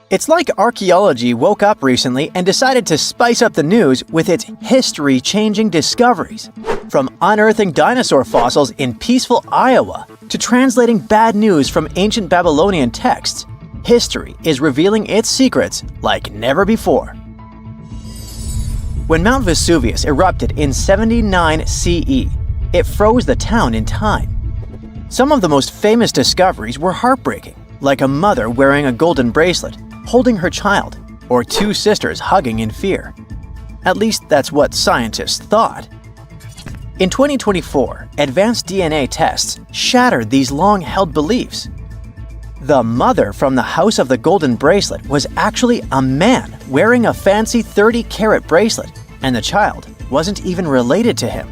It's like archaeology woke up recently and decided to spice up the news with its history-changing discoveries. From unearthing dinosaur fossils in peaceful Iowa to translating bad news from ancient Babylonian texts, history is revealing its secrets like never before. When Mount Vesuvius erupted in 79 CE, it froze the town in time. Some of the most famous discoveries were heartbreaking, like a mother wearing a golden bracelet, holding her child, or two sisters hugging in fear. At least that's what scientists thought. In 2024, advanced DNA tests shattered these long-held beliefs. The mother from the House of the Golden Bracelet was actually a man wearing a fancy 30-carat bracelet, and the child wasn't even related to him.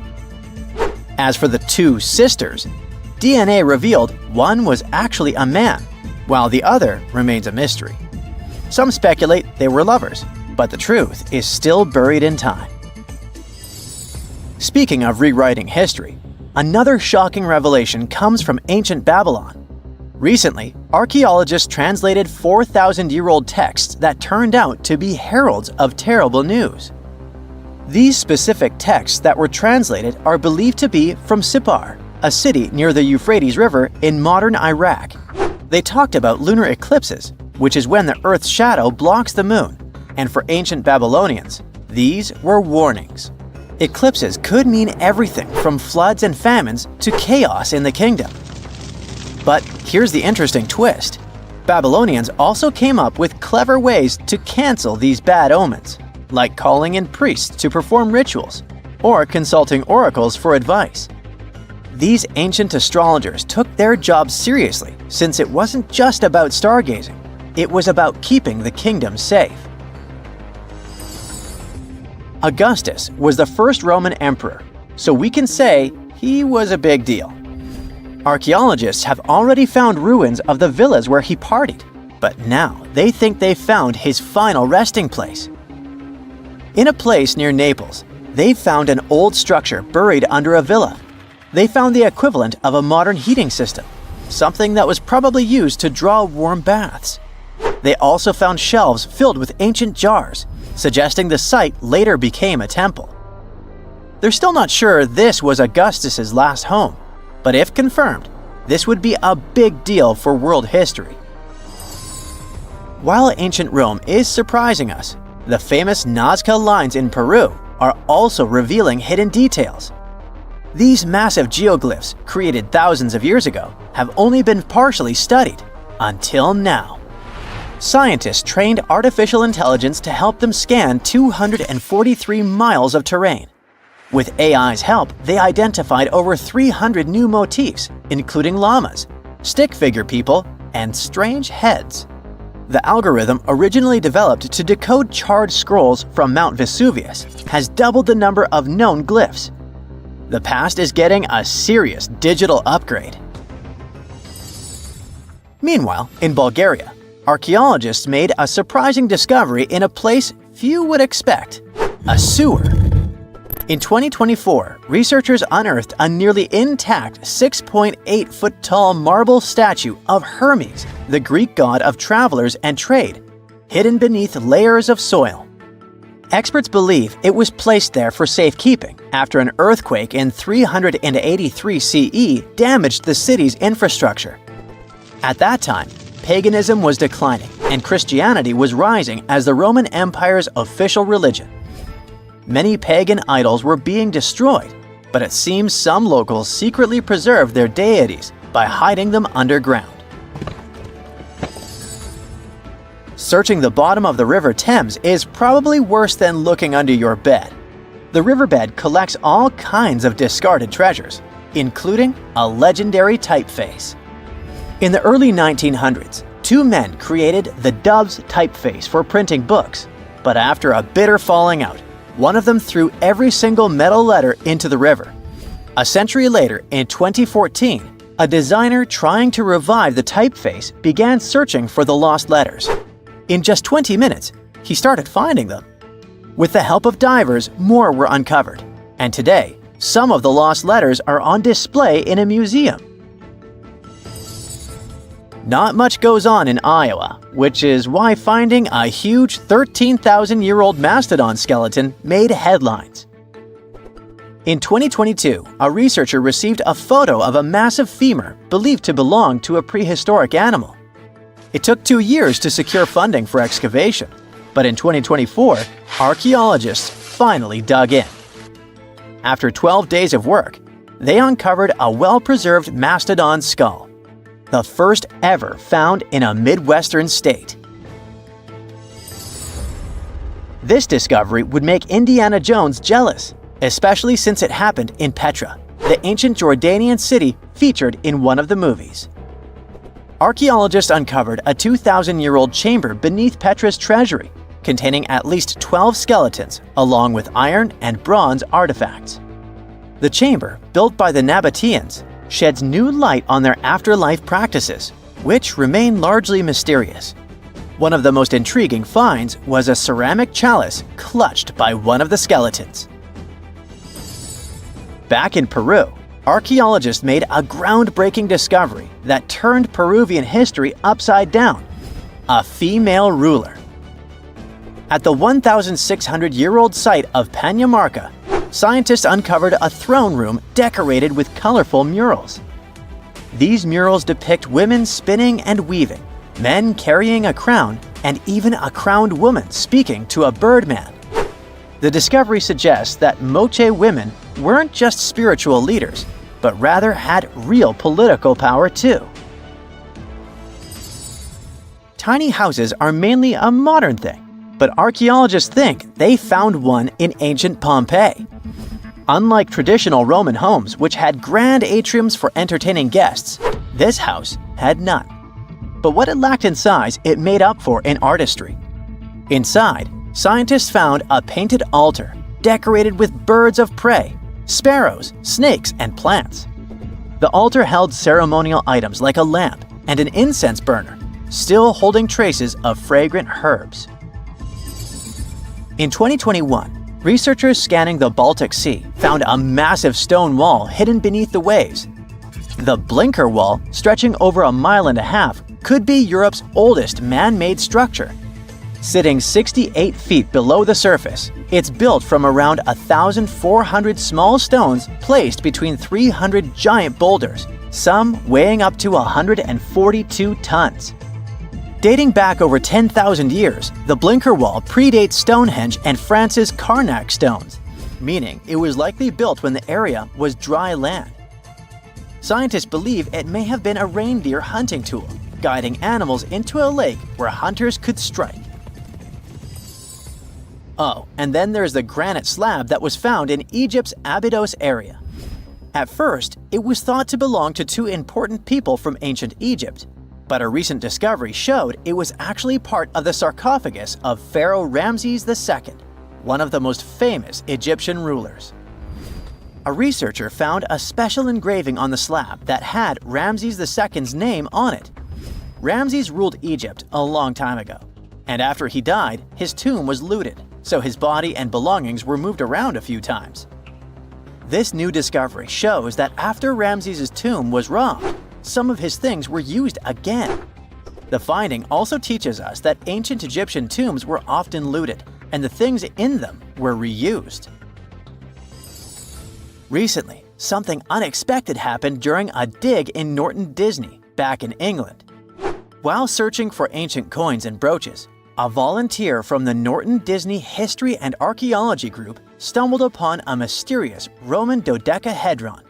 As for the two sisters, DNA revealed one was actually a man, while the other remains a mystery. Some speculate they were lovers, but the truth is still buried in time. Speaking of rewriting history, another shocking revelation comes from ancient Babylon. Recently, archaeologists translated 4,000-year-old texts that turned out to be heralds of terrible news. These specific texts that were translated are believed to be from Sippar, a city near the Euphrates River in modern Iraq. They talked about lunar eclipses, which is when the Earth's shadow blocks the moon, and for ancient Babylonians, these were warnings. Eclipses could mean everything from floods and famines to chaos in the kingdom. But here's the interesting twist. Babylonians also came up with clever ways to cancel these bad omens, like calling in priests to perform rituals, or consulting oracles for advice. These ancient astrologers took their job seriously since it wasn't just about stargazing, it was about keeping the kingdom safe. Augustus was the first Roman emperor, so we can say he was a big deal. Archaeologists have already found ruins of the villas where he partied, but now they think they've found his final resting place. In a place near Naples, they've found an old structure buried under a villa. They found the equivalent of a modern heating system, something that was probably used to draw warm baths. They also found shelves filled with ancient jars, suggesting the site later became a temple. They're still not sure this was Augustus's last home, but if confirmed, this would be a big deal for world history. While ancient Rome is surprising us, the famous Nazca lines in Peru are also revealing hidden details. These massive geoglyphs, created thousands of years ago, have only been partially studied until now. Scientists trained artificial intelligence to help them scan 243 miles of terrain. With AI's help, they identified over 300 new motifs, including llamas, stick figure people, and strange heads. The algorithm, originally developed to decode charred scrolls from Mount Vesuvius, has doubled the number of known glyphs. The past is getting a serious digital upgrade. Meanwhile, in Bulgaria, archaeologists made a surprising discovery in a place few would expect: a sewer. In 2024, researchers unearthed a nearly intact 6.8-foot-tall marble statue of Hermes, the Greek god of travelers and trade, hidden beneath layers of soil. Experts believe it was placed there for safekeeping after an earthquake in 383 CE damaged the city's infrastructure. At that time, paganism was declining and Christianity was rising as the Roman Empire's official religion. Many pagan idols were being destroyed, but it seems some locals secretly preserved their deities by hiding them underground. Searching the bottom of the River Thames is probably worse than looking under your bed. The riverbed collects all kinds of discarded treasures, including a legendary typeface. In the early 1900s, two men created the Dove's typeface for printing books, but after a bitter falling out, one of them threw every single metal letter into the river. A century later, in 2014, a designer trying to revive the typeface began searching for the lost letters. In just 20 minutes, he started finding them. With the help of divers, more were uncovered, and today, some of the lost letters are on display in a museum. Not much goes on in Iowa, which is why finding a huge 13,000-year-old mastodon skeleton made headlines. In 2022, a researcher received a photo of a massive femur believed to belong to a prehistoric animal. It took 2 years to secure funding for excavation, but in 2024, archaeologists finally dug in. After 12 days of work, they uncovered a well-preserved mastodon skull, the first ever found in a Midwestern state. This discovery would make Indiana Jones jealous, especially since it happened in Petra, the ancient Jordanian city featured in one of the movies. Archaeologists uncovered a 2,000-year-old chamber beneath Petra's treasury, containing at least 12 skeletons, along with iron and bronze artifacts. The chamber, built by the Nabateans, sheds new light on their afterlife practices, which remain largely mysterious. One of the most intriguing finds was a ceramic chalice clutched by one of the skeletons. Back in Peru, archaeologists made a groundbreaking discovery that turned Peruvian history upside down: a female ruler. At the 1,600-year-old site of Pañamarca, scientists uncovered a throne room decorated with colorful murals. These murals depict women spinning and weaving, men carrying a crown, and even a crowned woman speaking to a birdman. The discovery suggests that Moche women weren't just spiritual leaders, but rather had real political power too. Tiny houses are mainly a modern thing, but archaeologists think they found one in ancient Pompeii. Unlike traditional Roman homes, which had grand atriums for entertaining guests, this house had none. But what it lacked in size, it made up for in artistry. Inside, scientists found a painted altar decorated with birds of prey, sparrows, snakes, and plants. The altar held ceremonial items like a lamp and an incense burner, still holding traces of fragrant herbs. In 2021, researchers scanning the Baltic Sea found a massive stone wall hidden beneath the waves. The Blinker Wall, stretching over 1.5 miles, could be Europe's oldest man-made structure. Sitting 68 feet below the surface, it's built from around 1,400 small stones placed between 300 giant boulders, some weighing up to 142 tons. Dating back over 10,000 years, the Blinker Wall predates Stonehenge and France's Karnak stones, meaning it was likely built when the area was dry land. Scientists believe it may have been a reindeer hunting tool, guiding animals into a lake where hunters could strike. Oh, and then there's the granite slab that was found in Egypt's Abydos area. At first, it was thought to belong to 2 important people from ancient Egypt, but a recent discovery showed it was actually part of the sarcophagus of Pharaoh Ramses II, one of the most famous Egyptian rulers. A researcher found a special engraving on the slab that had Ramses II's name on it. Ramses ruled Egypt a long time ago, and after he died, his tomb was looted, so his body and belongings were moved around a few times. This new discovery shows that after Ramses' tomb was robbed, some of his things were used again. The finding also teaches us that ancient Egyptian tombs were often looted, and the things in them were reused. Recently, something unexpected happened during a dig in Norton Disney, back in England. While searching for ancient coins and brooches, a volunteer from the Norton Disney History and Archaeology Group stumbled upon a mysterious Roman dodecahedron.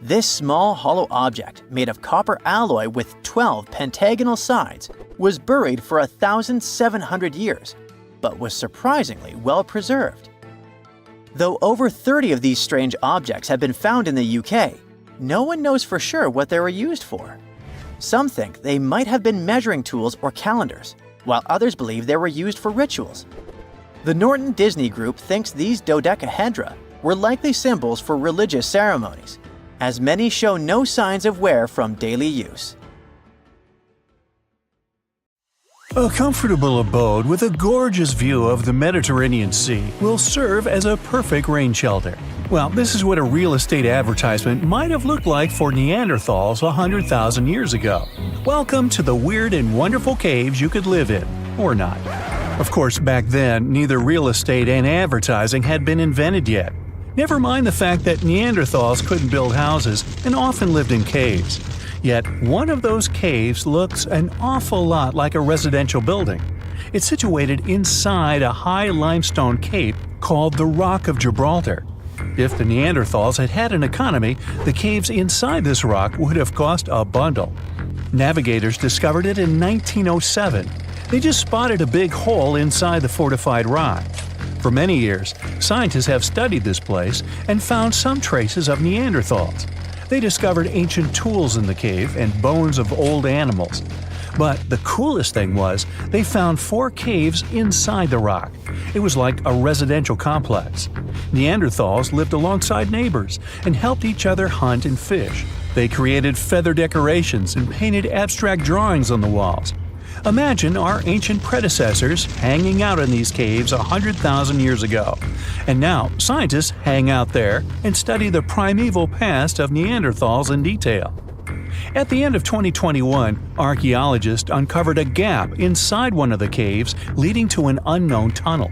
This small hollow object, made of copper alloy with 12 pentagonal sides, was buried for 1,700 years, but was surprisingly well preserved. Though over 30 of these strange objects have been found in the UK, no one knows for sure what they were used for. Some think they might have been measuring tools or calendars, while others believe they were used for rituals. The Norton Disney Group thinks these dodecahedra were likely symbols for religious ceremonies, as many show no signs of wear from daily use. A comfortable abode with a gorgeous view of the Mediterranean Sea will serve as a perfect rain shelter. Well, this is what a real estate advertisement might have looked like for Neanderthals 100,000 years ago. Welcome to the weird and wonderful caves you could live in, or not. Of course, back then, neither real estate and advertising had been invented yet. Never mind the fact that Neanderthals couldn't build houses and often lived in caves. Yet, one of those caves looks an awful lot like a residential building. It's situated inside a high limestone cape called the Rock of Gibraltar. If the Neanderthals had had an economy, the caves inside this rock would have cost a bundle. Navigators discovered it in 1907. They just spotted a big hole inside the fortified rock. For many years, scientists have studied this place and found some traces of Neanderthals. They discovered ancient tools in the cave and bones of old animals. But the coolest thing was, they found 4 caves inside the rock. It was like a residential complex. Neanderthals lived alongside neighbors and helped each other hunt and fish. They created feather decorations and painted abstract drawings on the walls. Imagine our ancient predecessors hanging out in these caves 100,000 years ago. And now, scientists hang out there and study the primeval past of Neanderthals in detail. At the end of 2021, archaeologists uncovered a gap inside one of the caves leading to an unknown tunnel.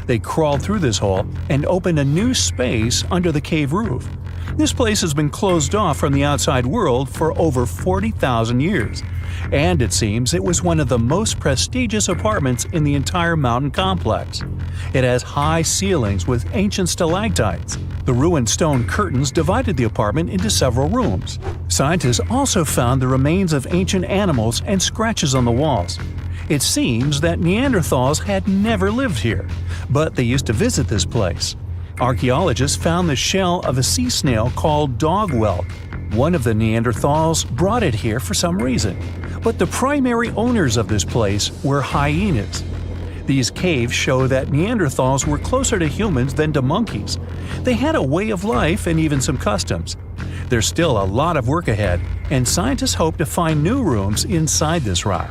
They crawled through this hole and opened a new space under the cave roof. This place has been closed off from the outside world for over 40,000 years. And it seems it was one of the most prestigious apartments in the entire mountain complex. It has high ceilings with ancient stalactites. The ruined stone curtains divided the apartment into several rooms. Scientists also found the remains of ancient animals and scratches on the walls. It seems that Neanderthals had never lived here, but they used to visit this place. Archaeologists found the shell of a sea snail called dog whelk. One of the Neanderthals brought it here for some reason, but the primary owners of this place were hyenas. These caves show that Neanderthals were closer to humans than to monkeys. They had a way of life and even some customs. There's still a lot of work ahead, and scientists hope to find new rooms inside this rock.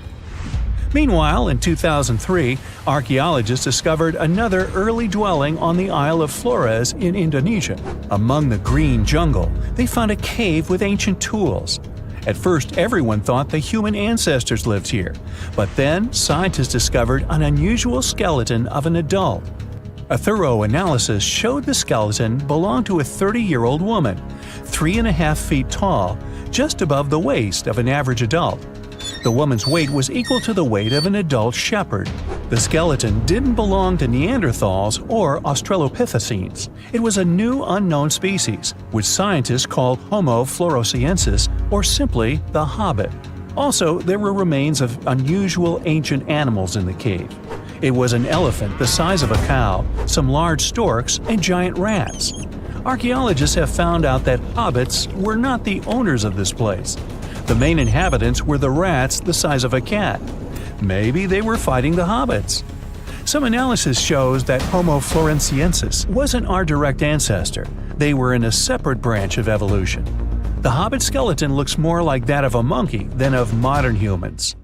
Meanwhile, in 2003, archaeologists discovered another early dwelling on the Isle of Flores in Indonesia. Among the green jungle, they found a cave with ancient tools. At first, everyone thought the human ancestors lived here, but then scientists discovered an unusual skeleton of an adult. A thorough analysis showed the skeleton belonged to a 30-year-old woman, 3.5 feet tall, just above the waist of an average adult. The woman's weight was equal to the weight of an adult shepherd. The skeleton didn't belong to Neanderthals or Australopithecines. It was a new unknown species, which scientists called Homo floresiensis, or simply the Hobbit. Also, there were remains of unusual ancient animals in the cave. It was an elephant the size of a cow, some large storks, and giant rats. Archaeologists have found out that hobbits were not the owners of this place. The main inhabitants were the rats the size of a cat. Maybe they were fighting the hobbits. Some analysis shows that Homo floresiensis wasn't our direct ancestor. They were in a separate branch of evolution. The hobbit skeleton looks more like that of a monkey than of modern humans.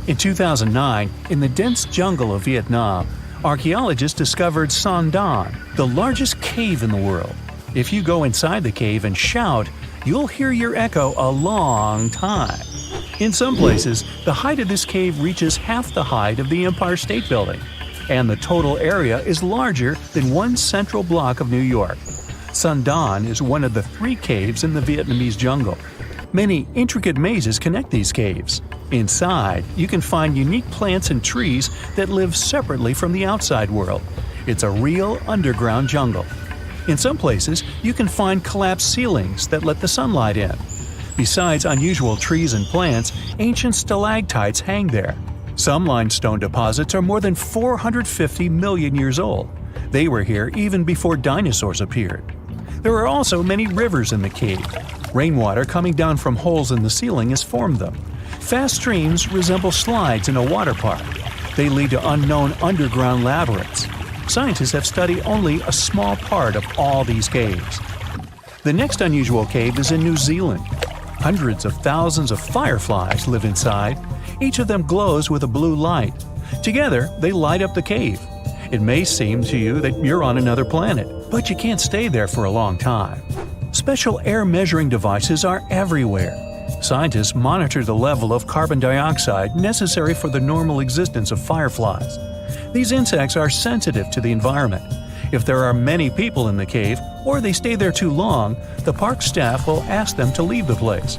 In 2009, in the dense jungle of Vietnam, archaeologists discovered Son Don, the largest cave in the world. If you go inside the cave and shout, you'll hear your echo a long time. In some places, the height of this cave reaches half the height of the Empire State Building, and the total area is larger than one central block of New York. Son Don is one of the 3 caves in the Vietnamese jungle. Many intricate mazes connect these caves. Inside, you can find unique plants and trees that live separately from the outside world. It's a real underground jungle. In some places, you can find collapsed ceilings that let the sunlight in. Besides unusual trees and plants, ancient stalactites hang there. Some limestone deposits are more than 450 million years old. They were here even before dinosaurs appeared. There are also many rivers in the cave. Rainwater coming down from holes in the ceiling has formed them. Fast streams resemble slides in a water park. They lead to unknown underground labyrinths. Scientists have studied only a small part of all these caves. The next unusual cave is in New Zealand. Hundreds of thousands of fireflies live inside. Each of them glows with a blue light. Together, they light up the cave. It may seem to you that you're on another planet, but you can't stay there for a long time. Special air measuring devices are everywhere. Scientists monitor the level of carbon dioxide necessary for the normal existence of fireflies. These insects are sensitive to the environment. If there are many people in the cave, or they stay there too long, the park staff will ask them to leave the place.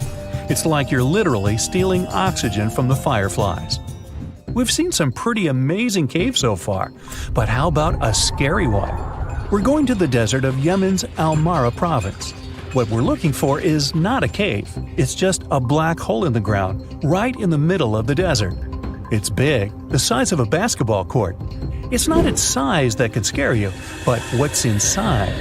It's like you're literally stealing oxygen from the fireflies. We've seen some pretty amazing caves so far, but how about a scary one? We're going to the desert of Yemen's Al-Mara province. What we're looking for is not a cave, it's just a black hole in the ground, right in the middle of the desert. It's big, the size of a basketball court. It's not its size that could scare you, but what's inside.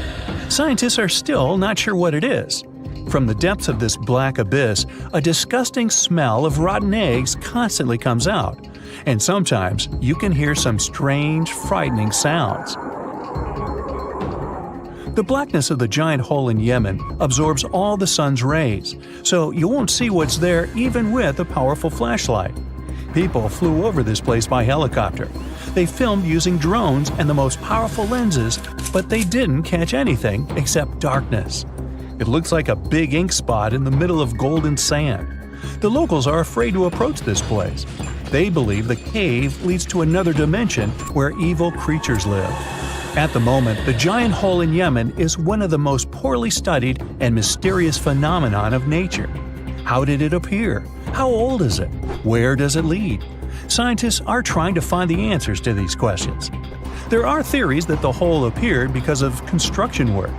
Scientists are still not sure what it is. From the depths of this black abyss, a disgusting smell of rotten eggs constantly comes out, and sometimes you can hear some strange, frightening sounds. The blackness of the giant hole in Yemen absorbs all the sun's rays, so you won't see what's there even with a powerful flashlight. People flew over this place by helicopter. They filmed using drones and the most powerful lenses, but they didn't catch anything except darkness. It looks like a big ink spot in the middle of golden sand. The locals are afraid to approach this place. They believe the cave leads to another dimension where evil creatures live. At the moment, the giant hole in Yemen is one of the most poorly studied and mysterious phenomenon of nature. How did it appear? How old is it? Where does it lead? Scientists are trying to find the answers to these questions. There are theories that the hole appeared because of construction work.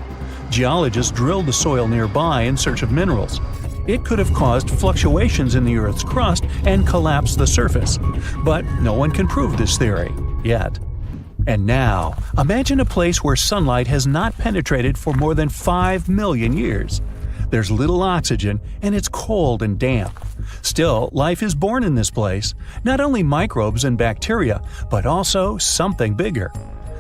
Geologists drilled the soil nearby in search of minerals. It could have caused fluctuations in the Earth's crust and collapsed the surface. But no one can prove this theory, yet. And now, imagine a place where sunlight has not penetrated for more than 5 million years. There's little oxygen, and it's cold and damp. Still, life is born in this place, not only microbes and bacteria, but also something bigger.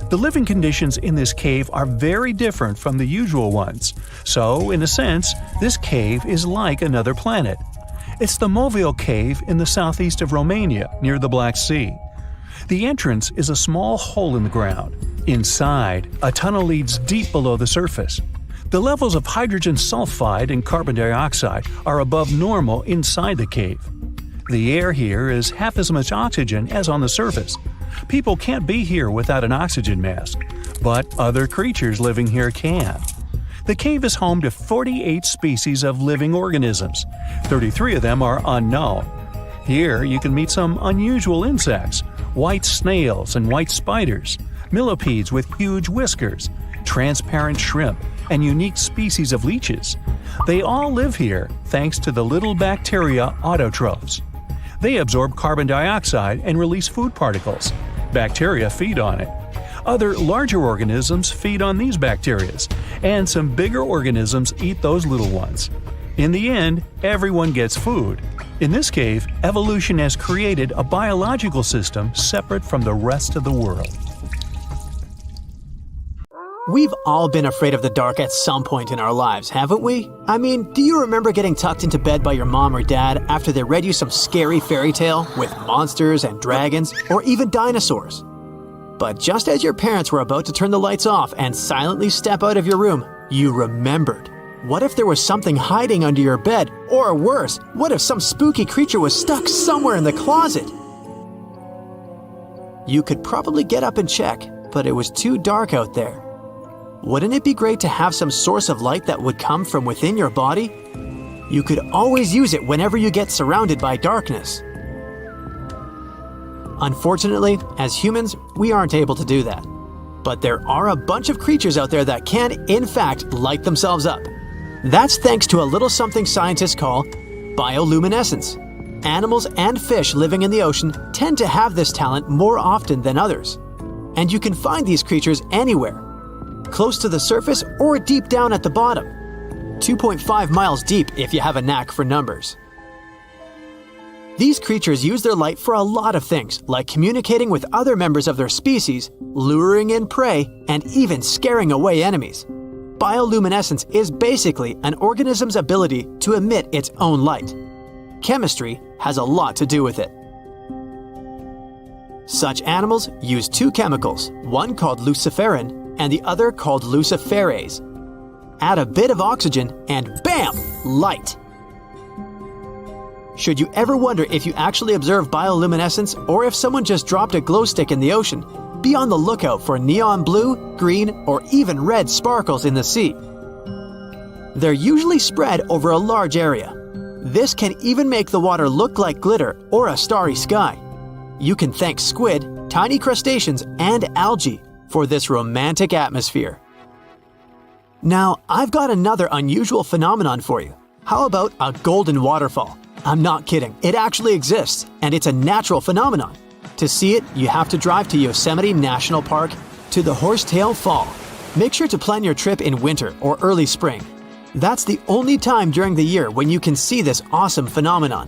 The living conditions in this cave are very different from the usual ones, so, in a sense, this cave is like another planet. It's the Movil Cave in the southeast of Romania, near the Black Sea. The entrance is a small hole in the ground. Inside, a tunnel leads deep below the surface. The levels of hydrogen sulfide and carbon dioxide are above normal inside the cave. The air here is half as much oxygen as on the surface. People can't be here without an oxygen mask, but other creatures living here can. The cave is home to 48 species of living organisms. 33 of them are unknown. Here you can meet some unusual insects, white snails and white spiders, millipedes with huge whiskers, transparent shrimp, and unique species of leeches. They all live here thanks to the little bacteria autotrophs. They absorb carbon dioxide and release food particles. Bacteria feed on it. Other larger organisms feed on these bacteria, and some bigger organisms eat those little ones. In the end, everyone gets food. In this cave, evolution has created a biological system separate from the rest of the world. We've all been afraid of the dark at some point in our lives, haven't we? I mean, do you remember getting tucked into bed by your mom or dad after they read you some scary fairy tale with monsters and dragons or even dinosaurs? But just as your parents were about to turn the lights off and silently step out of your room, you remembered. What if there was something hiding under your bed? Or worse, what if some spooky creature was stuck somewhere in the closet? You could probably get up and check, but it was too dark out there. Wouldn't it be great to have some source of light that would come from within your body? You could always use it whenever you get surrounded by darkness. Unfortunately, as humans, we aren't able to do that. But there are a bunch of creatures out there that can, in fact, light themselves up. That's thanks to a little something scientists call bioluminescence. Animals and fish living in the ocean tend to have this talent more often than others. And you can find these creatures anywhere, close to the surface or deep down at the bottom. 2.5 miles deep if you have a knack for numbers. These creatures use their light for a lot of things, like communicating with other members of their species, luring in prey, and even scaring away enemies. Bioluminescence is basically an organism's ability to emit its own light. Chemistry has a lot to do with it. Such animals use two chemicals, one called luciferin and the other called luciferase. Add a bit of oxygen and bam! Light! Should you ever wonder if you actually observe bioluminescence or if someone just dropped a glow stick in the ocean, be on the lookout for neon blue, green, or even red sparkles in the sea. They're usually spread over a large area. This can even make the water look like glitter or a starry sky. You can thank squid, tiny crustaceans, and algae for this romantic atmosphere. Now, I've got another unusual phenomenon for you. How about a golden waterfall? I'm not kidding, it actually exists, and it's a natural phenomenon. To see it, you have to drive to Yosemite National Park to the Horsetail Fall. Make sure to plan your trip in winter or early spring. That's the only time during the year when you can see this awesome phenomenon.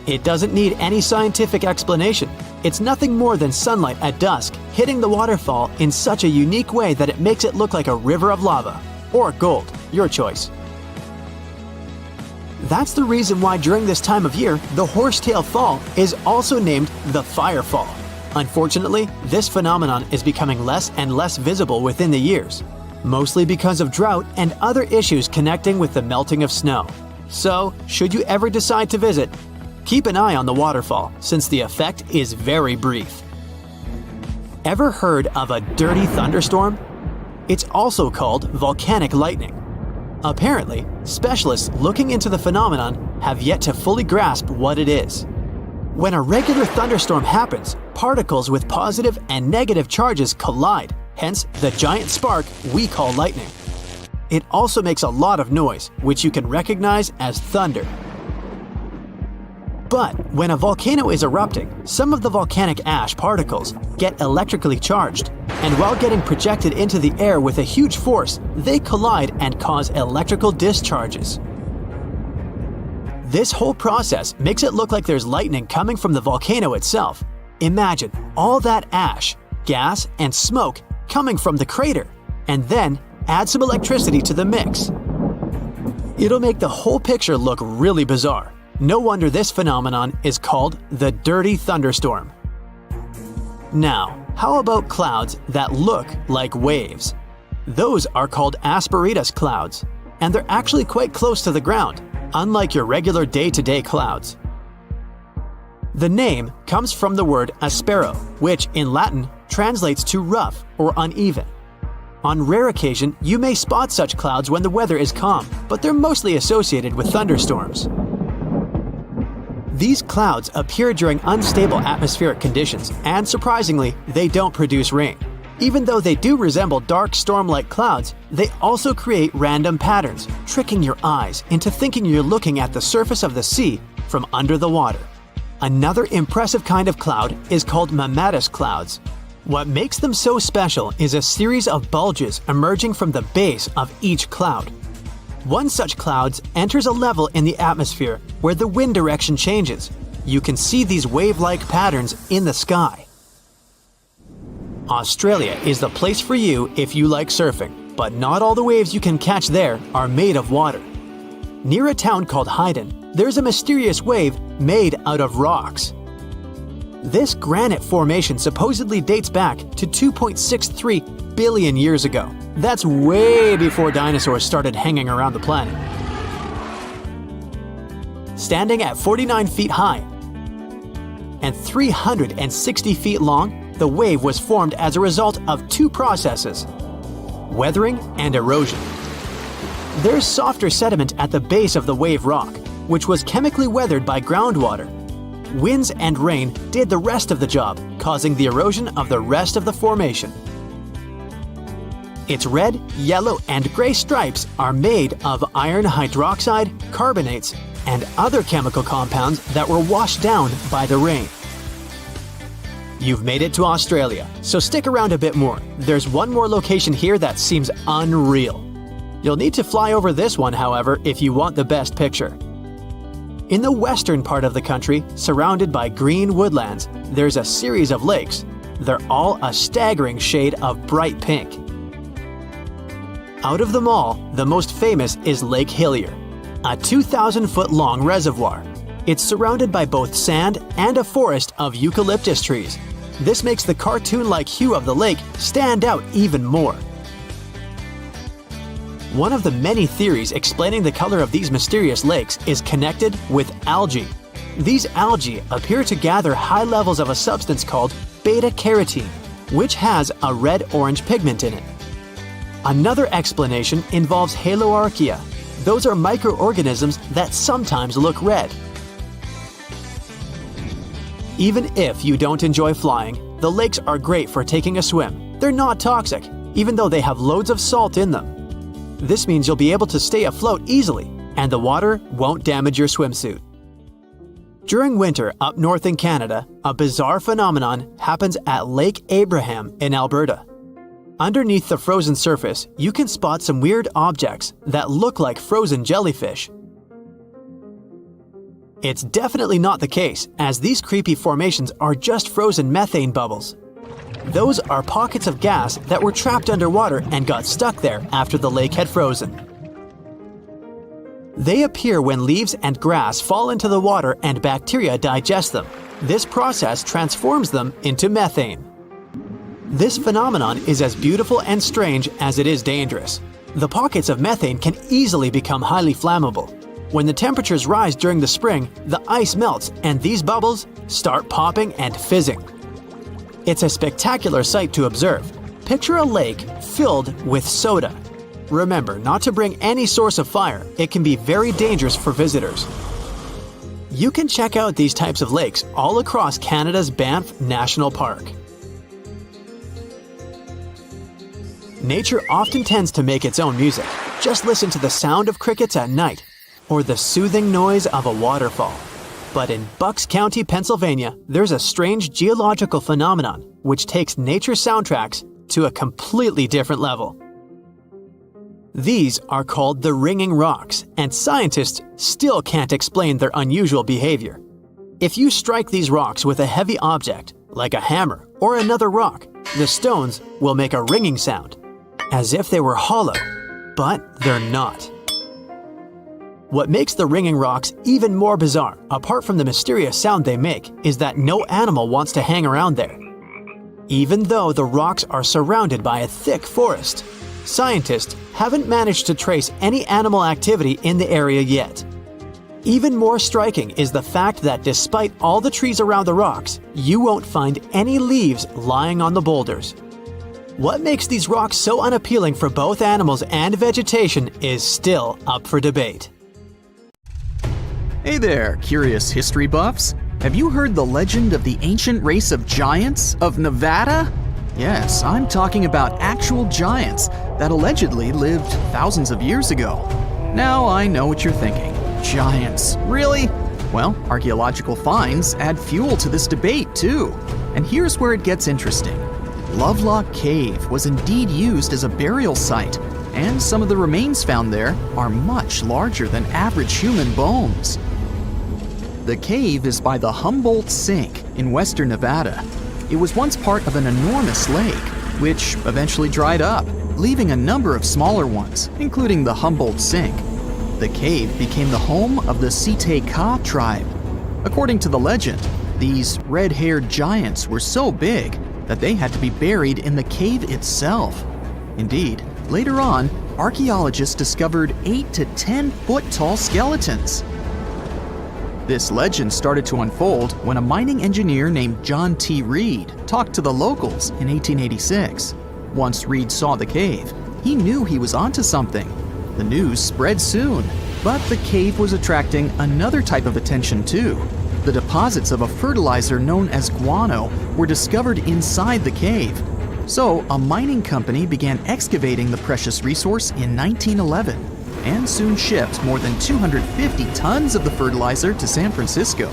It doesn't need any scientific explanation. It's nothing more than sunlight at dusk hitting the waterfall in such a unique way that it makes it look like a river of lava. Or gold, your choice. That's the reason why during this time of year, the Horsetail Fall is also named the Fire Fall. Unfortunately, this phenomenon is becoming less and less visible within the years, mostly because of drought and other issues connecting with the melting of snow. So, should you ever decide to visit, keep an eye on the waterfall since the effect is very brief. Ever heard of a dirty thunderstorm? It's also called volcanic lightning. Apparently, specialists looking into the phenomenon have yet to fully grasp what it is. When a regular thunderstorm happens, particles with positive and negative charges collide, hence the giant spark we call lightning. It also makes a lot of noise, which you can recognize as thunder. But when a volcano is erupting, some of the volcanic ash particles get electrically charged, and while getting projected into the air with a huge force, they collide and cause electrical discharges. This whole process makes it look like there's lightning coming from the volcano itself. Imagine all that ash, gas, and smoke coming from the crater, and then add some electricity to the mix. It'll make the whole picture look really bizarre. No wonder this phenomenon is called the dirty thunderstorm. Now, how about clouds that look like waves? Those are called asperitas clouds, and they're actually quite close to the ground, unlike your regular day-to-day clouds. The name comes from the word aspero, which in Latin translates to rough or uneven. On rare occasion, you may spot such clouds when the weather is calm, but they're mostly associated with thunderstorms. These clouds appear during unstable atmospheric conditions, and surprisingly, they don't produce rain. Even though they do resemble dark storm-like clouds, they also create random patterns, tricking your eyes into thinking you're looking at the surface of the sea from under the water. Another impressive kind of cloud is called mammatus clouds. What makes them so special is a series of bulges emerging from the base of each cloud. One such cloud enters a level in the atmosphere where the wind direction changes. You can see these wave-like patterns in the sky. Australia is the place for you if you like surfing, but not all the waves you can catch there are made of water. Near a town called Hayden, there's a mysterious wave made out of rocks. This granite formation supposedly dates back to 2.63 billion years ago. That's way before dinosaurs started hanging around the planet. Standing at 49 feet high and 360 feet long, the wave was formed as a result of two processes: weathering and erosion. There's softer sediment at the base of the wave rock, which was chemically weathered by groundwater. Winds and rain did the rest of the job, causing the erosion of the rest of the formation. Its red, yellow, and gray stripes are made of iron hydroxide, carbonates, and other chemical compounds that were washed down by the rain. You've made it to Australia, so stick around a bit more. There's one more location here that seems unreal. You'll need to fly over this one, however, if you want the best picture. In the western part of the country, surrounded by green woodlands, there's a series of lakes. They're all a staggering shade of bright pink. Out of them all, the most famous is Lake Hillier, a 2,000-foot-long reservoir. It's surrounded by both sand and a forest of eucalyptus trees. This makes the cartoon-like hue of the lake stand out even more. One of the many theories explaining the color of these mysterious lakes is connected with algae. These algae appear to gather high levels of a substance called beta-carotene, which has a red-orange pigment in it. Another explanation involves haloarchaea. Those are microorganisms that sometimes look red. Even if you don't enjoy flying, the lakes are great for taking a swim. They're not toxic, even though they have loads of salt in them. This means you'll be able to stay afloat easily, and the water won't damage your swimsuit. During winter up north in Canada, a bizarre phenomenon happens at Lake Abraham in Alberta. Underneath the frozen surface, you can spot some weird objects that look like frozen jellyfish. It's definitely not the case, as these creepy formations are just frozen methane bubbles. Those are pockets of gas that were trapped underwater and got stuck there after the lake had frozen. They appear when leaves and grass fall into the water and bacteria digest them. This process transforms them into methane. This phenomenon is as beautiful and strange as it is dangerous. The pockets of methane can easily become highly flammable. When the temperatures rise during the spring, the ice melts and these bubbles start popping and fizzing. It's a spectacular sight to observe. Picture a lake filled with soda. Remember not to bring any source of fire. It can be very dangerous for visitors. You can check out these types of lakes all across Canada's Banff National Park. Nature often tends to make its own music. Just listen to the sound of crickets at night, or the soothing noise of a waterfall. But in Bucks County, Pennsylvania, there's a strange geological phenomenon which takes nature soundtracks to a completely different level. These are called the ringing rocks, and scientists still can't explain their unusual behavior. If you strike these rocks with a heavy object, like a hammer or another rock, the stones will make a ringing sound, as if they were hollow, but they're not. What makes the ringing rocks even more bizarre, apart from the mysterious sound they make, is that no animal wants to hang around there. Even though the rocks are surrounded by a thick forest, scientists haven't managed to trace any animal activity in the area yet. Even more striking is the fact that despite all the trees around the rocks, you won't find any leaves lying on the boulders. What makes these rocks so unappealing for both animals and vegetation is still up for debate. Hey there, curious history buffs. Have you heard the legend of the ancient race of giants of Nevada? Yes, I'm talking about actual giants that allegedly lived thousands of years ago. Now I know what you're thinking. Giants, really? Well, archaeological finds add fuel to this debate too. And here's where it gets interesting. Lovelock Cave was indeed used as a burial site, and some of the remains found there are much larger than average human bones. The cave is by the Humboldt Sink in western Nevada. It was once part of an enormous lake, which eventually dried up, leaving a number of smaller ones, including the Humboldt Sink. The cave became the home of the Site-Ka tribe. According to the legend, these red-haired giants were so big that they had to be buried in the cave itself. Indeed, later on, archaeologists discovered 8 to 10 foot tall skeletons. This legend started to unfold when a mining engineer named John T. Reed talked to the locals in 1886. Once Reed saw the cave, he knew he was onto something. The news spread soon, but the cave was attracting another type of attention too. The deposits of a fertilizer known as guano were discovered inside the cave. So a mining company began excavating the precious resource in 1911 and soon shipped more than 250 tons of the fertilizer to San Francisco.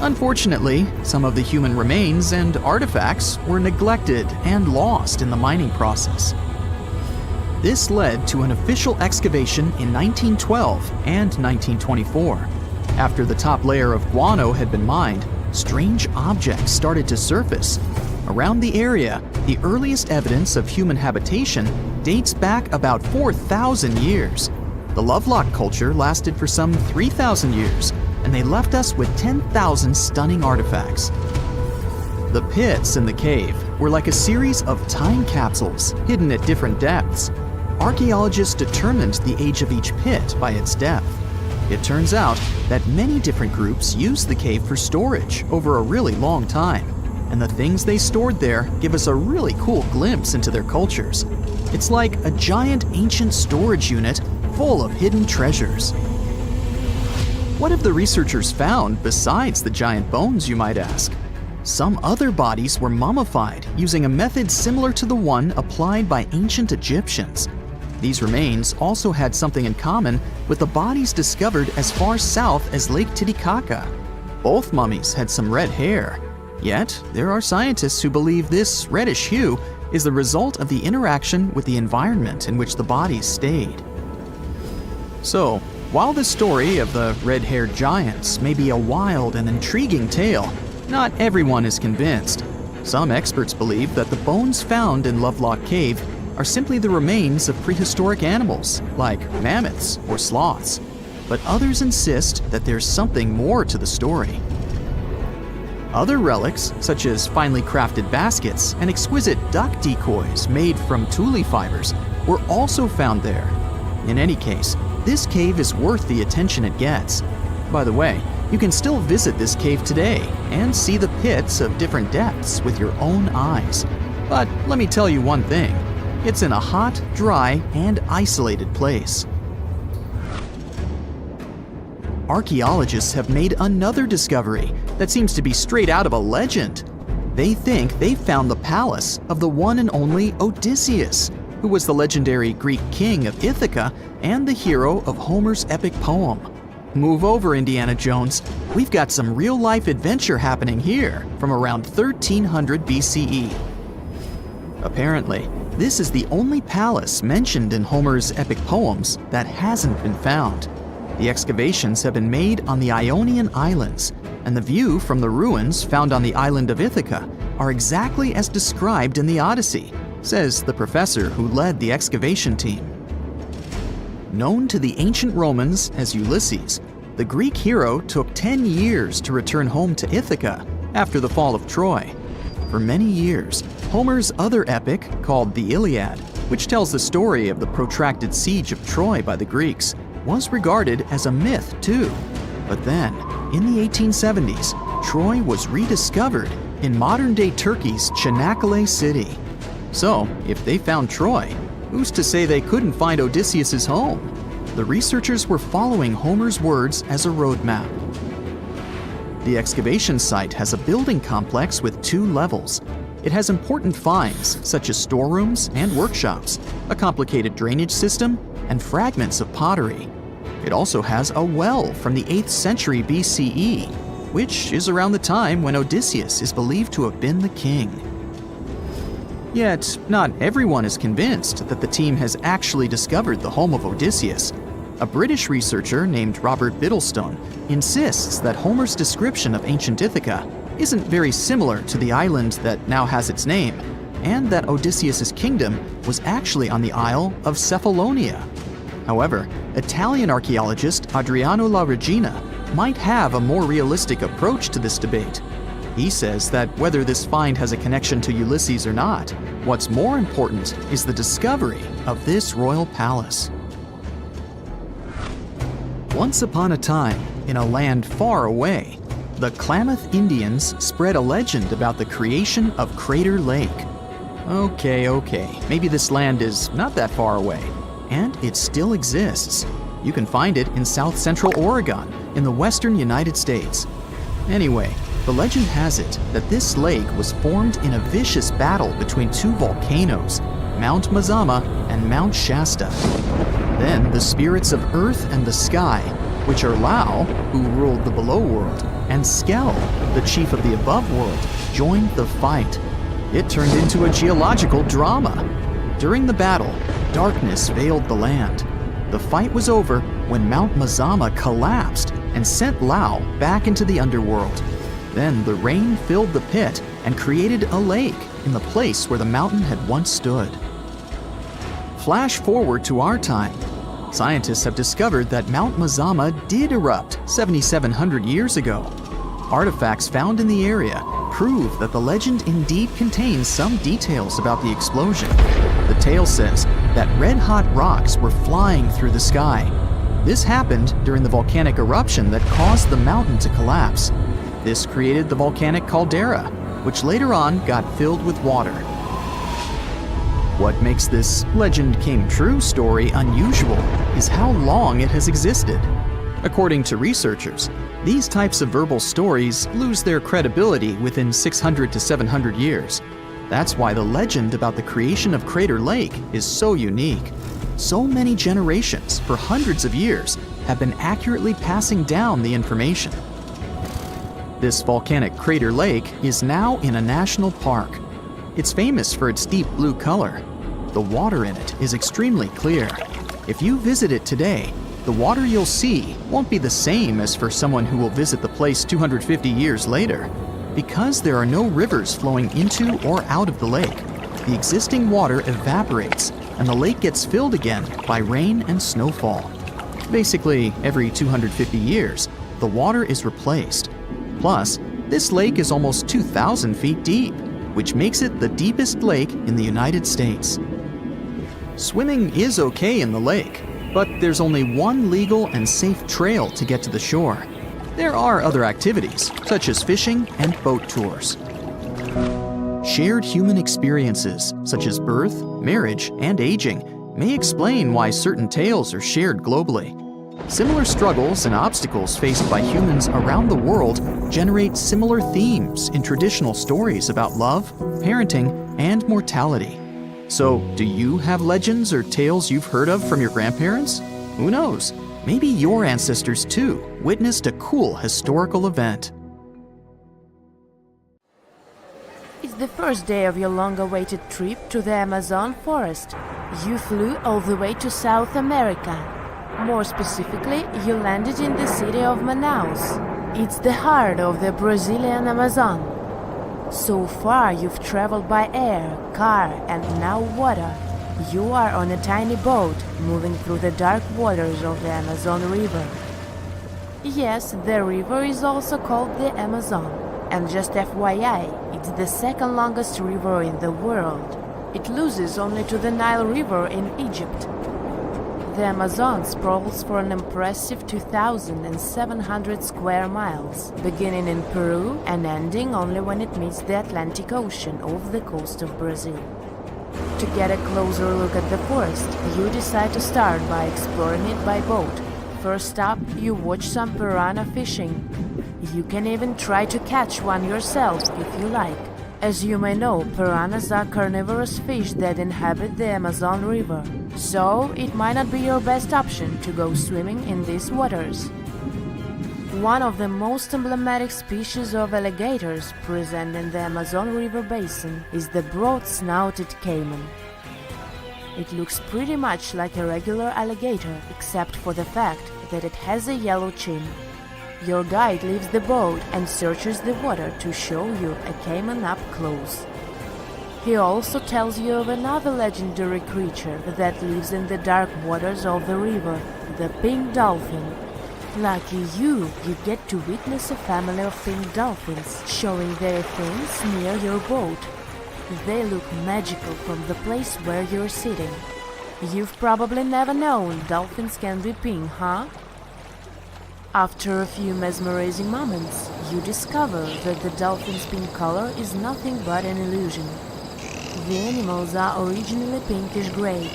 Unfortunately, some of the human remains and artifacts were neglected and lost in the mining process. This led to an official excavation in 1912 and 1924. After the top layer of guano had been mined, strange objects started to surface. Around the area, the earliest evidence of human habitation dates back about 4,000 years. The Lovelock culture lasted for some 3,000 years, and they left us with 10,000 stunning artifacts. The pits in the cave were like a series of time capsules hidden at different depths. Archaeologists determined the age of each pit by its depth. It turns out that many different groups used the cave for storage over a really long time, and the things they stored there give us a really cool glimpse into their cultures. It's like a giant ancient storage unit full of hidden treasures. What have the researchers found besides the giant bones, you might ask? Some other bodies were mummified using a method similar to the one applied by ancient Egyptians. These remains also had something in common with the bodies discovered as far south as Lake Titicaca. Both mummies had some red hair. Yet, there are scientists who believe this reddish hue is the result of the interaction with the environment in which the bodies stayed. So, while the story of the red-haired giants may be a wild and intriguing tale, not everyone is convinced. Some experts believe that the bones found in Lovelock Cave are simply the remains of prehistoric animals, like mammoths or sloths. But others insist that there's something more to the story. Other relics, such as finely crafted baskets and exquisite duck decoys made from tule fibers, were also found there. In any case, this cave is worth the attention it gets. By the way, you can still visit this cave today and see the pits of different depths with your own eyes. But let me tell you one thing. It's in a hot, dry, and isolated place. Archaeologists have made another discovery that seems to be straight out of a legend. They think they found the palace of the one and only Odysseus, who was the legendary Greek king of Ithaca and the hero of Homer's epic poem. Move over, Indiana Jones. We've got some real-life adventure happening here from around 1300 BCE. Apparently, this is the only palace mentioned in Homer's epic poems that hasn't been found. The excavations have been made on the Ionian Islands, and the view from the ruins found on the island of Ithaca are exactly as described in the Odyssey, says the professor who led the excavation team. Known to the ancient Romans as Ulysses, the Greek hero took 10 years to return home to Ithaca after the fall of Troy. For many years, Homer's other epic, called the Iliad, which tells the story of the protracted siege of Troy by the Greeks, was regarded as a myth too. But then, in the 1870s, Troy was rediscovered in modern-day Turkey's Çanakkale city. So, if they found Troy, who's to say they couldn't find Odysseus's home? The researchers were following Homer's words as a roadmap. The excavation site has a building complex with 2 levels. It has important finds, such as storerooms and workshops, a complicated drainage system, and fragments of pottery. It also has a well from the 8th century BCE, which is around the time when Odysseus is believed to have been the king. Yet, not everyone is convinced that the team has actually discovered the home of Odysseus. A British researcher named Robert Biddlestone insists that Homer's description of ancient Ithaca isn't very similar to the island that now has its name, and that Odysseus's kingdom was actually on the Isle of Cephalonia. However, Italian archaeologist Adriano La Regina might have a more realistic approach to this debate. He says that whether this find has a connection to Ulysses or not, what's more important is the discovery of this royal palace. Once upon a time, in a land far away, the Klamath Indians spread a legend about the creation of Crater Lake. Okay, maybe this land is not that far away, and it still exists. You can find it in south central Oregon, in the western United States. Anyway, the legend has it that this lake was formed in a vicious battle between 2 volcanoes, Mount Mazama and Mount Shasta. Then the spirits of earth and the sky, which are Lao, who ruled the below world, and Skel, the chief of the above world, joined the fight. It turned into a geological drama. During the battle, darkness veiled the land. The fight was over when Mount Mazama collapsed and sent Lao back into the underworld. Then the rain filled the pit and created a lake in the place where the mountain had once stood. Flash forward to our time. Scientists have discovered that Mount Mazama did erupt 7,700 years ago. Artifacts found in the area prove that the legend indeed contains some details about the explosion. The tale says that red-hot rocks were flying through the sky. This happened during the volcanic eruption that caused the mountain to collapse. This created the volcanic caldera, which later on got filled with water. What makes this legend came true story unusual is how long it has existed. According to researchers, these types of verbal stories lose their credibility within 600 to 700 years. That's why the legend about the creation of Crater Lake is so unique. So many generations, for hundreds of years, have been accurately passing down the information. This volcanic crater lake is now in a national park. It's famous for its deep blue color. The water in it is extremely clear. If you visit it today, the water you'll see won't be the same as for someone who will visit the place 250 years later. Because there are no rivers flowing into or out of the lake, the existing water evaporates and the lake gets filled again by rain and snowfall. Basically, every 250 years, the water is replaced. Plus, this lake is almost 2,000 feet deep, which makes it the deepest lake in the United States. Swimming is okay in the lake, but there's only one legal and safe trail to get to the shore. There are other activities, such as fishing and boat tours. Shared human experiences, such as birth, marriage, and aging, may explain why certain tales are shared globally. Similar struggles and obstacles faced by humans around the world generate similar themes in traditional stories about love, parenting, and mortality. So, do you have legends or tales you've heard of from your grandparents? Who knows? Maybe your ancestors too witnessed a cool historical event. It's the first day of your long-awaited trip to the Amazon forest. You flew all the way to South America. More specifically, you landed in the city of Manaus. It's the heart of the Brazilian Amazon. So far, you've traveled by air, car, and now water. You are on a tiny boat, moving through the dark waters of the Amazon River. Yes, the river is also called the Amazon. And just FYI, it's the second longest river in the world. It loses only to the Nile River in Egypt. The Amazon sprawls for an impressive 2,700 square miles, beginning in Peru and ending only when it meets the Atlantic Ocean off the coast of Brazil. To get a closer look at the forest, you decide to start by exploring it by boat. First up, you watch some piranha fishing. You can even try to catch one yourself if you like. As you may know, piranhas are carnivorous fish that inhabit the Amazon River, so it might not be your best option to go swimming in these waters. One of the most emblematic species of alligators present in the Amazon River basin is the broad-snouted caiman. It looks pretty much like a regular alligator, except for the fact that it has a yellow chin. Your guide leaves the boat and searches the water to show you a caiman up close. He also tells you of another legendary creature that lives in the dark waters of the river, the pink dolphin. Lucky you get to witness a family of pink dolphins showing their fins near your boat. They look magical from the place where you're sitting. You've probably never known dolphins can be pink, huh? After a few mesmerizing moments, you discover that the dolphin's pink color is nothing but an illusion. The animals are originally pinkish-gray,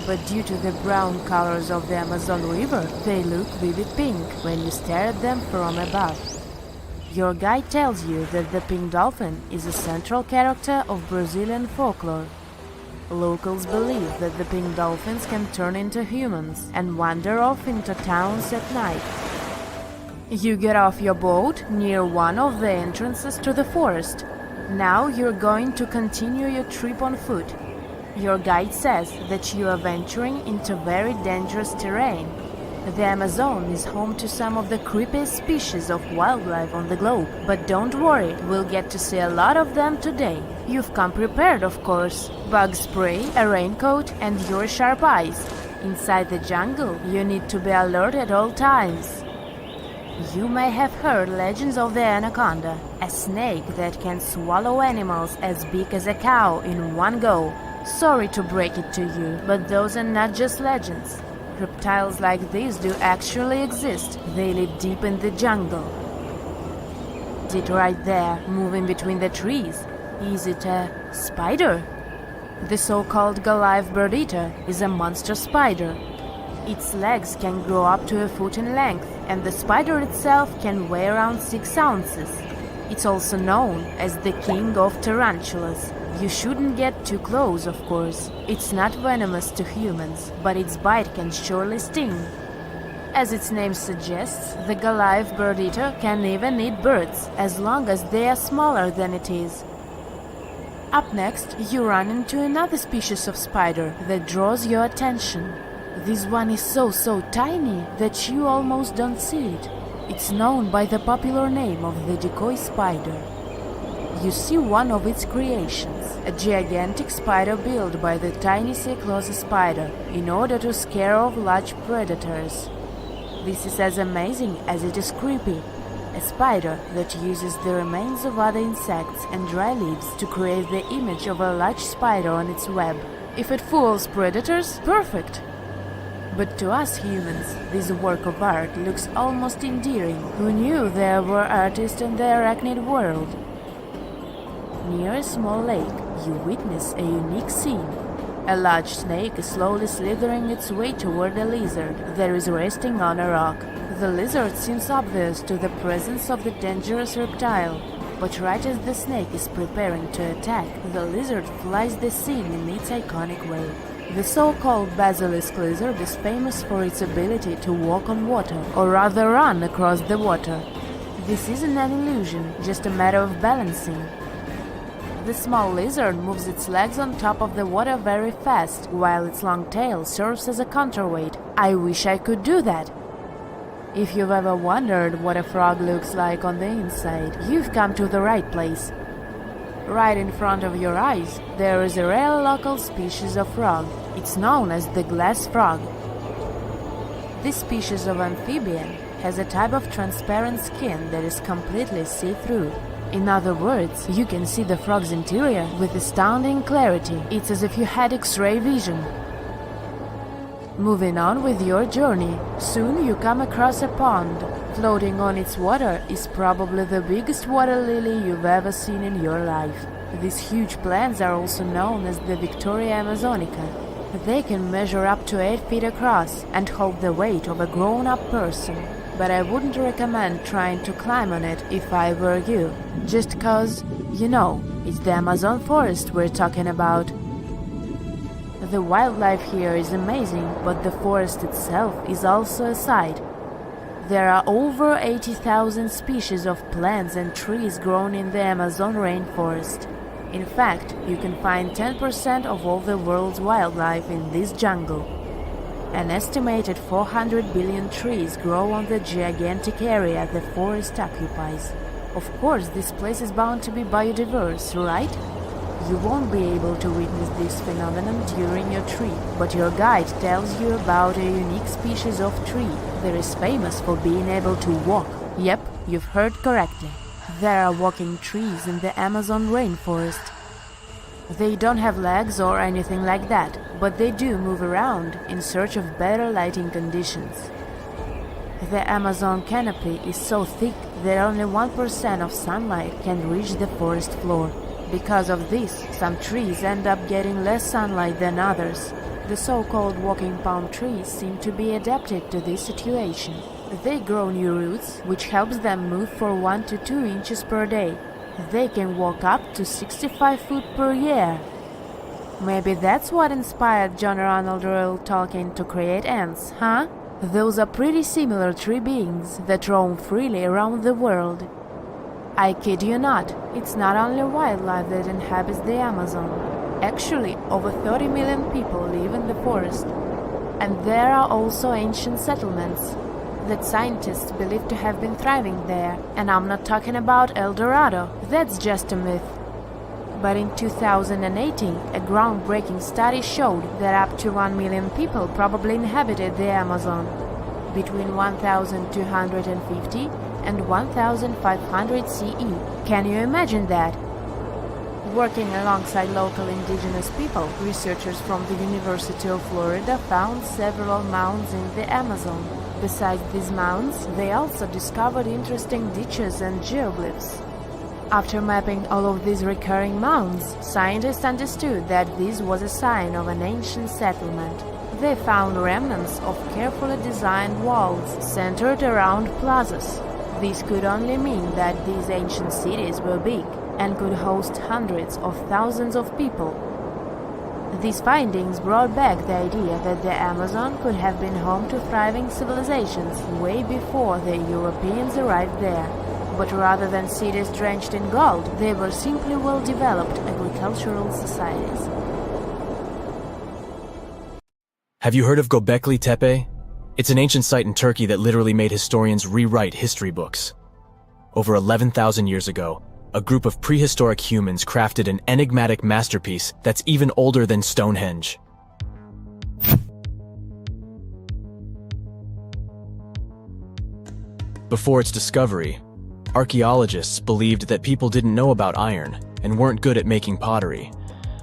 but due to the brown colors of the Amazon River, they look vivid pink when you stare at them from above. Your guide tells you that the pink dolphin is a central character of Brazilian folklore. Locals believe that the pink dolphins can turn into humans and wander off into towns at night. You get off your boat near one of the entrances to the forest. Now you're going to continue your trip on foot. Your guide says that you are venturing into very dangerous terrain. The Amazon is home to some of the creepiest species of wildlife on the globe. But don't worry, we'll get to see a lot of them today. You've come prepared, of course. Bug spray, a raincoat, and your sharp eyes. Inside the jungle, you need to be alert at all times. You may have heard legends of the anaconda, a snake that can swallow animals as big as a cow in one go. Sorry to break it to you, but those are not just legends. Reptiles like these do actually exist. They live deep in the jungle. Is it right there, moving between the trees? Is it a spider? The so-called Goliath bird-eater is a monster spider. Its legs can grow up to a foot in length, and the spider itself can weigh around 6 ounces. It's also known as the king of tarantulas. You shouldn't get too close, of course. It's not venomous to humans, but its bite can surely sting. As its name suggests, the Goliath bird-eater can even eat birds, as long as they are smaller than it is. Up next, you run into another species of spider that draws your attention. This one is so tiny that you almost don't see it. It's known by the popular name of the decoy spider. You see one of its creations, a gigantic spider built by the tiny Cyclosis spider in order to scare off large predators. This is as amazing as it is creepy. A spider that uses the remains of other insects and dry leaves to create the image of a large spider on its web. If it fools predators, perfect! But to us humans, this work of art looks almost endearing. Who knew there were artists in the arachnid world? Near a small lake, you witness a unique scene. A large snake is slowly slithering its way toward a lizard that is resting on a rock. The lizard seems obvious to the presence of the dangerous reptile, but right as the snake is preparing to attack, the lizard flies the scene in its iconic way. The so-called basilisk lizard is famous for its ability to walk on water, or rather run across the water. This isn't an illusion, just a matter of balancing. The small lizard moves its legs on top of the water very fast, while its long tail serves as a counterweight. I wish I could do that. If you've ever wondered what a frog looks like on the inside, you've come to the right place. Right in front of your eyes, there is a rare local species of frog. It's known as the glass frog. This species of amphibian has a type of transparent skin that is completely see-through. In other words, you can see the frog's interior with astounding clarity. It's as if you had X-ray vision. Moving on with your journey, soon you come across a pond. Floating on its water is probably the biggest water lily you've ever seen in your life. These huge plants are also known as the Victoria Amazonica. They can measure up to 8 feet across and hold the weight of a grown-up person. But I wouldn't recommend trying to climb on it if I were you. Just cause, you know, it's the Amazon forest we're talking about. The wildlife here is amazing, but the forest itself is also a sight. There are over 80,000 species of plants and trees grown in the Amazon rainforest. In fact, you can find 10% of all the world's wildlife in this jungle. An estimated 400 billion trees grow on the gigantic area the forest occupies. Of course, this place is bound to be biodiverse, right? You won't be able to witness this phenomenon during your trip, but your guide tells you about a unique species of tree that is famous for being able to walk. Yep, you've heard correctly. There are walking trees in the Amazon rainforest. They don't have legs or anything like that, but they do move around in search of better lighting conditions. The Amazon canopy is so thick that only 1% of sunlight can reach the forest floor. Because of this, some trees end up getting less sunlight than others. The so-called walking palm trees seem to be adapted to this situation. They grow new roots, which helps them move for 1 to 2 inches per day. They can walk up to 65 feet per year. Maybe that's what inspired John Ronald Reuel Tolkien to create ants, huh? Those are pretty similar tree beings that roam freely around the world. I kid you not, it's not only wildlife that inhabits the Amazon. Actually, over 30 million people live in the forest. And there are also ancient settlements that scientists believe to have been thriving there. And I'm not talking about El Dorado, that's just a myth. But in 2018, a groundbreaking study showed that up to 1 million people probably inhabited the Amazon, between 1250 and 1500 CE. Can you imagine that? Working alongside local indigenous people, researchers from the University of Florida found several mounds in the Amazon. Besides these mounds, they also discovered interesting ditches and geoglyphs. After mapping all of these recurring mounds, scientists understood that this was a sign of an ancient settlement. They found remnants of carefully designed walls centered around plazas. This could only mean that these ancient cities were big and could host hundreds of thousands of people. These findings brought back the idea that the Amazon could have been home to thriving civilizations way before the Europeans arrived there. But rather than cities drenched in gold, they were simply well-developed agricultural societies. Have you heard of Göbekli Tepe? It's an ancient site in Turkey that literally made historians rewrite history books. Over 11,000 years ago, a group of prehistoric humans crafted an enigmatic masterpiece that's even older than Stonehenge. Before its discovery, archaeologists believed that people didn't know about iron and weren't good at making pottery.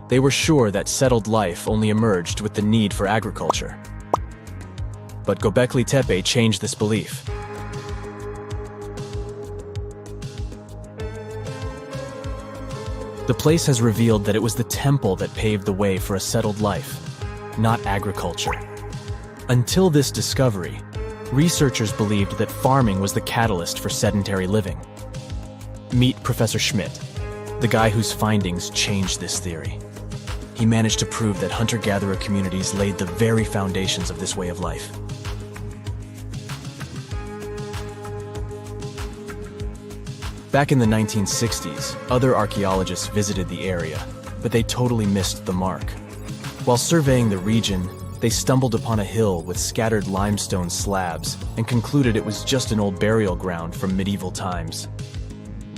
They were sure that settled life only emerged with the need for agriculture. But Göbekli Tepe changed this belief. The place has revealed that it was the temple that paved the way for a settled life, not agriculture. Until this discovery, researchers believed that farming was the catalyst for sedentary living. Meet Professor Schmidt, the guy whose findings changed this theory. He managed to prove that hunter-gatherer communities laid the very foundations of this way of life. Back in the 1960s, other archaeologists visited the area, but they totally missed the mark. While surveying the region, they stumbled upon a hill with scattered limestone slabs and concluded it was just an old burial ground from medieval times.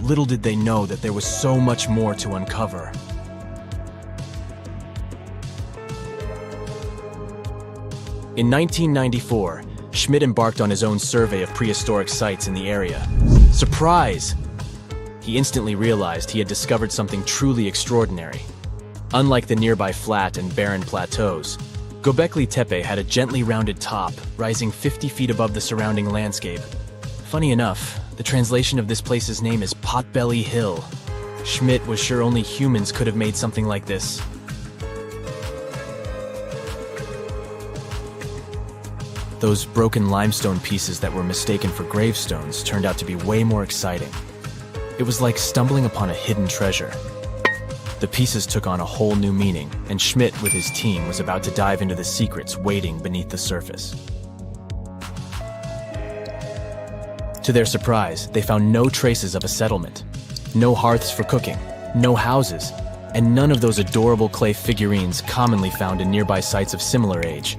Little did they know that there was so much more to uncover. In 1994, Schmidt embarked on his own survey of prehistoric sites in the area. Surprise! He instantly realized he had discovered something truly extraordinary. Unlike the nearby flat and barren plateaus, Göbekli Tepe had a gently rounded top, rising 50 feet above the surrounding landscape. Funny enough, the translation of this place's name is Potbelly Hill. Schmidt was sure only humans could have made something like this. Those broken limestone pieces that were mistaken for gravestones turned out to be way more exciting. It was like stumbling upon a hidden treasure. The pieces took on a whole new meaning, and Schmidt with his team was about to dive into the secrets waiting beneath the surface. To their surprise, they found no traces of a settlement, no hearths for cooking, no houses, and none of those adorable clay figurines commonly found in nearby sites of similar age.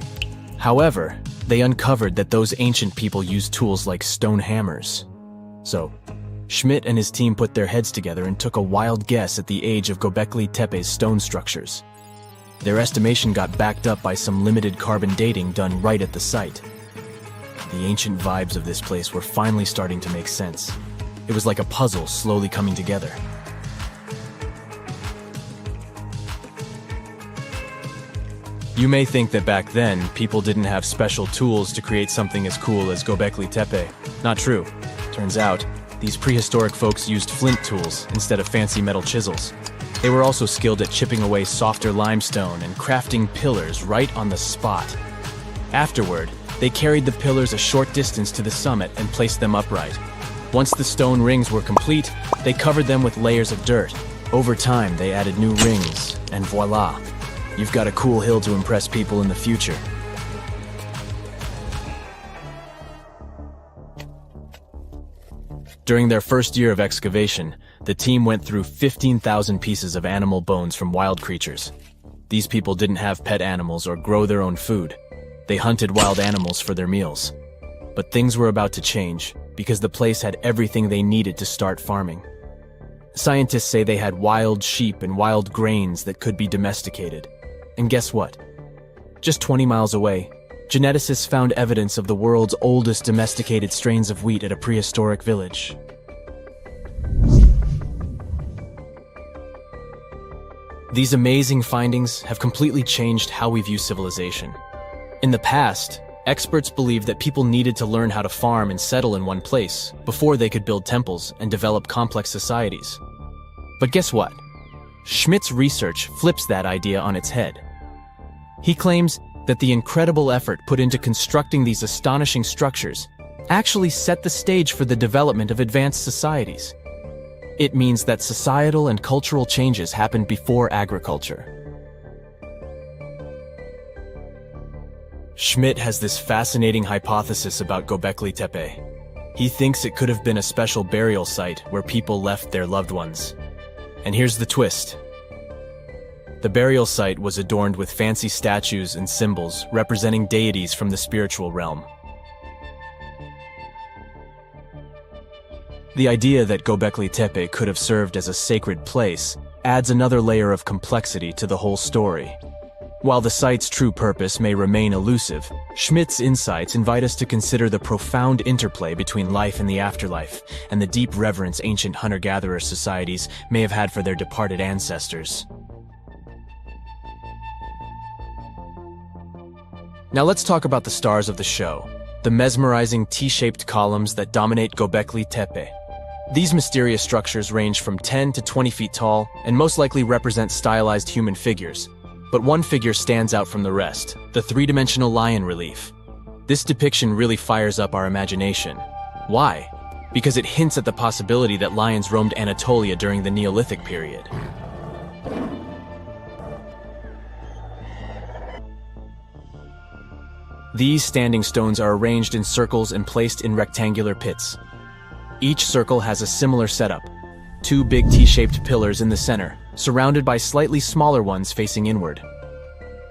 However, they uncovered that those ancient people used tools like stone hammers. So, Schmidt and his team put their heads together and took a wild guess at the age of Göbekli Tepe's stone structures. Their estimation got backed up by some limited carbon dating done right at the site. The ancient vibes of this place were finally starting to make sense. It was like a puzzle slowly coming together. You may think that back then, people didn't have special tools to create something as cool as Göbekli Tepe. Not true. Turns out, these prehistoric folks used flint tools instead of fancy metal chisels. They were also skilled at chipping away softer limestone and crafting pillars right on the spot. Afterward, they carried the pillars a short distance to the summit and placed them upright. Once the stone rings were complete, they covered them with layers of dirt. Over time, they added new rings, and voila! You've got a cool hill to impress people in the future. During their first year of excavation, the team went through 15,000 pieces of animal bones from wild creatures. These people didn't have pet animals or grow their own food. They hunted wild animals for their meals. But things were about to change, because the place had everything they needed to start farming. Scientists say they had wild sheep and wild grains that could be domesticated. And guess what? Just 20 miles away, geneticists found evidence of the world's oldest domesticated strains of wheat at a prehistoric village. These amazing findings have completely changed how we view civilization. In the past, experts believed that people needed to learn how to farm and settle in one place before they could build temples and develop complex societies. But guess what? Schmidt's research flips that idea on its head. He claims that the incredible effort put into constructing these astonishing structures actually set the stage for the development of advanced societies. It means that societal and cultural changes happened before agriculture. Schmidt has this fascinating hypothesis about Göbekli Tepe. He thinks it could have been a special burial site where people left their loved ones. And here's the twist. The burial site was adorned with fancy statues and symbols representing deities from the spiritual realm. The idea that Göbekli Tepe could have served as a sacred place adds another layer of complexity to the whole story. While the site's true purpose may remain elusive, Schmidt's insights invite us to consider the profound interplay between life and the afterlife, and the deep reverence ancient hunter-gatherer societies may have had for their departed ancestors. Now let's talk about the stars of the show, the mesmerizing T-shaped columns that dominate Göbekli Tepe. These mysterious structures range from 10 to 20 feet tall and most likely represent stylized human figures. But one figure stands out from the rest, the three-dimensional lion relief. This depiction really fires up our imagination. Why? Because it hints at the possibility that lions roamed Anatolia during the Neolithic period. These standing stones are arranged in circles and placed in rectangular pits. Each circle has a similar setup. Two big T-shaped pillars in the center, surrounded by slightly smaller ones facing inward.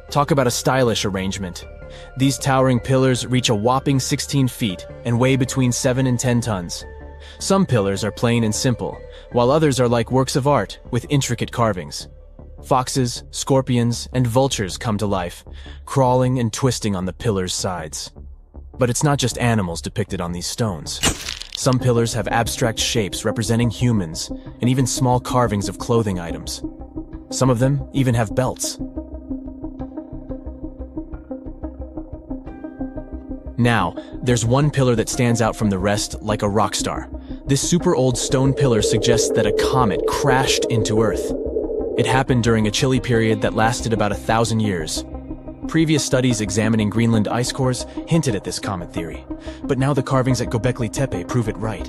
Talk about a stylish arrangement. These towering pillars reach a whopping 16 feet and weigh between 7 and 10 tons. Some pillars are plain and simple, while others are like works of art with intricate carvings. Foxes, scorpions, and vultures come to life, crawling and twisting on the pillars' sides. But it's not just animals depicted on these stones. Some pillars have abstract shapes representing humans, and even small carvings of clothing items. Some of them even have belts. Now, there's one pillar that stands out from the rest like a rock star. This super old stone pillar suggests that a comet crashed into Earth. It happened during a chilly period that lasted about 1,000 years. Previous studies examining Greenland ice cores hinted at this comet theory, but now the carvings at Göbekli Tepe prove it right.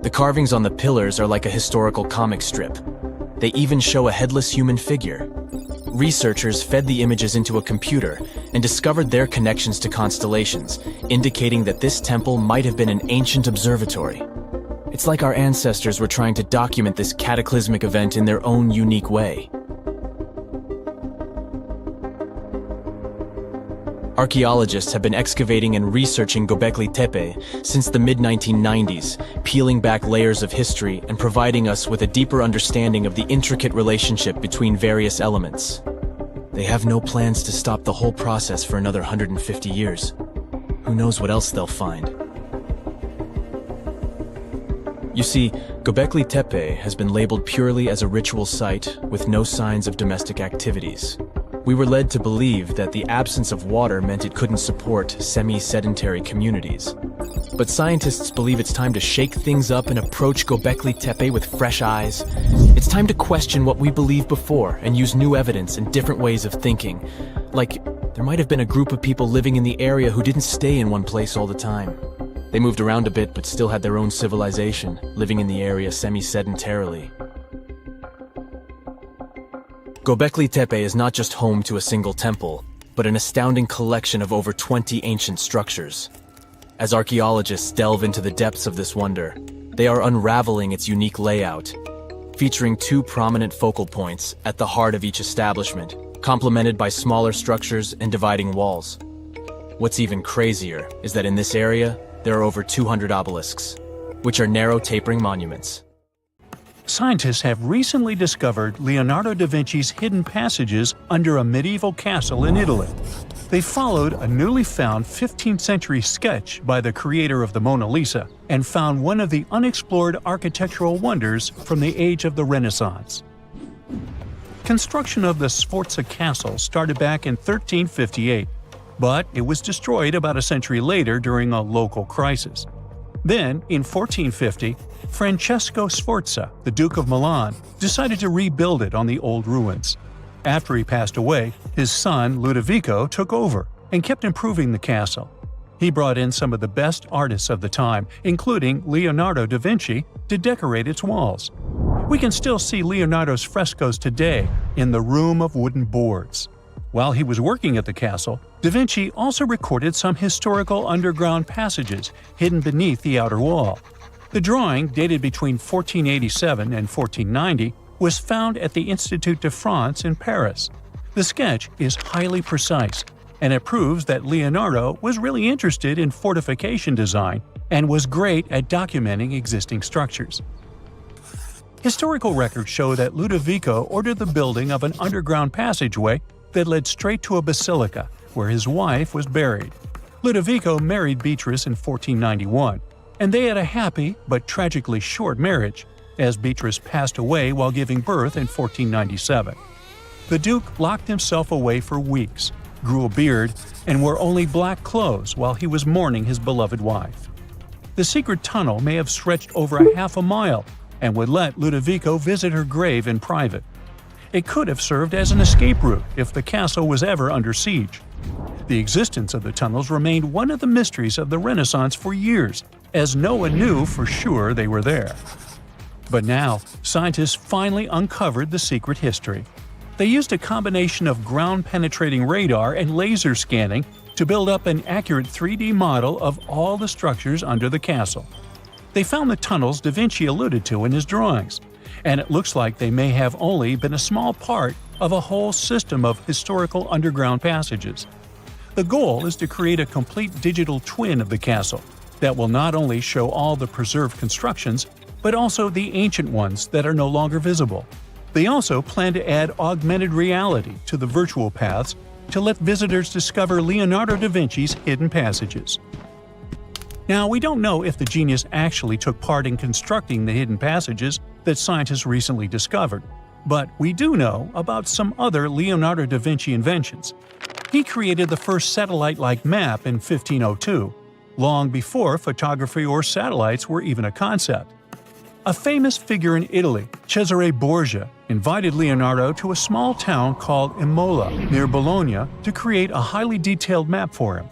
The carvings on the pillars are like a historical comic strip. They even show a headless human figure. Researchers fed the images into a computer and discovered their connections to constellations, indicating that this temple might have been an ancient observatory. It's like our ancestors were trying to document this cataclysmic event in their own unique way. Archaeologists have been excavating and researching Göbekli Tepe since the mid-1990s, peeling back layers of history and providing us with a deeper understanding of the intricate relationship between various elements. They have no plans to stop the whole process for another 150 years. Who knows what else they'll find? You see, Göbekli Tepe has been labeled purely as a ritual site with no signs of domestic activities. We were led to believe that the absence of water meant it couldn't support semi-sedentary communities. But scientists believe it's time to shake things up and approach Göbekli Tepe with fresh eyes. It's time to question what we believed before and use new evidence and different ways of thinking. Like, there might have been a group of people living in the area who didn't stay in one place all the time. They moved around a bit but still had their own civilization, living in the area semi-sedentarily. Göbekli Tepe is not just home to a single temple, but an astounding collection of over 20 ancient structures. As archaeologists delve into the depths of this wonder, they are unraveling its unique layout, featuring two prominent focal points at the heart of each establishment, complemented by smaller structures and dividing walls. What's even crazier is that in this area, there are over 200 obelisks, which are narrow tapering monuments. Scientists have recently discovered Leonardo da Vinci's hidden passages under a medieval castle in Italy. They followed a newly found 15th century sketch by the creator of the Mona Lisa and found one of the unexplored architectural wonders from the age of the Renaissance. Construction of the Sforza Castle started back in 1358, but it was destroyed about a century later during a local crisis. Then, in 1450, Francesco Sforza, the Duke of Milan, decided to rebuild it on the old ruins. After he passed away, his son Ludovico took over and kept improving the castle. He brought in some of the best artists of the time, including Leonardo da Vinci, to decorate its walls. We can still see Leonardo's frescoes today in the Room of Wooden Boards. While he was working at the castle, da Vinci also recorded some historical underground passages hidden beneath the outer wall. The drawing, dated between 1487 and 1490, was found at the Institut de France in Paris. The sketch is highly precise, and it proves that Leonardo was really interested in fortification design and was great at documenting existing structures. Historical records show that Ludovico ordered the building of an underground passageway that led straight to a basilica, where his wife was buried. Ludovico married Beatrice in 1491, and they had a happy but tragically short marriage, as Beatrice passed away while giving birth in 1497. The Duke locked himself away for weeks, grew a beard, and wore only black clothes while he was mourning his beloved wife. The secret tunnel may have stretched over a half a mile and would let Ludovico visit her grave in private. It could have served as an escape route if the castle was ever under siege. The existence of the tunnels remained one of the mysteries of the Renaissance for years, as no one knew for sure they were there. But now, scientists finally uncovered the secret history. They used a combination of ground-penetrating radar and laser scanning to build up an accurate 3D model of all the structures under the castle. They found the tunnels da Vinci alluded to in his drawings, and it looks like they may have only been a small part of a whole system of historical underground passages. The goal is to create a complete digital twin of the castle that will not only show all the preserved constructions, but also the ancient ones that are no longer visible. They also plan to add augmented reality to the virtual paths to let visitors discover Leonardo da Vinci's hidden passages. Now, we don't know if the genius actually took part in constructing the hidden passages that scientists recently discovered, but we do know about some other Leonardo da Vinci inventions. He created the first satellite-like map in 1502, long before photography or satellites were even a concept. A famous figure in Italy, Cesare Borgia, invited Leonardo to a small town called Imola, near Bologna, to create a highly detailed map for him.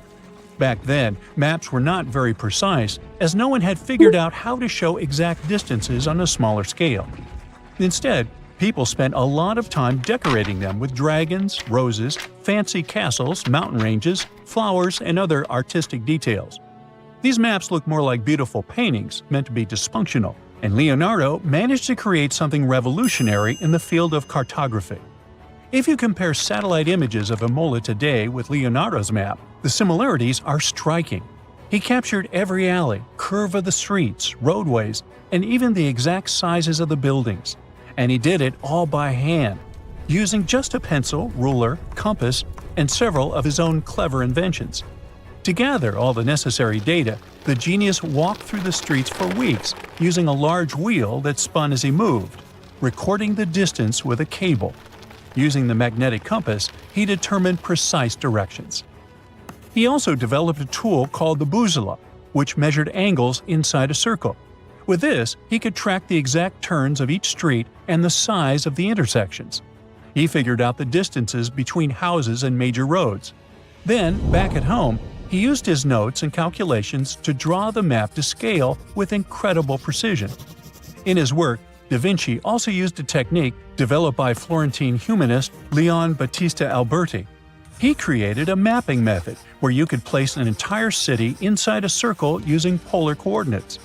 Back then, maps were not very precise, as no one had figured out how to show exact distances on a smaller scale. Instead, people spent a lot of time decorating them with dragons, roses, fancy castles, mountain ranges, flowers, and other artistic details. These maps look more like beautiful paintings meant to be dysfunctional, and Leonardo managed to create something revolutionary in the field of cartography. If you compare satellite images of Imola today with Leonardo's map, the similarities are striking. He captured every alley, curve of the streets, roadways, and even the exact sizes of the buildings. And he did it all by hand, using just a pencil, ruler, compass, and several of his own clever inventions. To gather all the necessary data, the genius walked through the streets for weeks using a large wheel that spun as he moved, recording the distance with a cable. Using the magnetic compass, he determined precise directions. He also developed a tool called the bussola, which measured angles inside a circle. With this, he could track the exact turns of each street and the size of the intersections. He figured out the distances between houses and major roads. Then, back at home, he used his notes and calculations to draw the map to scale with incredible precision. In his work, Da Vinci also used a technique developed by Florentine humanist Leon Battista Alberti. He created a mapping method where you could place an entire city inside a circle using polar coordinates.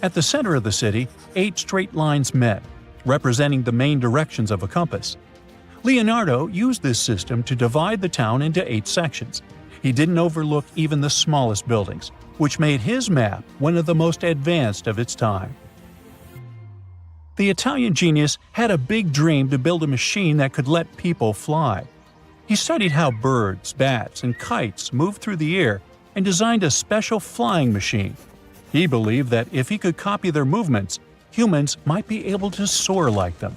At the center of the city, 8 straight lines met, representing the main directions of a compass. Leonardo used this system to divide the town into 8 sections. He didn't overlook even the smallest buildings. which made his map one of the most advanced of its time. The Italian genius had a big dream to build a machine that could let people fly. He studied how birds, bats, and kites moved through the air and designed a special flying machine. He believed that if he could copy their movements, humans might be able to soar like them.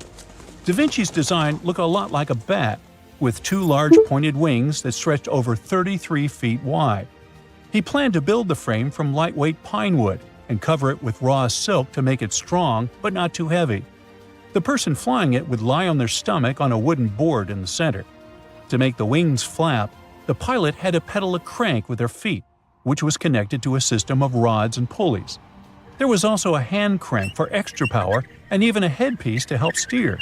Da Vinci's design looked a lot like a bat, with two large pointed wings that stretched over 33 feet wide. He planned to build the frame from lightweight pine wood and cover it with raw silk to make it strong but not too heavy. The person flying it would lie on their stomach on a wooden board in the center. To make the wings flap, the pilot had to pedal a crank with their feet, which was connected to a system of rods and pulleys. There was also a hand crank for extra power and even a headpiece to help steer.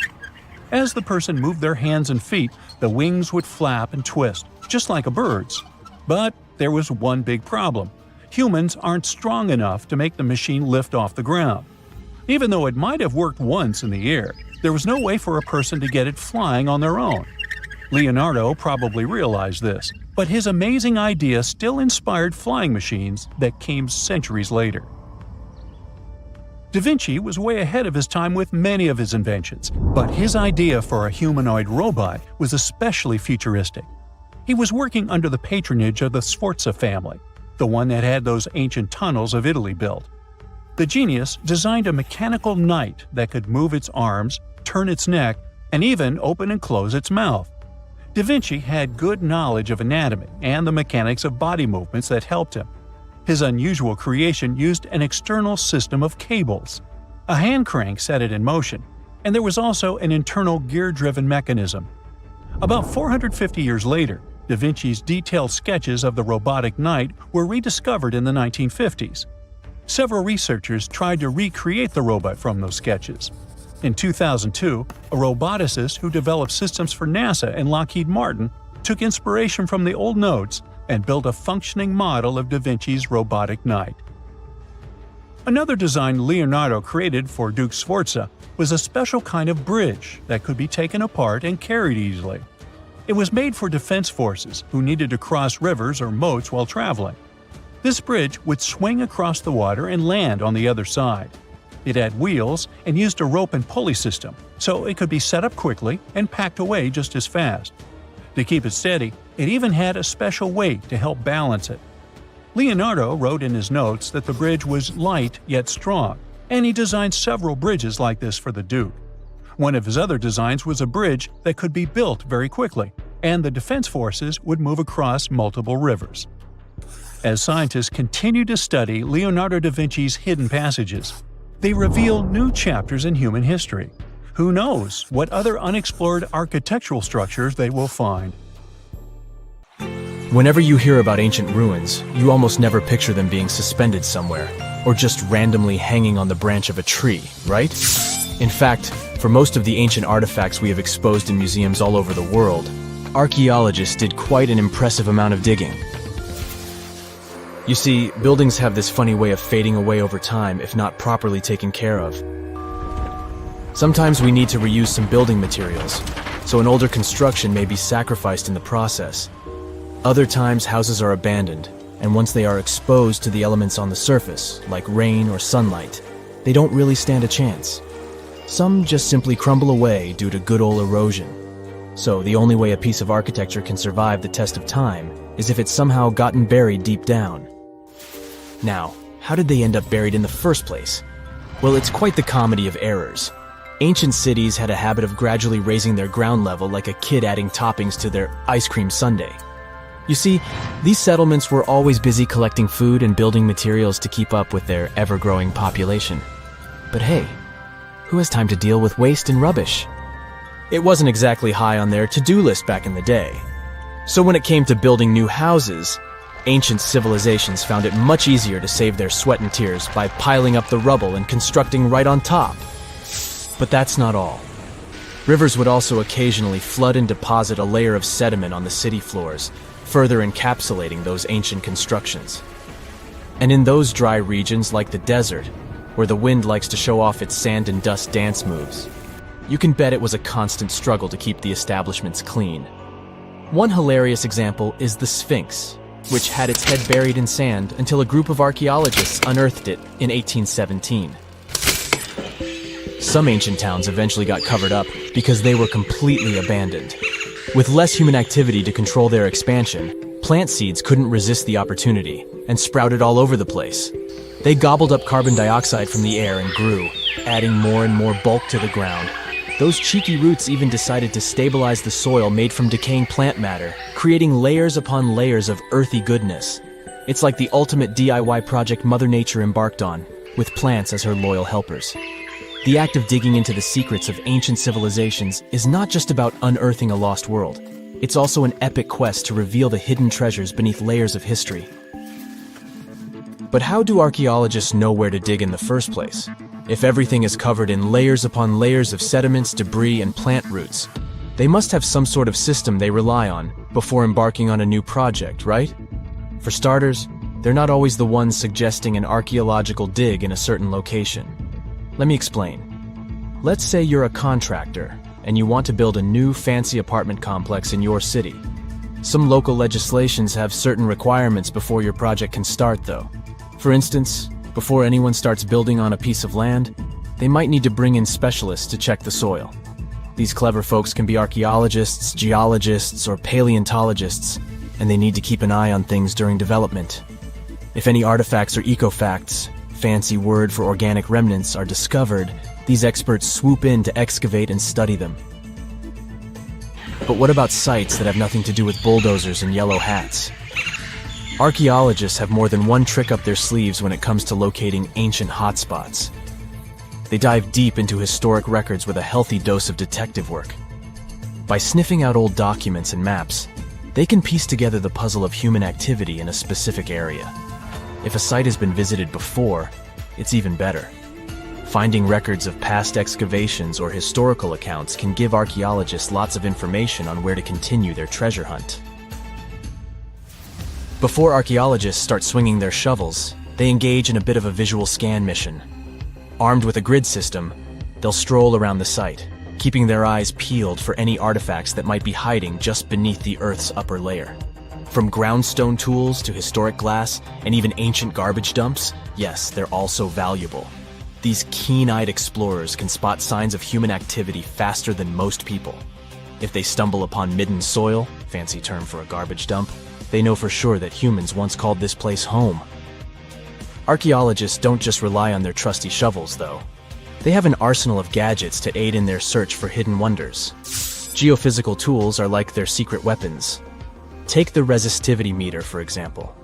As the person moved their hands and feet, the wings would flap and twist, just like a bird's. But there was one big problem. Humans aren't strong enough to make the machine lift off the ground. Even though it might have worked once in the air, there was no way for a person to get it flying on their own. Leonardo probably realized this, but his amazing idea still inspired flying machines that came centuries later. Da Vinci was way ahead of his time with many of his inventions, but his idea for a humanoid robot was especially futuristic. He was working under the patronage of the Sforza family, the one that had those ancient tunnels of Italy built. The genius designed a mechanical knight that could move its arms, turn its neck, and even open and close its mouth. Da Vinci had good knowledge of anatomy and the mechanics of body movements that helped him. His unusual creation used an external system of cables. A hand crank set it in motion, and there was also an internal gear-driven mechanism. About 450 years later, Da Vinci's detailed sketches of the robotic knight were rediscovered in the 1950s. Several researchers tried to recreate the robot from those sketches. In 2002, a roboticist who developed systems for NASA and Lockheed Martin took inspiration from the old notes and built a functioning model of Da Vinci's robotic knight. Another design Leonardo created for Duke Sforza was a special kind of bridge that could be taken apart and carried easily. It was made for defense forces who needed to cross rivers or moats while traveling. This bridge would swing across the water and land on the other side. It had wheels and used a rope and pulley system, so it could be set up quickly and packed away just as fast. To keep it steady, it even had a special weight to help balance it. Leonardo wrote in his notes that the bridge was light yet strong, and he designed several bridges like this for the Duke. One of his other designs was a bridge that could be built very quickly, and the defense forces would move across multiple rivers. As scientists continue to study Leonardo da Vinci's hidden passages, they reveal new chapters in human history. Who knows what other unexplored architectural structures they will find? Whenever you hear about ancient ruins, you almost never picture them being suspended somewhere, or just randomly hanging on the branch of a tree, right? In fact, for most of the ancient artifacts we have exposed in museums all over the world, archaeologists did quite an impressive amount of digging. You see, buildings have this funny way of fading away over time if not properly taken care of. Sometimes we need to reuse some building materials, so an older construction may be sacrificed in the process. Other times houses are abandoned, and once they are exposed to the elements on the surface, like rain or sunlight, they don't really stand a chance. Some just simply crumble away due to good old erosion. So the only way a piece of architecture can survive the test of time is if it's somehow gotten buried deep down. Now, how did they end up buried in the first place? Well, it's quite the comedy of errors. Ancient cities had a habit of gradually raising their ground level like a kid adding toppings to their ice cream sundae. You see, these settlements were always busy collecting food and building materials to keep up with their ever-growing population. But hey, who has time to deal with waste and rubbish? It wasn't exactly high on their to-do list back in the day. So when it came to building new houses, ancient civilizations found it much easier to save their sweat and tears by piling up the rubble and constructing right on top. But that's not all. Rivers would also occasionally flood and deposit a layer of sediment on the city floors, further encapsulating those ancient constructions. And in those dry regions like the desert, where the wind likes to show off its sand and dust dance moves, you can bet it was a constant struggle to keep the establishments clean. One hilarious example is the Sphinx. which had its head buried in sand until a group of archaeologists unearthed it in 1817. Some ancient towns eventually got covered up because they were completely abandoned. With less human activity to control their expansion, plant seeds couldn't resist the opportunity and sprouted all over the place. They gobbled up carbon dioxide from the air and grew, adding more and more bulk to the ground. Those cheeky roots even decided to stabilize the soil made from decaying plant matter, creating layers upon layers of earthy goodness. It's like the ultimate DIY project Mother Nature embarked on, with plants as her loyal helpers. The act of digging into the secrets of ancient civilizations is not just about unearthing a lost world. It's also an epic quest to reveal the hidden treasures beneath layers of history. But how do archaeologists know where to dig in the first place? If everything is covered in layers upon layers of sediments, debris, and plant roots, they must have some sort of system they rely on before embarking on a new project, right? For starters, they're not always the ones suggesting an archaeological dig in a certain location. Let me explain. Let's say you're a contractor and you want to build a new fancy apartment complex in your city. Some local legislations have certain requirements before your project can start, though. For instance, before anyone starts building on a piece of land, they might need to bring in specialists to check the soil. These clever folks can be archaeologists, geologists, or paleontologists, and they need to keep an eye on things during development. If any artifacts or ecofacts, fancy word for organic remnants, are discovered, these experts swoop in to excavate and study them. But what about sites that have nothing to do with bulldozers and yellow hats? Archaeologists have more than one trick up their sleeves when it comes to locating ancient hotspots. They dive deep into historic records with a healthy dose of detective work. By sniffing out old documents and maps, they can piece together the puzzle of human activity in a specific area. If a site has been visited before, it's even better. Finding records of past excavations or historical accounts can give archaeologists lots of information on where to continue their treasure hunt. Before archaeologists start swinging their shovels, they engage in a bit of a visual scan mission. Armed with a grid system, they'll stroll around the site, keeping their eyes peeled for any artifacts that might be hiding just beneath the Earth's upper layer. From groundstone tools to historic glass and even ancient garbage dumps, yes, they're also valuable. These keen-eyed explorers can spot signs of human activity faster than most people. If they stumble upon midden soil, fancy term for a garbage dump, they know for sure that humans once called this place home. Archaeologists don't just rely on their trusty shovels, though. They have an arsenal of gadgets to aid in their search for hidden wonders. Geophysical tools are like their secret weapons. Take the resistivity meter, for example.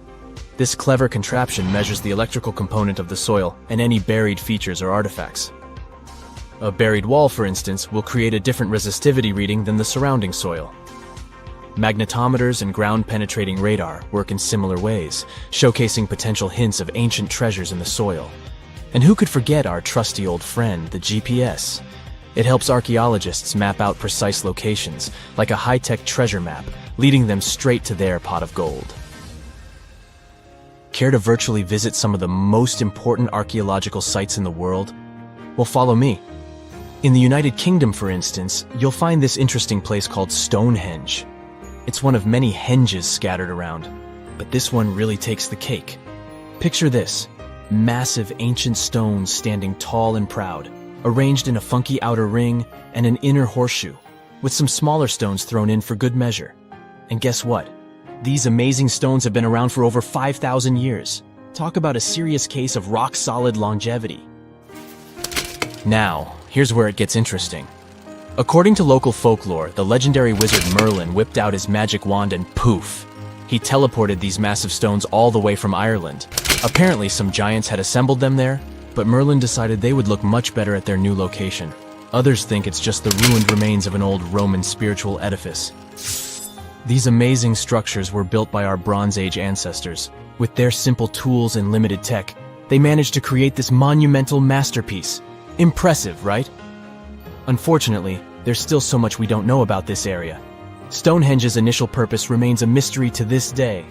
This clever contraption measures the electrical component of the soil and any buried features or artifacts. A buried wall, for instance, will create a different resistivity reading than the surrounding soil. Magnetometers and ground-penetrating radar work in similar ways, showcasing potential hints of ancient treasures in the soil. And who could forget our trusty old friend, the GPS? It helps archaeologists map out precise locations, like a high-tech treasure map, leading them straight to their pot of gold. Care to virtually visit some of the most important archaeological sites in the world? Well, follow me. In the United Kingdom, for instance, you'll find this interesting place called Stonehenge. It's one of many henges scattered around, but this one really takes the cake. Picture this: massive ancient stones standing tall and proud, arranged in a funky outer ring and an inner horseshoe, with some smaller stones thrown in for good measure. And guess what? These amazing stones have been around for over 5,000 years. Talk about a serious case of rock-solid longevity. Now, here's where it gets interesting. According to local folklore, the legendary wizard Merlin whipped out his magic wand and poof! He teleported these massive stones all the way from Ireland. Apparently, some giants had assembled them there, but Merlin decided they would look much better at their new location. Others think it's just the ruined remains of an old Roman spiritual edifice. These amazing structures were built by our Bronze Age ancestors. With their simple tools and limited tech, they managed to create this monumental masterpiece. Impressive, right? Unfortunately, there's still so much we don't know about this area. Stonehenge's initial purpose remains a mystery to this day.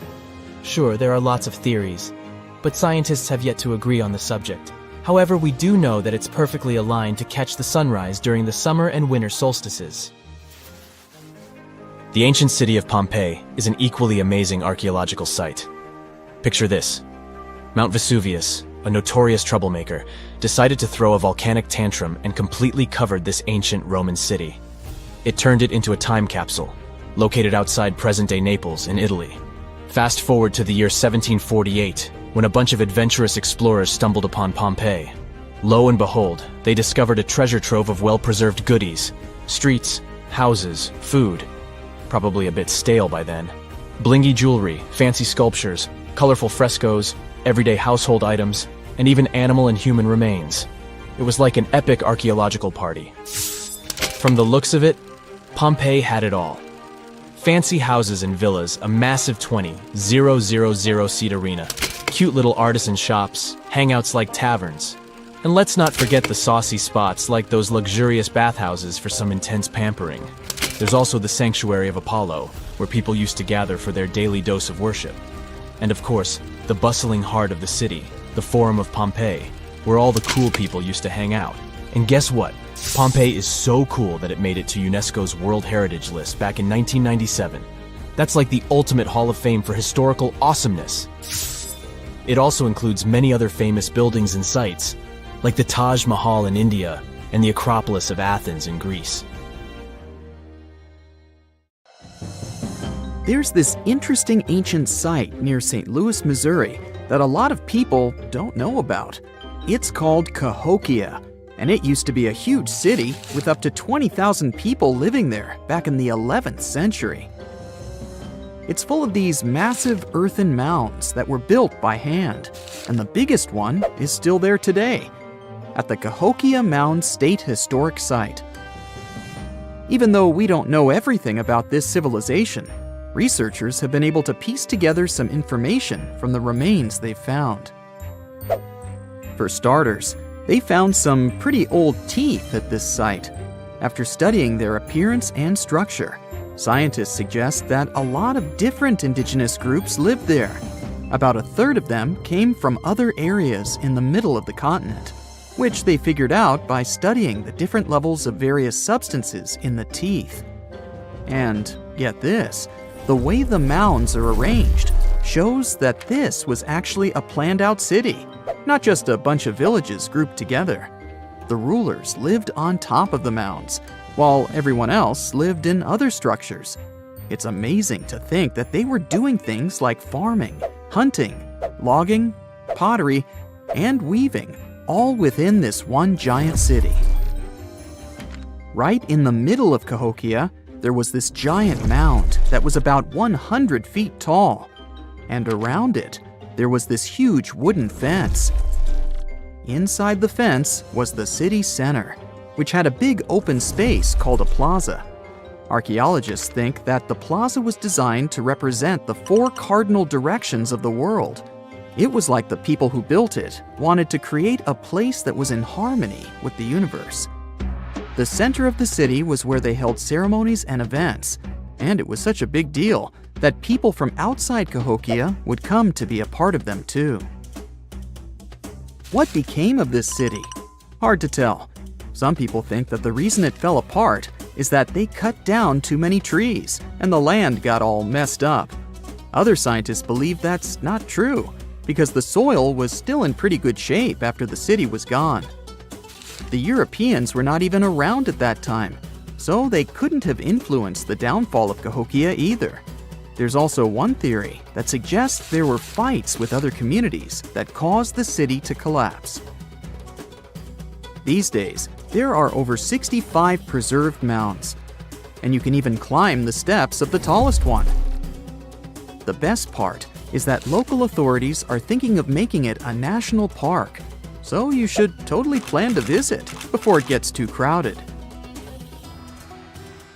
Sure, there are lots of theories, but scientists have yet to agree on the subject. However, we do know that it's perfectly aligned to catch the sunrise during the summer and winter solstices. The ancient city of Pompeii is an equally amazing archaeological site. Picture this. Mount Vesuvius, a notorious troublemaker, decided to throw a volcanic tantrum and completely covered this ancient Roman city. It turned it into a time capsule, located outside present-day Naples in Italy. Fast forward to the year 1748, when a bunch of adventurous explorers stumbled upon Pompeii. Lo and behold, they discovered a treasure trove of well-preserved goodies, streets, houses, food, probably a bit stale by then, blingy jewelry, fancy sculptures, colorful frescoes, everyday household items, and even animal and human remains. It was like an epic archaeological party. From the looks of it, Pompeii had it all. Fancy houses and villas, a massive 20,000-seat arena, cute little artisan shops, hangouts like taverns. And let's not forget the saucy spots like those luxurious bathhouses for some intense pampering. There's also the Sanctuary of Apollo, where people used to gather for their daily dose of worship. And of course, the bustling heart of the city, the Forum of Pompeii, where all the cool people used to hang out. And guess what? Pompeii is so cool that it made it to UNESCO's World Heritage List back in 1997. That's like the ultimate Hall of Fame for historical awesomeness. It also includes many other famous buildings and sites, like the Taj Mahal in India and the Acropolis of Athens in Greece. There's this interesting ancient site near St. Louis, Missouri, that a lot of people don't know about. It's called Cahokia, and it used to be a huge city with up to 20,000 people living there back in the 11th century. It's full of these massive earthen mounds that were built by hand, and the biggest one is still there today, at the Cahokia Mound State Historic Site. Even though we don't know everything about this civilization, researchers have been able to piece together some information from the remains they've found. For starters, they found some pretty old teeth at this site. After studying their appearance and structure, scientists suggest that a lot of different indigenous groups lived there. About a third of them came from other areas in the middle of the continent, which they figured out by studying the different levels of various substances in the teeth. And get this, the way the mounds are arranged shows that this was actually a planned-out city, not just a bunch of villages grouped together. The rulers lived on top of the mounds, while everyone else lived in other structures. It's amazing to think that they were doing things like farming, hunting, logging, pottery, and weaving, all within this one giant city. Right in the middle of Cahokia, there was this giant mound that was about 100 feet tall, and around it, there was this huge wooden fence. Inside the fence was the city center, which had a big open space called a plaza. Archaeologists think that the plaza was designed to represent the 4 cardinal directions of the world. It was like the people who built it wanted to create a place that was in harmony with the universe. The center of the city was where they held ceremonies and events, and it was such a big deal that people from outside Cahokia would come to be a part of them too. What became of this city? Hard to tell. Some people think that the reason it fell apart is that they cut down too many trees and the land got all messed up. Other scientists believe that's not true, because the soil was still in pretty good shape after the city was gone. The Europeans were not even around at that time, so they couldn't have influenced the downfall of Cahokia either. There's also one theory that suggests there were fights with other communities that caused the city to collapse. These days, there are over 65 preserved mounds, and you can even climb the steps of the tallest one. The best part is that local authorities are thinking of making it a national park, so you should totally plan to visit before it gets too crowded.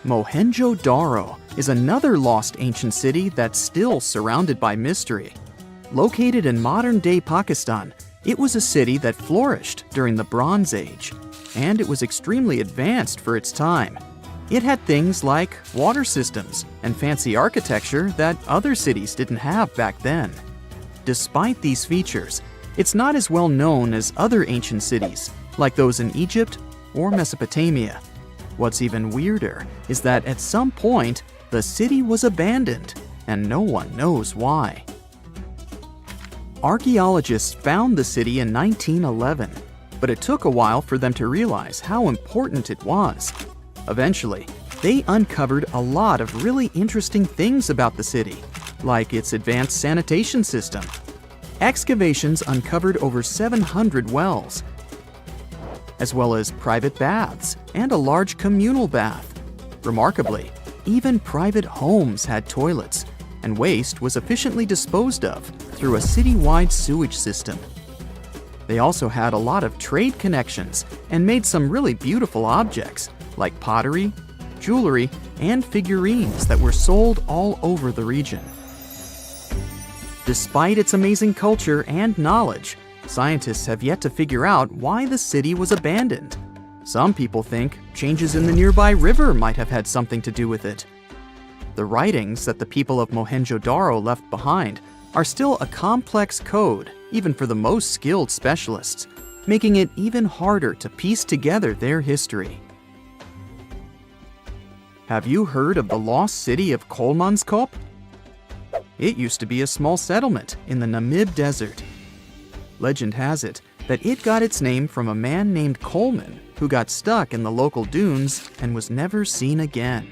Mohenjo-Daro is another lost ancient city that's still surrounded by mystery. Located in modern-day Pakistan, it was a city that flourished during the Bronze Age, and it was extremely advanced for its time. It had things like water systems and fancy architecture that other cities didn't have back then. Despite these features, it's not as well known as other ancient cities, like those in Egypt or Mesopotamia. What's even weirder is that at some point, the city was abandoned, and no one knows why. Archaeologists found the city in 1911, but it took a while for them to realize how important it was. Eventually, they uncovered a lot of really interesting things about the city, like its advanced sanitation system. Excavations uncovered over 700 wells, as well as private baths and a large communal bath. Remarkably, even private homes had toilets, and waste was efficiently disposed of through a citywide sewage system. They also had a lot of trade connections and made some really beautiful objects, like pottery, jewelry, and figurines that were sold all over the region. Despite its amazing culture and knowledge, scientists have yet to figure out why the city was abandoned. Some people think changes in the nearby river might have had something to do with it. The writings that the people of Mohenjo-Daro left behind are still a complex code, even for the most skilled specialists, making it even harder to piece together their history. Have you heard of the lost city of Kolmanskop? It used to be a small settlement in the Namib Desert. Legend has it that it got its name from a man named Coleman who got stuck in the local dunes and was never seen again.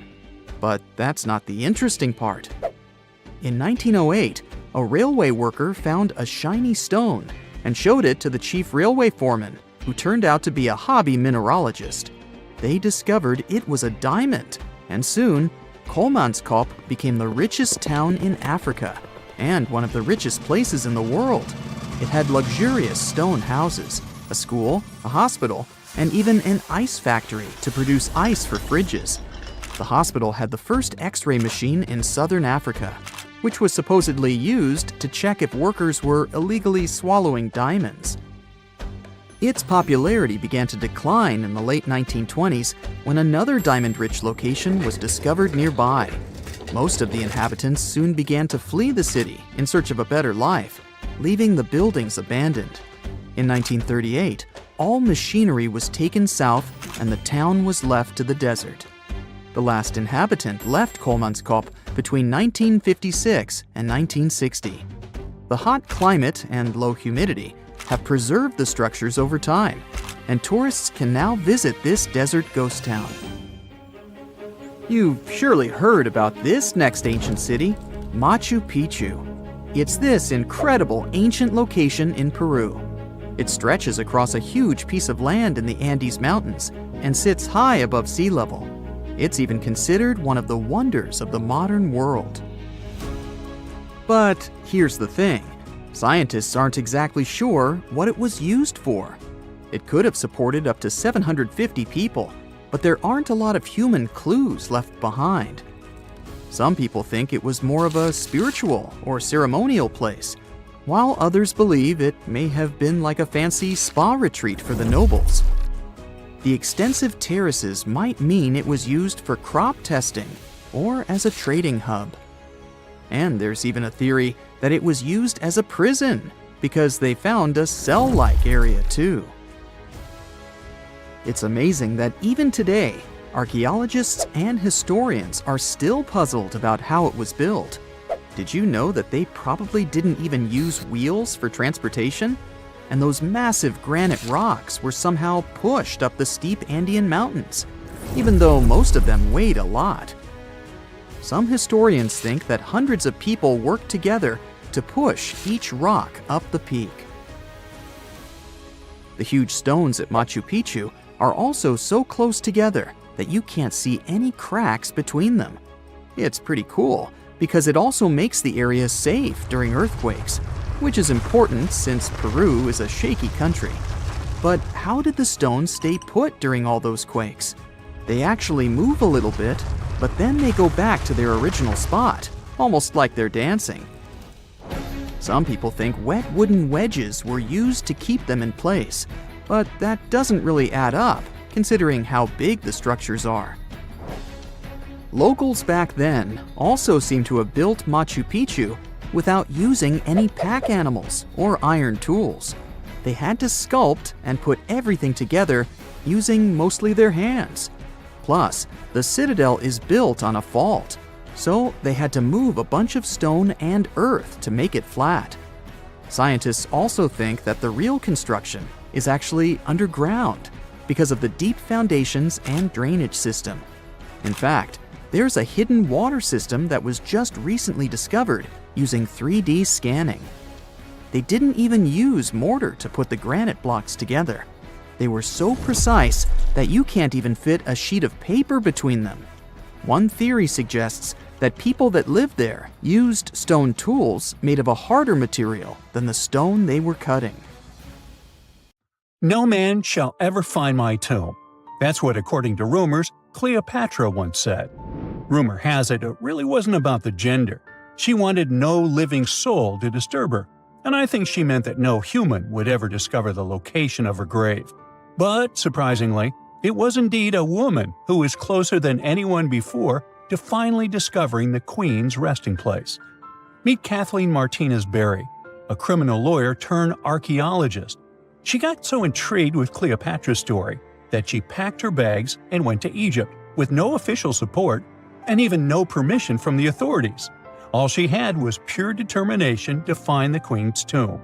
But that's not the interesting part. In 1908, a railway worker found a shiny stone and showed it to the chief railway foreman, who turned out to be a hobby mineralogist. They discovered it was a diamond, and soon, Kolmanskop became the richest town in Africa and one of the richest places in the world. It had luxurious stone houses, a school, a hospital, and even an ice factory to produce ice for fridges. The hospital had the first X-ray machine in southern Africa, which was supposedly used to check if workers were illegally swallowing diamonds. Its popularity began to decline in the late 1920s when another diamond-rich location was discovered nearby. Most of the inhabitants soon began to flee the city in search of a better life, leaving the buildings abandoned. In 1938, all machinery was taken south and the town was left to the desert. The last inhabitant left Kolmanskop between 1956 and 1960. The hot climate and low humidity have preserved the structures over time, and tourists can now visit this desert ghost town. You've surely heard about this next ancient city, Machu Picchu. It's this incredible ancient location in Peru. It stretches across a huge piece of land in the Andes Mountains and sits high above sea level. It's even considered one of the wonders of the modern world. But here's the thing. Scientists aren't exactly sure what it was used for. It could have supported up to 750 people, but there aren't a lot of human clues left behind. Some people think it was more of a spiritual or ceremonial place, while others believe it may have been like a fancy spa retreat for the nobles. The extensive terraces might mean it was used for crop testing or as a trading hub. And there's even a theory that it was used as a prison because they found a cell-like area too. It's amazing that even today, archaeologists and historians are still puzzled about how it was built. Did you know that they probably didn't even use wheels for transportation? And those massive granite rocks were somehow pushed up the steep Andean mountains, even though most of them weighed a lot. Some historians think that hundreds of people worked together to push each rock up the peak. The huge stones at Machu Picchu are also so close together that you can't see any cracks between them. It's pretty cool because it also makes the area safe during earthquakes, which is important since Peru is a shaky country. But how did the stones stay put during all those quakes? They actually move a little bit, but then they go back to their original spot, almost like they're dancing. Some people think wet wooden wedges were used to keep them in place, but that doesn't really add up, considering how big the structures are. Locals back then also seem to have built Machu Picchu without using any pack animals or iron tools. They had to sculpt and put everything together using mostly their hands. Plus, the citadel is built on a fault. so they had to move a bunch of stone and earth to make it flat. Scientists also think that the real construction is actually underground because of the deep foundations and drainage system. In fact, there's a hidden water system that was just recently discovered using 3D scanning. They didn't even use mortar to put the granite blocks together. They were so precise that you can't even fit a sheet of paper between them. One theory suggests that people that lived there used stone tools made of a harder material than the stone they were cutting. No man shall ever find my tomb. That's what, according to rumors, Cleopatra once said. Rumor has it really wasn't about the gender. She wanted no living soul to disturb her, and I think she meant that no human would ever discover the location of her grave. But, surprisingly, it was indeed a woman who was closer than anyone before to finally discovering the Queen's resting place. Meet Kathleen Martinez Berry, a criminal lawyer turned archaeologist. She got so intrigued with Cleopatra's story that she packed her bags and went to Egypt with no official support and even no permission from the authorities. All she had was pure determination to find the Queen's tomb.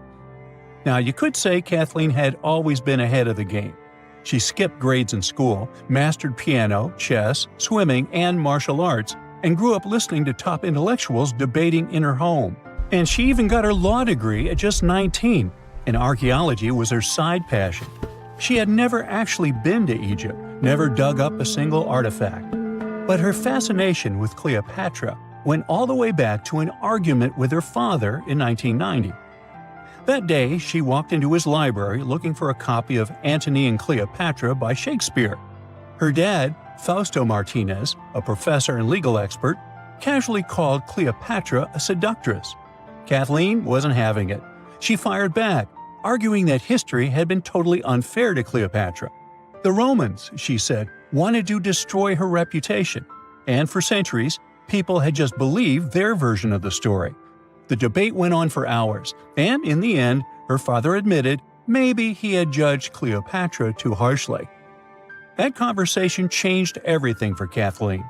Now, you could say Kathleen had always been ahead of the game. She skipped grades in school, mastered piano, chess, swimming, and martial arts, and grew up listening to top intellectuals debating in her home. And she even got her law degree at just 19, and archaeology was her side passion. She had never actually been to Egypt, never dug up a single artifact. But her fascination with Cleopatra went all the way back to an argument with her father in 1990. That day, she walked into his library looking for a copy of Antony and Cleopatra by Shakespeare. Her dad, Fausto Martinez, a professor and legal expert, casually called Cleopatra a seductress. Kathleen wasn't having it. She fired back, arguing that history had been totally unfair to Cleopatra. The Romans, she said, wanted to destroy her reputation, and for centuries, people had just believed their version of the story. The debate went on for hours, and in the end, her father admitted maybe he had judged Cleopatra too harshly. That conversation changed everything for Kathleen.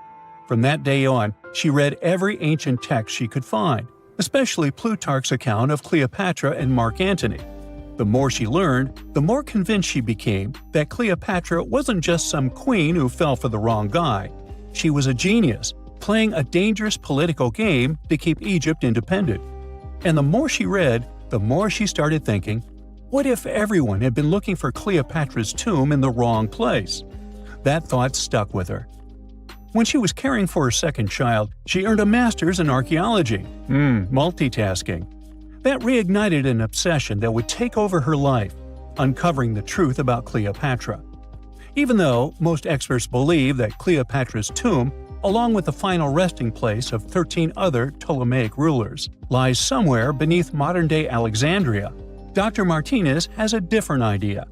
From that day on, she read every ancient text she could find, especially Plutarch's account of Cleopatra and Mark Antony. The more she learned, the more convinced she became that Cleopatra wasn't just some queen who fell for the wrong guy. She was a genius, playing a dangerous political game to keep Egypt independent. And the more she read, the more she started thinking, what if everyone had been looking for Cleopatra's tomb in the wrong place? That thought stuck with her. When she was caring for her second child, she earned a master's in archaeology. Multitasking. That reignited an obsession that would take over her life, uncovering the truth about Cleopatra. Even though most experts believe that Cleopatra's tomb, along with the final resting place of 13 other Ptolemaic rulers, lies somewhere beneath modern-day Alexandria, Dr. Martinez has a different idea.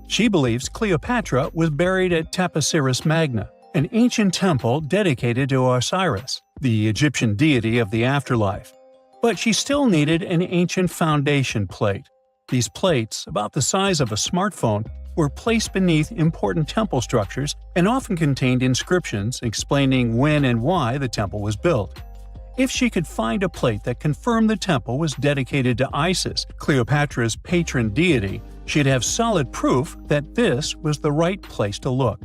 She believes Cleopatra was buried at Taposiris Magna, an ancient temple dedicated to Osiris, the Egyptian deity of the afterlife. But she still needed an ancient foundation plate. These plates, about the size of a smartphone, were placed beneath important temple structures and often contained inscriptions explaining when and why the temple was built. If she could find a plate that confirmed the temple was dedicated to Isis, Cleopatra's patron deity, she'd have solid proof that this was the right place to look.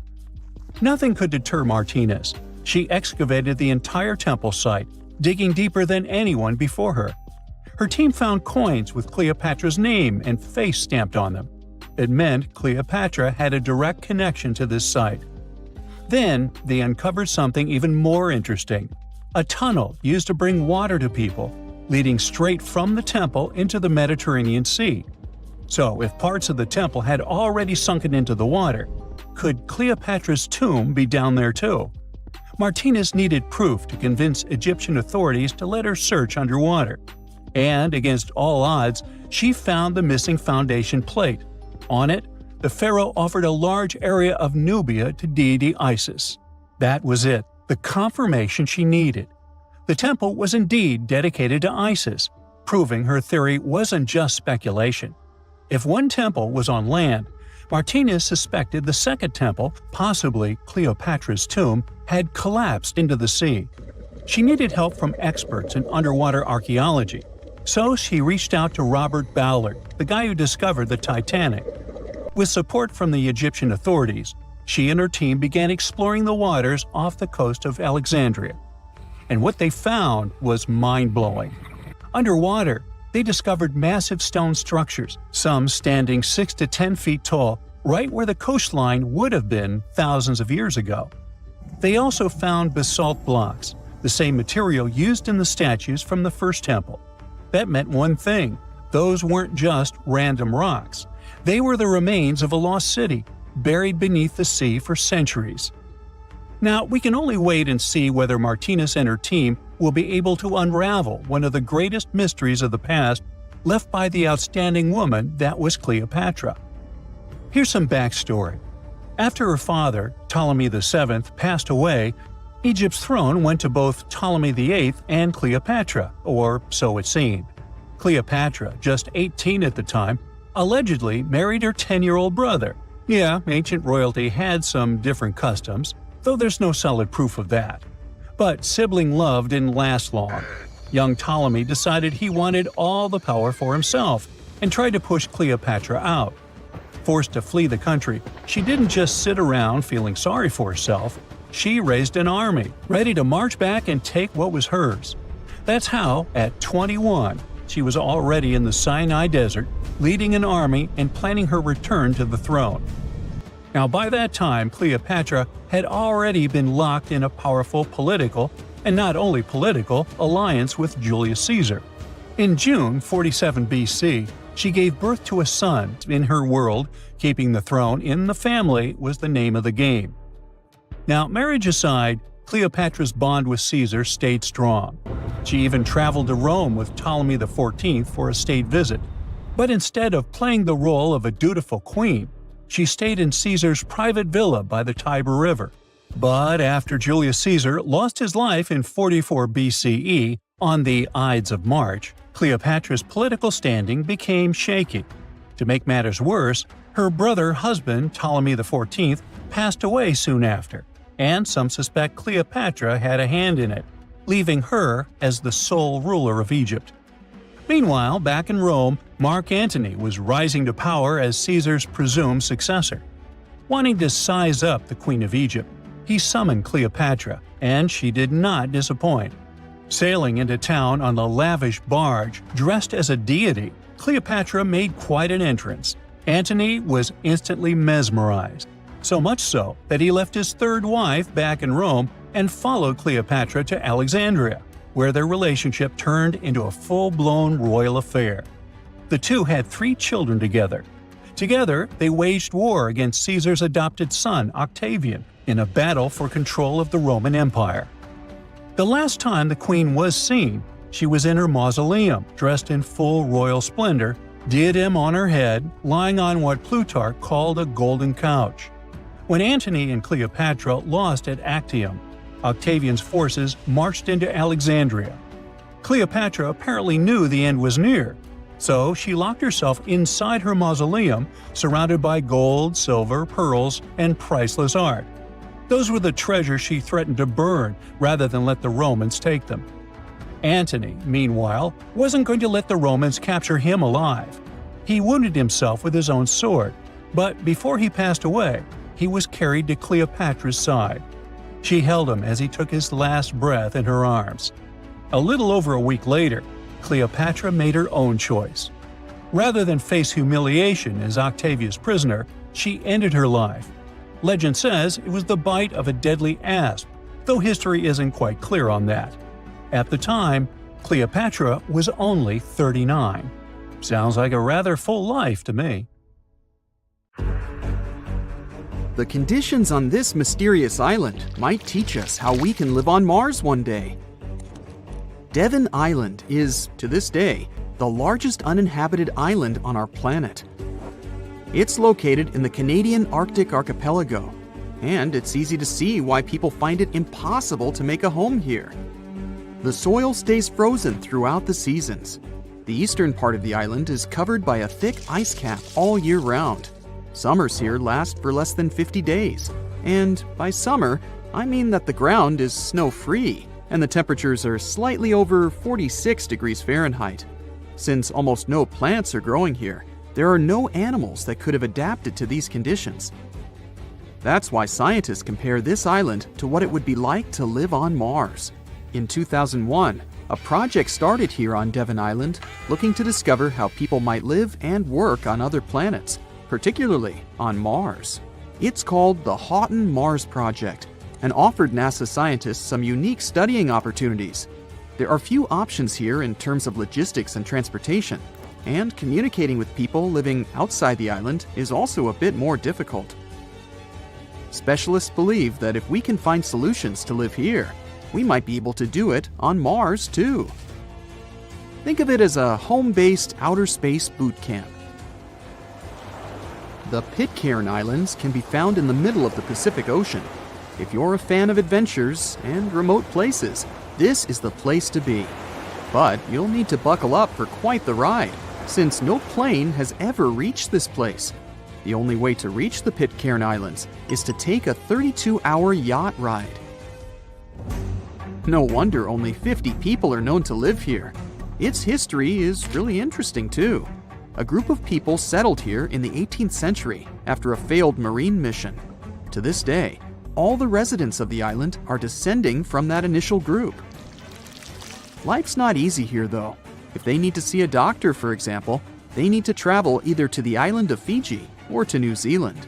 Nothing could deter Martinez. She excavated the entire temple site, digging deeper than anyone before her. Her team found coins with Cleopatra's name and face stamped on them. It meant Cleopatra had a direct connection to this site. Then, they uncovered something even more interesting: a tunnel used to bring water to people, leading straight from the temple into the Mediterranean Sea. So, if parts of the temple had already sunken into the water, could Cleopatra's tomb be down there too? Martinez needed proof to convince Egyptian authorities to let her search underwater. And, against all odds, she found the missing foundation plate. On it, the pharaoh offered a large area of Nubia to deity Isis. That was it, the confirmation she needed. The temple was indeed dedicated to Isis, proving her theory wasn't just speculation. If one temple was on land, Martinez suspected the second temple, possibly Cleopatra's tomb, had collapsed into the sea. She needed help from experts in underwater archaeology, so she reached out to Robert Ballard, the guy who discovered the Titanic. With support from the Egyptian authorities, she and her team began exploring the waters off the coast of Alexandria. And what they found was mind-blowing. Underwater, they discovered massive stone structures, some standing 6 to 10 feet tall, right where the coastline would have been thousands of years ago. They also found basalt blocks, the same material used in the statues from the first temple. That meant one thing: those weren't just random rocks. They were the remains of a lost city, buried beneath the sea for centuries. Now, we can only wait and see whether Martinez and her team will be able to unravel one of the greatest mysteries of the past left by the outstanding woman that was Cleopatra. Here's some backstory. After her father, Ptolemy VII, passed away, Egypt's throne went to both Ptolemy VIII and Cleopatra, or so it seemed. Cleopatra, just 18 at the time, allegedly married her 10-year-old brother. Yeah, ancient royalty had some different customs, though there's no solid proof of that. But sibling love didn't last long. Young Ptolemy decided he wanted all the power for himself and tried to push Cleopatra out. Forced to flee the country, she didn't just sit around feeling sorry for herself. She raised an army, ready to march back and take what was hers. That's how, at 21, she was already in the Sinai Desert, leading an army and planning her return to the throne. Now, by that time, Cleopatra had already been locked in a powerful political, and not only political, alliance with Julius Caesar. In June 47 BC, she gave birth to a son. In her world, keeping the throne in the family was the name of the game. Now, marriage aside, Cleopatra's bond with Caesar stayed strong. She even traveled to Rome with Ptolemy XIV for a state visit. But instead of playing the role of a dutiful queen, she stayed in Caesar's private villa by the Tiber River. But after Julius Caesar lost his life in 44 BCE on the Ides of March, Cleopatra's political standing became shaky. To make matters worse, her brother-husband Ptolemy XIV passed away soon after, and some suspect Cleopatra had a hand in it, leaving her as the sole ruler of Egypt. Meanwhile, back in Rome, Mark Antony was rising to power as Caesar's presumed successor. Wanting to size up the Queen of Egypt, he summoned Cleopatra, and she did not disappoint. Sailing into town on a lavish barge dressed as a deity, Cleopatra made quite an entrance. Antony was instantly mesmerized, so much so that he left his third wife back in Rome and followed Cleopatra to Alexandria, where their relationship turned into a full-blown royal affair. The two had 3 children together. Together, they waged war against Caesar's adopted son, Octavian, in a battle for control of the Roman Empire. The last time the queen was seen, she was in her mausoleum, dressed in full royal splendor, diadem on her head, lying on what Plutarch called a golden couch. When Antony and Cleopatra lost at Actium, Octavian's forces marched into Alexandria. Cleopatra apparently knew the end was near, so she locked herself inside her mausoleum, surrounded by gold, silver, pearls, and priceless art. Those were the treasures she threatened to burn rather than let the Romans take them. Antony, meanwhile, wasn't going to let the Romans capture him alive. He wounded himself with his own sword, but before he passed away, he was carried to Cleopatra's side. She held him as he took his last breath in her arms. A little over a week later, Cleopatra made her own choice. Rather than face humiliation as Octavia's prisoner, she ended her life. Legend says it was the bite of a deadly asp, though history isn't quite clear on that. At the time, Cleopatra was only 39. Sounds like a rather full life to me. The conditions on this mysterious island might teach us how we can live on Mars one day. Devon Island is, to this day, the largest uninhabited island on our planet. It's located in the Canadian Arctic archipelago, and it's easy to see why people find it impossible to make a home here. The soil stays frozen throughout the seasons. The eastern part of the island is covered by a thick ice cap all year round. Summers here last for less than 50 days, and by summer, I mean that the ground is snow-free. and the temperatures are slightly over 46 degrees Fahrenheit. Since almost no plants are growing here, there are no animals that could have adapted to these conditions. That's why scientists compare this island to what it would be like to live on Mars. In 2001, a project started here on Devon Island looking to discover how people might live and work on other planets, particularly on Mars. It's called the Houghton Mars Project and offered NASA scientists some unique studying opportunities. There are few options here in terms of logistics and transportation, and communicating with people living outside the island is also a bit more difficult. Specialists believe that if we can find solutions to live here, we might be able to do it on Mars too. Think of it as a home-based outer space boot camp. The Pitcairn Islands can be found in the middle of the Pacific Ocean. If you're a fan of adventures and remote places, this is the place to be. But you'll need to buckle up for quite the ride, since no plane has ever reached this place. The only way to reach the Pitcairn Islands is to take a 32-hour yacht ride. No wonder only 50 people are known to live here. Its history is really interesting too. A group of people settled here in the 18th century after a failed marine mission. To this day, all the residents of the island are descending from that initial group. Life's not easy here though. If they need to see a doctor, for example, they need to travel either to the island of Fiji or to New Zealand.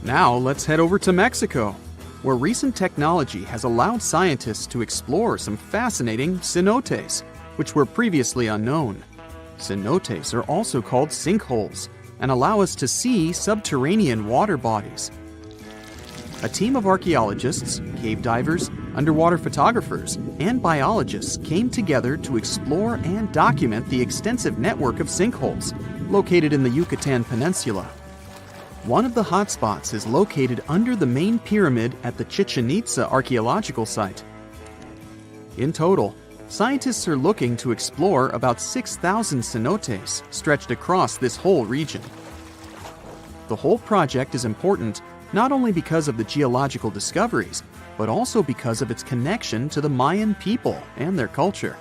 Now let's head over to Mexico, where recent technology has allowed scientists to explore some fascinating cenotes, which were previously unknown. Cenotes are also called sinkholes and allow us to see subterranean water bodies. A team of archaeologists, cave divers, underwater photographers, and biologists came together to explore and document the extensive network of sinkholes located in the Yucatan Peninsula. One of the hotspots is located under the main pyramid at the Chichen Itza archaeological site. In total, scientists are looking to explore about 6,000 cenotes stretched across this whole region. The whole project is important not only because of the geological discoveries, but also because of its connection to the Mayan people and their culture.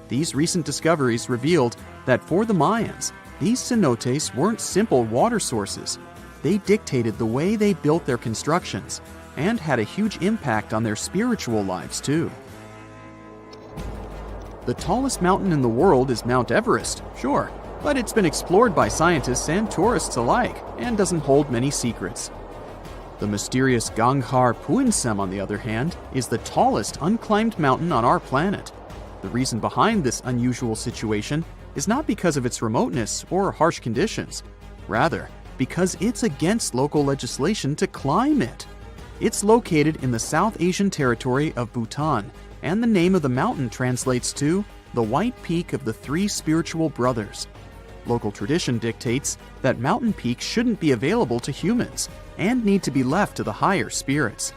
These recent discoveries revealed that for the Mayans, these cenotes weren't simple water sources. They dictated the way they built their constructions and had a huge impact on their spiritual lives too. The tallest mountain in the world is Mount Everest, sure, but it's been explored by scientists and tourists alike and doesn't hold many secrets. The mysterious Ganghar Puensem, on the other hand, is the tallest unclimbed mountain on our planet. The reason behind this unusual situation is not because of its remoteness or harsh conditions. Rather, because it's against local legislation to climb it. It's located in the South Asian territory of Bhutan, and the name of the mountain translates to the White Peak of the Three Spiritual Brothers. Local tradition dictates that mountain peaks shouldn't be available to humans and need to be left to the higher spirits.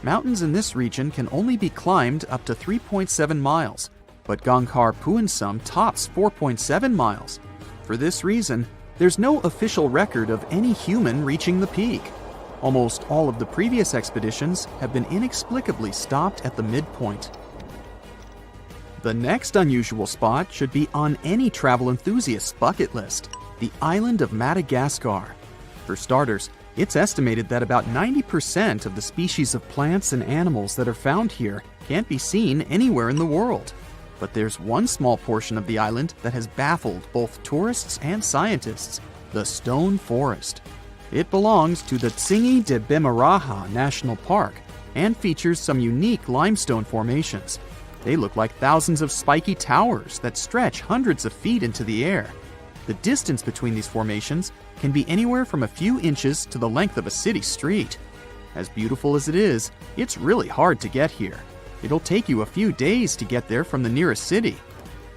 Mountains in this region can only be climbed up to 3.7 miles, but Ganghar Puensem tops 4.7 miles. For this reason, there's no official record of any human reaching the peak. Almost all of the previous expeditions have been inexplicably stopped at the midpoint. The next unusual spot should be on any travel enthusiast's bucket list, the island of Madagascar. For starters, it's estimated that about 90% of the species of plants and animals that are found here can't be seen anywhere in the world. But there's one small portion of the island that has baffled both tourists and scientists, the stone forest. It belongs to the Tsingy de Bemaraha National Park and features some unique limestone formations. They look like thousands of spiky towers that stretch hundreds of feet into the air. The distance between these formations can be anywhere from a few inches to the length of a city street. As beautiful as it is, it's really hard to get here. It'll take you a few days to get there from the nearest city.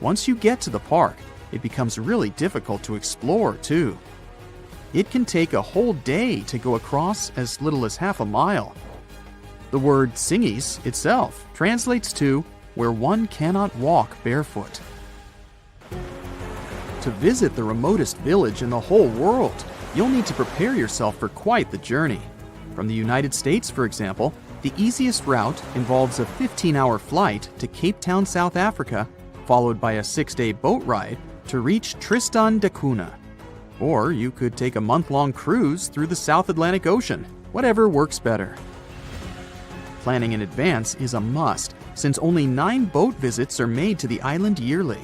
Once you get to the park, it becomes really difficult to explore too. It can take a whole day to go across as little as half a mile. The word Tsingys itself translates to where one cannot walk barefoot. To visit the remotest village in the whole world, you'll need to prepare yourself for quite the journey. From the United States, for example, The easiest route involves a 15-hour flight to Cape Town, South Africa, followed by a 6-day boat ride to reach Tristan da Cunha. Or you could take a month-long cruise through the South Atlantic Ocean, whatever works better. Planning in advance is a must, since only 9 boat visits are made to the island yearly.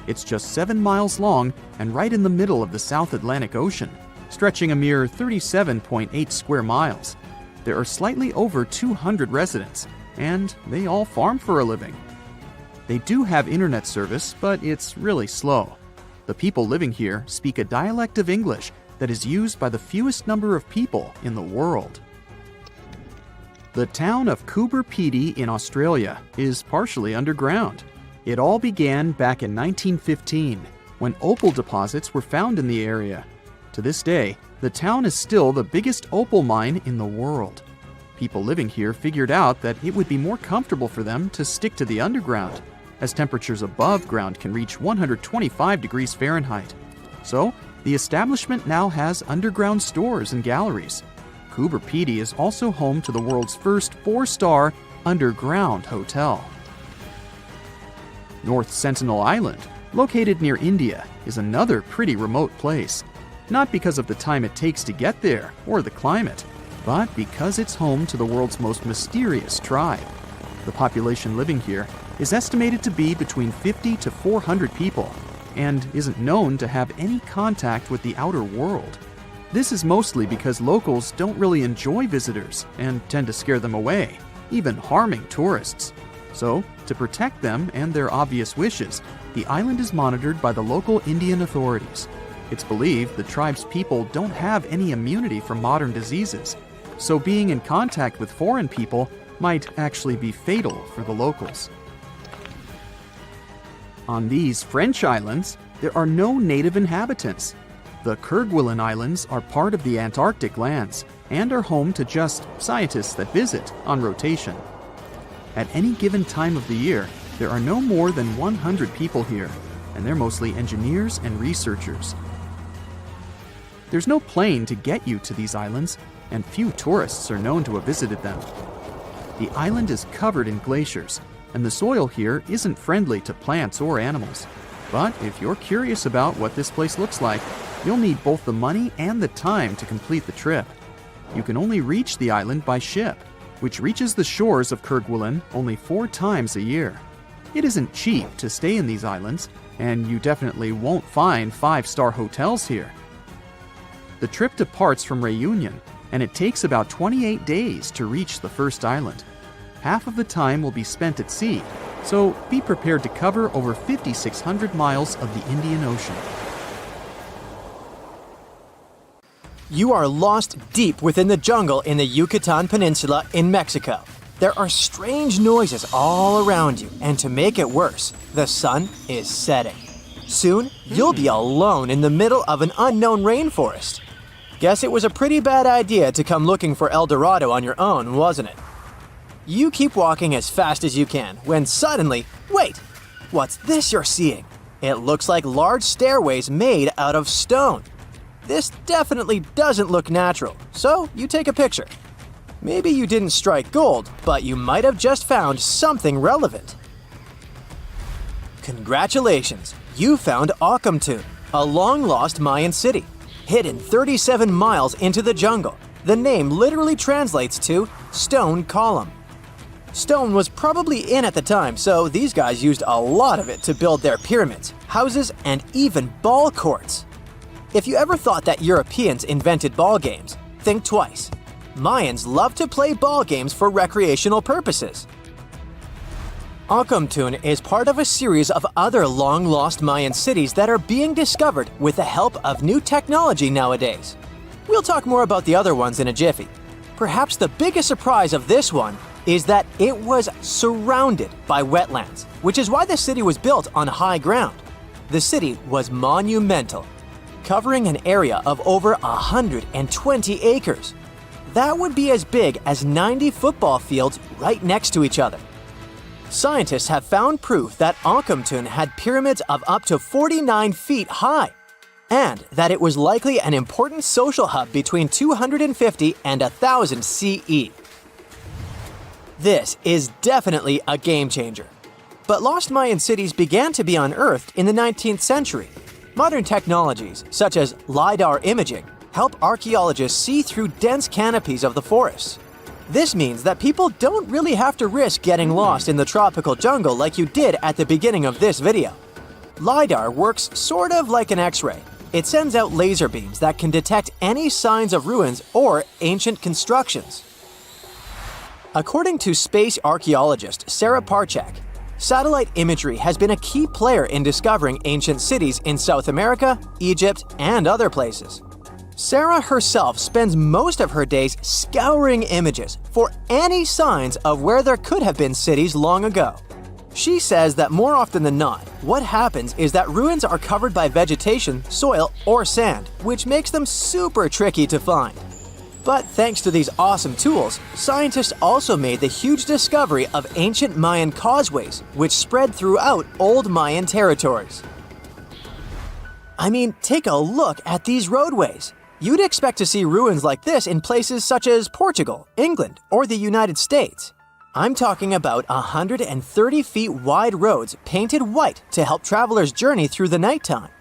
It's just 7 miles long and right in the middle of the South Atlantic Ocean, stretching a mere 37.8 square miles. There are slightly over 200 residents, and they all farm for a living. They do have internet service, but it's really slow. The people living here speak a dialect of English that is used by the fewest number of people in the world. The town of Coober Pedy in Australia is partially underground. It all began back in 1915, when opal deposits were found in the area. To this day, the town is still the biggest opal mine in the world. People living here figured out that it would be more comfortable for them to stick to the underground, as temperatures above ground can reach 125 degrees Fahrenheit. So, the establishment now has underground stores and galleries. Coober Pedy is also home to the world's first 4-star underground hotel. North Sentinel Island, located near India, is another pretty remote place. Not because of the time it takes to get there or the climate, but because it's home to the world's most mysterious tribe. The population living here is estimated to be between 50 to 400 people and isn't known to have any contact with the outer world. This is mostly because locals don't really enjoy visitors and tend to scare them away, even harming tourists. So, to protect them and their obvious wishes, the island is monitored by the local Indian authorities. It's believed the tribe's people don't have any immunity from modern diseases, so being in contact with foreign people might actually be fatal for the locals. On these French islands, there are no native inhabitants. The Kerguelen Islands are part of the Antarctic lands and are home to just scientists that visit on rotation. At any given time of the year, there are no more than 100 people here, and they're mostly engineers and researchers. There's no plane to get you to these islands, and few tourists are known to have visited them. The island is covered in glaciers, and the soil here isn't friendly to plants or animals. But if you're curious about what this place looks like, you'll need both the money and the time to complete the trip. You can only reach the island by ship, which reaches the shores of Kerguelen only 4 times a year. It isn't cheap to stay in these islands, and you definitely won't find 5-star hotels here. The trip departs from Réunion, and it takes about 28 days to reach the first island. Half of the time will be spent at sea, so be prepared to cover over 5,600 miles of the Indian Ocean. You are lost deep within the jungle in the Yucatan Peninsula in Mexico. There are strange noises all around you, and to make it worse, the sun is setting. Soon, you'll be alone in the middle of an unknown rainforest. Guess it was a pretty bad idea to come looking for El Dorado on your own, wasn't it? You keep walking as fast as you can when suddenly, wait! What's this you're seeing? It looks like large stairways made out of stone. This definitely doesn't look natural, so you take a picture. Maybe you didn't strike gold, but you might have just found something relevant. Congratulations! You found Akamtun, a long-lost Mayan city, hidden 37 miles into the jungle. The name literally translates to stone column. Stone was probably in at the time, so these guys used a lot of it to build their pyramids, houses, and even ball courts. If you ever thought that Europeans invented ball games, think twice. Mayans love to play ball games for recreational purposes. Akamtun is part of a series of other long-lost Mayan cities that are being discovered with the help of new technology nowadays. We'll talk more about the other ones in a jiffy. Perhaps the biggest surprise of this one is that it was surrounded by wetlands, which is why the city was built on high ground. The city was monumental, covering an area of over 120 acres. That would be as big as 90 football fields right next to each other. Scientists have found proof that Akamtun had pyramids of up to 49 feet high, and that it was likely an important social hub between 250 and 1000 CE. This is definitely a game changer. But lost Mayan cities began to be unearthed in the 19th century. Modern technologies, such as LiDAR imaging, help archaeologists see through dense canopies of the forests. This means that people don't really have to risk getting lost in the tropical jungle like you did at the beginning of this video. LiDAR works sort of like an X-ray. It sends out laser beams that can detect any signs of ruins or ancient constructions. According to space archaeologist Sarah Parchak, satellite imagery has been a key player in discovering ancient cities in South America, Egypt, and other places. Sarah herself spends most of her days scouring images for any signs of where there could have been cities long ago. She says that more often than not, what happens is that ruins are covered by vegetation, soil, or sand, which makes them super tricky to find. But thanks to these awesome tools, scientists also made the huge discovery of ancient Mayan causeways, which spread throughout old Mayan territories. I mean, take a look at these roadways. You'd expect to see ruins like this in places such as Portugal, England, or the United States. I'm talking about 130 feet wide roads painted white to help travelers journey through the nighttime.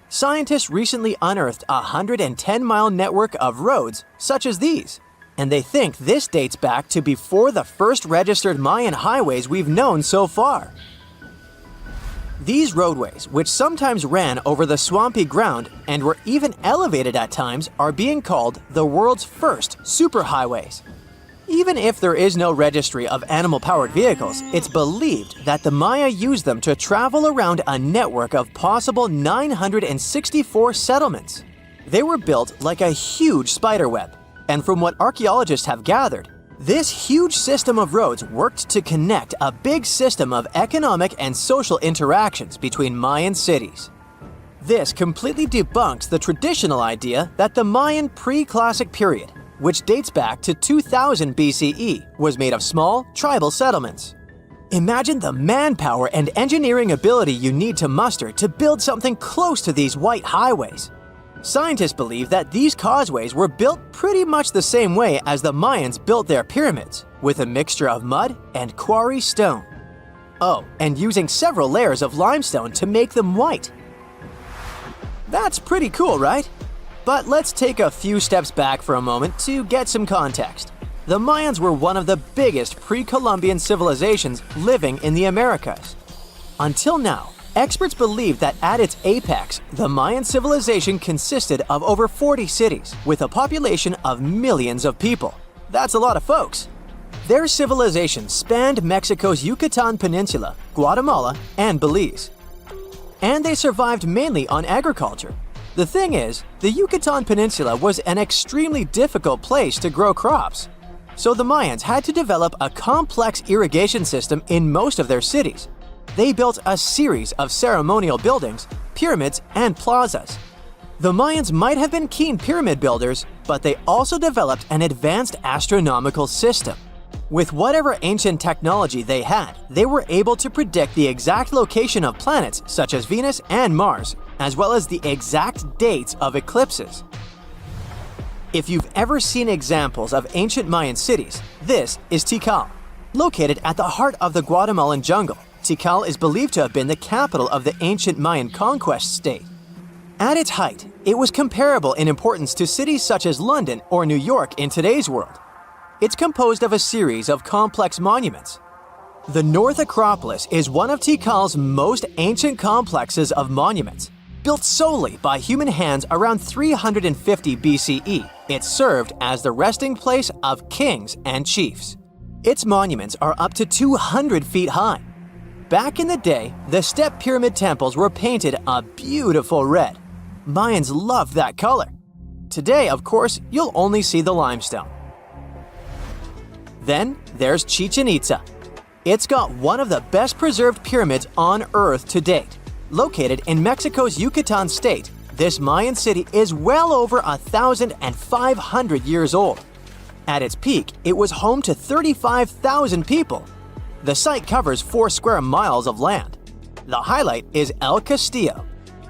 Scientists recently unearthed a 110-mile network of roads such as these, and they think this dates back to before the first registered Mayan highways we've known so far. These roadways, which sometimes ran over the swampy ground and were even elevated at times, are being called the world's first superhighways. Even if there is no registry of animal-powered vehicles, it's believed that the Maya used them to travel around a network of possible 964 settlements. They were built like a huge spiderweb, and from what archaeologists have gathered, this huge system of roads worked to connect a big system of economic and social interactions between Mayan cities. This completely debunks the traditional idea that the Mayan pre-classic period, which dates back to 2000 BCE, was made of small, tribal settlements. Imagine the manpower and engineering ability you need to muster to build something close to these white highways. Scientists believe that these causeways were built pretty much the same way as the Mayans built their pyramids, with a mixture of mud and quarry stone. Oh, and using several layers of limestone to make them white. That's pretty cool, right? But let's take a few steps back for a moment to get some context. The Mayans were one of the biggest pre-Columbian civilizations living in the Americas. Until now, experts believe that at its apex, the Mayan civilization consisted of over 40 cities with a population of millions of people. That's a lot of folks. Their civilization spanned Mexico's Yucatan Peninsula, Guatemala, and Belize. And they survived mainly on agriculture. The thing is, the Yucatan Peninsula was an extremely difficult place to grow crops. So the Mayans had to develop a complex irrigation system in most of their cities. They built a series of ceremonial buildings, pyramids, and plazas. The Mayans might have been keen pyramid builders, but they also developed an advanced astronomical system. With whatever ancient technology they had, they were able to predict the exact location of planets such as Venus and Mars, as well as the exact dates of eclipses. If you've ever seen examples of ancient Mayan cities, this is Tikal. Located at the heart of the Guatemalan jungle, Tikal is believed to have been the capital of the ancient Mayan conquest state. At its height, it was comparable in importance to cities such as London or New York in today's world. It's composed of a series of complex monuments. The North Acropolis is one of Tikal's most ancient complexes of monuments. Built solely by human hands around 350 BCE, it served as the resting place of kings and chiefs. Its monuments are up to 200 feet high. Back in the day, the step pyramid temples were painted a beautiful red. Mayans loved that color. Today, of course, you'll only see the limestone. Then there's Chichen Itza. It's got one of the best preserved pyramids on Earth to date. Located in Mexico's Yucatan state, this Mayan city is well over 1,500 years old. At its peak, it was home to 35,000 people. The site covers 4 square miles of land. The highlight is El Castillo,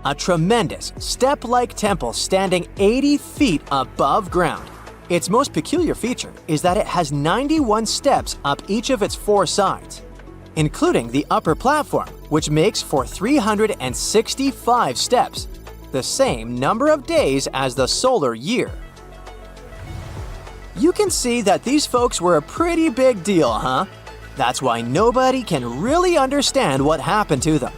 a tremendous step-like temple standing 80 feet above ground. Its most peculiar feature is that it has 91 steps up each of its 4 sides, including the upper platform, which makes for 365 steps, the same number of days as the solar year. You can see that these folks were a pretty big deal, huh? That's why nobody can really understand what happened to them.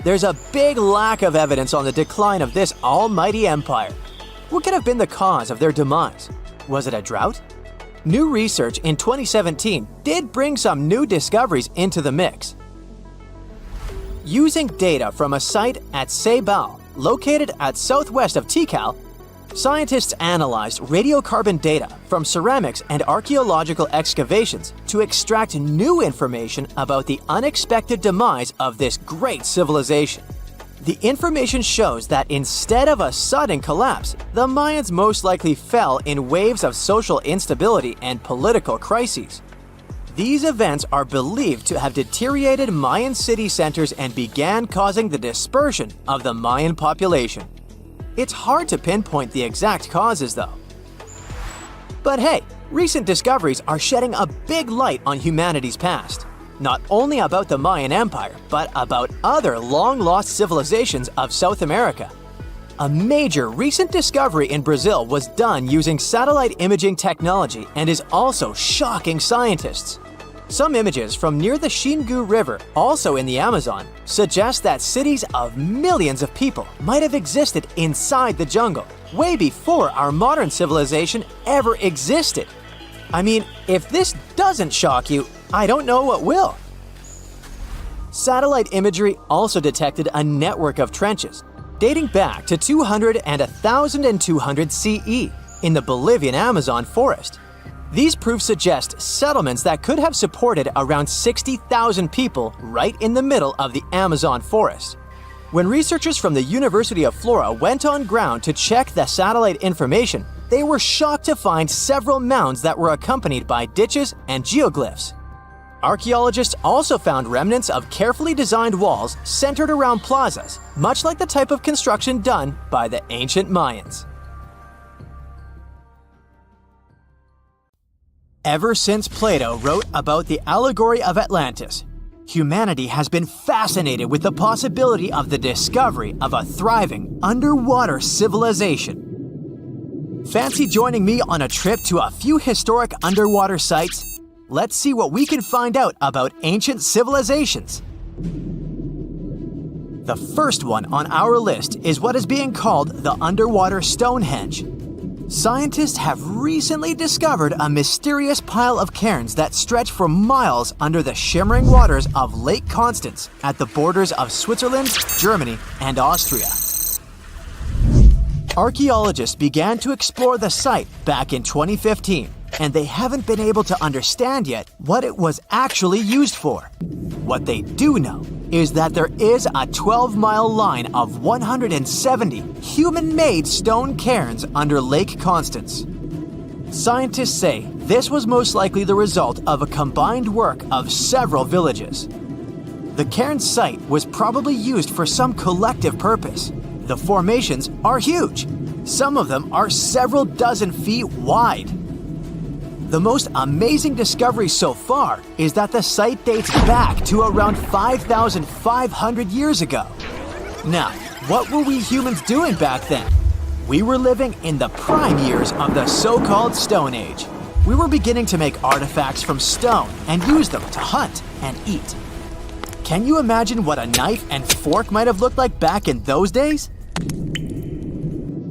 There's a big lack of evidence on the decline of this almighty empire. What could have been the cause of their demise? Was it a drought? New research in 2017 did bring some new discoveries into the mix. Using data from a site at Ceibal, located at southwest of Tikal, scientists analyzed radiocarbon data from ceramics and archaeological excavations to extract new information about the unexpected demise of this great civilization. The information shows that instead of a sudden collapse, the Mayans most likely fell in waves of social instability and political crises. These events are believed to have deteriorated Mayan city centers and began causing the dispersion of the Mayan population. It's hard to pinpoint the exact causes, though. But hey, recent discoveries are shedding a big light on humanity's past. Not only about the Mayan Empire, but about other long-lost civilizations of South America. A major recent discovery in Brazil was done using satellite imaging technology and is also shocking scientists. Some images from near the Xingu River, also in the Amazon, suggest that cities of millions of people might have existed inside the jungle, way before our modern civilization ever existed. I mean, if this doesn't shock you, I don't know what will. Satellite imagery also detected a network of trenches dating back to 200 and 1200 CE in the Bolivian Amazon forest. These proofs suggest settlements that could have supported around 60,000 people right in the middle of the Amazon forest. When researchers from the University of Florida went on ground to check the satellite information, they were shocked to find several mounds that were accompanied by ditches and geoglyphs. Archaeologists also found remnants of carefully designed walls centered around plazas, much like the type of construction done by the ancient Mayans. Ever since Plato wrote about the allegory of Atlantis, humanity has been fascinated with the possibility of the discovery of a thriving underwater civilization. Fancy joining me on a trip to a few historic underwater sites? Let's see what we can find out about ancient civilizations. The first one on our list is what is being called the underwater Stonehenge. Scientists have recently discovered a mysterious pile of cairns that stretch for miles under the shimmering waters of Lake Constance at the borders of Switzerland, Germany, and Austria. Archaeologists began to explore the site back in 2015, and they haven't been able to understand yet what it was actually used for. What they do know is that there is a 12-mile line of 170 human-made stone cairns under Lake Constance. Scientists say this was most likely the result of a combined work of several villages. The cairn site was probably used for some collective purpose. The formations are huge. Some of them are several dozen feet wide. The most amazing discovery so far is that the site dates back to around 5,500 years ago. Now, what were we humans doing back then? We were living in the prime years of the so-called Stone Age. We were beginning to make artifacts from stone and use them to hunt and eat. Can you imagine what a knife and fork might have looked like back in those days?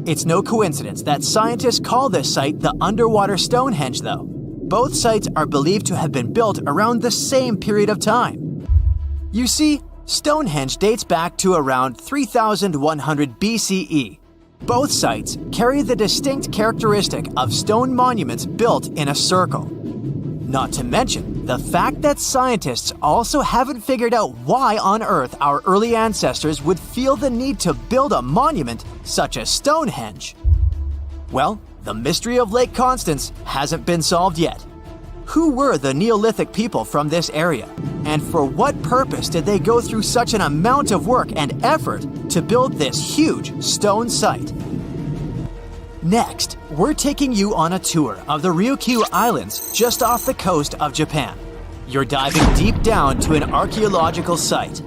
It's no coincidence that scientists call this site the underwater Stonehenge, though. Both sites are believed to have been built around the same period of time. You see, Stonehenge dates back to around 3100 BCE. Both sites carry the distinct characteristic of stone monuments built in a circle. Not to mention the fact that scientists also haven't figured out why on earth our early ancestors would feel the need to build a monument such as Stonehenge. Well, the mystery of Lake Constance hasn't been solved yet. Who were the Neolithic people from this area? And for what purpose did they go through such an amount of work and effort to build this huge stone site? Next, we're taking you on a tour of the Ryukyu Islands just off the coast of Japan. You're diving deep down to an archaeological site.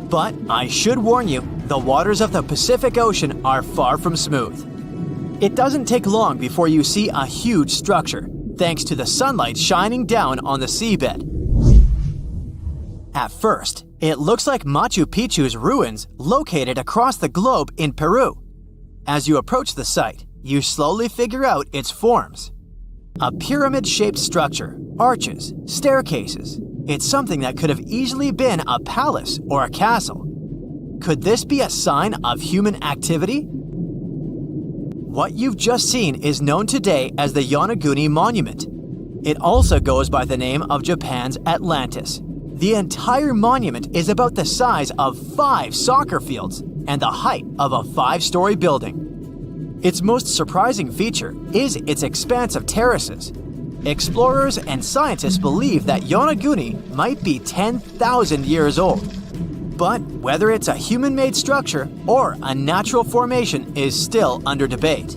But I should warn you, the waters of the Pacific Ocean are far from smooth. It doesn't take long before you see a huge structure, thanks to the sunlight shining down on the seabed. At first, it looks like Machu Picchu's ruins located across the globe in Peru. As you approach the site, you slowly figure out its forms. A pyramid-shaped structure, arches, staircases. It's something that could have easily been a palace or a castle. Could this be a sign of human activity? What you've just seen is known today as the Yonaguni Monument. It also goes by the name of Japan's Atlantis. The entire monument is about the size of 5 soccer fields and the height of a 5-story building. Its most surprising feature is its expanse of terraces. Explorers and scientists believe that Yonaguni might be 10,000 years old. But whether it's a human-made structure or a natural formation is still under debate.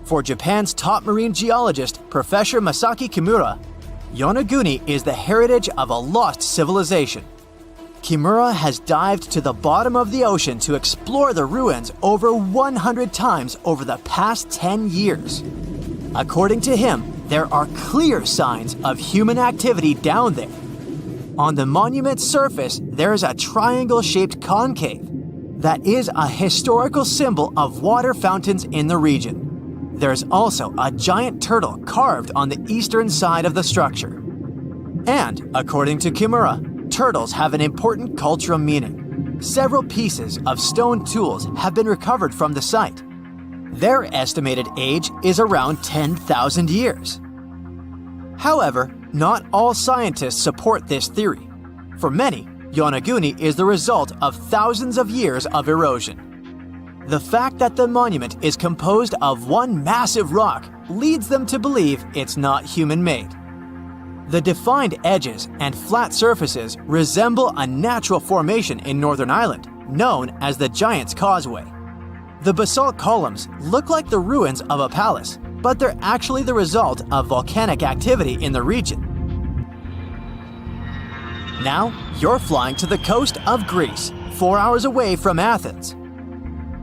For Japan's top marine geologist, Professor Masaki Kimura, Yonaguni is the heritage of a lost civilization. Kimura has dived to the bottom of the ocean to explore the ruins over 100 times over the past 10 years. According to him, there are clear signs of human activity down there. On the monument's surface, there is a triangle-shaped concave that is a historical symbol of water fountains in the region. There's also a giant turtle carved on the eastern side of the structure. And, according to Kimura, turtles have an important cultural meaning. Several pieces of stone tools have been recovered from the site. Their estimated age is around 10,000 years. However, not all scientists support this theory. For many, Yonaguni is the result of thousands of years of erosion. The fact that the monument is composed of one massive rock leads them to believe it's not human-made. The defined edges and flat surfaces resemble a natural formation in Northern Ireland, known as the Giant's Causeway. The basalt columns look like the ruins of a palace, but they're actually the result of volcanic activity in the region. Now, you're flying to the coast of Greece, 4 hours away from Athens.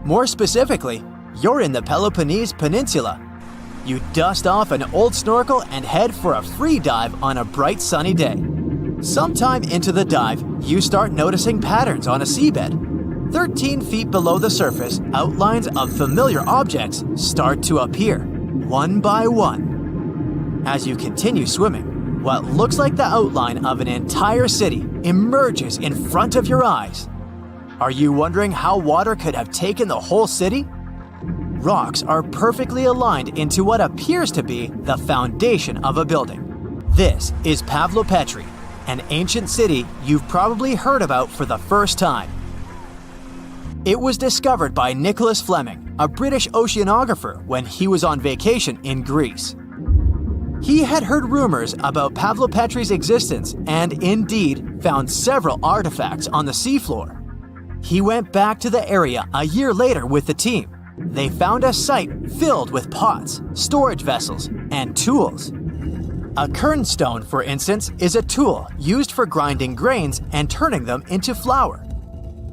More specifically, you're in the Peloponnese Peninsula. You dust off an old snorkel and head for a free dive on a bright sunny day. Sometime into the dive, you start noticing patterns on a seabed. 13 feet below the surface, outlines of familiar objects start to appear, one by one. As you continue swimming, what looks like the outline of an entire city emerges in front of your eyes. Are you wondering how water could have taken the whole city? Rocks are perfectly aligned into what appears to be the foundation of a building. This is Pavlopetri, an ancient city you've probably heard about for the first time. It was discovered by Nicholas Fleming, a British oceanographer, when he was on vacation in Greece. He had heard rumors about Pavlopetri's existence and indeed found several artifacts on the seafloor. He went back to the area a year later with the team. They found a site filled with pots, storage vessels, and tools. A kernstone, for instance, is a tool used for grinding grains and turning them into flour.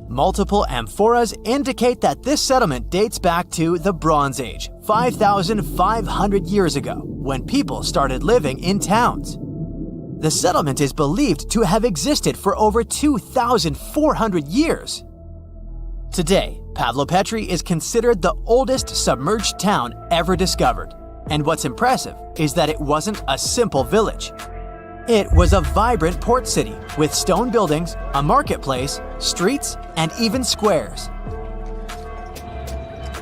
Multiple amphoras indicate that this settlement dates back to the Bronze Age, 5,500 years ago, when people started living in towns. The settlement is believed to have existed for over 2,400 years. Today, Pavlopetri is considered the oldest submerged town ever discovered. And what's impressive is that it wasn't a simple village. It was a vibrant port city with stone buildings, a marketplace, streets, and even squares.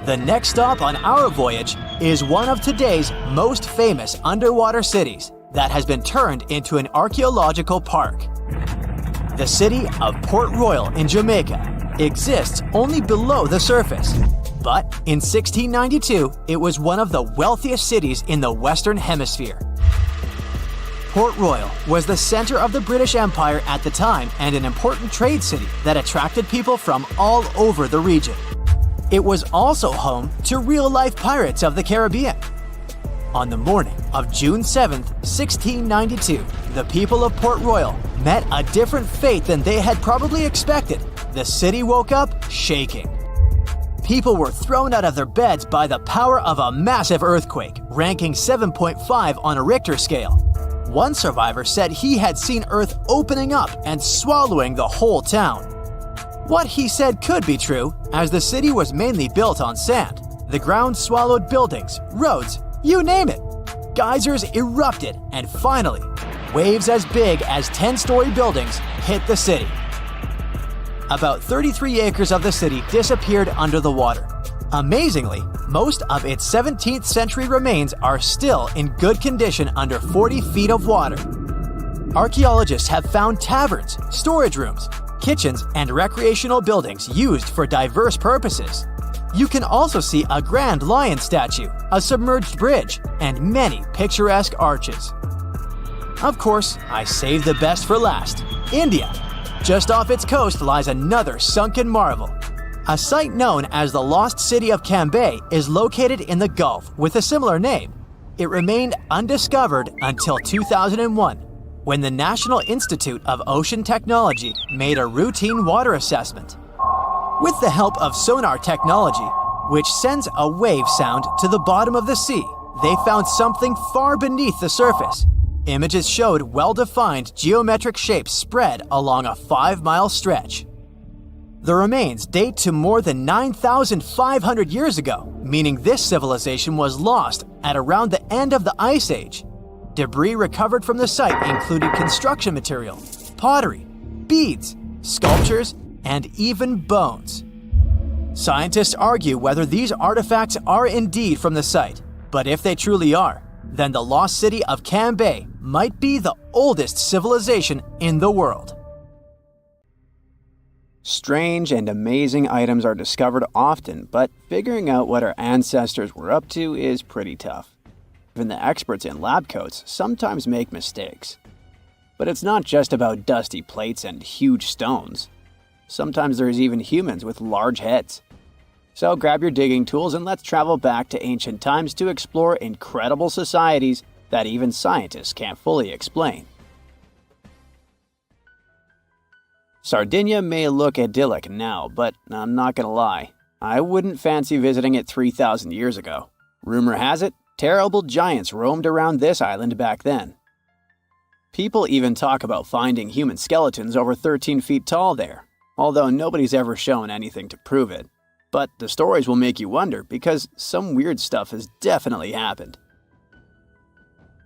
The next stop on our voyage is one of today's most famous underwater cities that has been turned into an archaeological park. The city of Port Royal in Jamaica exists only below the surface. But in 1692, it was one of the wealthiest cities in the Western Hemisphere. Port Royal was the center of the British Empire at the time and an important trade city that attracted people from all over the region. it was also home to real-life pirates of the Caribbean. On the morning of June 7, 1692, the people of Port Royal met a different fate than they had probably expected. The city woke up shaking. People were thrown out of their beds by the power of a massive earthquake, ranking 7.5 on a Richter scale. One survivor said he had seen Earth opening up and swallowing the whole town. What he said could be true, as the city was mainly built on sand. The ground swallowed buildings, roads, you name it. Geysers erupted, and finally, waves as big as 10-story buildings hit the city. About 33 acres of the city disappeared under the water. Amazingly, most of its 17th century remains are still in good condition under 40 feet of water. Archaeologists have found taverns, storage rooms, kitchens, and recreational buildings used for diverse purposes. You can also see a grand lion statue, a submerged bridge, and many picturesque arches. Of course, I saved the best for last: India. Just off its coast lies another sunken marvel. A site known as the Lost City of Cambay is located in the Gulf with a similar name. It remained undiscovered until 2001, when the National Institute of Ocean Technology made a routine water assessment. With the help of sonar technology, which sends a wave sound to the bottom of the sea, they found something far beneath the surface. Images showed well-defined geometric shapes spread along a 5-mile stretch. The remains date to more than 9,500 years ago, meaning this civilization was lost at around the end of the Ice Age. Debris recovered from the site included construction material, pottery, beads, sculptures, and even bones. Scientists argue whether these artifacts are indeed from the site, but if they truly are, then the lost city of Cambay might be the oldest civilization in the world. Strange and amazing items are discovered often, but figuring out what our ancestors were up to is pretty tough. Even the experts in lab coats sometimes make mistakes. But it's not just about dusty plates and huge stones. Sometimes there's even humans with large heads. So grab your digging tools and let's travel back to ancient times to explore incredible societies that even scientists can't fully explain. Sardinia may look idyllic now, but I'm not gonna lie, I wouldn't fancy visiting it 3,000 years ago. Rumor has it, terrible giants roamed around this island back then. People even talk about finding human skeletons over 13 feet tall there, although nobody's ever shown anything to prove it. But the stories will make you wonder because some weird stuff has definitely happened.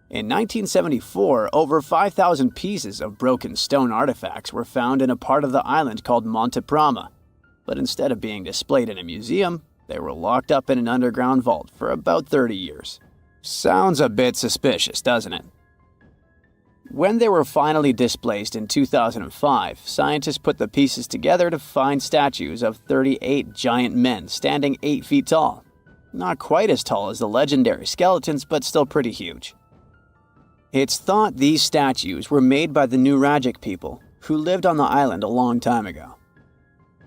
In 1974, over 5,000 pieces of broken stone artifacts were found in a part of the island called Monte Prama, but instead of being displayed in a museum, they were locked up in an underground vault for about 30 years. Sounds a bit suspicious, doesn't it? When they were finally displaced in 2005, scientists put the pieces together to find statues of 38 giant men standing 8 feet tall. Not quite as tall as the legendary skeletons, but still pretty huge. It's thought these statues were made by the Nuragic people, who lived on the island a long time ago.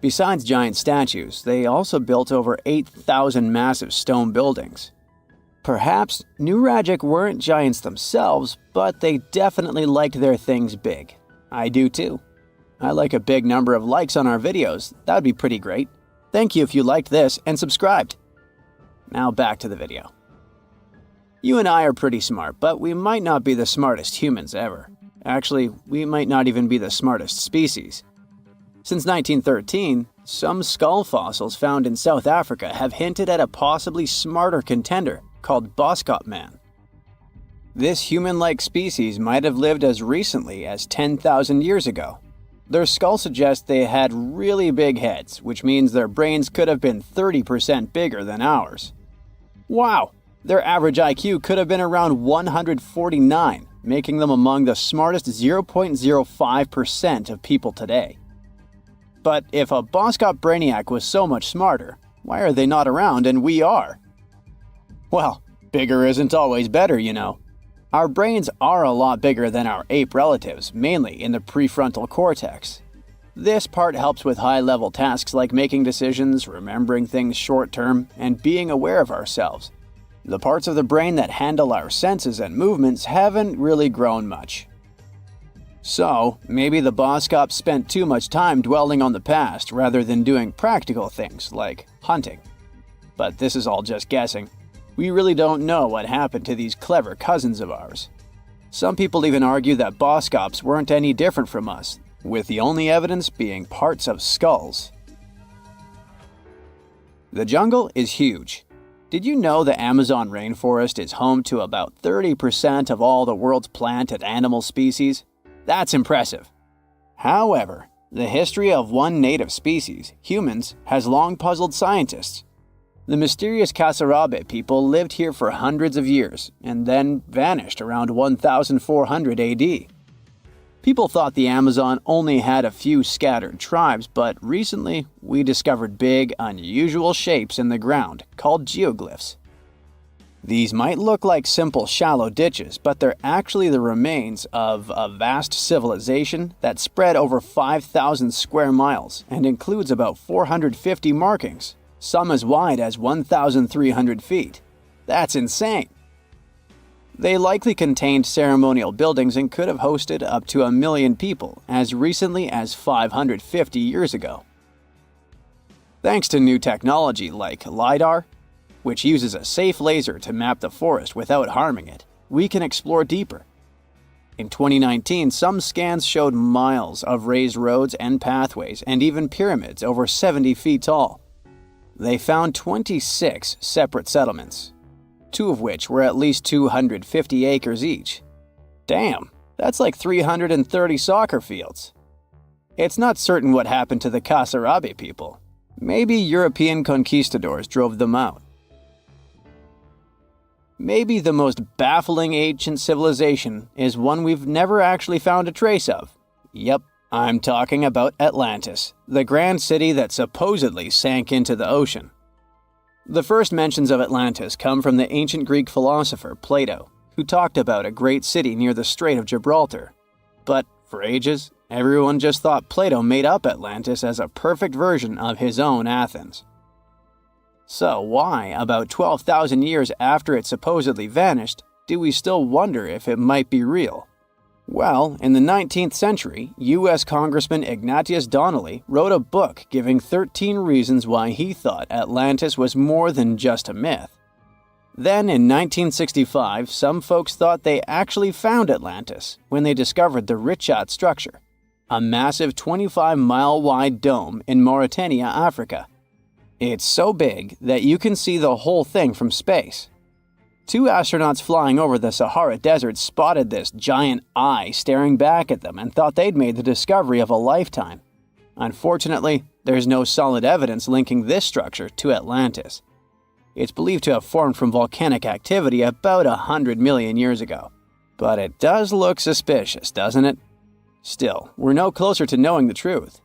Besides giant statues, they also built over 8,000 massive stone buildings. Perhaps Nuragic weren't giants themselves, but they definitely liked their things big. I do too. I like a big number of likes on our videos. That would be pretty great. Thank you if you liked this and subscribed. Now back to the video. You and I are pretty smart, but we might not be the smartest humans ever. Actually, we might not even be the smartest species. Since 1913, some skull fossils found in South Africa have hinted at a possibly smarter contender called Boskop Man. This human-like species might have lived as recently as 10,000 years ago. Their skull suggests they had really big heads, which means their brains could have been 30% bigger than ours. Wow! Their average IQ could have been around 149, making them among the smartest 0.05% of people today. But if a Boskop Brainiac was so much smarter, why are they not around and we are? Well, bigger isn't always better, you know. Our brains are a lot bigger than our ape relatives, mainly in the prefrontal cortex. This part helps with high-level tasks like making decisions, remembering things short-term, and being aware of ourselves. The parts of the brain that handle our senses and movements haven't really grown much. So, maybe the boss cops spent too much time dwelling on the past rather than doing practical things like hunting. But this is all just guessing. We really don't know what happened to these clever cousins of ours. Some people even argue that boss cops weren't any different from us, with the only evidence being parts of skulls. The jungle is huge. Did you know the Amazon rainforest is home to about 30% of all the world's plant and animal species? That's impressive. However, the history of one native species, humans, has long puzzled scientists. The mysterious Kasarabe people lived here for hundreds of years and then vanished around 1400 AD. People thought the Amazon only had a few scattered tribes, but recently we discovered big, unusual shapes in the ground called geoglyphs. These might look like simple shallow ditches, but they're actually the remains of a vast civilization that spread over 5,000 square miles and includes about 450 markings, some as wide as 1,300 feet. That's insane! They likely contained ceremonial buildings and could have hosted up to 1 million people as recently as 550 years ago. Thanks to new technology like LiDAR, which uses a safe laser to map the forest without harming it, we can explore deeper. In 2019, some scans showed miles of raised roads and pathways and even pyramids over 70 feet tall. They found 26 separate settlements, 2 of which were at least 250 acres each. Damn, that's like 330 soccer fields. It's not certain what happened to the Kasarabe people. Maybe European conquistadors drove them out. Maybe the most baffling ancient civilization is one we've never actually found a trace of. Yep, I'm talking about Atlantis, the grand city that supposedly sank into the ocean. The first mentions of Atlantis come from the ancient Greek philosopher Plato, who talked about a great city near the Strait of Gibraltar. But for ages, everyone just thought Plato made up Atlantis as a perfect version of his own Athens. So why, about 12,000 years after it supposedly vanished, do we still wonder if it might be real? Well, in the 19th century, U.S. Congressman Ignatius Donnelly wrote a book giving 13 reasons why he thought Atlantis was more than just a myth. Then, in 1965, some folks thought they actually found Atlantis when they discovered the Richat structure, a massive 25-mile-wide dome in Mauritania, Africa. It's so big that you can see the whole thing from space. 2 astronauts flying over the Sahara Desert spotted this giant eye staring back at them and thought they'd made the discovery of a lifetime. Unfortunately, there's no solid evidence linking this structure to Atlantis. It's believed to have formed from volcanic activity about 100 million years ago. But it does look suspicious, doesn't it? Still, we're no closer to knowing the truth.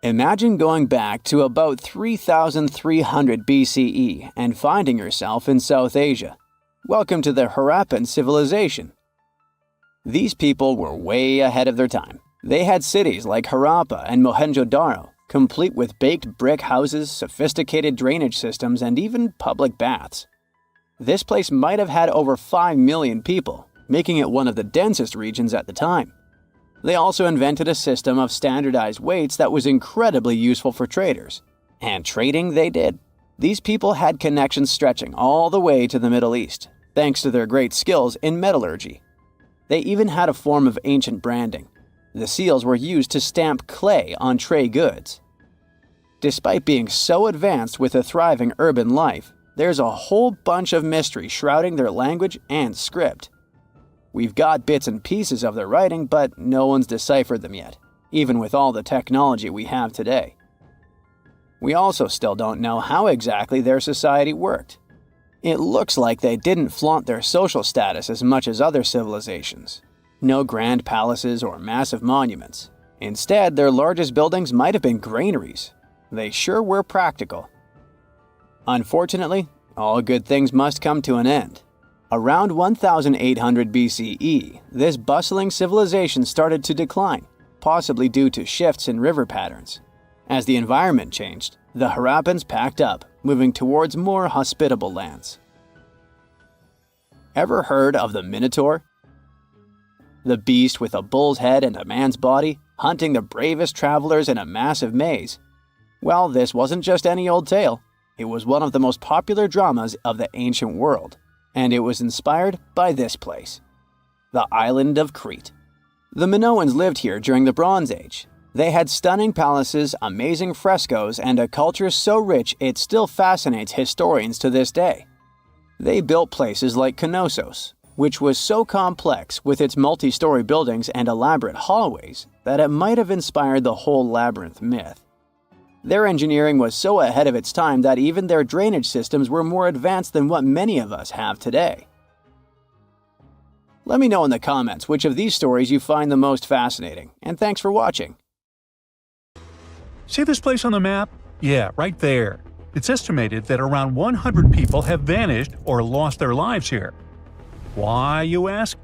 Imagine going back to about 3,300 BCE and finding yourself in South Asia. Welcome to the Harappan civilization. These people were way ahead of their time. They had cities like Harappa and Mohenjo-Daro, complete with baked brick houses, sophisticated drainage systems, and even public baths. This place might have had over 5 million people, making it one of the densest regions at the time. They also invented a system of standardized weights that was incredibly useful for traders. And trading they did. These people had connections stretching all the way to the Middle East, thanks to their great skills in metallurgy. They even had a form of ancient branding. The seals were used to stamp clay on tray goods. Despite being so advanced with a thriving urban life, there's a whole bunch of mystery shrouding their language and script. We've got bits and pieces of their writing, but no one's deciphered them yet, even with all the technology we have today. We also still don't know how exactly their society worked. It looks like they didn't flaunt their social status as much as other civilizations. No grand palaces or massive monuments. Instead, their largest buildings might have been granaries. They sure were practical. Unfortunately, all good things must come to an end. Around 1800 BCE, this bustling civilization started to decline, possibly due to shifts in river patterns. As the environment changed, the Harappans packed up, moving towards more hospitable lands. Ever heard of the Minotaur? The beast with a bull's head and a man's body, hunting the bravest travelers in a massive maze. Well, this wasn't just any old tale. It was one of the most popular dramas of the ancient world, and it was inspired by this place, the island of Crete. The Minoans lived here during the Bronze Age. They had stunning palaces, amazing frescoes, and a culture so rich it still fascinates historians to this day. They built places like Knossos, which was so complex with its multi-story buildings and elaborate hallways that it might have inspired the whole labyrinth myth. Their engineering was so ahead of its time that even their drainage systems were more advanced than what many of us have today. Let me know in the comments which of these stories you find the most fascinating, and thanks for watching. See this place on the map? Yeah, right there. It's estimated that around 100 people have vanished or lost their lives here. Why, you ask?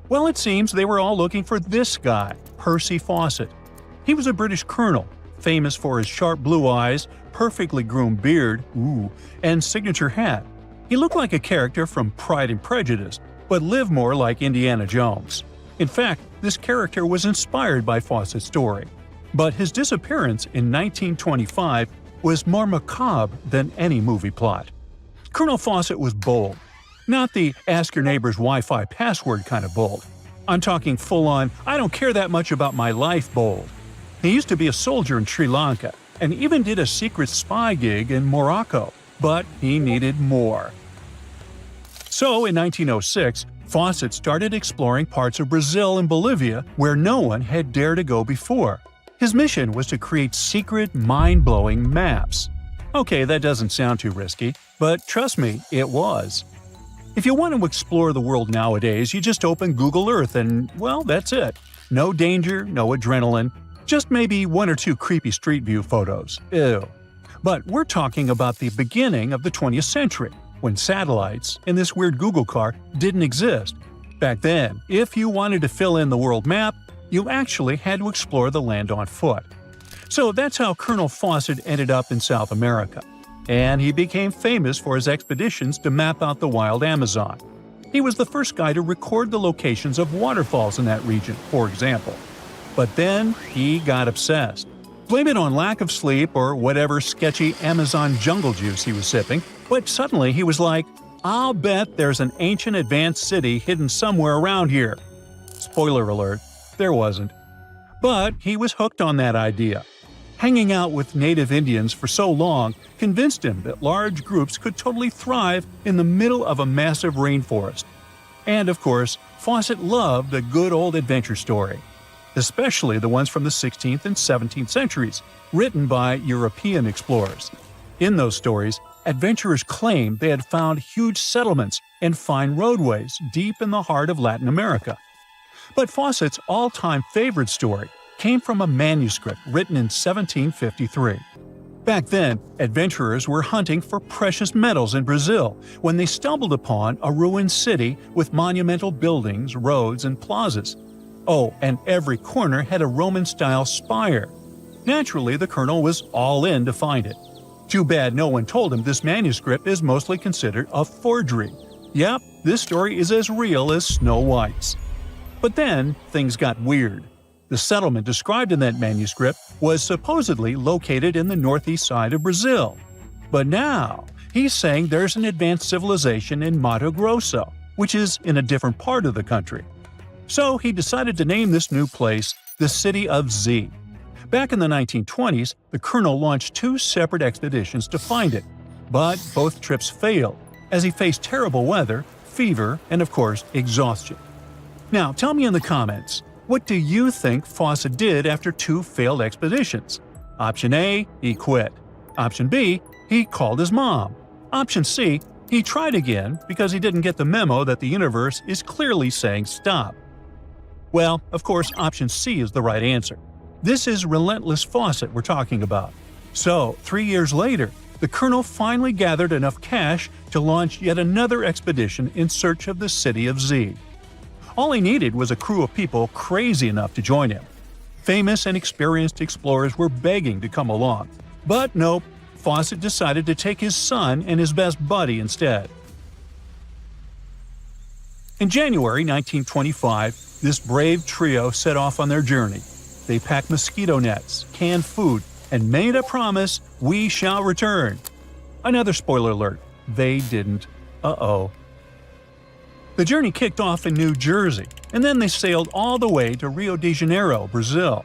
Well, it seems they were all looking for this guy, Percy Fawcett. He was a British colonel, famous for his sharp blue eyes, perfectly groomed beard, and signature hat. He looked like a character from Pride and Prejudice, but lived more like Indiana Jones. In fact, this character was inspired by Fawcett's story. But his disappearance in 1925 was more macabre than any movie plot. Colonel Fawcett was bold. Not the ask your neighbor's Wi-Fi password kind of bold. I'm talking full-on, I don't care that much about my life bold. He used to be a soldier in Sri Lanka and even did a secret spy gig in Morocco, but he needed more. So in 1906, Fawcett started exploring parts of Brazil and Bolivia where no one had dared to go before. His mission was to create secret, mind-blowing maps. Okay, that doesn't sound too risky, but trust me, it was. If you want to explore the world nowadays, you just open Google Earth and, well, that's it. No danger, no adrenaline, just maybe one or two creepy street view photos. Ew. But we're talking about the beginning of the 20th century, when satellites and this weird Google car didn't exist. Back then, if you wanted to fill in the world map, you actually had to explore the land on foot. So that's how Colonel Fawcett ended up in South America. And he became famous for his expeditions to map out the wild Amazon. He was the first guy to record the locations of waterfalls in that region, for example. But then he got obsessed. Blame it on lack of sleep or whatever sketchy Amazon jungle juice he was sipping, but suddenly he was like, I'll bet there's an ancient advanced city hidden somewhere around here. Spoiler alert, there wasn't. But he was hooked on that idea. Hanging out with native Indians for so long convinced him that large groups could totally thrive in the middle of a massive rainforest. And of course, Fawcett loved a good old adventure story, especially the ones from the 16th and 17th centuries, written by European explorers. In those stories, adventurers claimed they had found huge settlements and fine roadways deep in the heart of Latin America. But Fawcett's all-time favorite story came from a manuscript written in 1753. Back then, adventurers were hunting for precious metals in Brazil when they stumbled upon a ruined city with monumental buildings, roads, and plazas. Oh, and every corner had a Roman-style spire. Naturally, the colonel was all in to find it. Too bad no one told him this manuscript is mostly considered a forgery. Yep, this story is as real as Snow White's. But then, things got weird. The settlement described in that manuscript was supposedly located in the northeast side of Brazil. But now, he's saying there's an advanced civilization in Mato Grosso, which is in a different part of the country. So he decided to name this new place the City of Z. Back in the 1920s, the colonel launched 2 separate expeditions to find it, but both trips failed, as he faced terrible weather, fever, and of course, exhaustion. Now, tell me in the comments, what do you think Fawcett did after 2 failed expeditions? Option A, he quit. Option B, he called his mom. Option C, he tried again because he didn't get the memo that the universe is clearly saying stop. Well, of course, option C is the right answer. This is relentless Fawcett we're talking about. So, 3 years later, the colonel finally gathered enough cash to launch yet another expedition in search of the City of Z. All he needed was a crew of people crazy enough to join him. Famous and experienced explorers were begging to come along. But nope, Fawcett decided to take his son and his best buddy instead. In January 1925, this brave trio set off on their journey. They packed mosquito nets, canned food, and made a promise, "We shall return." Another spoiler alert, they didn't. Uh-oh. The journey kicked off in New Jersey, and then they sailed all the way to Rio de Janeiro, Brazil.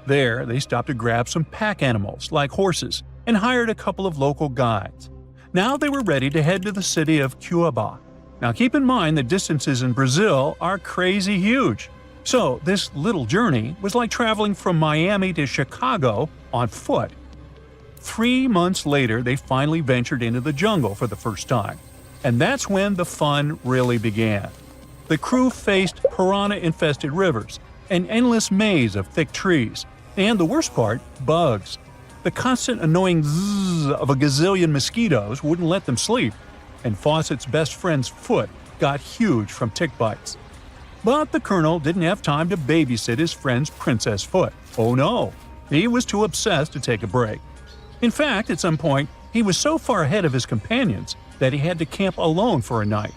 There, they stopped to grab some pack animals, like horses, and hired a couple of local guides. Now they were ready to head to the city of Cuiabá. Now keep in mind the distances in Brazil are crazy huge. So this little journey was like traveling from Miami to Chicago on foot. 3 months later, they finally ventured into the jungle for the first time. And that's when the fun really began. The crew faced piranha-infested rivers, an endless maze of thick trees, and the worst part, bugs. The constant annoying zzz of a gazillion mosquitoes wouldn't let them sleep, and Fawcett's best friend's foot got huge from tick bites. But the colonel didn't have time to babysit his friend's princess foot. Oh no, he was too obsessed to take a break. In fact, at some point, he was so far ahead of his companions that he had to camp alone for a night.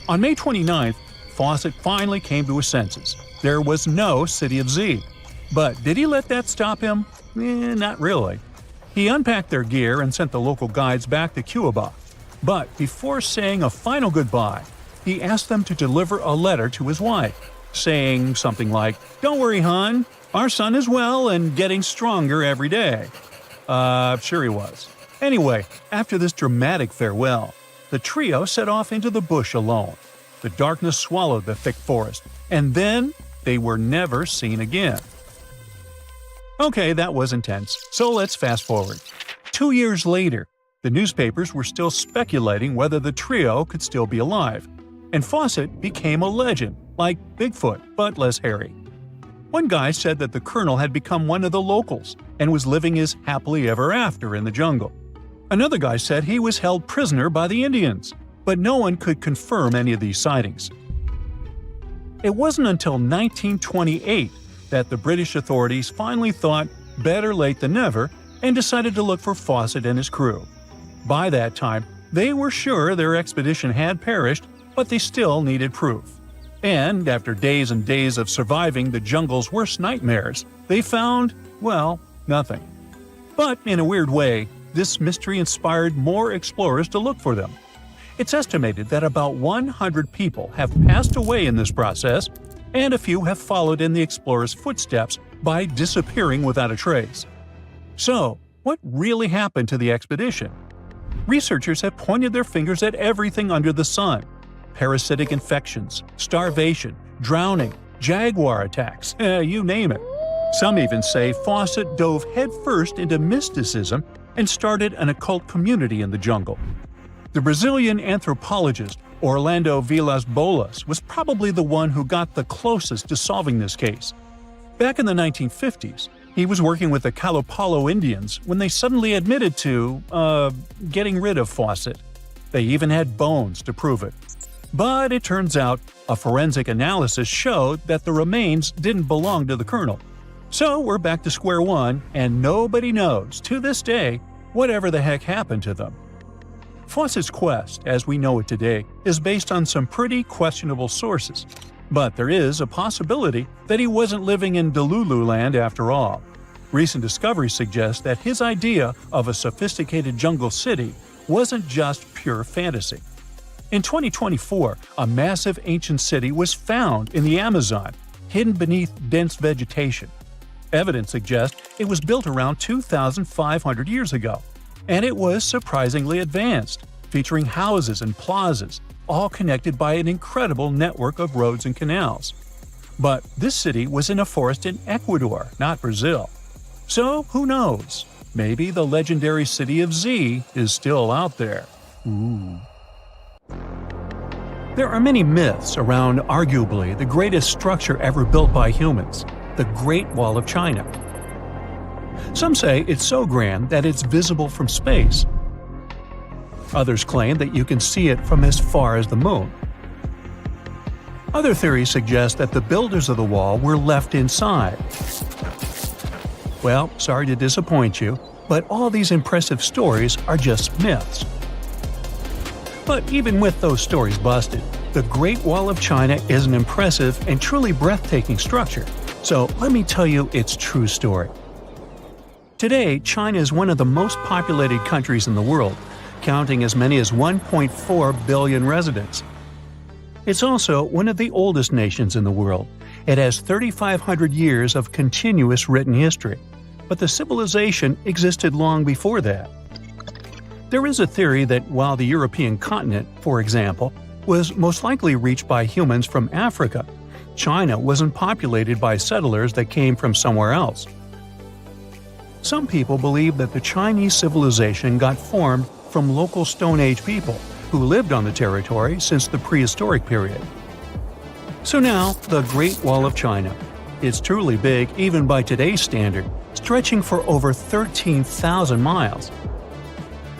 On May 29th, Fawcett finally came to his senses. There was no City of Z. But did he let that stop him? Not really. He unpacked their gear and sent the local guides back to Cuiabá. But before saying a final goodbye, he asked them to deliver a letter to his wife, saying something like, "Don't worry, hon, our son is well and getting stronger every day." Sure he was. Anyway, after this dramatic farewell, the trio set off into the bush alone. The darkness swallowed the thick forest, and then they were never seen again. Okay, that was intense, so let's fast forward. 2 years later, the newspapers were still speculating whether the trio could still be alive, and Fawcett became a legend, like Bigfoot, but less hairy. One guy said that the colonel had become one of the locals and was living his happily ever after in the jungle. Another guy said he was held prisoner by the Indians, but no one could confirm any of these sightings. It wasn't until 1928 that the British authorities finally thought better late than never and decided to look for Fawcett and his crew. By that time, they were sure their expedition had perished, but they still needed proof. And after days and days of surviving the jungle's worst nightmares, they found, well, nothing. But in a weird way, this mystery inspired more explorers to look for them. It's estimated that about 100 people have passed away in this process, and a few have followed in the explorers' footsteps by disappearing without a trace. So, what really happened to the expedition? Researchers have pointed their fingers at everything under the sun. Parasitic infections, starvation, drowning, jaguar attacks, you name it. Some even say Fawcett dove headfirst into mysticism and started an occult community in the jungle. The Brazilian anthropologist Orlando Vilas-Boas was probably the one who got the closest to solving this case. Back in the 1950s, he was working with the Kalapalo Indians when they suddenly admitted to, getting rid of Fawcett. They even had bones to prove it. But it turns out a forensic analysis showed that the remains didn't belong to the colonel. So we're back to square one, and nobody knows, to this day, whatever the heck happened to them. Fawcett's quest, as we know it today, is based on some pretty questionable sources. But there is a possibility that he wasn't living in Delulu land after all. Recent discoveries suggest that his idea of a sophisticated jungle city wasn't just pure fantasy. In 2024, a massive ancient city was found in the Amazon, hidden beneath dense vegetation. Evidence suggests it was built around 2,500 years ago, and it was surprisingly advanced, featuring houses and plazas, all connected by an incredible network of roads and canals. But this city was in a forest in Ecuador, not Brazil. So who knows? Maybe the legendary City of Z is still out there. Ooh. There are many myths around arguably the greatest structure ever built by humans, the Great Wall of China. Some say it's so grand that it's visible from space. Others claim that you can see it from as far as the moon. Other theories suggest that the builders of the wall were left inside. Well, sorry to disappoint you, but all these impressive stories are just myths. But even with those stories busted, the Great Wall of China is an impressive and truly breathtaking structure. So let me tell you its true story. Today, China is one of the most populated countries in the world, counting as many as 1.4 billion residents. It's also one of the oldest nations in the world. It has 3,500 years of continuous written history, but the civilization existed long before that. There is a theory that while the European continent, for example, was most likely reached by humans from Africa, China wasn't populated by settlers that came from somewhere else. Some people believe that the Chinese civilization got formed from local Stone Age people who lived on the territory since the prehistoric period. So now, the Great Wall of China. It's truly big even by today's standard, stretching for over 13,000 miles.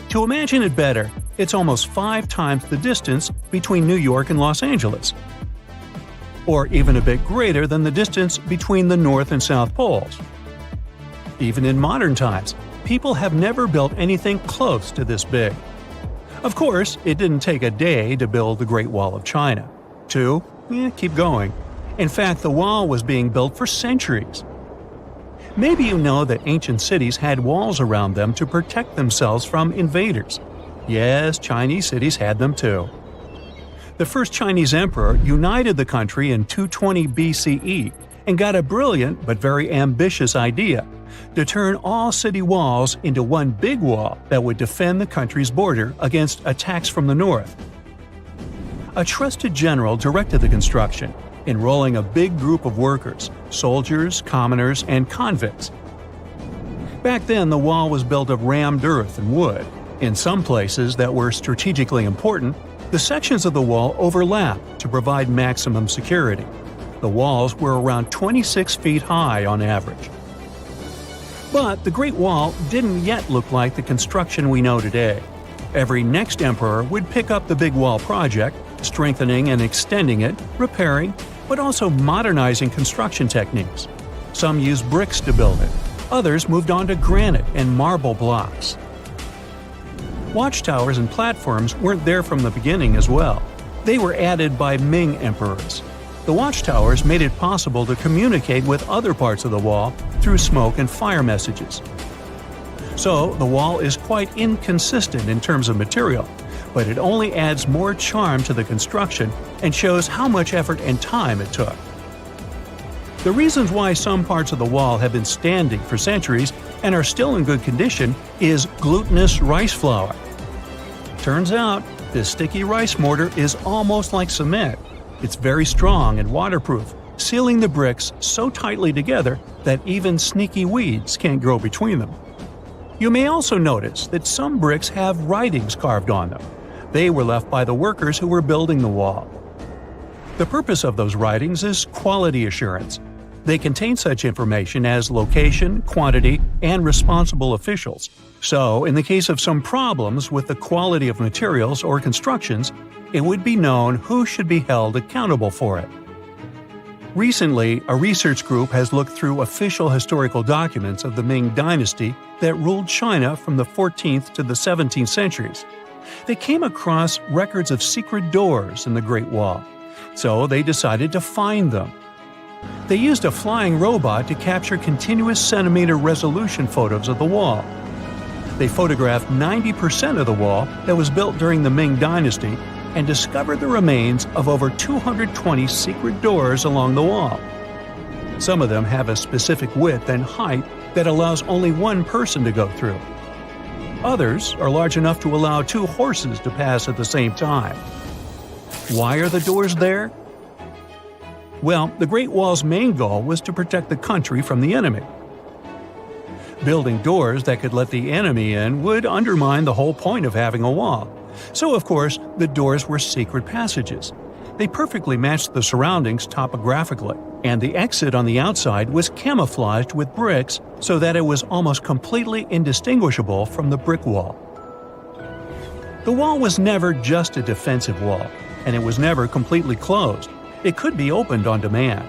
To imagine it better, it's almost 5 times the distance between New York and Los Angeles. Or even a bit greater than the distance between the North and South Poles. Even in modern times, people have never built anything close to this big. Of course, it didn't take a day to build the Great Wall of China. Keep going. In fact, the wall was being built for centuries. Maybe you know that ancient cities had walls around them to protect themselves from invaders. Yes, Chinese cities had them too. The first Chinese emperor united the country in 220 BCE and got a brilliant but very ambitious idea to turn all city walls into one big wall that would defend the country's border against attacks from the north. A trusted general directed the construction, enrolling a big group of workers, soldiers, commoners, and convicts. Back then, the wall was built of rammed earth and wood. In some places that were strategically important, the sections of the wall overlapped to provide maximum security. The walls were around 26 feet high on average. But the Great Wall didn't yet look like the construction we know today. Every next emperor would pick up the big wall project, strengthening and extending it, repairing, but also modernizing construction techniques. Some used bricks to build it. Others moved on to granite and marble blocks. Watchtowers and platforms weren't there from the beginning as well. They were added by Ming emperors. The watchtowers made it possible to communicate with other parts of the wall through smoke and fire messages. So, the wall is quite inconsistent in terms of material, but it only adds more charm to the construction and shows how much effort and time it took. The reasons why some parts of the wall have been standing for centuries and are still in good condition is glutinous rice flour. Turns out, this sticky rice mortar is almost like cement. It's very strong and waterproof, sealing the bricks so tightly together that even sneaky weeds can't grow between them. You may also notice that some bricks have writings carved on them. They were left by the workers who were building the wall. The purpose of those writings is quality assurance. They contain such information as location, quantity, and responsible officials. So, in the case of some problems with the quality of materials or constructions, it would be known who should be held accountable for it. Recently, a research group has looked through official historical documents of the Ming Dynasty that ruled China from the 14th to the 17th centuries. They came across records of secret doors in the Great Wall, so they decided to find them. They used a flying robot to capture continuous centimeter resolution photos of the wall. They photographed 90% of the wall that was built during the Ming Dynasty and discovered the remains of over 220 secret doors along the wall. Some of them have a specific width and height that allows only one person to go through. Others are large enough to allow 2 horses to pass at the same time. Why are the doors there? Well, the Great Wall's main goal was to protect the country from the enemy. Building doors that could let the enemy in would undermine the whole point of having a wall. So, of course, the doors were secret passages. They perfectly matched the surroundings topographically, and the exit on the outside was camouflaged with bricks so that it was almost completely indistinguishable from the brick wall. The wall was never just a defensive wall, and it was never completely closed. It could be opened on demand.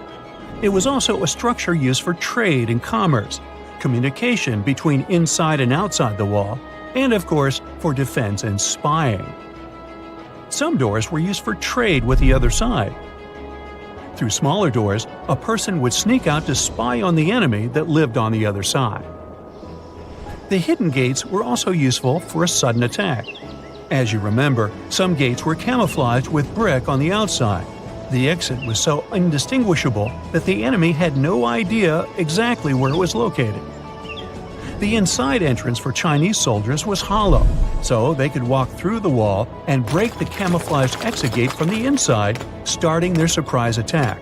It was also a structure used for trade and commerce, communication between inside and outside the wall, and of course, for defense and spying. Some doors were used for trade with the other side. Through smaller doors, a person would sneak out to spy on the enemy that lived on the other side. The hidden gates were also useful for a sudden attack. As you remember, some gates were camouflaged with brick on the outside. The exit was so indistinguishable that the enemy had no idea exactly where it was located. The inside entrance for Chinese soldiers was hollow, so they could walk through the wall and break the camouflaged exit gate from the inside, starting their surprise attack.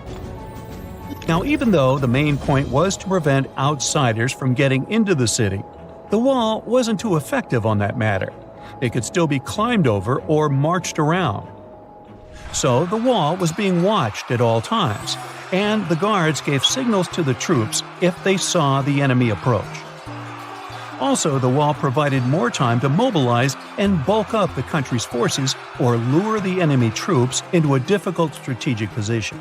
Now, even though the main point was to prevent outsiders from getting into the city, the wall wasn't too effective on that matter. It could still be climbed over or marched around. So the wall was being watched at all times, and the guards gave signals to the troops if they saw the enemy approach. Also, the wall provided more time to mobilize and bulk up the country's forces or lure the enemy troops into a difficult strategic position.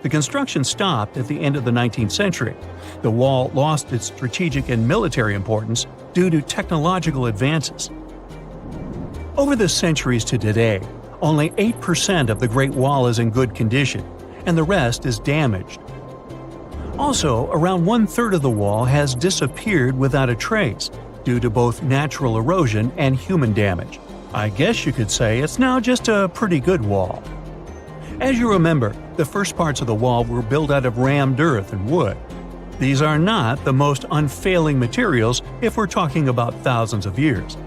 The construction stopped at the end of the 19th century. The wall lost its strategic and military importance due to technological advances. Over the centuries to today, only 8% of the Great Wall is in good condition, and the rest is damaged. Also, around 1/3 of the wall has disappeared without a trace, due to both natural erosion and human damage. I guess you could say it's now just a pretty good wall. As you remember, the first parts of the wall were built out of rammed earth and wood. These are not the most unfailing materials if we're talking about thousands of years.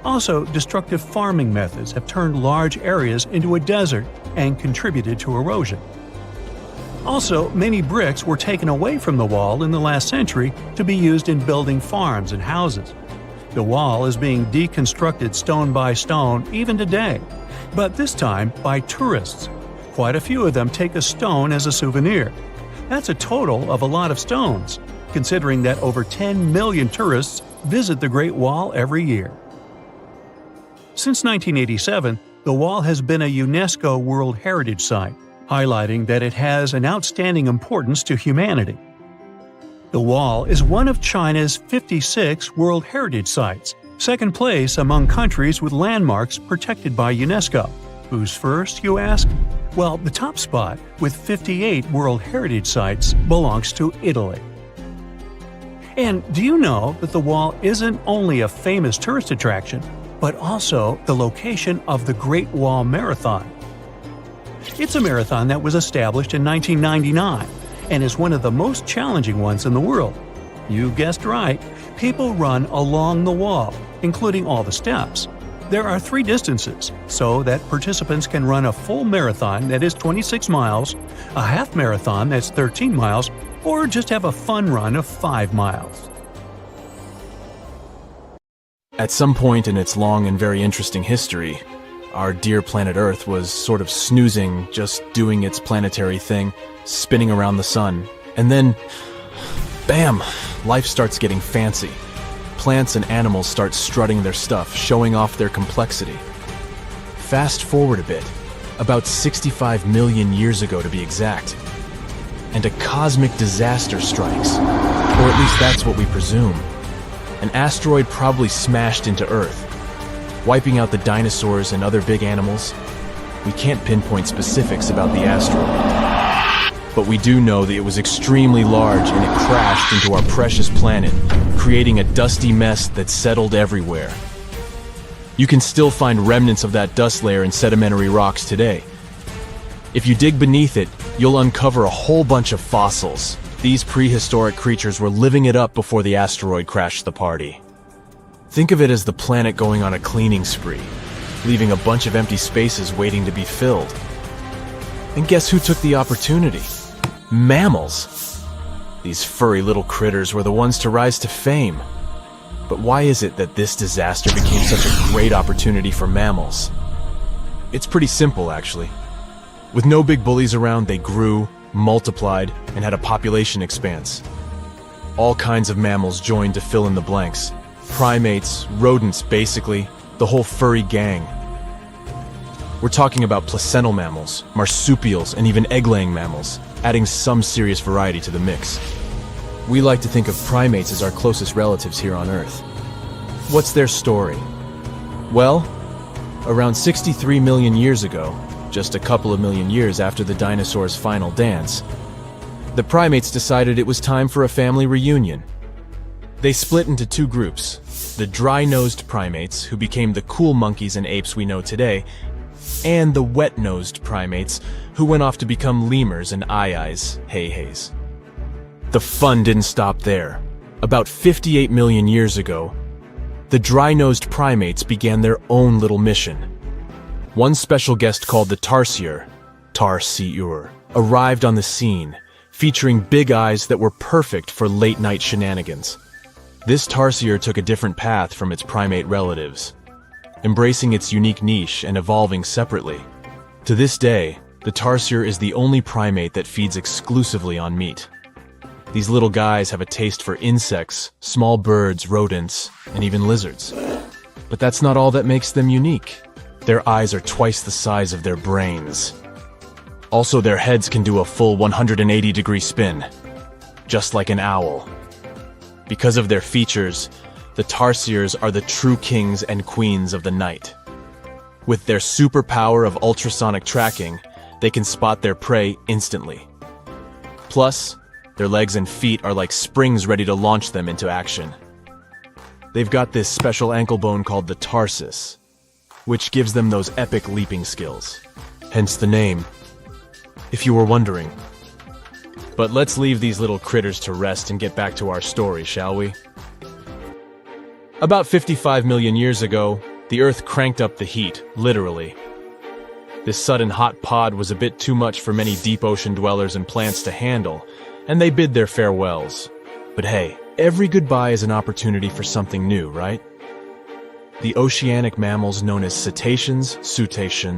Also, destructive farming methods have turned large areas into a desert and contributed to erosion. Also, many bricks were taken away from the wall in the last century to be used in building farms and houses. The wall is being deconstructed stone by stone even today, but this time by tourists. Quite a few of them take a stone as a souvenir. That's a total of a lot of stones, considering that over 10 million tourists visit the Great Wall every year. Since 1987, the wall has been a UNESCO World Heritage Site, highlighting that it has an outstanding importance to humanity. The wall is one of China's 56 World Heritage Sites, second place among countries with landmarks protected by UNESCO. Who's first, you ask? Well, the top spot, with 58 World Heritage Sites, belongs to Italy. And do you know that the wall isn't only a famous tourist attraction, but also the location of the Great Wall Marathon? It's a marathon that was established in 1999 and is one of the most challenging ones in the world. You guessed right, people run along the wall, including all the steps. There are 3 distances, so that participants can run a full marathon that is 26 miles, a half marathon that's 13 miles, or just have a fun run of 5 miles. At some point in its long and very interesting history, our dear planet Earth was sort of snoozing, just doing its planetary thing, spinning around the sun. And then, bam, life starts getting fancy. Plants and animals start strutting their stuff, showing off their complexity. Fast forward a bit, about 65 million years ago to be exact, and a cosmic disaster strikes, or at least that's what we presume. An asteroid probably smashed into Earth, wiping out the dinosaurs and other big animals. We can't pinpoint specifics about the asteroid, but we do know that it was extremely large and it crashed into our precious planet, creating a dusty mess that settled everywhere. You can still find remnants of that dust layer in sedimentary rocks today. If you dig beneath it, you'll uncover a whole bunch of fossils. These prehistoric creatures were living it up before the asteroid crashed the party. Think of it as the planet going on a cleaning spree, leaving a bunch of empty spaces waiting to be filled. And guess who took the opportunity? Mammals! These furry little critters were the ones to rise to fame. But why is it that this disaster became such a great opportunity for mammals? It's pretty simple, actually. With no big bullies around, they grew, multiplied, and had a population expanse. All kinds of mammals joined to fill in the blanks. Primates, rodents, basically, the whole furry gang. We're talking about placental mammals, marsupials, and even egg-laying mammals, adding some serious variety to the mix. We like to think of primates as our closest relatives here on Earth. What's their story? Well, around 63 million years ago, just a couple of million years after the dinosaurs' final dance, the primates decided it was time for a family reunion. They split into two groups, the dry-nosed primates, who became the cool monkeys and apes we know today, and the wet-nosed primates, who went off to become lemurs and aye-ayes, hey-hays. The fun didn't stop there. About 58 million years ago, the dry-nosed primates began their own little mission. One special guest called the tarsier, arrived on the scene, featuring big eyes that were perfect for late-night shenanigans. This tarsier took a different path from its primate relatives, embracing its unique niche and evolving separately. To this day, the tarsier is the only primate that feeds exclusively on meat. These little guys have a taste for insects, small birds, rodents, and even lizards. But that's not all that makes them unique. Their eyes are twice the size of their brains. Also, their heads can do a full 180-degree spin, just like an owl. Because of their features, the tarsiers are the true kings and queens of the night. With their superpower of ultrasonic tracking, they can spot their prey instantly. Plus, their legs and feet are like springs ready to launch them into action. They've got this special ankle bone called the tarsus, which gives them those epic leaping skills. Hence the name, if you were wondering. But let's leave these little critters to rest and get back to our story, shall we? About 55 million years ago, the Earth cranked up the heat, literally. This sudden hot pod was a bit too much for many deep ocean dwellers and plants to handle, and they bid their farewells. But hey, every goodbye is an opportunity for something new, right? The oceanic mammals known as cetaceans,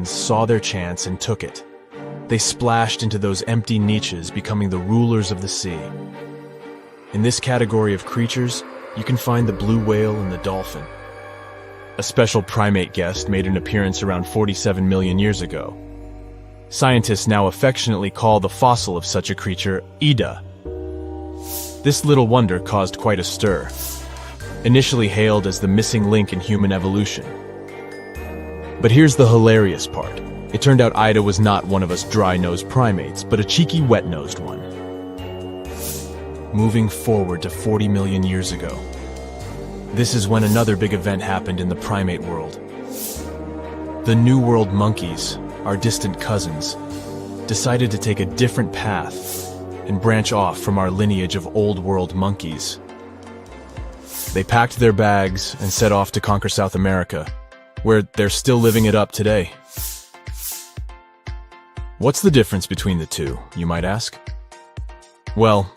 saw their chance and took it. They splashed into those empty niches, becoming the rulers of the sea. In this category of creatures, you can find the blue whale and the dolphin. A special primate guest made an appearance around 47 million years ago. Scientists now affectionately call the fossil of such a creature Ida. This little wonder caused quite a stir, initially hailed as the missing link in human evolution. But here's the hilarious part. It turned out Ida was not one of us dry-nosed primates, but a cheeky wet-nosed one. Moving forward to 40 million years ago. This is when another big event happened in the primate world. The New World monkeys, our distant cousins, decided to take a different path and branch off from our lineage of Old World monkeys. They packed their bags and set off to conquer South America, where they're still living it up today. What's the difference between the two, you might ask? Well,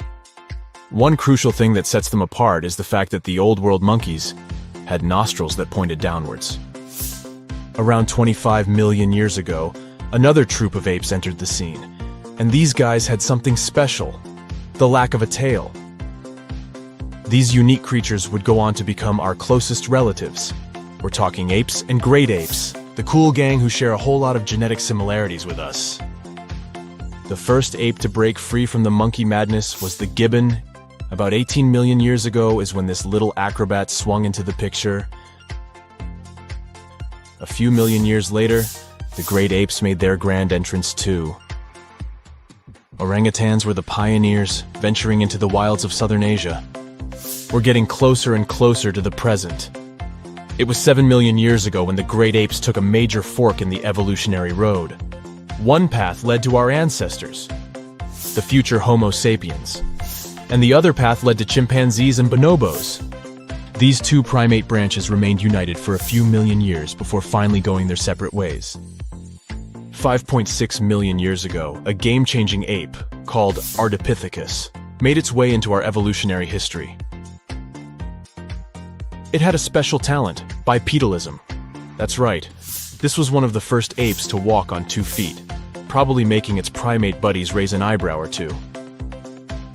one crucial thing that sets them apart is the fact that the Old World monkeys had nostrils that pointed downwards. Around 25 million years ago, another troop of apes entered the scene, and these guys had something special, the lack of a tail. These unique creatures would go on to become our closest relatives. We're talking apes and great apes, the cool gang who share a whole lot of genetic similarities with us. The first ape to break free from the monkey madness was the gibbon. About 18 million years ago is when this little acrobat swung into the picture. A few million years later, the great apes made their grand entrance too. Orangutans were the pioneers, venturing into the wilds of southern Asia. We're getting closer and closer to the present. It was 7 million years ago when the great apes took a major fork in the evolutionary road. One path led to our ancestors, the future Homo sapiens, and the other path led to chimpanzees and bonobos. These two primate branches remained united for a few million years before finally going their separate ways. 5.6 million years ago, a game-changing ape called Ardipithecus made its way into our evolutionary history. It had a special talent, bipedalism. That's right, this was one of the first apes to walk on 2 feet, probably making its primate buddies raise an eyebrow or two.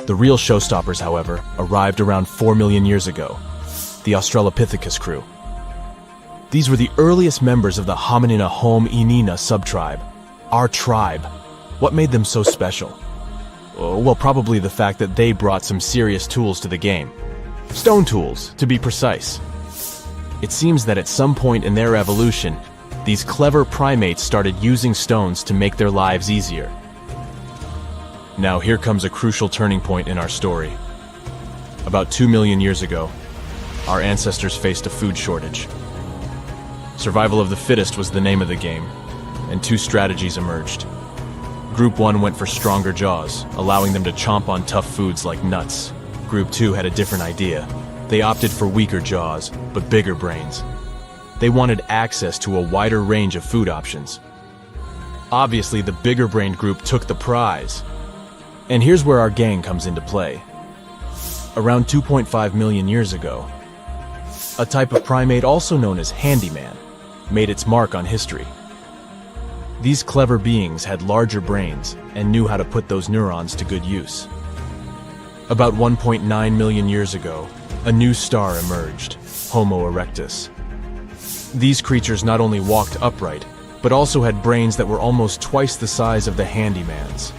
The real showstoppers, however, arrived around 4 million years ago, the Australopithecus crew. These were the earliest members of the Hominina hominina subtribe. Our tribe. What made them so special? Well, probably the fact that they brought some serious tools to the game. Stone tools, to be precise. It seems that at some point in their evolution, these clever primates started using stones to make their lives easier. Now here comes a crucial turning point in our story. About 2 million years ago, our ancestors faced a food shortage. Survival of the fittest was the name of the game, and two strategies emerged. Group 1 went for stronger jaws, allowing them to chomp on tough foods like nuts. Group 2 had a different idea. They opted for weaker jaws, but bigger brains. They wanted access to a wider range of food options. Obviously, the bigger-brained group took the prize. And here's where our gang comes into play. Around 2.5 million years ago, a type of primate also known as handyman made its mark on history. These clever beings had larger brains and knew how to put those neurons to good use. About 1.9 million years ago, a new star emerged, Homo erectus. These creatures not only walked upright, but also had brains that were almost twice the size of the handyman's.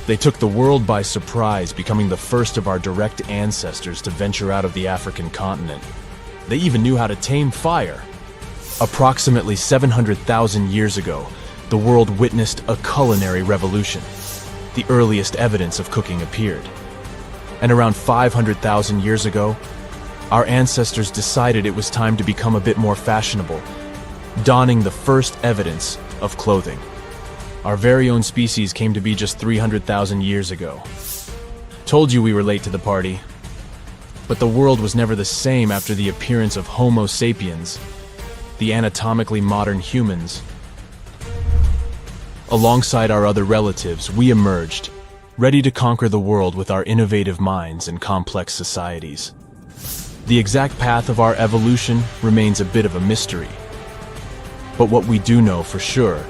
They took the world by surprise, becoming the first of our direct ancestors to venture out of the African continent. They even knew how to tame fire. Approximately 700,000 years ago, the world witnessed a culinary revolution. The earliest evidence of cooking appeared. And around 500,000 years ago, our ancestors decided it was time to become a bit more fashionable, donning the first evidence of clothing. Our very own species came to be just 300,000 years ago. Told you we were late to the party. But the world was never the same after the appearance of Homo sapiens, the anatomically modern humans. Alongside our other relatives, we emerged, ready to conquer the world with our innovative minds and complex societies. The exact path of our evolution remains a bit of a mystery. But what we do know for sure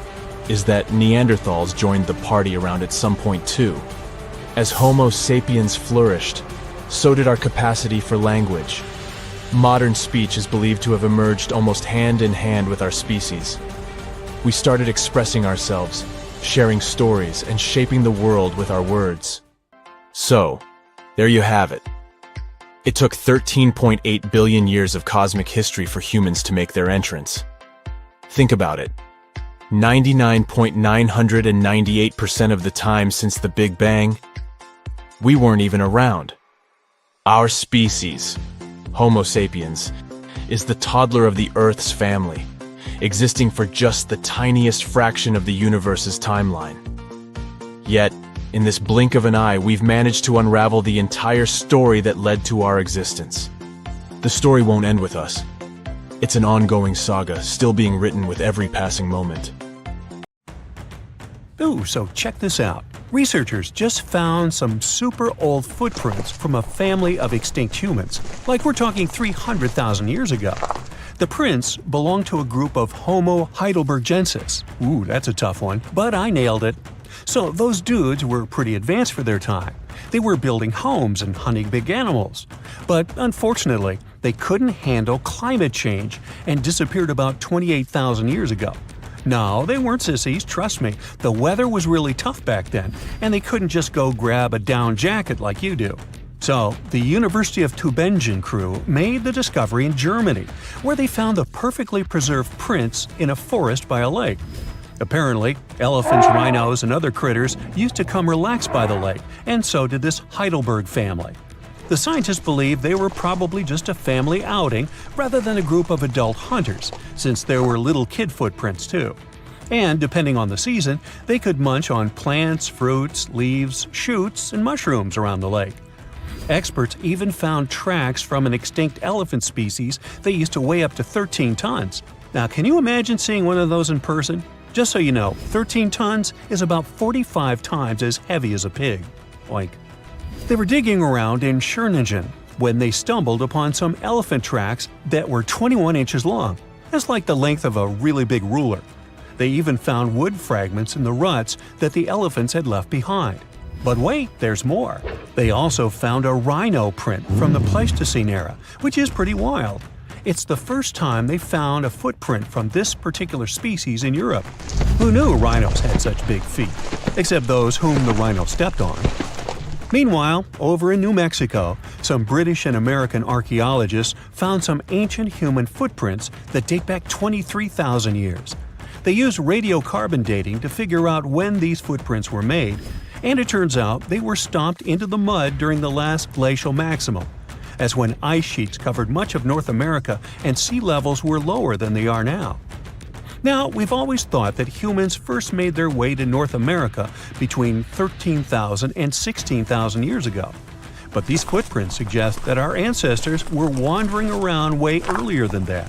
is that Neanderthals joined the party around at some point too. As Homo sapiens flourished, so did our capacity for language. Modern speech is believed to have emerged almost hand in hand with our species. We started expressing ourselves, sharing stories, and shaping the world with our words. So, there you have it. It took 13.8 billion years of cosmic history for humans to make their entrance. Think about it. 99.998% of the time since the Big Bang, we weren't even around. Our species, Homo sapiens, is the toddler of the Earth's family, existing for just the tiniest fraction of the universe's timeline. Yet, in this blink of an eye, we've managed to unravel the entire story that led to our existence. The story won't end with us. It's an ongoing saga, still being written with every passing moment. Ooh, so check this out. Researchers just found some super old footprints from a family of extinct humans, like we're talking 300,000 years ago. The prints belong to a group of Homo heidelbergensis. Ooh, that's a tough one, but I nailed it. So those dudes were pretty advanced for their time. They were building homes and hunting big animals. But unfortunately, they couldn't handle climate change and disappeared about 28,000 years ago. No, they weren't sissies, trust me. The weather was really tough back then, and they couldn't just go grab a down jacket like you do. So, the University of Tübingen crew made the discovery in Germany, where they found the perfectly preserved prints in a forest by a lake. Apparently, elephants, rhinos, and other critters used to come relax by the lake, and so did this Heidelberg family. The scientists believe they were probably just a family outing rather than a group of adult hunters, since there were little kid footprints too. And depending on the season, they could munch on plants, fruits, leaves, shoots, and mushrooms around the lake. Experts even found tracks from an extinct elephant species that used to weigh up to 13 tons. Now, can you imagine seeing one of those in person? Just so you know, 13 tons is about 45 times as heavy as a pig. Like, they were digging around in Schöningen when they stumbled upon some elephant tracks that were 21 inches long. That's like the length of a really big ruler. They even found wood fragments in the ruts that the elephants had left behind. But wait, there's more. They also found a rhino print from the Pleistocene era, which is pretty wild. It's the first time they found a footprint from this particular species in Europe. Who knew rhinos had such big feet? Except those whom the rhino stepped on. Meanwhile, over in New Mexico, some British and American archaeologists found some ancient human footprints that date back 23,000 years. They used radiocarbon dating to figure out when these footprints were made, and it turns out they were stomped into the mud during the last glacial maximum. That's when ice sheets covered much of North America and sea levels were lower than they are now. Now, we've always thought that humans first made their way to North America between 13,000 and 16,000 years ago. But these footprints suggest that our ancestors were wandering around way earlier than that.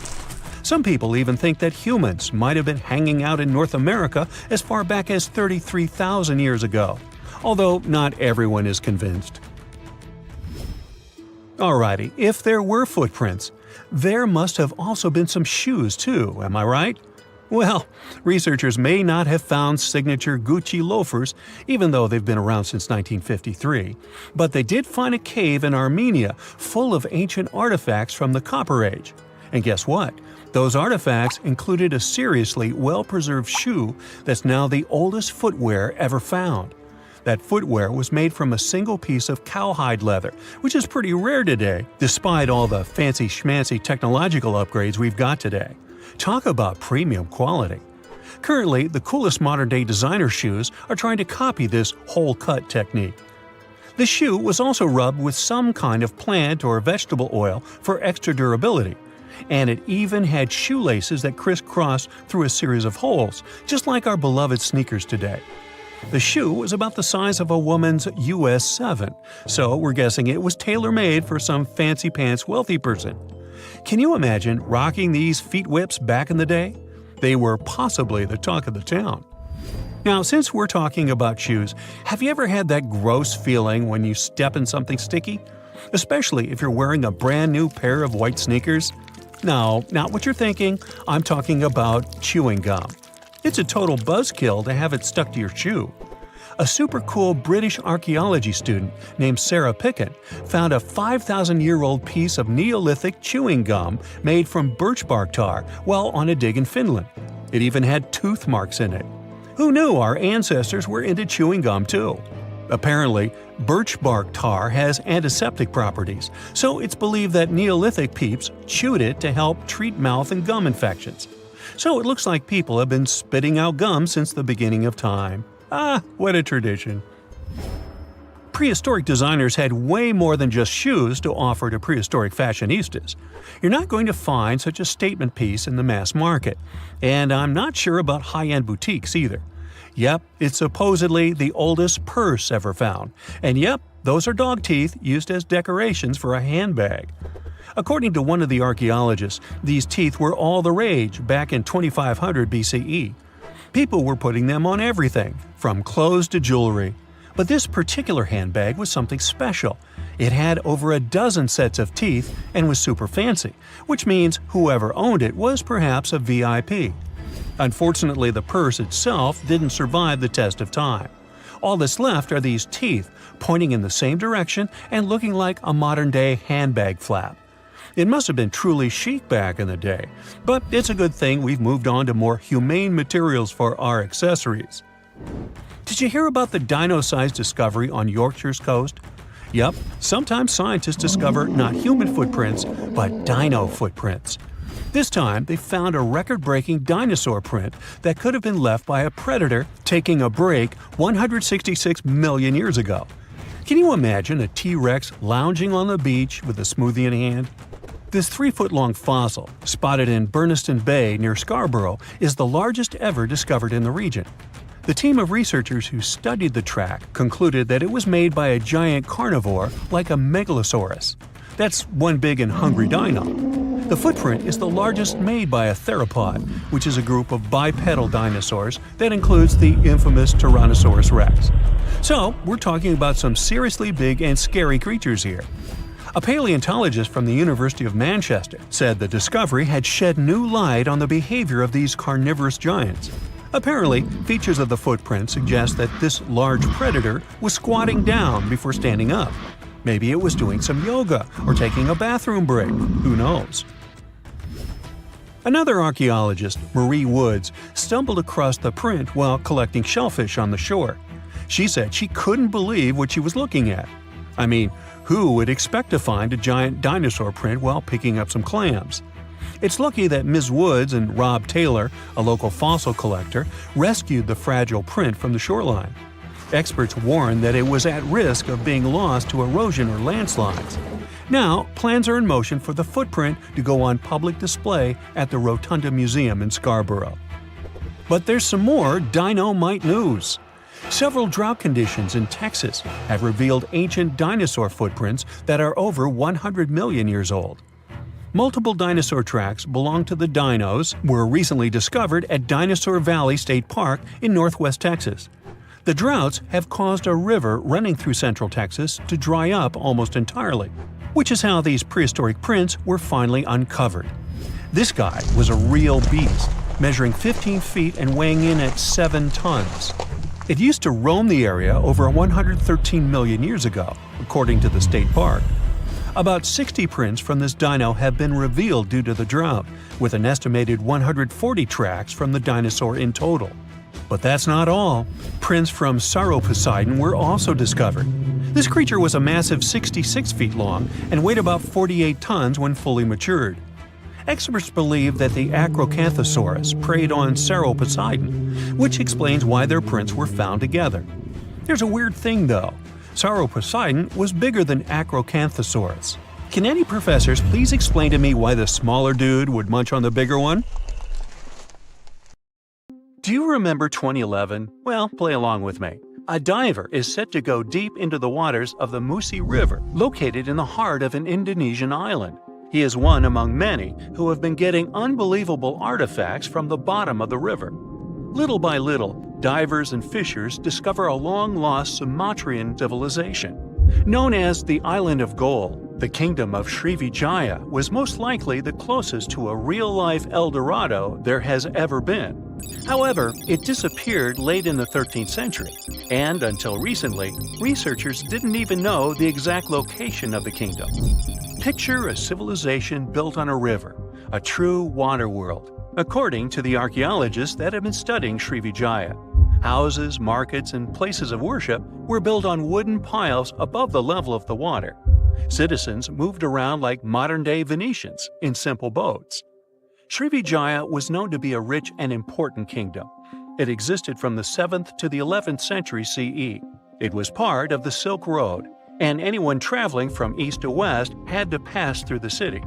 Some people even think that humans might have been hanging out in North America as far back as 33,000 years ago, although not everyone is convinced. Alrighty, if there were footprints, there must have also been some shoes too, am I right? Well, researchers may not have found signature Gucci loafers, even though they've been around since 1953, but they did find a cave in Armenia full of ancient artifacts from the Copper Age. And guess what? Those artifacts included a seriously well-preserved shoe that's now the oldest footwear ever found. That footwear was made from a single piece of cowhide leather, which is pretty rare today, despite all the fancy schmancy technological upgrades we've got today. Talk about premium quality. Currently, the coolest modern-day designer shoes are trying to copy this hole-cut technique. The shoe was also rubbed with some kind of plant or vegetable oil for extra durability, and it even had shoelaces that crisscrossed through a series of holes, just like our beloved sneakers today. The shoe was about the size of a woman's US 7, so we're guessing it was tailor-made for some fancy-pants wealthy person. Can you imagine rocking these feet whips back in the day? They were possibly the talk of the town. Now, since we're talking about shoes, have you ever had that gross feeling when you step in something sticky? Especially if you're wearing a brand new pair of white sneakers? No, not what you're thinking. I'm talking about chewing gum. It's a total buzzkill to have it stuck to your shoe. A super cool British archaeology student named Sarah Pickett found a 5,000-year-old piece of Neolithic chewing gum made from birch bark tar while on a dig in Finland. It even had tooth marks in it. Who knew our ancestors were into chewing gum too? Apparently, birch bark tar has antiseptic properties, so it's believed that Neolithic peeps chewed it to help treat mouth and gum infections. So it looks like people have been spitting out gum since the beginning of time. Ah, what a tradition. Prehistoric designers had way more than just shoes to offer to prehistoric fashionistas. You're not going to find such a statement piece in the mass market, and I'm not sure about high-end boutiques either. Yep, it's supposedly the oldest purse ever found, and yep, those are dog teeth used as decorations for a handbag. According to one of the archaeologists, these teeth were all the rage back in 2500 BCE. People were putting them on everything, from clothes to jewelry. But this particular handbag was something special. It had over a dozen sets of teeth and was super fancy, which means whoever owned it was perhaps a VIP. Unfortunately, the purse itself didn't survive the test of time. All that's left are these teeth, pointing in the same direction and looking like a modern-day handbag flap. It must have been truly chic back in the day, but it's a good thing we've moved on to more humane materials for our accessories. Did you hear about the dino-sized discovery on Yorkshire's coast? Yep, sometimes scientists discover not human footprints, but dino footprints. This time, they found a record-breaking dinosaur print that could have been left by a predator taking a break 166 million years ago. Can you imagine a T-Rex lounging on the beach with a smoothie in hand? This 3-foot-long fossil, spotted in Burniston Bay near Scarborough, is the largest ever discovered in the region. The team of researchers who studied the track concluded that it was made by a giant carnivore like a megalosaurus. That's one big and hungry dino. The footprint is the largest made by a theropod, which is a group of bipedal dinosaurs that includes the infamous Tyrannosaurus rex. So, we're talking about some seriously big and scary creatures here. A paleontologist from the University of Manchester said the discovery had shed new light on the behavior of these carnivorous giants. Apparently, features of the footprint suggest that this large predator was squatting down before standing up. Maybe it was doing some yoga or taking a bathroom break. Who knows? Another archaeologist, Marie Woods, stumbled across the print while collecting shellfish on the shore. She said she couldn't believe what she was looking at. I mean, who would expect to find a giant dinosaur print while picking up some clams? It's lucky that Ms. Woods and Rob Taylor, a local fossil collector, rescued the fragile print from the shoreline. Experts warned that it was at risk of being lost to erosion or landslides. Now, plans are in motion for the footprint to go on public display at the Rotunda Museum in Scarborough. But there's some more dino-mite news. Several drought conditions in Texas have revealed ancient dinosaur footprints that are over 100 million years old. Multiple dinosaur tracks belong to the dinos were recently discovered at Dinosaur Valley State Park in northwest Texas. The droughts have caused a river running through central Texas to dry up almost entirely, which is how these prehistoric prints were finally uncovered. This guy was a real beast, measuring 15 feet and weighing in at 7 tons. It used to roam the area over 113 million years ago, according to the state park. About 60 prints from this dino have been revealed due to the drought, with an estimated 140 tracks from the dinosaur in total. But that's not all. Prints from Sauroposeidon were also discovered. This creature was a massive 66 feet long and weighed about 48 tons when fully matured. Experts believe that the Acrocanthosaurus preyed on Sauroposeidon, which explains why their prints were found together. There's a weird thing though. Sauroposeidon was bigger than Acrocanthosaurus. Can any professors please explain to me why the smaller dude would munch on the bigger one? Do you remember 2011? Well, play along with me. A diver is set to go deep into the waters of the Musi River, located in the heart of an Indonesian island. He is one among many who have been getting unbelievable artifacts from the bottom of the river. Little by little, divers and fishers discover a long-lost Sumatran civilization. Known as the Island of Gold, the kingdom of Srivijaya was most likely the closest to a real-life El Dorado there has ever been. However, it disappeared late in the 13th century, and until recently, researchers didn't even know the exact location of the kingdom. Picture a civilization built on a river, a true water world, according to the archaeologists that have been studying Srivijaya. Houses, markets, and places of worship were built on wooden piles above the level of the water. Citizens moved around like modern-day Venetians in simple boats. Srivijaya was known to be a rich and important kingdom. It existed from the 7th to the 11th century CE. It was part of the Silk Road, and anyone traveling from east to west had to pass through the city.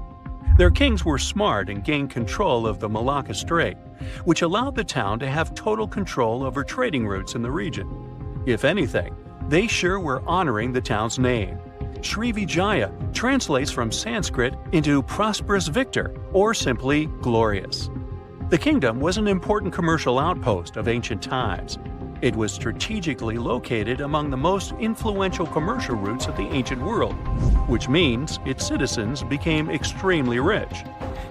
Their kings were smart and gained control of the Malacca Strait, which allowed the town to have total control over trading routes in the region. If anything, they sure were honoring the town's name. Srivijaya translates from Sanskrit into prosperous victor, or simply glorious. The kingdom was an important commercial outpost of ancient times. It was strategically located among the most influential commercial routes of the ancient world, which means its citizens became extremely rich.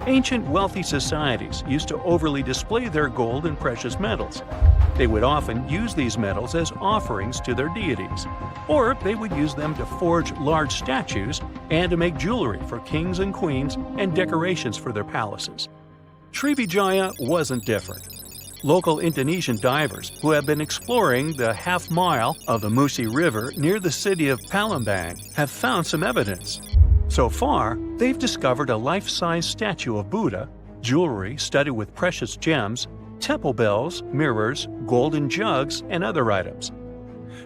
Ancient wealthy societies used to overly display their gold and precious metals. They would often use these metals as offerings to their deities, or they would use them to forge large statues and to make jewelry for kings and queens and decorations for their palaces. Srivijaya wasn't different. Local Indonesian divers who have been exploring the half-mile of the Musi River near the city of Palembang have found some evidence. So far, they've discovered a life-size statue of Buddha, jewelry studded with precious gems, temple bells, mirrors, golden jugs, and other items.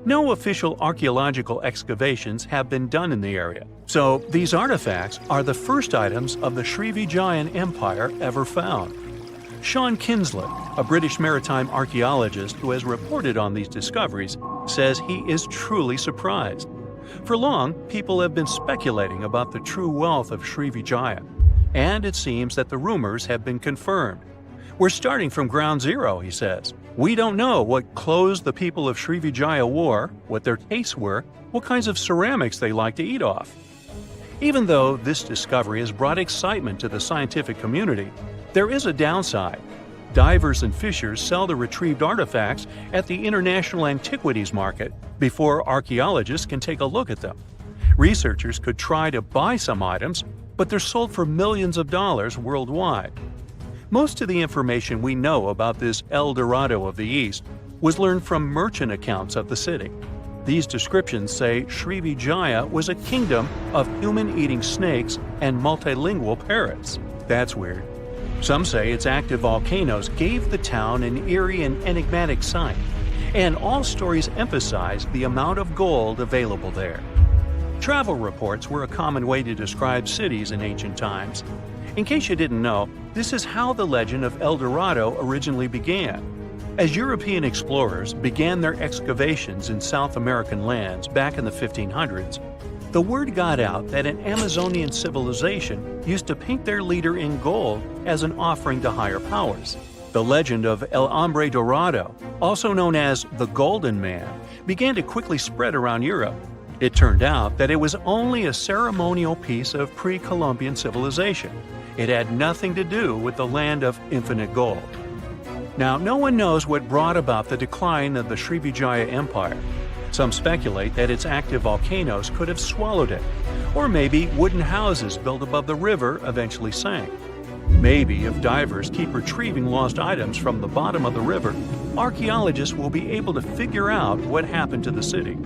No official archaeological excavations have been done in the area, so these artifacts are the first items of the Srivijayan Empire ever found. Sean Kinslett, a British maritime archaeologist who has reported on these discoveries, says he is truly surprised. For long, people have been speculating about the true wealth of Srivijaya, and it seems that the rumors have been confirmed. We're starting from ground zero, he says. We don't know what clothes the people of Srivijaya wore, what their tastes were, what kinds of ceramics they like to eat off. Even though this discovery has brought excitement to the scientific community, there is a downside. Divers and fishers sell the retrieved artifacts at the International Antiquities Market before archaeologists can take a look at them. Researchers could try to buy some items, but they're sold for millions of dollars worldwide. Most of the information we know about this El Dorado of the East was learned from merchant accounts of the city. These descriptions say Srivijaya was a kingdom of human-eating snakes and multilingual parrots. That's weird. Some say its active volcanoes gave the town an eerie and enigmatic sight, and all stories emphasize the amount of gold available there. Travel reports were a common way to describe cities in ancient times. In case you didn't know, this is how the legend of El Dorado originally began. As European explorers began their excavations in South American lands back in the 1500s, the word got out that an Amazonian civilization used to paint their leader in gold as an offering to higher powers. The legend of El Hombre Dorado, also known as the Golden Man, began to quickly spread around Europe. It turned out that it was only a ceremonial piece of pre-Columbian civilization. It had nothing to do with the land of infinite gold. Now, no one knows what brought about the decline of the Srivijaya Empire. Some speculate that its active volcanoes could have swallowed it, or maybe wooden houses built above the river eventually sank. Maybe if divers keep retrieving lost items from the bottom of the river, archaeologists will be able to figure out what happened to the city.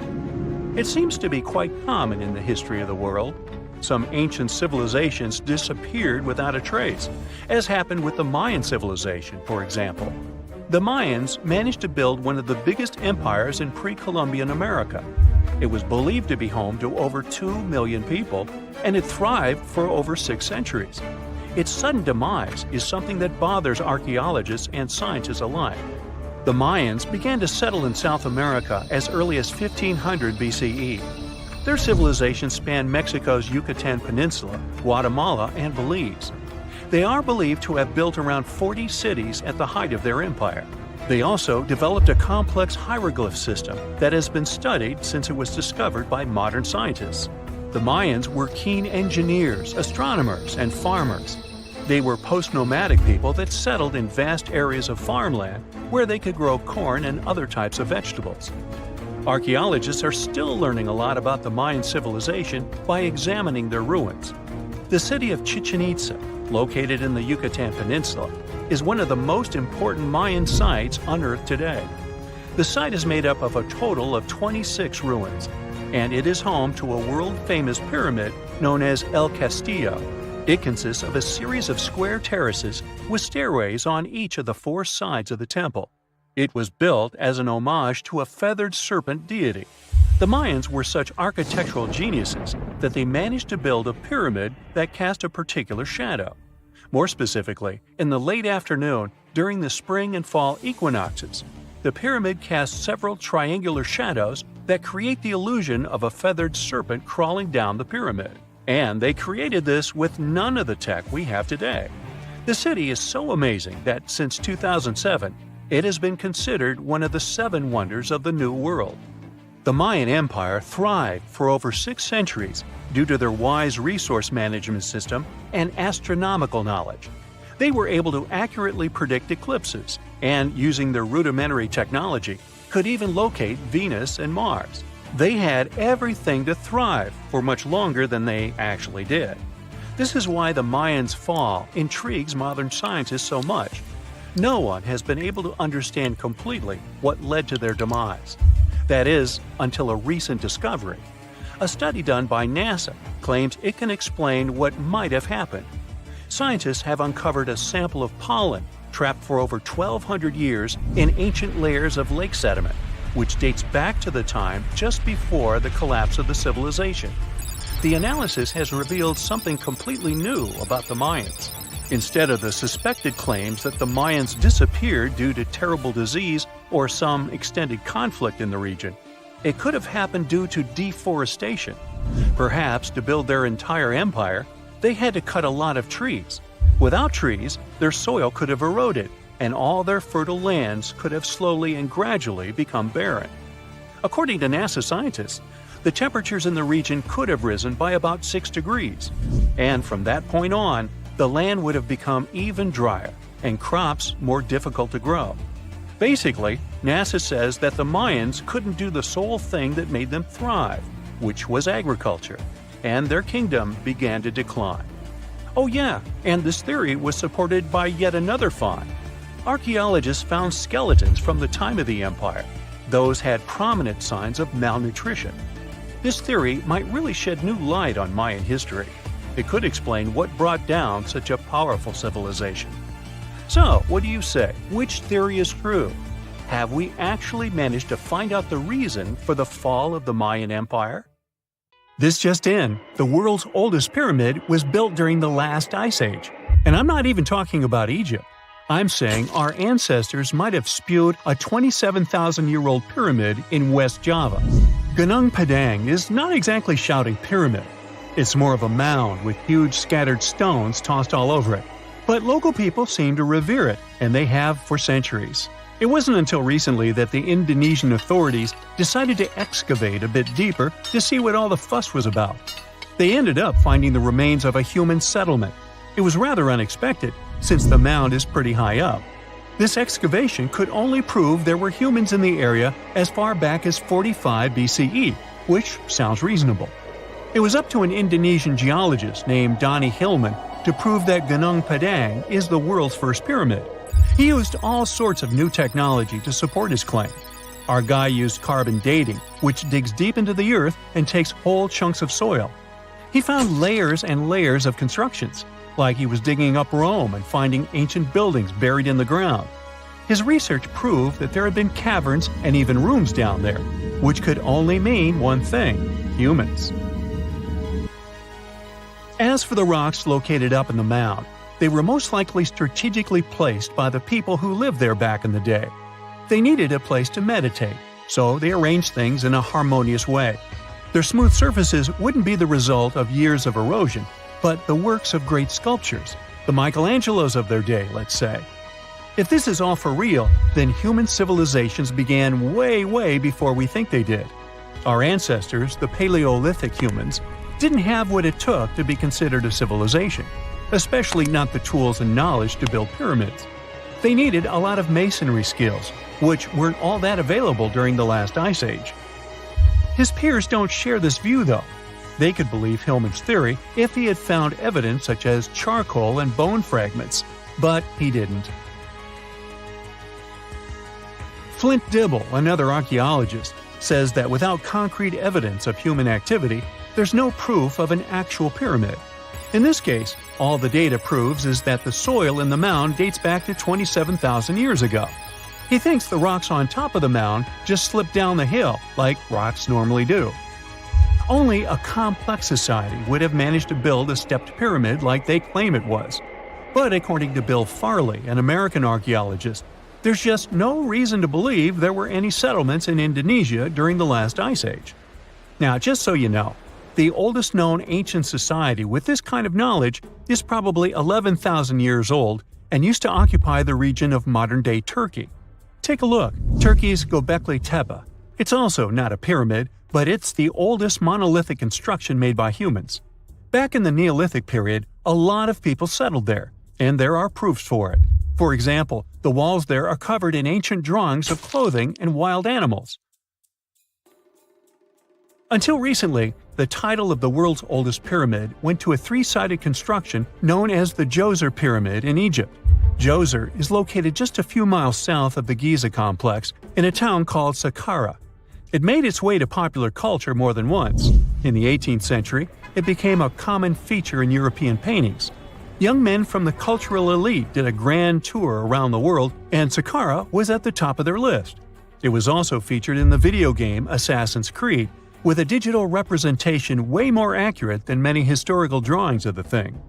It seems to be quite common in the history of the world. Some ancient civilizations disappeared without a trace, as happened with the Mayan civilization, for example. The Mayans managed to build one of the biggest empires in pre-Columbian America. It was believed to be home to over 2 million people, and it thrived for over 6 centuries. Its sudden demise is something that bothers archaeologists and scientists alike. The Mayans began to settle in South America as early as 1500 BCE. Their civilization spanned Mexico's Yucatan Peninsula, Guatemala, and Belize. They are believed to have built around 40 cities at the height of their empire. They also developed a complex hieroglyph system that has been studied since it was discovered by modern scientists. The Mayans were keen engineers, astronomers, and farmers. They were post-nomadic people that settled in vast areas of farmland where they could grow corn and other types of vegetables. Archaeologists are still learning a lot about the Mayan civilization by examining their ruins. The city of Chichen Itza, located in the Yucatan Peninsula, is one of the most important Mayan sites unearthed today. The site is made up of a total of 26 ruins, and it is home to a world-famous pyramid known as El Castillo. It consists of a series of square terraces with stairways on each of the 4 sides of the temple. It was built as an homage to a feathered serpent deity. The Mayans were such architectural geniuses that they managed to build a pyramid that cast a particular shadow. More specifically, in the late afternoon during the spring and fall equinoxes, the pyramid casts several triangular shadows that create the illusion of a feathered serpent crawling down the pyramid. And they created this with none of the tech we have today. The city is so amazing that since 2007, it has been considered one of the 7 wonders of the New World. The Mayan Empire thrived for over 6 centuries due to their wise resource management system and astronomical knowledge. They were able to accurately predict eclipses, and using their rudimentary technology, could even locate Venus and Mars. They had everything to thrive for much longer than they actually did. This is why the Mayans' fall intrigues modern scientists so much. No one has been able to understand completely what led to their demise. That is, until a recent discovery. A study done by NASA claims it can explain what might have happened. Scientists have uncovered a sample of pollen trapped for over 1,200 years in ancient layers of lake sediment, which dates back to the time just before the collapse of the civilization. The analysis has revealed something completely new about the Mayans. Instead of the suspected claims that the Mayans disappeared due to terrible disease or some extended conflict in the region, it could have happened due to deforestation. Perhaps to build their entire empire, they had to cut a lot of trees. Without trees, their soil could have eroded, and all their fertile lands could have slowly and gradually become barren. According to NASA scientists, the temperatures in the region could have risen by about 6 degrees, and from that point on, the land would have become even drier and crops more difficult to grow. Basically, NASA says that the Mayans couldn't do the sole thing that made them thrive, which was agriculture, and their kingdom began to decline. Oh yeah, and this theory was supported by yet another find. Archaeologists found skeletons from the time of the empire. Those had prominent signs of malnutrition. This theory might really shed new light on Mayan history. It could explain what brought down such a powerful civilization. So, what do you say? Which theory is true? Have we actually managed to find out the reason for the fall of the Mayan Empire? This just in, the world's oldest pyramid was built during the last ice age. And I'm not even talking about Egypt. I'm saying our ancestors might have spewed a 27,000-year-old pyramid in West Java. Gunung Padang is not exactly shouting pyramid. It's more of a mound with huge scattered stones tossed all over it. But local people seem to revere it, and they have for centuries. It wasn't until recently that the Indonesian authorities decided to excavate a bit deeper to see what all the fuss was about. They ended up finding the remains of a human settlement. It was rather unexpected, since the mound is pretty high up. This excavation could only prove there were humans in the area as far back as 45 BCE, which sounds reasonable. It was up to an Indonesian geologist named Donny Hillman to prove that Gunung Padang is the world's first pyramid. He used all sorts of new technology to support his claim. Our guy used carbon dating, which digs deep into the earth and takes whole chunks of soil. He found layers and layers of constructions, like he was digging up Rome and finding ancient buildings buried in the ground. His research proved that there had been caverns and even rooms down there, which could only mean one thing: humans. As for the rocks located up in the mound, they were most likely strategically placed by the people who lived there back in the day. They needed a place to meditate, so they arranged things in a harmonious way. Their smooth surfaces wouldn't be the result of years of erosion, but the works of great sculptures, the Michelangelos of their day, let's say. If this is all for real, then human civilizations began way before we think they did. Our ancestors, the Paleolithic humans, didn't have what it took to be considered a civilization, especially not the tools and knowledge to build pyramids. They needed a lot of masonry skills, which weren't all that available during the last ice age. His peers don't share this view, though. They could believe Hillman's theory if he had found evidence such as charcoal and bone fragments, but he didn't. Flint Dibble, another archaeologist, says that without concrete evidence of human activity, there's no proof of an actual pyramid. In this case, all the data proves is that the soil in the mound dates back to 27,000 years ago. He thinks the rocks on top of the mound just slipped down the hill, like rocks normally do. Only a complex society would have managed to build a stepped pyramid like they claim it was. But according to Bill Farley, an American archaeologist, there's just no reason to believe there were any settlements in Indonesia during the last ice age. Now, just so you know, the oldest known ancient society with this kind of knowledge is probably 11,000 years old and used to occupy the region of modern-day Turkey. Take a look, Turkey's Göbekli Tepe. It's also not a pyramid, but it's the oldest monolithic construction made by humans. Back in the Neolithic period, a lot of people settled there, and there are proofs for it. For example, the walls there are covered in ancient drawings of clothing and wild animals. Until recently, the title of the world's oldest pyramid went to a three-sided construction known as the Djoser Pyramid in Egypt. Djoser is located just a few miles south of the Giza complex in a town called Saqqara. It made its way to popular culture more than once. In the 18th century, it became a common feature in European paintings. Young men from the cultural elite did a grand tour around the world, and Saqqara was at the top of their list. It was also featured in the video game Assassin's Creed, with a digital representation way more accurate than many historical drawings of the thing.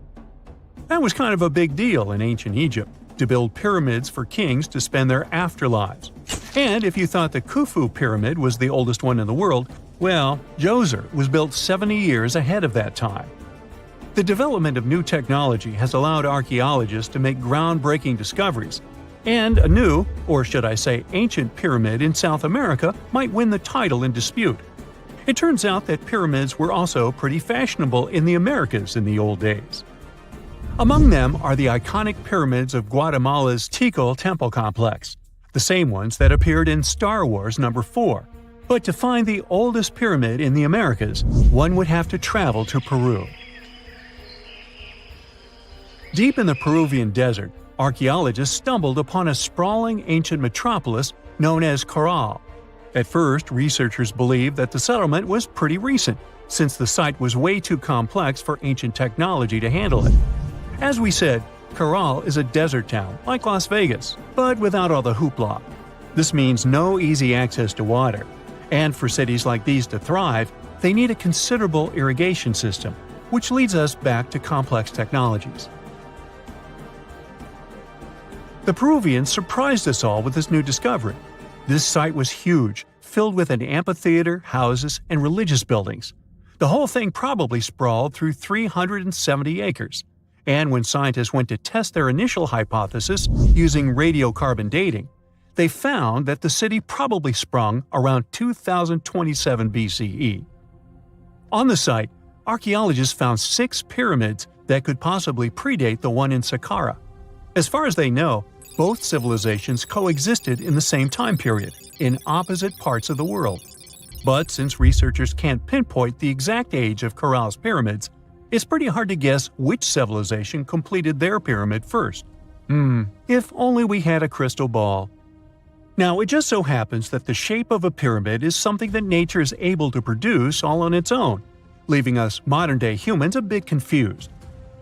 That was kind of a big deal in ancient Egypt, to build pyramids for kings to spend their afterlives. And if you thought the Khufu pyramid was the oldest one in the world, well, Djoser was built 70 years ahead of that time. The development of new technology has allowed archaeologists to make groundbreaking discoveries, and a new, or should I say ancient pyramid in South America might win the title in dispute. It turns out that pyramids were also pretty fashionable in the Americas in the old days. Among them are the iconic pyramids of Guatemala's Tikal Temple Complex, the same ones that appeared in Star Wars No. 4. But to find the oldest pyramid in the Americas, one would have to travel to Peru. Deep in the Peruvian desert, archaeologists stumbled upon a sprawling ancient metropolis known as Caral. At first, researchers believed that the settlement was pretty recent, since the site was way too complex for ancient technology to handle it. As we said, Caral is a desert town, like Las Vegas, but without all the hoopla. This means no easy access to water, and for cities like these to thrive, they need a considerable irrigation system, which leads us back to complex technologies. The Peruvians surprised us all with this new discovery. This site was huge, filled with an amphitheater, houses, and religious buildings. The whole thing probably sprawled through 370 acres. And when scientists went to test their initial hypothesis using radiocarbon dating, they found that the city probably sprung around 2027 BCE. On the site, archaeologists found 6 pyramids that could possibly predate the one in Saqqara. As far as they know, both civilizations coexisted in the same time period, in opposite parts of the world. But since researchers can't pinpoint the exact age of Caral's pyramids, it's pretty hard to guess which civilization completed their pyramid first. If only we had a crystal ball. Now, it just so happens that the shape of a pyramid is something that nature is able to produce all on its own, leaving us modern-day humans a bit confused.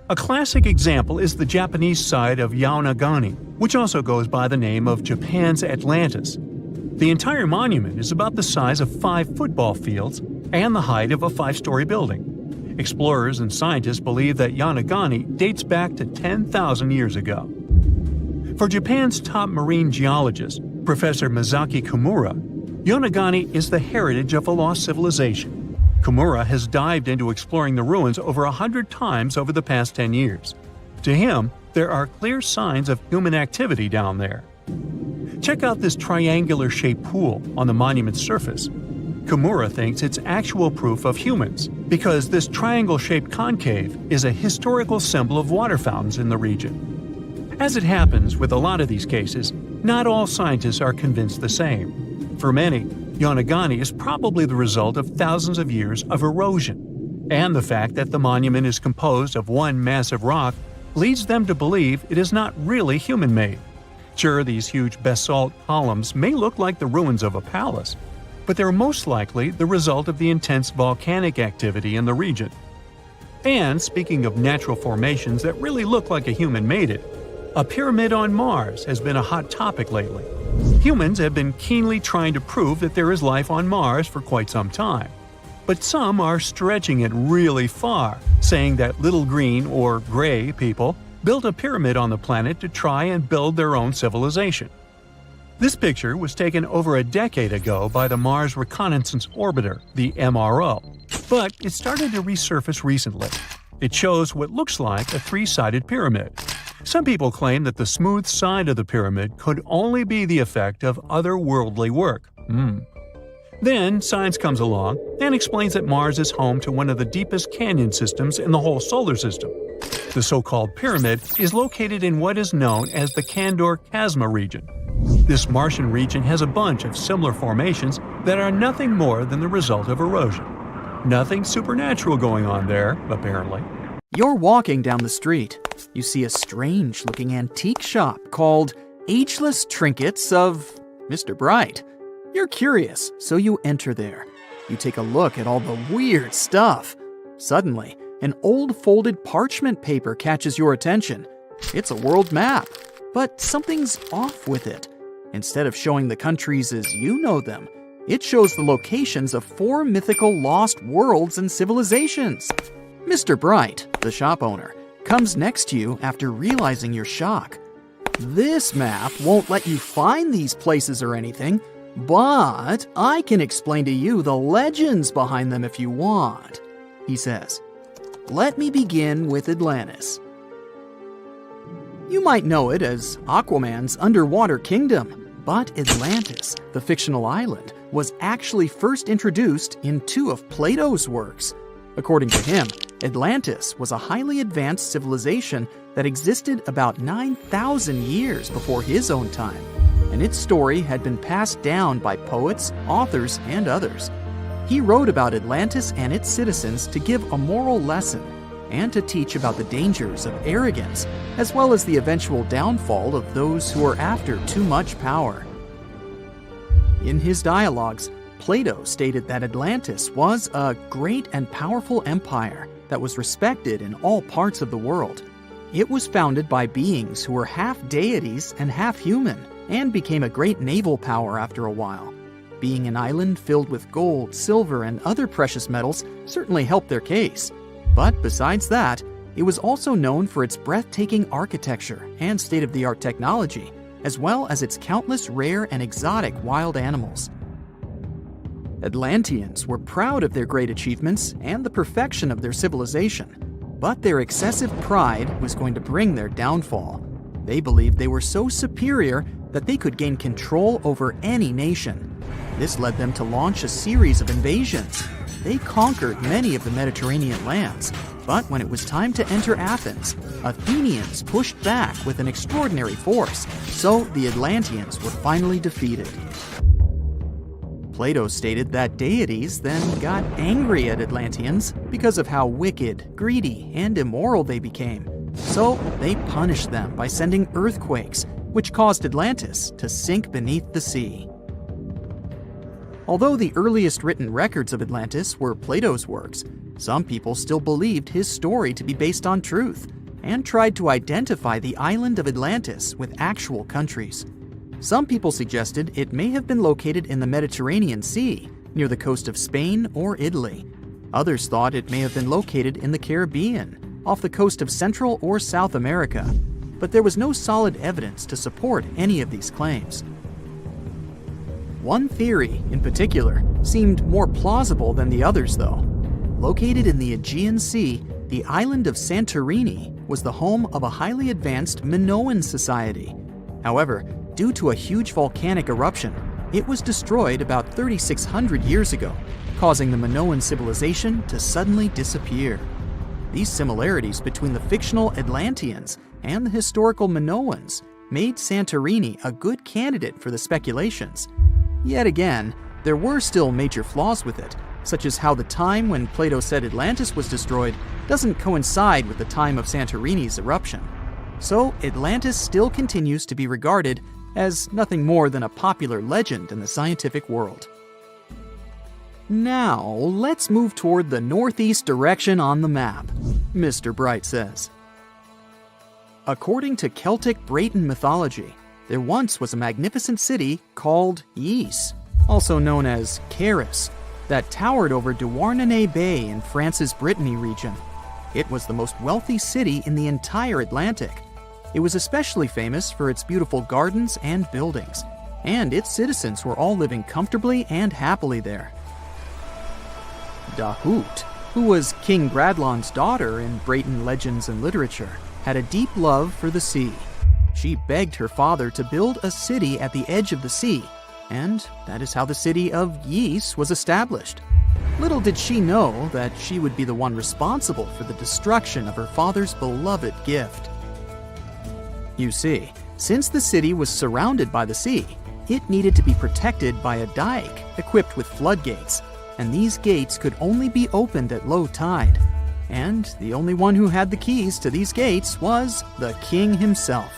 A classic example is the Japanese site of Yaonagani, which also goes by the name of Japan's Atlantis. The entire monument is about the size of 5 football fields and the height of a 5-story building. Explorers and scientists believe that Yaonagani dates back to 10,000 years ago. For Japan's top marine geologist, Professor Masaki Kimura, Yaonagani is the heritage of a lost civilization. Kimura has dived into exploring the ruins over 100 times over the past 10 years. To him, there are clear signs of human activity down there. Check out this triangular-shaped pool on the monument's surface. Kimura thinks it's actual proof of humans, because this triangle-shaped concave is a historical symbol of water fountains in the region. As it happens with a lot of these cases, not all scientists are convinced the same. For many, Yaonagani is probably the result of thousands of years of erosion, and the fact that the monument is composed of one massive rock leads them to believe it is not really human-made. Sure, these huge basalt columns may look like the ruins of a palace, but they're most likely the result of the intense volcanic activity in the region. And speaking of natural formations that really look like a human made it, a pyramid on Mars has been a hot topic lately. Humans have been keenly trying to prove that there is life on Mars for quite some time. But some are stretching it really far, saying that little green or gray people built a pyramid on the planet to try and build their own civilization. This picture was taken over a decade ago by the Mars Reconnaissance Orbiter, the MRO, but it started to resurface recently. It shows what looks like a 3-sided pyramid. Some people claim that the smooth side of the pyramid could only be the effect of otherworldly work. Then science comes along and explains that Mars is home to one of the deepest canyon systems in the whole solar system. The so-called pyramid is located in what is known as the Kandor-Chasma region. This Martian region has a bunch of similar formations that are nothing more than the result of erosion. Nothing supernatural going on there, apparently. You're walking down the street. You see a strange-looking antique shop called Ageless Trinkets of Mr. Bright. You're curious, so you enter there. You take a look at all the weird stuff. Suddenly, an old folded parchment paper catches your attention. It's a world map, but something's off with it. Instead of showing the countries as you know them, it shows the locations of 4 mythical lost worlds and civilizations. Mr. Bright, the shop owner, comes next to you after realizing your shock. This map won't let you find these places or anything, but I can explain to you the legends behind them if you want, he says. Let me begin with Atlantis. You might know it as Aquaman's underwater kingdom, but Atlantis, the fictional island, was actually first introduced in 2 of Plato's works. According to him, Atlantis was a highly advanced civilization that existed about 9,000 years before his own time, and its story had been passed down by poets, authors, and others. He wrote about Atlantis and its citizens to give a moral lesson, and to teach about the dangers of arrogance, as well as the eventual downfall of those who are after too much power. In his dialogues, Plato stated that Atlantis was a great and powerful empire that was respected in all parts of the world. It was founded by beings who were half deities and half human, and became a great naval power after a while. Being an island filled with gold, silver, and other precious metals certainly helped their case. But besides that, it was also known for its breathtaking architecture and state-of-the-art technology, as well as its countless rare and exotic wild animals. Atlanteans were proud of their great achievements and the perfection of their civilization, but their excessive pride was going to bring their downfall. They believed they were so superior that they could gain control over any nation. This led them to launch a series of invasions. They conquered many of the Mediterranean lands, but when it was time to enter Athens, Athenians pushed back with an extraordinary force, so the Atlanteans were finally defeated. Plato stated that deities then got angry at Atlanteans because of how wicked, greedy, and immoral they became. So they punished them by sending earthquakes, which caused Atlantis to sink beneath the sea. Although the earliest written records of Atlantis were Plato's works, some people still believed his story to be based on truth and tried to identify the island of Atlantis with actual countries. Some people suggested it may have been located in the Mediterranean Sea, near the coast of Spain or Italy. Others thought it may have been located in the Caribbean, off the coast of Central or South America, but there was no solid evidence to support any of these claims. One theory, in particular, seemed more plausible than the others, though. Located in the Aegean Sea, the island of Santorini was the home of a highly advanced Minoan society. However, due to a huge volcanic eruption, it was destroyed about 3,600 years ago, causing the Minoan civilization to suddenly disappear. These similarities between the fictional Atlanteans and the historical Minoans made Santorini a good candidate for the speculations. Yet again, there were still major flaws with it, such as how the time when Plato said Atlantis was destroyed doesn't coincide with the time of Santorini's eruption. So Atlantis still continues to be regarded as nothing more than a popular legend in the scientific world. Now, let's move toward the northeast direction on the map, Mr. Bright says. According to Celtic Breton mythology, there once was a magnificent city called Ys, also known as Caris, that towered over Douarnenez Bay in France's Brittany region. It was the most wealthy city in the entire Atlantic. It was especially famous for its beautiful gardens and buildings, and its citizens were all living comfortably and happily there. Dahut, who was King Gradlon's daughter in Breton legends and literature, had a deep love for the sea. She begged her father to build a city at the edge of the sea, and that is how the city of Ys was established. Little did she know that she would be the one responsible for the destruction of her father's beloved gift. You see, since the city was surrounded by the sea, it needed to be protected by a dike equipped with floodgates, and these gates could only be opened at low tide. And the only one who had the keys to these gates was the king himself.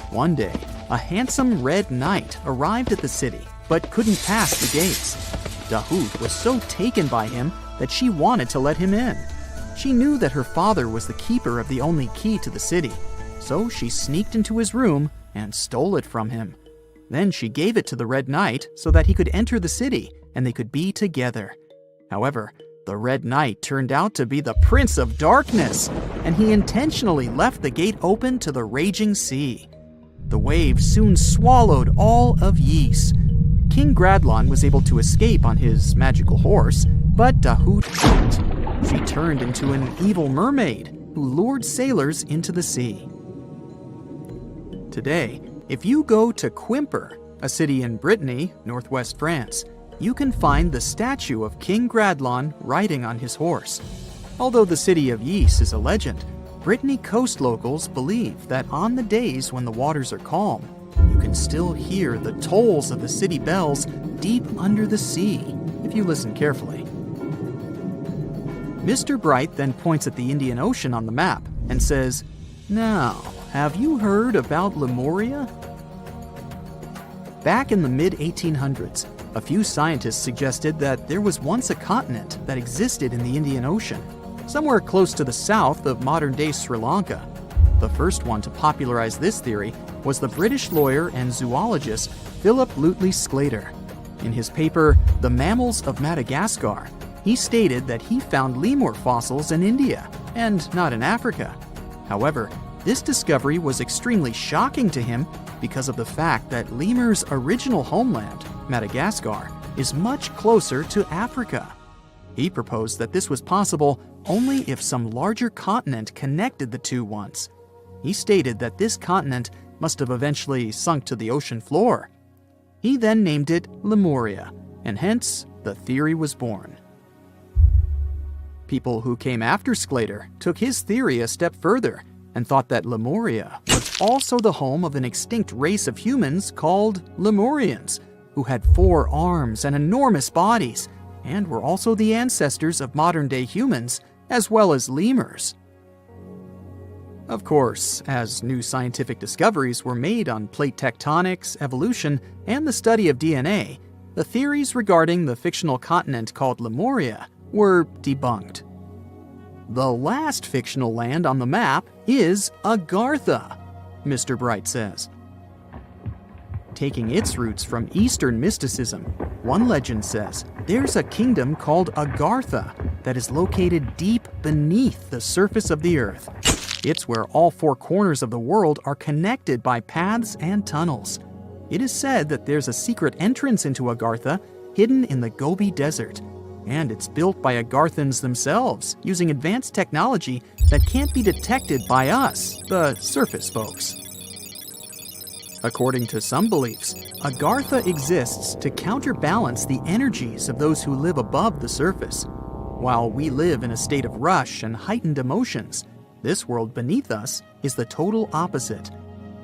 One day, a handsome red knight arrived at the city, but couldn't pass the gates. Dahut was so taken by him that she wanted to let him in. She knew that her father was the keeper of the only key to the city, so she sneaked into his room and stole it from him. Then she gave it to the Red Knight so that he could enter the city and they could be together. However, the Red Knight turned out to be the Prince of Darkness, and he intentionally left the gate open to the raging sea. The waves soon swallowed all of Ys. King Gradlon was able to escape on his magical horse, but Dahut couldn't. She turned into an evil mermaid who lured sailors into the sea. Today, if you go to Quimper, a city in Brittany, northwest France, you can find the statue of King Gradlon riding on his horse. Although the city of Ys is a legend, Brittany coast locals believe that on the days when the waters are calm, you can still hear the tolls of the city bells deep under the sea, if you listen carefully. Mr. Bright then points at the Indian Ocean on the map and says, "Now, have you heard about Lemuria?" Back in the mid-1800s, a few scientists suggested that there was once a continent that existed in the Indian Ocean, somewhere close to the south of modern-day Sri Lanka. The first one to popularize this theory was the British lawyer and zoologist Philip Lutley Sclater. In his paper, The Mammals of Madagascar, he stated that he found lemur fossils in India and not in Africa. However, this discovery was extremely shocking to him because of the fact that lemurs' original homeland, Madagascar, is much closer to Africa. He proposed that this was possible only if some larger continent connected the two once. He stated that this continent must have eventually sunk to the ocean floor. He then named it Lemuria, and hence the theory was born. People who came after Sclater took his theory a step further and thought that Lemuria was also the home of an extinct race of humans called Lemurians, who had 4 arms and enormous bodies, and were also the ancestors of modern-day humans, as well as lemurs. Of course, as new scientific discoveries were made on plate tectonics, evolution, and the study of DNA, the theories regarding the fictional continent called Lemuria were debunked. The last fictional land on the map is Agartha, Mr. Bright says. Taking its roots from Eastern mysticism, one legend says there's a kingdom called Agartha that is located deep beneath the surface of the earth. It's where all 4 corners of the world are connected by paths and tunnels. It is said that there's a secret entrance into Agartha hidden in the Gobi Desert, and it's built by Agarthans themselves using advanced technology that can't be detected by us, the surface folks. According to some beliefs, Agartha exists to counterbalance the energies of those who live above the surface. While we live in a state of rush and heightened emotions, this world beneath us is the total opposite.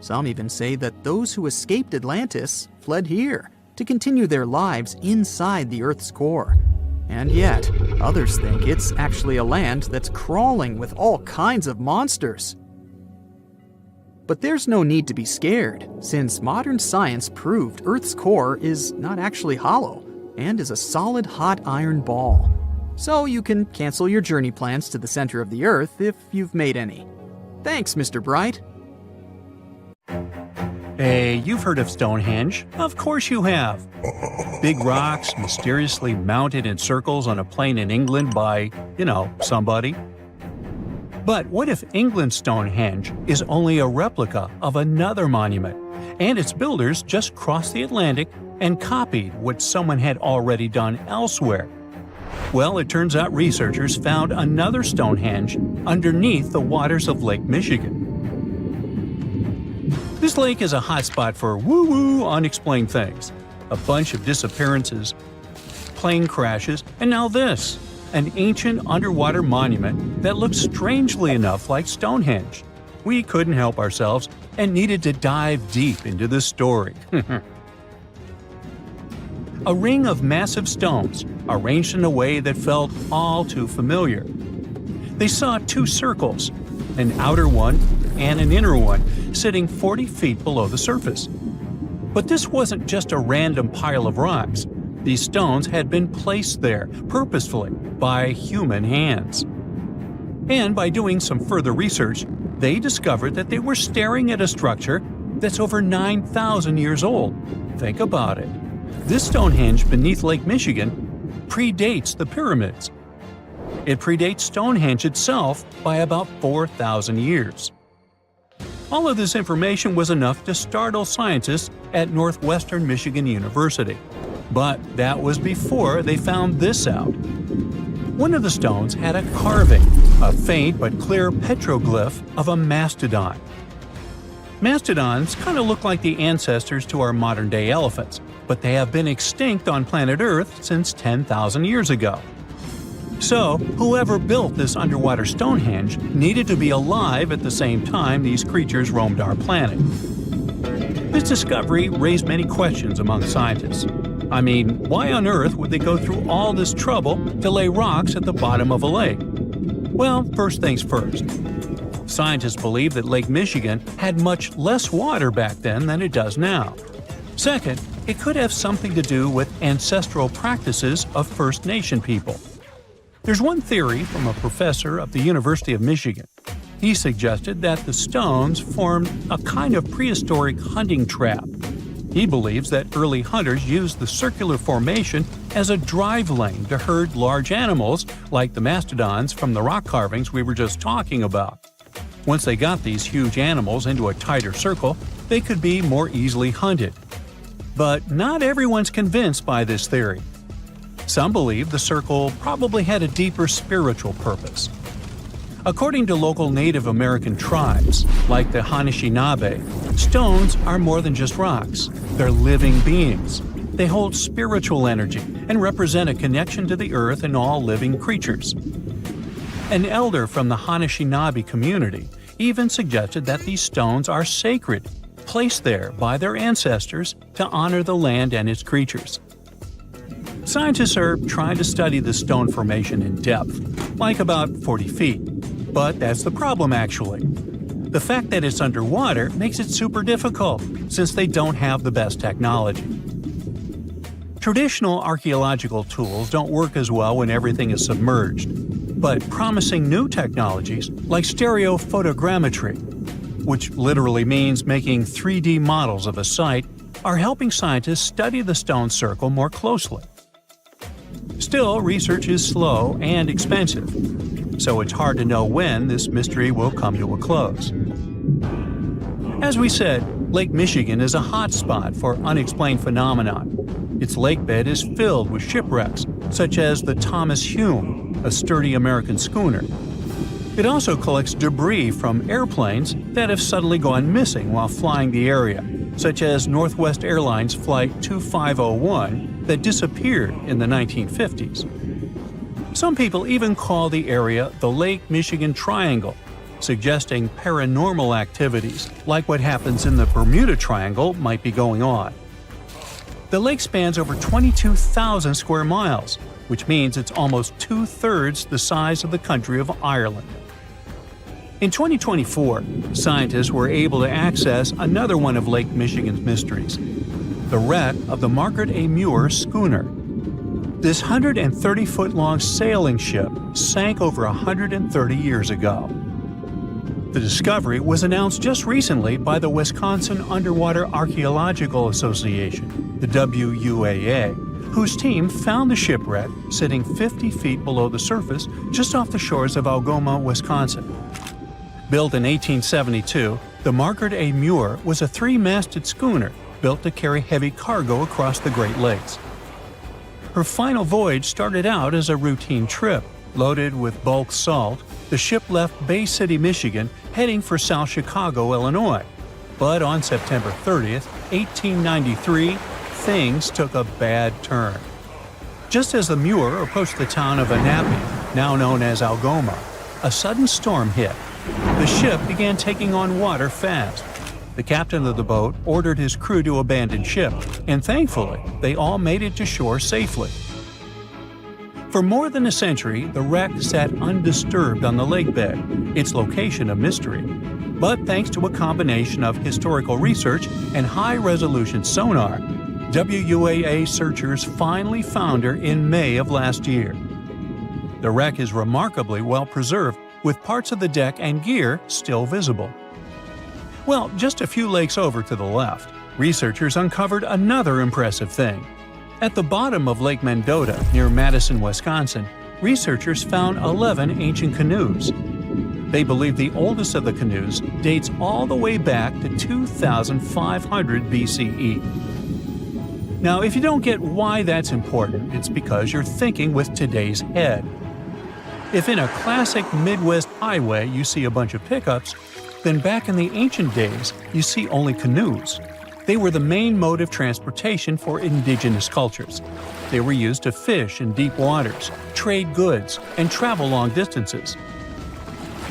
Some even say that those who escaped Atlantis fled here to continue their lives inside the Earth's core. And yet, others think it's actually a land that's crawling with all kinds of monsters. But there's no need to be scared, since modern science proved Earth's core is not actually hollow and is a solid hot iron ball. So you can cancel your journey plans to the center of the Earth if you've made any. Thanks, Mr. Bright. Hey, you've heard of Stonehenge? Of course you have. Big rocks mysteriously mounted in circles on a plain in England by, somebody. But what if England's Stonehenge is only a replica of another monument, and its builders just crossed the Atlantic and copied what someone had already done elsewhere? Well, it turns out researchers found another Stonehenge underneath the waters of Lake Michigan. This lake is a hotspot for woo-woo unexplained things. A bunch of disappearances, plane crashes, and now this, an ancient underwater monument that looks strangely enough like Stonehenge. We couldn't help ourselves and needed to dive deep into this story. A ring of massive stones, arranged in a way that felt all too familiar. They saw 2 circles, an outer one and an inner one, sitting 40 feet below the surface. But this wasn't just a random pile of rocks. These stones had been placed there purposefully by human hands. And by doing some further research, they discovered that they were staring at a structure that's over 9,000 years old. Think about it. This Stonehenge beneath Lake Michigan predates the pyramids. It predates Stonehenge itself by about 4,000 years. All of this information was enough to startle scientists at Northwestern Michigan University. But that was before they found this out. One of the stones had a carving, a faint but clear petroglyph of a mastodon. Mastodons kind of look like the ancestors to our modern-day elephants, but they have been extinct on planet Earth since 10,000 years ago. So, whoever built this underwater Stonehenge needed to be alive at the same time these creatures roamed our planet. This discovery raised many questions among scientists. I mean, why on earth would they go through all this trouble to lay rocks at the bottom of a lake? Well, first things first. Scientists believe that Lake Michigan had much less water back then than it does now. Second, it could have something to do with ancestral practices of First Nation people. There's one theory from a professor of the University of Michigan. He suggested that the stones formed a kind of prehistoric hunting trap. He believes that early hunters used the circular formation as a drive lane to herd large animals like the mastodons from the rock carvings we were just talking about. Once they got these huge animals into a tighter circle, they could be more easily hunted. But not everyone's convinced by this theory. Some believe the circle probably had a deeper spiritual purpose. According to local Native American tribes, like the Anishinaabe, stones are more than just rocks. They're living beings. They hold spiritual energy and represent a connection to the earth and all living creatures. An elder from the Anishinaabe community even suggested that these stones are sacred, placed there by their ancestors to honor the land and its creatures. Scientists are trying to study the stone formation in depth, like about 40 feet. But that's the problem, actually. The fact that it's underwater makes it super difficult, since they don't have the best technology. Traditional archaeological tools don't work as well when everything is submerged, but promising new technologies like stereophotogrammetry, which literally means making 3D models of a site, are helping scientists study the stone circle more closely. Still, research is slow and expensive, so it's hard to know when this mystery will come to a close. As we said, Lake Michigan is a hot spot for unexplained phenomena. Its lakebed is filled with shipwrecks, such as the Thomas Hume, a sturdy American schooner. It also collects debris from airplanes that have suddenly gone missing while flying the area, such as Northwest Airlines Flight 2501 that disappeared in the 1950s. Some people even call the area the Lake Michigan Triangle, suggesting paranormal activities like what happens in the Bermuda Triangle might be going on. The lake spans over 22,000 square miles, which means it's almost two-thirds the size of the country of Ireland. In 2024, scientists were able to access another one of Lake Michigan's mysteries, the wreck of the Margaret A. Muir schooner. This 130-foot-long sailing ship sank over 130 years ago. The discovery was announced just recently by the Wisconsin Underwater Archaeological Association, the WUAA, whose team found the shipwreck sitting 50 feet below the surface just off the shores of Algoma, Wisconsin. Built in 1872, the Margaret A. Muir was a three-masted schooner built to carry heavy cargo across the Great Lakes. Her final voyage started out as a routine trip. Loaded with bulk salt, the ship left Bay City, Michigan, heading for South Chicago, Illinois. But on September 30th, 1893, things took a bad turn. Just as the Muir approached the town of Annapolis, now known as Algoma, a sudden storm hit. The ship began taking on water fast. The captain of the boat ordered his crew to abandon ship, and thankfully, they all made it to shore safely. For more than a century, the wreck sat undisturbed on the lakebed, its location a mystery. But thanks to a combination of historical research and high-resolution sonar, WUAA searchers finally found her in May of last year. The wreck is remarkably well preserved, with parts of the deck and gear still visible. Well, just a few lakes over to the left, researchers uncovered another impressive thing. At the bottom of Lake Mendota, near Madison, Wisconsin, researchers found 11 ancient canoes. They believe the oldest of the canoes dates all the way back to 2500 BCE. Now, if you don't get why that's important, it's because you're thinking with today's head. If in a classic Midwest highway you see a bunch of pickups, then back in the ancient days you see only canoes. They were the main mode of transportation for indigenous cultures. They were used to fish in deep waters, trade goods, and travel long distances.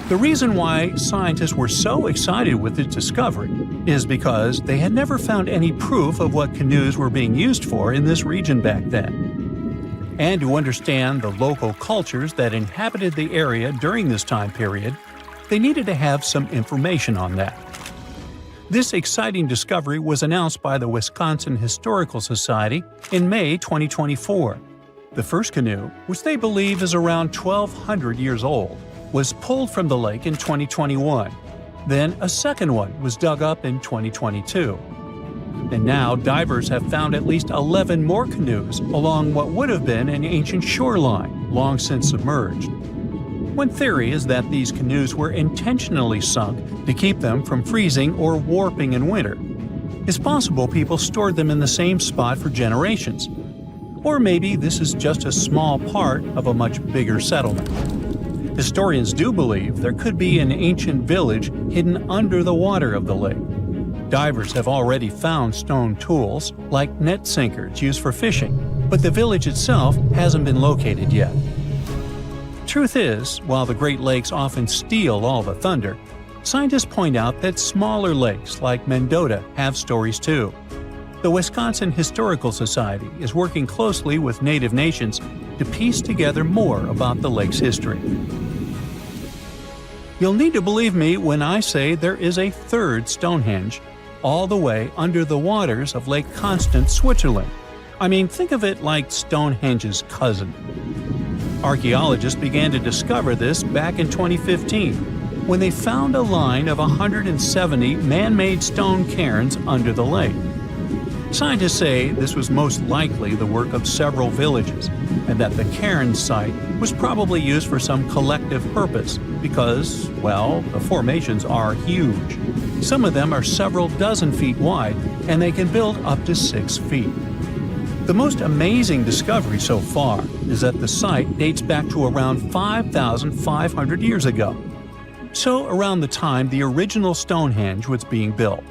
The reason why scientists were so excited with its discovery is because they had never found any proof of what canoes were being used for in this region back then. And to understand the local cultures that inhabited the area during this time period, they needed to have some information on that. This exciting discovery was announced by the Wisconsin Historical Society in May 2024. The first canoe, which they believe is around 1,200 years old, was pulled from the lake in 2021. Then a second one was dug up in 2022. And now divers have found at least 11 more canoes along what would have been an ancient shoreline, long since submerged. One theory is that these canoes were intentionally sunk to keep them from freezing or warping in winter. It's possible people stored them in the same spot for generations. Or maybe this is just a small part of a much bigger settlement. Historians do believe there could be an ancient village hidden under the water of the lake. Divers have already found stone tools, like net sinkers used for fishing, but the village itself hasn't been located yet. Truth is, while the Great Lakes often steal all the thunder, scientists point out that smaller lakes like Mendota have stories too. The Wisconsin Historical Society is working closely with Native nations to piece together more about the lake's history. You'll need to believe me when I say there is a third Stonehenge, all the way under the waters of Lake Constance, Switzerland. I mean, think of it like Stonehenge's cousin. Archaeologists began to discover this back in 2015, when they found a line of 170 man-made stone cairns under the lake. Scientists say this was most likely the work of several villages, and that the cairn site was probably used for some collective purpose because, well, the formations are huge. Some of them are several dozen feet wide, and they can build up to 6 feet. The most amazing discovery so far is that the site dates back to around 5,500 years ago. So around the time the original Stonehenge was being built.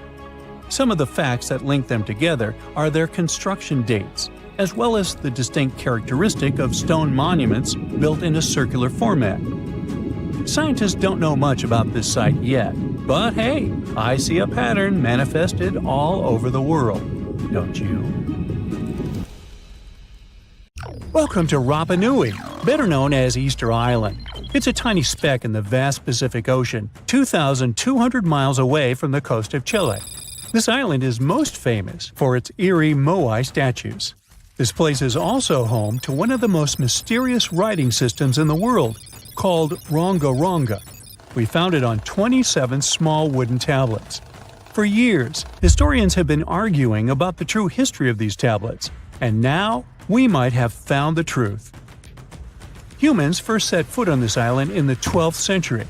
Some of the facts that link them together are their construction dates, as well as the distinct characteristic of stone monuments built in a circular format. Scientists don't know much about this site yet, but hey, I see a pattern manifested all over the world, don't you? Welcome to Rapa Nui, better known as Easter Island. It's a tiny speck in the vast Pacific Ocean, 2,200 miles away from the coast of Chile. This island is most famous for its eerie moai statues. This place is also home to one of the most mysterious writing systems in the world, called Ronga Ronga. We found it on 27 small wooden tablets. For years, historians have been arguing about the true history of these tablets, and now we might have found the truth. Humans first set foot on this island in the 12th century.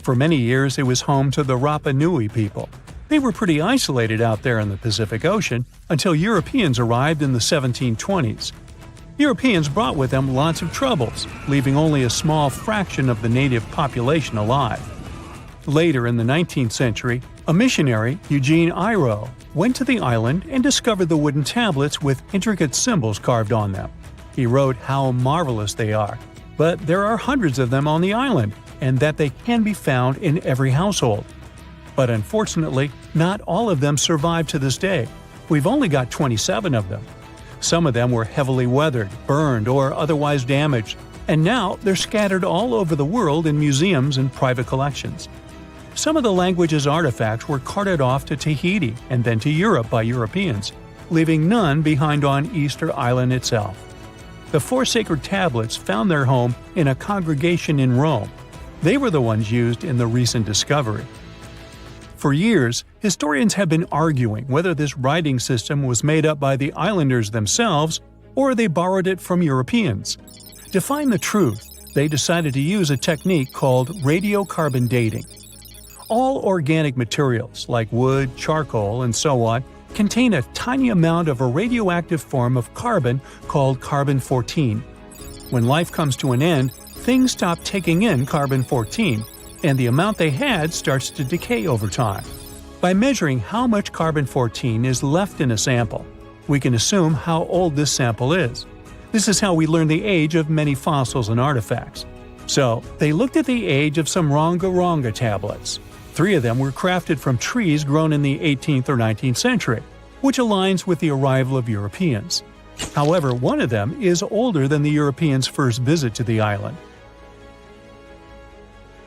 For many years, it was home to the Rapa Nui people. They were pretty isolated out there in the Pacific Ocean until Europeans arrived in the 1720s. Europeans brought with them lots of troubles, leaving only a small fraction of the native population alive. Later in the 19th century, a missionary, Eugene Iro, went to the island and discovered the wooden tablets with intricate symbols carved on them. He wrote how marvelous they are, but there are hundreds of them on the island, and that they can be found in every household. But unfortunately, not all of them survive to this day. We've only got 27 of them. Some of them were heavily weathered, burned, or otherwise damaged, and now they're scattered all over the world in museums and private collections. Some of the language's artifacts were carted off to Tahiti and then to Europe by Europeans, leaving none behind on Easter Island itself. The 4 sacred tablets found their home in a congregation in Rome. They were the ones used in the recent discovery. For years, historians have been arguing whether this writing system was made up by the islanders themselves or they borrowed it from Europeans. To find the truth, they decided to use a technique called radiocarbon dating. All organic materials like wood, charcoal, and so on contain a tiny amount of a radioactive form of carbon called carbon-14. When life comes to an end, things stop taking in carbon-14, and the amount they had starts to decay over time. By measuring how much carbon-14 is left in a sample, we can assume how old this sample is. This is how we learn the age of many fossils and artifacts. So, they looked at the age of some Ronga Ronga tablets. 3 of them were crafted from trees grown in the 18th or 19th century, which aligns with the arrival of Europeans. However, one of them is older than the Europeans' first visit to the island.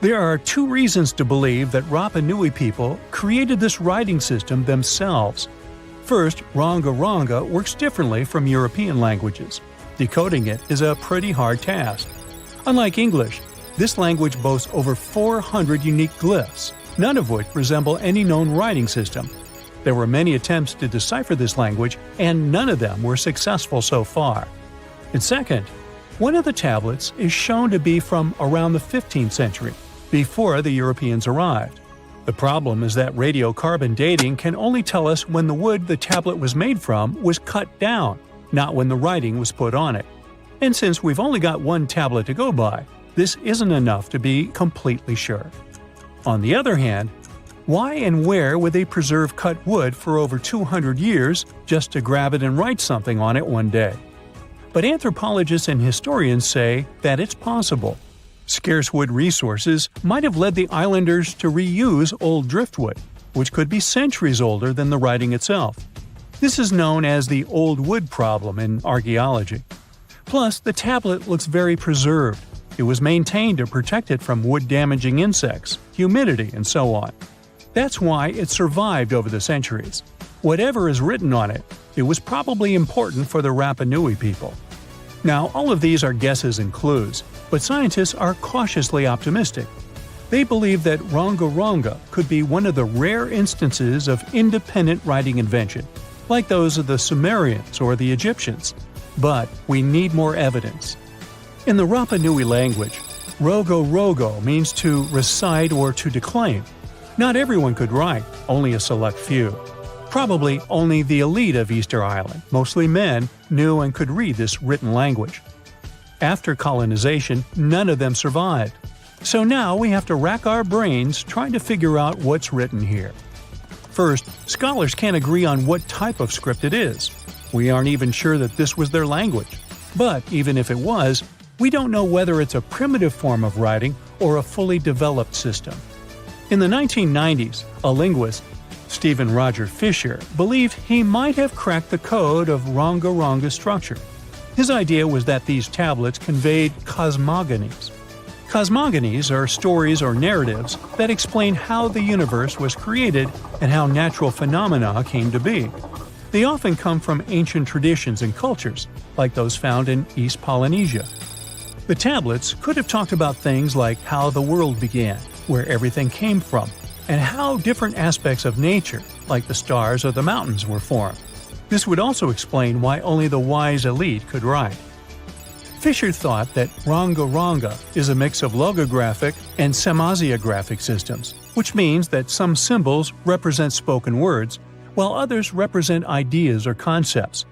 There are two reasons to believe that Rapa Nui people created this writing system themselves. First, Ronga-Ronga works differently from European languages. Decoding it is a pretty hard task. Unlike English, this language boasts over 400 unique glyphs, none of which resemble any known writing system. There were many attempts to decipher this language, and none of them were successful so far. And second, one of the tablets is shown to be from around the 15th century, before the Europeans arrived. The problem is that radiocarbon dating can only tell us when the wood the tablet was made from was cut down, not when the writing was put on it. And since we've only got one tablet to go by, this isn't enough to be completely sure. On the other hand, why and where would they preserve cut wood for over 200 years just to grab it and write something on it one day? But anthropologists and historians say that it's possible. Scarce wood resources might have led the islanders to reuse old driftwood, which could be centuries older than the writing itself. This is known as the old wood problem in archaeology. Plus, the tablet looks very preserved. It was maintained to protect it from wood-damaging insects, humidity, and so on. That's why it survived over the centuries. Whatever is written on it, it was probably important for the Rapa Nui people. Now, all of these are guesses and clues, but scientists are cautiously optimistic. They believe that Ronga-Ronga could be one of the rare instances of independent writing invention, like those of the Sumerians or the Egyptians. But we need more evidence. In the Rapa Nui language, rogo-rogo means to recite or to declaim. Not everyone could write, only a select few. Probably only the elite of Easter Island, mostly men, knew and could read this written language. After colonization, none of them survived. So now we have to rack our brains trying to figure out what's written here. First, scholars can't agree on what type of script it is. We aren't even sure that this was their language. But even if it was, we don't know whether it's a primitive form of writing or a fully developed system. In the 1990s, a linguist, Stephen Roger Fisher, believed he might have cracked the code of Ronga-Ronga structure. His idea was that these tablets conveyed cosmogonies. Cosmogonies are stories or narratives that explain how the universe was created and how natural phenomena came to be. They often come from ancient traditions and cultures, like those found in East Polynesia. The tablets could have talked about things like how the world began, where everything came from, and how different aspects of nature, like the stars or the mountains, were formed. This would also explain why only the wise elite could write. Fisher thought that Ronga-Ronga is a mix of logographic and semasiographic systems, which means that some symbols represent spoken words, while others represent ideas or concepts.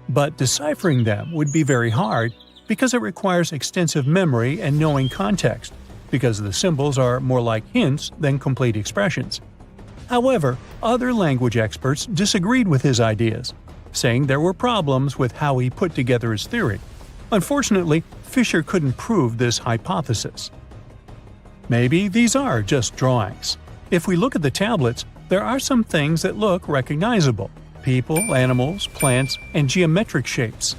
But deciphering them would be very hard because it requires extensive memory and knowing context, because the symbols are more like hints than complete expressions. However, other language experts disagreed with his ideas, saying there were problems with how he put together his theory. Unfortunately, Fisher couldn't prove this hypothesis. Maybe these are just drawings. If we look at the tablets, there are some things that look recognizable: people, animals, plants, and geometric shapes.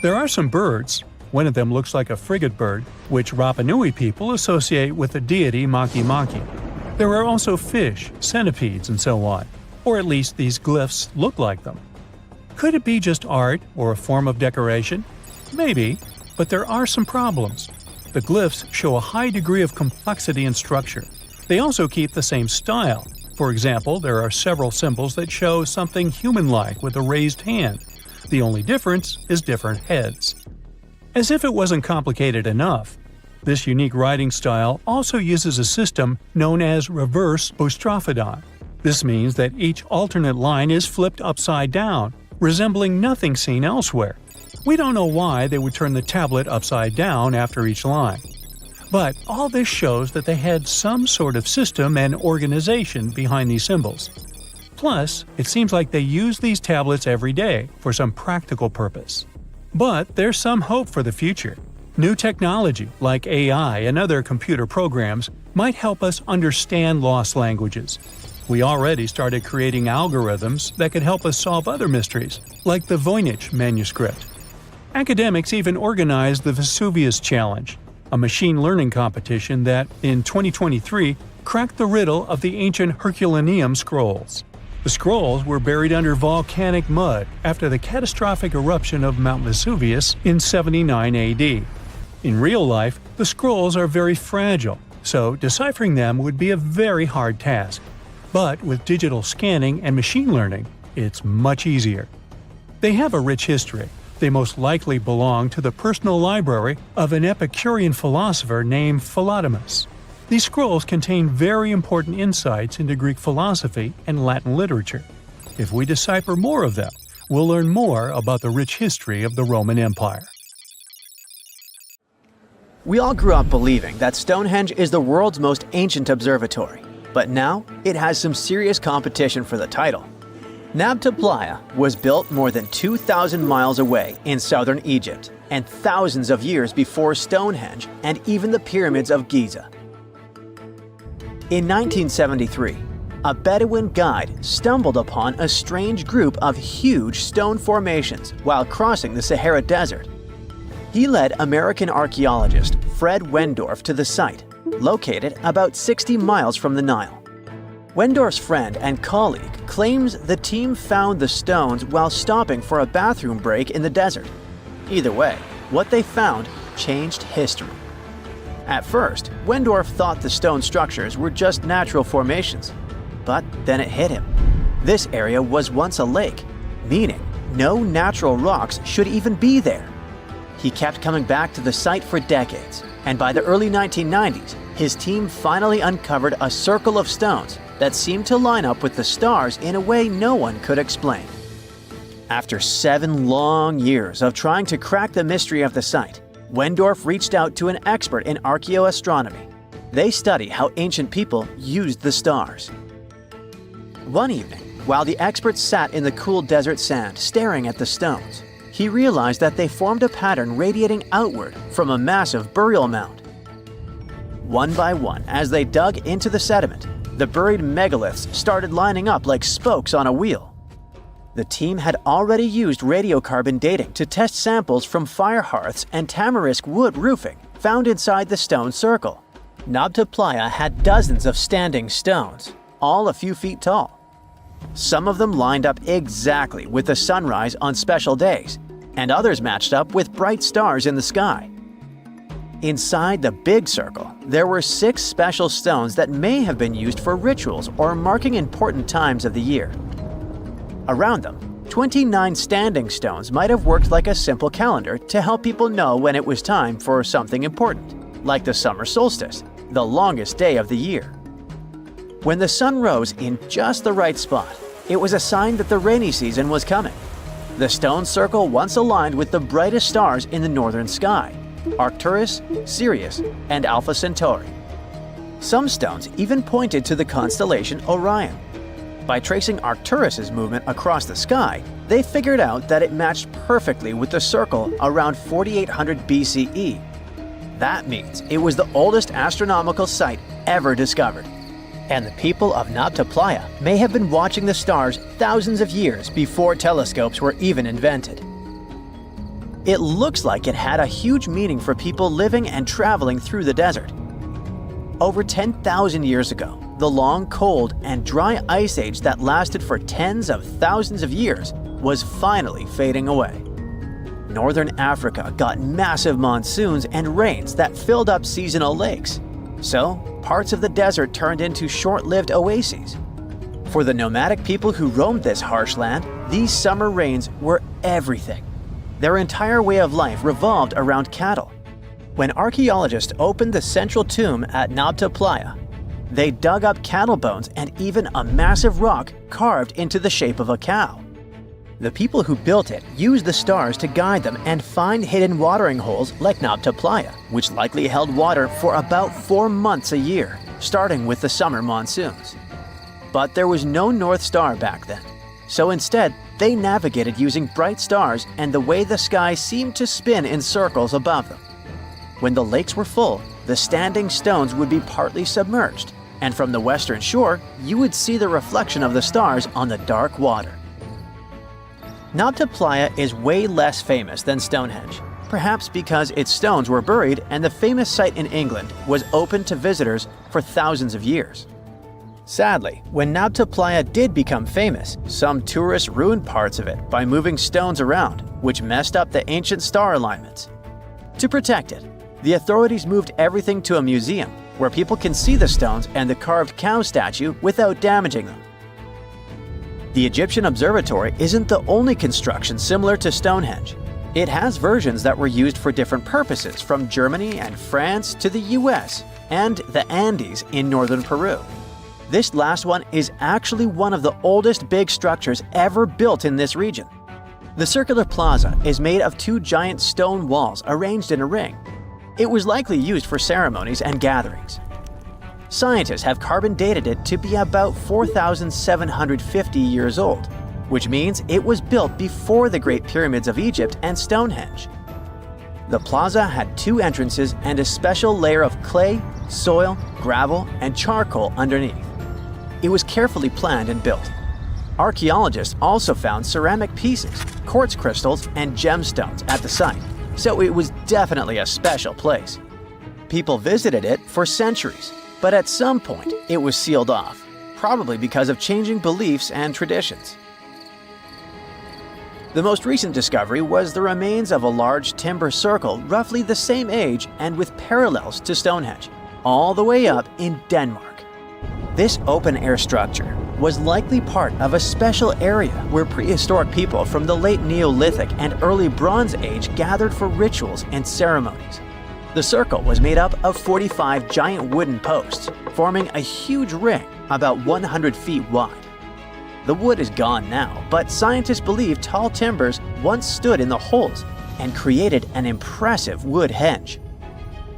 There are some birds. One of them looks like a frigate bird, which Rapa Nui people associate with the deity Maki Maki. There are also fish, centipedes, and so on, or at least these glyphs look like them. Could it be just art or a form of decoration? Maybe, but there are some problems. The glyphs show a high degree of complexity and structure. They also keep the same style. For example, there are several symbols that show something human-like with a raised hand. The only difference is different heads. As if it wasn't complicated enough, this unique writing style also uses a system known as reverse boustrophodon. This means that each alternate line is flipped upside down, resembling nothing seen elsewhere. We don't know why they would turn the tablet upside down after each line. But all this shows that they had some sort of system and organization behind these symbols. Plus, it seems like they use these tablets every day for some practical purpose. But there's some hope for the future. New technology, like AI and other computer programs, might help us understand lost languages. We already started creating algorithms that could help us solve other mysteries, like the Voynich manuscript. Academics even organized the Vesuvius Challenge, a machine learning competition that, in 2023, cracked the riddle of the ancient Herculaneum scrolls. The scrolls were buried under volcanic mud after the catastrophic eruption of Mount Vesuvius in 79 AD. In real life, the scrolls are very fragile, so deciphering them would be a very hard task. But with digital scanning and machine learning, it's much easier. They have a rich history. They most likely belong to the personal library of an Epicurean philosopher named Philodemus. These scrolls contain very important insights into Greek philosophy and Latin literature. If we decipher more of them, we'll learn more about the rich history of the Roman Empire. We all grew up believing that Stonehenge is the world's most ancient observatory, but now it has some serious competition for the title. Nabta Playa was built more than 2,000 miles away in southern Egypt and thousands of years before Stonehenge and even the pyramids of Giza. In 1973, a Bedouin guide stumbled upon a strange group of huge stone formations while crossing the Sahara Desert. He led American archaeologist Fred Wendorf to the site, located about 60 miles from the Nile. Wendorf's friend and colleague claims the team found the stones while stopping for a bathroom break in the desert. Either way, what they found changed history. At first, Wendorf thought the stone structures were just natural formations, but then it hit him. This area was once a lake, meaning no natural rocks should even be there. He kept coming back to the site for decades, and by the early 1990s, his team finally uncovered a circle of stones that seemed to line up with the stars in a way no one could explain. After 7 long years of trying to crack the mystery of the site, Wendorf reached out to an expert in archaeoastronomy. They study how ancient people used the stars. One evening, while the expert sat in the cool desert sand staring at the stones, he realized that they formed a pattern radiating outward from a massive burial mound. One by one, as they dug into the sediment, the buried megaliths started lining up like spokes on a wheel. The team had already used radiocarbon dating to test samples from fire hearths and tamarisk wood roofing found inside the stone circle. Nabta Playa had dozens of standing stones, all a few feet tall. Some of them lined up exactly with the sunrise on special days, and others matched up with bright stars in the sky. Inside the big circle, there were 6 special stones that may have been used for rituals or marking important times of the year. Around them, 29 standing stones might have worked like a simple calendar to help people know when it was time for something important, like the summer solstice, the longest day of the year. When the sun rose in just the right spot, it was a sign that the rainy season was coming. The stone circle once aligned with the brightest stars in the northern sky: Arcturus, Sirius, and Alpha Centauri. Some stones even pointed to the constellation Orion. By tracing Arcturus's movement across the sky, they figured out that it matched perfectly with the circle around 4800 BCE. That means it was the oldest astronomical site ever discovered. And the people of Nabta Playa may have been watching the stars thousands of years before telescopes were even invented. It looks like it had a huge meaning for people living and traveling through the desert. Over 10,000 years ago, the long, cold, and dry ice age that lasted for tens of thousands of years was finally fading away. Northern Africa got massive monsoons and rains that filled up seasonal lakes. So, parts of the desert turned into short-lived oases. For the nomadic people who roamed this harsh land, these summer rains were everything. Their entire way of life revolved around cattle. When archaeologists opened the central tomb at Nabta Playa, they dug up cattle bones and even a massive rock carved into the shape of a cow. The people who built it used the stars to guide them and find hidden watering holes like Nabta Playa, which likely held water for about 4 months a year, starting with the summer monsoons. But there was no North Star back then, so instead, they navigated using bright stars and the way the sky seemed to spin in circles above them. When the lakes were full, the standing stones would be partly submerged, and from the western shore, you would see the reflection of the stars on the dark water. Nabta Playa is way less famous than Stonehenge, perhaps because its stones were buried and the famous site in England was open to visitors for thousands of years. Sadly, when Nabta Playa did become famous, some tourists ruined parts of it by moving stones around, which messed up the ancient star alignments. To protect it, the authorities moved everything to a museum where people can see the stones and the carved cow statue without damaging them. The Egyptian Observatory isn't the only construction similar to Stonehenge. It has versions that were used for different purposes, from Germany and France to the US and the Andes in northern Peru. This last one is actually one of the oldest big structures ever built in this region. The circular plaza is made of two giant stone walls arranged in a ring. It was likely used for ceremonies and gatherings. Scientists have carbon dated it to be about 4,750 years old, which means it was built before the Great Pyramids of Egypt and Stonehenge. The plaza had two entrances and a special layer of clay, soil, gravel, and charcoal underneath. It was carefully planned and built. Archaeologists also found ceramic pieces, quartz crystals, and gemstones at the site, so it was definitely a special place. People visited it for centuries, but at some point it was sealed off, probably because of changing beliefs and traditions. The most recent discovery was the remains of a large timber circle roughly the same age and with parallels to Stonehenge, all the way up in Denmark. This open-air structure was likely part of a special area where prehistoric people from the late Neolithic and early Bronze Age gathered for rituals and ceremonies. The circle was made up of 45 giant wooden posts, forming a huge ring about 100 feet wide. The wood is gone now, but scientists believe tall timbers once stood in the holes and created an impressive wood henge.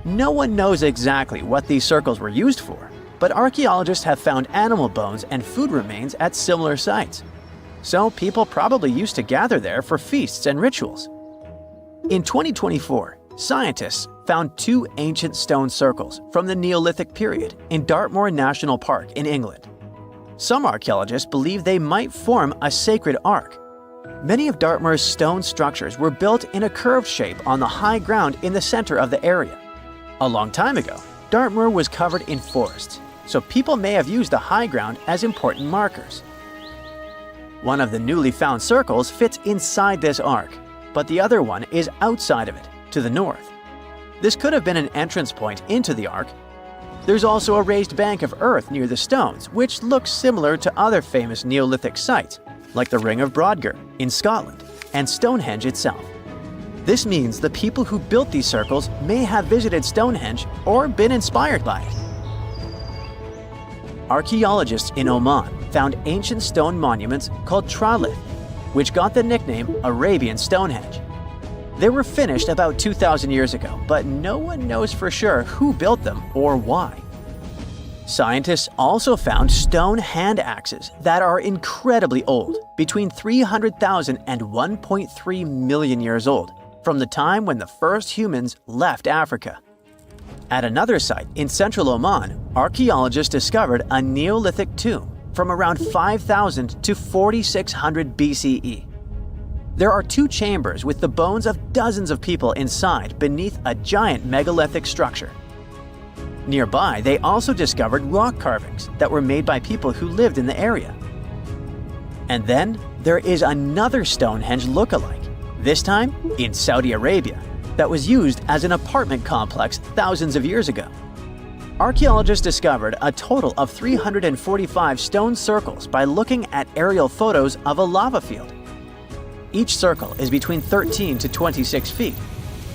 No one knows exactly what these circles were used for, but archaeologists have found animal bones and food remains at similar sites. So people probably used to gather there for feasts and rituals. In 2024, scientists found two ancient stone circles from the Neolithic period in Dartmoor National Park in England. Some archaeologists believe they might form a sacred ark. Many of Dartmoor's stone structures were built in a curved shape on the high ground in the center of the area. A long time ago, Dartmoor was covered in forests, so people may have used the high ground as important markers. One of the newly found circles fits inside this ark, but the other one is outside of it, to the north. This could have been an entrance point into the ark. There's also a raised bank of earth near the stones, which looks similar to other famous Neolithic sites, like the Ring of Brodgar in Scotland and Stonehenge itself. This means the people who built these circles may have visited Stonehenge or been inspired by it. Archaeologists in Oman found ancient stone monuments called tralith, which got the nickname Arabian Stonehenge. They were finished about 2,000 years ago, but no one knows for sure who built them or why. Scientists also found stone hand axes that are incredibly old, between 300,000 and 1.3 million years old, from the time when the first humans left Africa. At another site in central Oman, archaeologists discovered a Neolithic tomb from around 5,000 to 4,600 BCE. There are two chambers with the bones of dozens of people inside beneath a giant megalithic structure. Nearby, they also discovered rock carvings that were made by people who lived in the area. And then there is another Stonehenge look-alike, this time in Saudi Arabia, that was used as an apartment complex thousands of years ago. Archaeologists discovered a total of 345 stone circles by looking at aerial photos of a lava field. Each circle is between 13 to 26 feet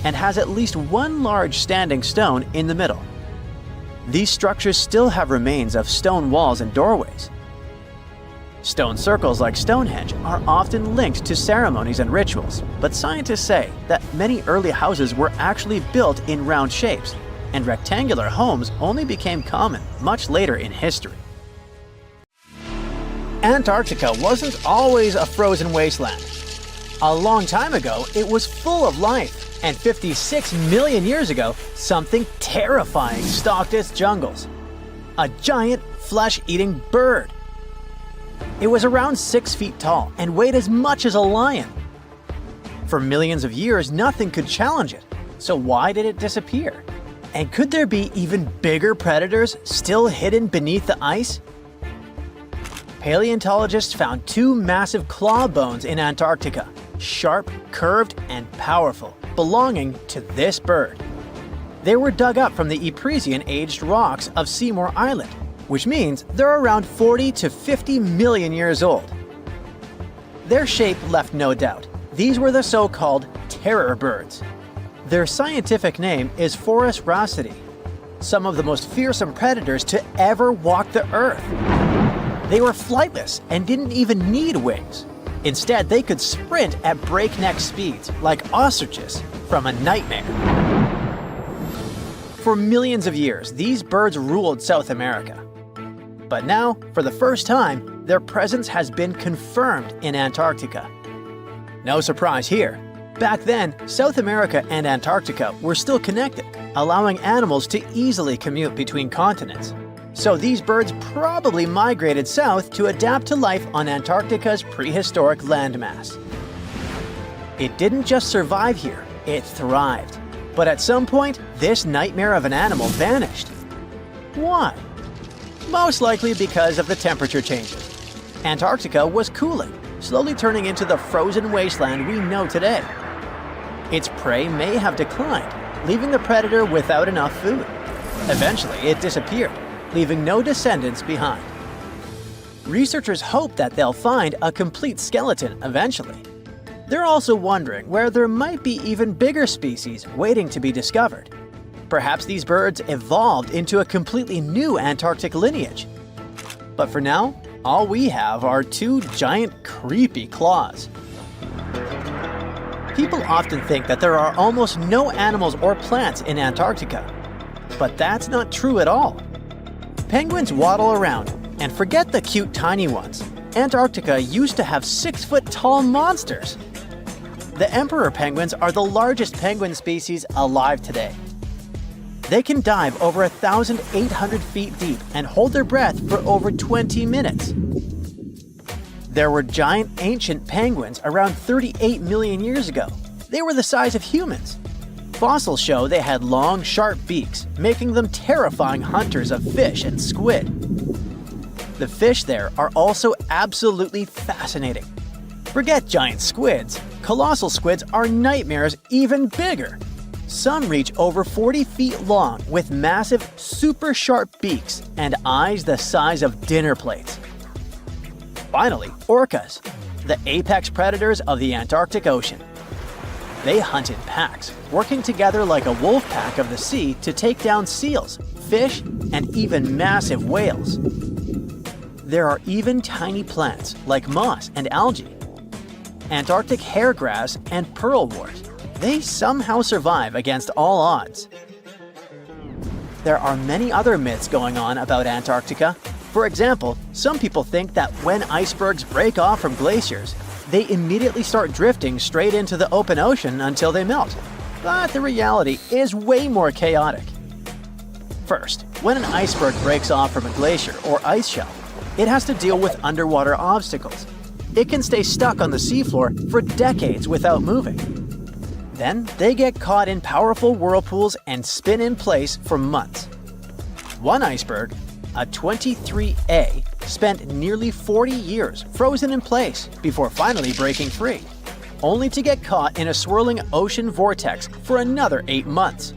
and has at least one large standing stone in the middle. These structures still have remains of stone walls and doorways. Stone circles like Stonehenge are often linked to ceremonies and rituals, but scientists say that many early houses were actually built in round shapes, and rectangular homes only became common much later in history. Antarctica wasn't always a frozen wasteland. A long time ago, it was full of life, and 56 million years ago, something terrifying stalked its jungles. A giant, flesh-eating bird. It was around 6 feet tall and weighed as much as a lion. For millions of years, nothing could challenge it. So why did it disappear? And could there be even bigger predators still hidden beneath the ice? Paleontologists found 2 massive claw bones in Antarctica, sharp, curved, and powerful, belonging to this bird. They were dug up from the Epresian-aged rocks of Seymour Island, which means they're around 40 to 50 million years old. Their shape left no doubt. These were the so-called terror birds. Their scientific name is Forus raceti, some of the most fearsome predators to ever walk the earth. They were flightless and didn't even need wings. Instead, they could sprint at breakneck speeds, like ostriches from a nightmare. For millions of years, these birds ruled South America. But now, for the first time, their presence has been confirmed in Antarctica. No surprise here. Back then, South America and Antarctica were still connected, allowing animals to easily commute between continents. So these birds probably migrated south to adapt to life on Antarctica's prehistoric landmass. It didn't just survive here, it thrived. But at some point, this nightmare of an animal vanished. Why? Most likely because of the temperature changes. Antarctica was cooling, slowly turning into the frozen wasteland we know today. Its prey may have declined, leaving the predator without enough food. Eventually, it disappeared, leaving no descendants behind. Researchers hope that they'll find a complete skeleton eventually. They're also wondering where there might be even bigger species waiting to be discovered. Perhaps these birds evolved into a completely new Antarctic lineage. But for now, all we have are 2 giant, creepy claws. People often think that there are almost no animals or plants in Antarctica. But that's not true at all. Penguins waddle around, and forget the cute tiny ones. Antarctica used to have 6-foot-tall monsters. The emperor penguins are the largest penguin species alive today. They can dive over 1,800 feet deep and hold their breath for over 20 minutes. There were giant ancient penguins around 38 million years ago. They were the size of humans. Fossils show they had long, sharp beaks, making them terrifying hunters of fish and squid. The fish there are also absolutely fascinating. Forget giant squids. Colossal squids are nightmares even bigger. Some reach over 40 feet long with massive, super sharp beaks and eyes the size of dinner plates. Finally, orcas, the apex predators of the Antarctic Ocean. They hunt in packs, working together like a wolf pack of the sea to take down seals, fish, and even massive whales. There are even tiny plants like moss and algae. Antarctic hairgrass and pearlwort. They somehow survive against all odds. There are many other myths going on about Antarctica. For example, some people think that when icebergs break off from glaciers, they immediately start drifting straight into the open ocean until they melt. But the reality is way more chaotic. First, when an iceberg breaks off from a glacier or ice shelf, it has to deal with underwater obstacles. It can stay stuck on the seafloor for decades without moving. Then they get caught in powerful whirlpools and spin in place for months. One iceberg, a 23A, spent nearly 40 years frozen in place before finally breaking free, only to get caught in a swirling ocean vortex for another 8 months.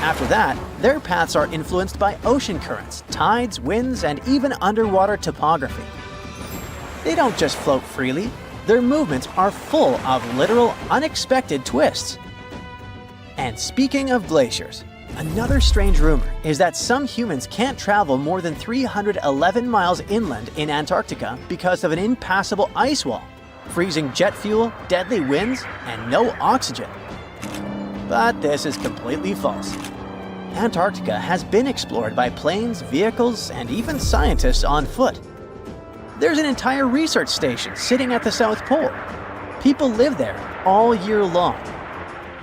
After that, their paths are influenced by ocean currents, tides, winds, and even underwater topography. They don't just float freely. Their movements are full of literal, unexpected twists. And speaking of glaciers, another strange rumor is that some humans can't travel more than 311 miles inland in Antarctica because of an impassable ice wall, freezing jet fuel, deadly winds, and no oxygen. But this is completely false. Antarctica has been explored by planes, vehicles, and even scientists on foot. There's an entire research station sitting at the South Pole. People live there all year long.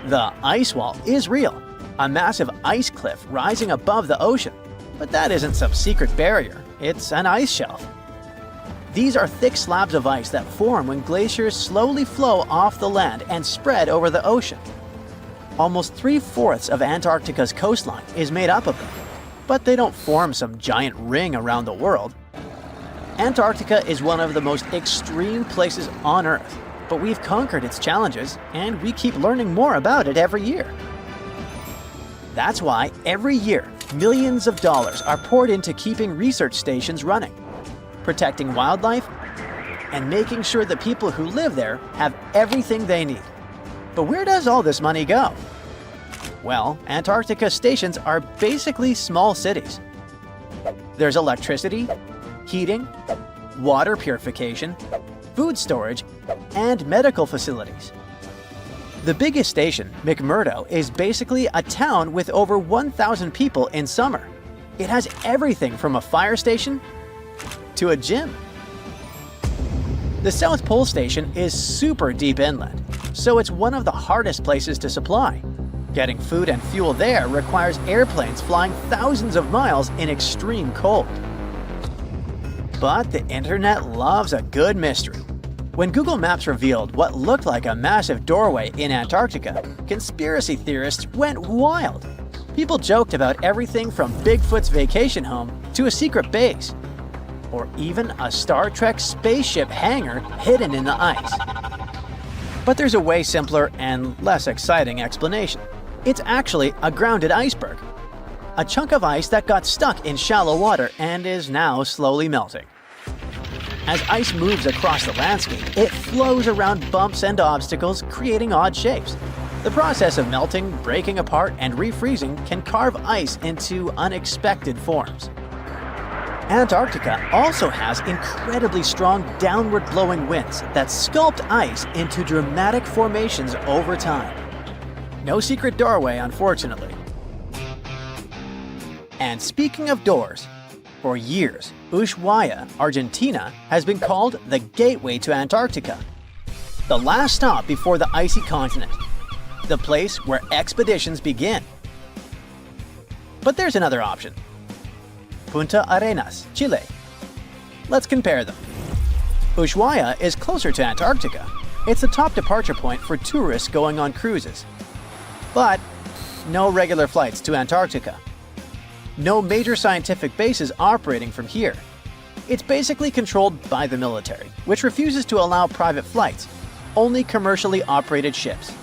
The ice wall is real, a massive ice cliff rising above the ocean. But that isn't some secret barrier, it's an ice shelf. These are thick slabs of ice that form when glaciers slowly flow off the land and spread over the ocean. Almost 3/4 of Antarctica's coastline is made up of them, but they don't form some giant ring around the world. Antarctica is one of the most extreme places on Earth, but we've conquered its challenges and we keep learning more about it every year. That's why every year, millions of dollars are poured into keeping research stations running, protecting wildlife, and making sure the people who live there have everything they need. But where does all this money go? Well, Antarctica stations are basically small cities. There's electricity, heating, water purification, food storage, and medical facilities. The biggest station, McMurdo, is basically a town with over 1,000 people in summer. It has everything from a fire station to a gym. The South Pole Station is super deep inland, so it's one of the hardest places to supply. Getting food and fuel there requires airplanes flying thousands of miles in extreme cold. But the internet loves a good mystery. When Google Maps revealed what looked like a massive doorway in Antarctica, conspiracy theorists went wild. People joked about everything from Bigfoot's vacation home to a secret base, or even a Star Trek spaceship hangar hidden in the ice. But there's a way simpler and less exciting explanation. It's actually a grounded iceberg, a chunk of ice that got stuck in shallow water and is now slowly melting. As ice moves across the landscape, it flows around bumps and obstacles, creating odd shapes. The process of melting, breaking apart, and refreezing can carve ice into unexpected forms. Antarctica also has incredibly strong downward-blowing winds that sculpt ice into dramatic formations over time. No secret doorway, unfortunately. And speaking of doors, for years, Ushuaia, Argentina, has been called the gateway to Antarctica. The last stop before the icy continent. The place where expeditions begin. But there's another option. Punta Arenas, Chile. Let's compare them. Ushuaia is closer to Antarctica. It's the top departure point for tourists going on cruises. But no regular flights to Antarctica. No major scientific bases operating from here. It's basically controlled by the military, which refuses to allow private flights, only commercially operated ships.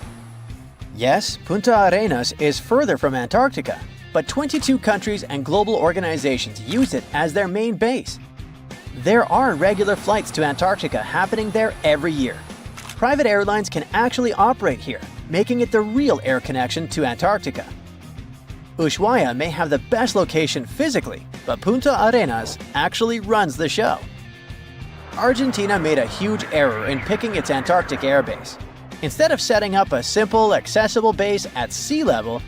Yes, Punta Arenas is further from Antarctica, but 22 countries and global organizations use it as their main base. There are regular flights to Antarctica happening there every year. Private airlines can actually operate here, making it the real air connection to Antarctica. Ushuaia may have the best location physically, but Punta Arenas actually runs the show. Argentina made a huge error in picking its Antarctic airbase. Instead of setting up a simple, accessible base at sea level,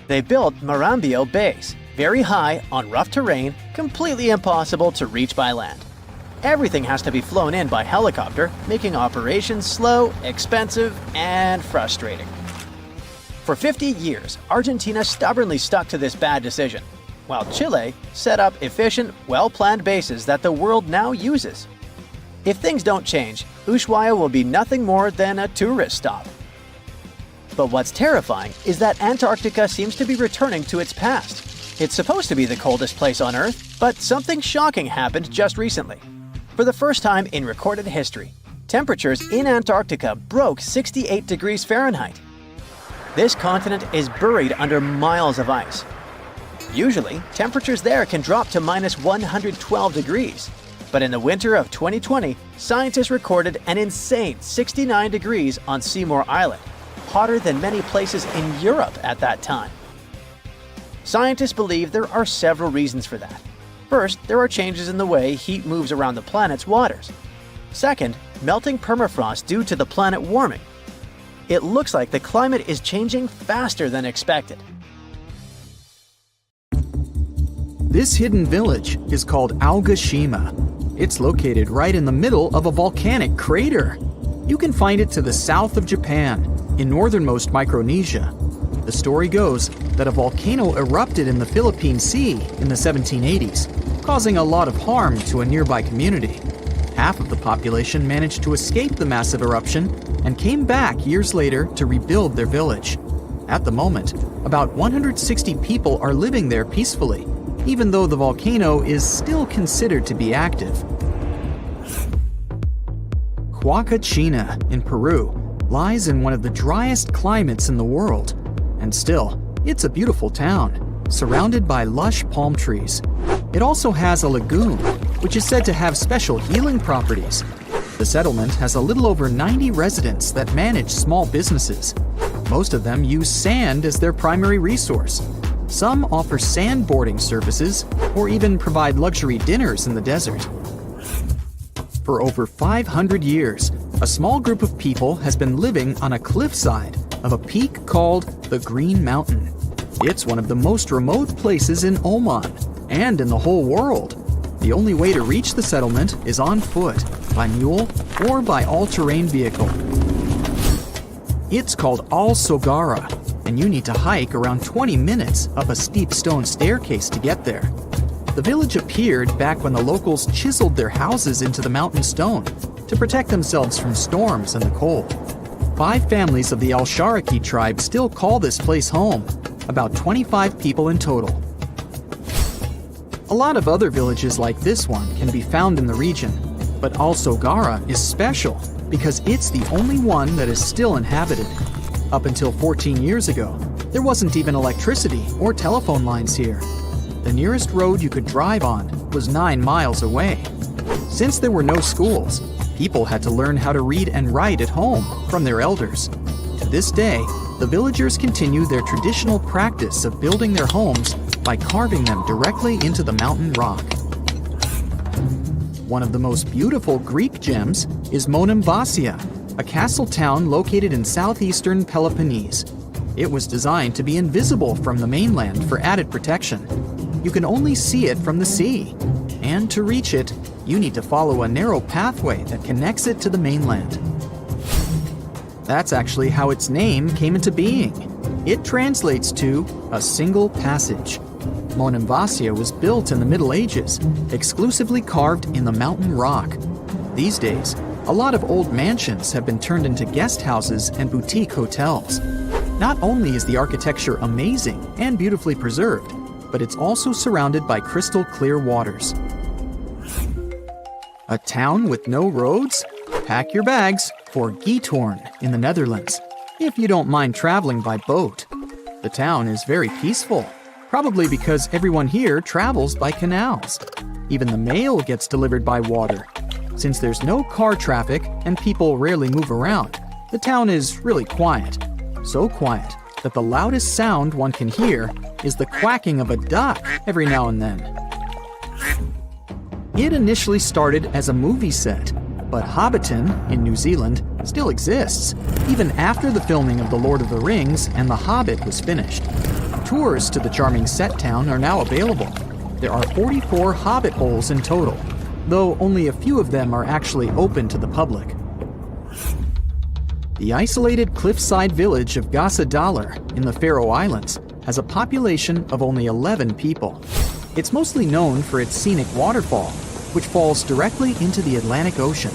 they built Marambio Base, very high on rough terrain, completely impossible to reach by land. Everything has to be flown in by helicopter, making operations slow, expensive, and frustrating. For 50 years, Argentina stubbornly stuck to this bad decision, while Chile set up efficient, well-planned bases that the world now uses. If things don't change, Ushuaia will be nothing more than a tourist stop. But what's terrifying is that Antarctica seems to be returning to its past. It's supposed to be the coldest place on Earth, but something shocking happened just recently. For the first time in recorded history, temperatures in Antarctica broke 68 degrees Fahrenheit. This continent is buried under miles of ice. Usually, temperatures there can drop to minus 112 degrees. But in the winter of 2020, scientists recorded an insane 69 degrees on Seymour Island, hotter than many places in Europe at that time. Scientists believe there are several reasons for that. First, there are changes in the way heat moves around the planet's waters. Second, melting permafrost due to the planet warming. It looks like the climate is changing faster than expected. This hidden village is called Aogashima. It's located right in the middle of a volcanic crater. You can find it to the south of Japan, in northernmost Micronesia. The story goes that a volcano erupted in the Philippine Sea in the 1780s, causing a lot of harm to a nearby community. Half of the population managed to escape the massive eruption and came back years later to rebuild their village. At the moment, about 160 people are living there peacefully, even though the volcano is still considered to be active. Huacachina in Peru lies in one of the driest climates in the world, and still, it's a beautiful town, surrounded by lush palm trees. It also has a lagoon, which is said to have special healing properties. The settlement has a little over 90 residents that manage small businesses. Most of them use sand as their primary resource. Some offer sandboarding services or even provide luxury dinners in the desert. For over 500 years, a small group of people has been living on a cliffside of a peak called the Green Mountain. It's one of the most remote places in Oman and in the whole world. The only way to reach the settlement is on foot, by mule, or by all-terrain vehicle. It's called Al-Sogara, and you need to hike around 20 minutes up a steep stone staircase to get there. The village appeared back when the locals chiseled their houses into the mountain stone to protect themselves from storms and the cold. 5 families of the Al-Sharaki tribe still call this place home, about 25 people in total. A lot of other villages like this one can be found in the region, but Al-Sogara is special because it's the only one that is still inhabited. Up until 14 years ago, there wasn't even electricity or telephone lines here. The nearest road you could drive on was 9 miles away. Since there were no schools, people had to learn how to read and write at home from their elders. To this day, the villagers continue their traditional practice of building their homes by carving them directly into the mountain rock. One of the most beautiful Greek gems is Monemvasia, a castle town located in southeastern Peloponnese. It was designed to be invisible from the mainland for added protection. You can only see it from the sea, and to reach it, you need to follow a narrow pathway that connects it to the mainland. That's actually how its name came into being. It translates to a single passage. Monemvasia was built in the Middle Ages, exclusively carved in the mountain rock. These days, a lot of old mansions have been turned into guest houses and boutique hotels. Not only is the architecture amazing and beautifully preserved, but it's also surrounded by crystal clear waters. A town with no roads? Pack your bags for Giethoorn in the Netherlands, if you don't mind traveling by boat. The town is very peaceful, probably because everyone here travels by canals. Even the mail gets delivered by water. Since there's no car traffic and people rarely move around, the town is really quiet. So quiet that the loudest sound one can hear is the quacking of a duck every now and then. It initially started as a movie set, but Hobbiton in New Zealand still exists, even after the filming of The Lord of the Rings and The Hobbit was finished. Tours to the charming set town are now available. There are 44 Hobbit holes in total, though only a few of them are actually open to the public. The isolated cliffside village of Gasadalar in the Faroe Islands has a population of only 11 people. It's mostly known for its scenic waterfall, which falls directly into the Atlantic Ocean.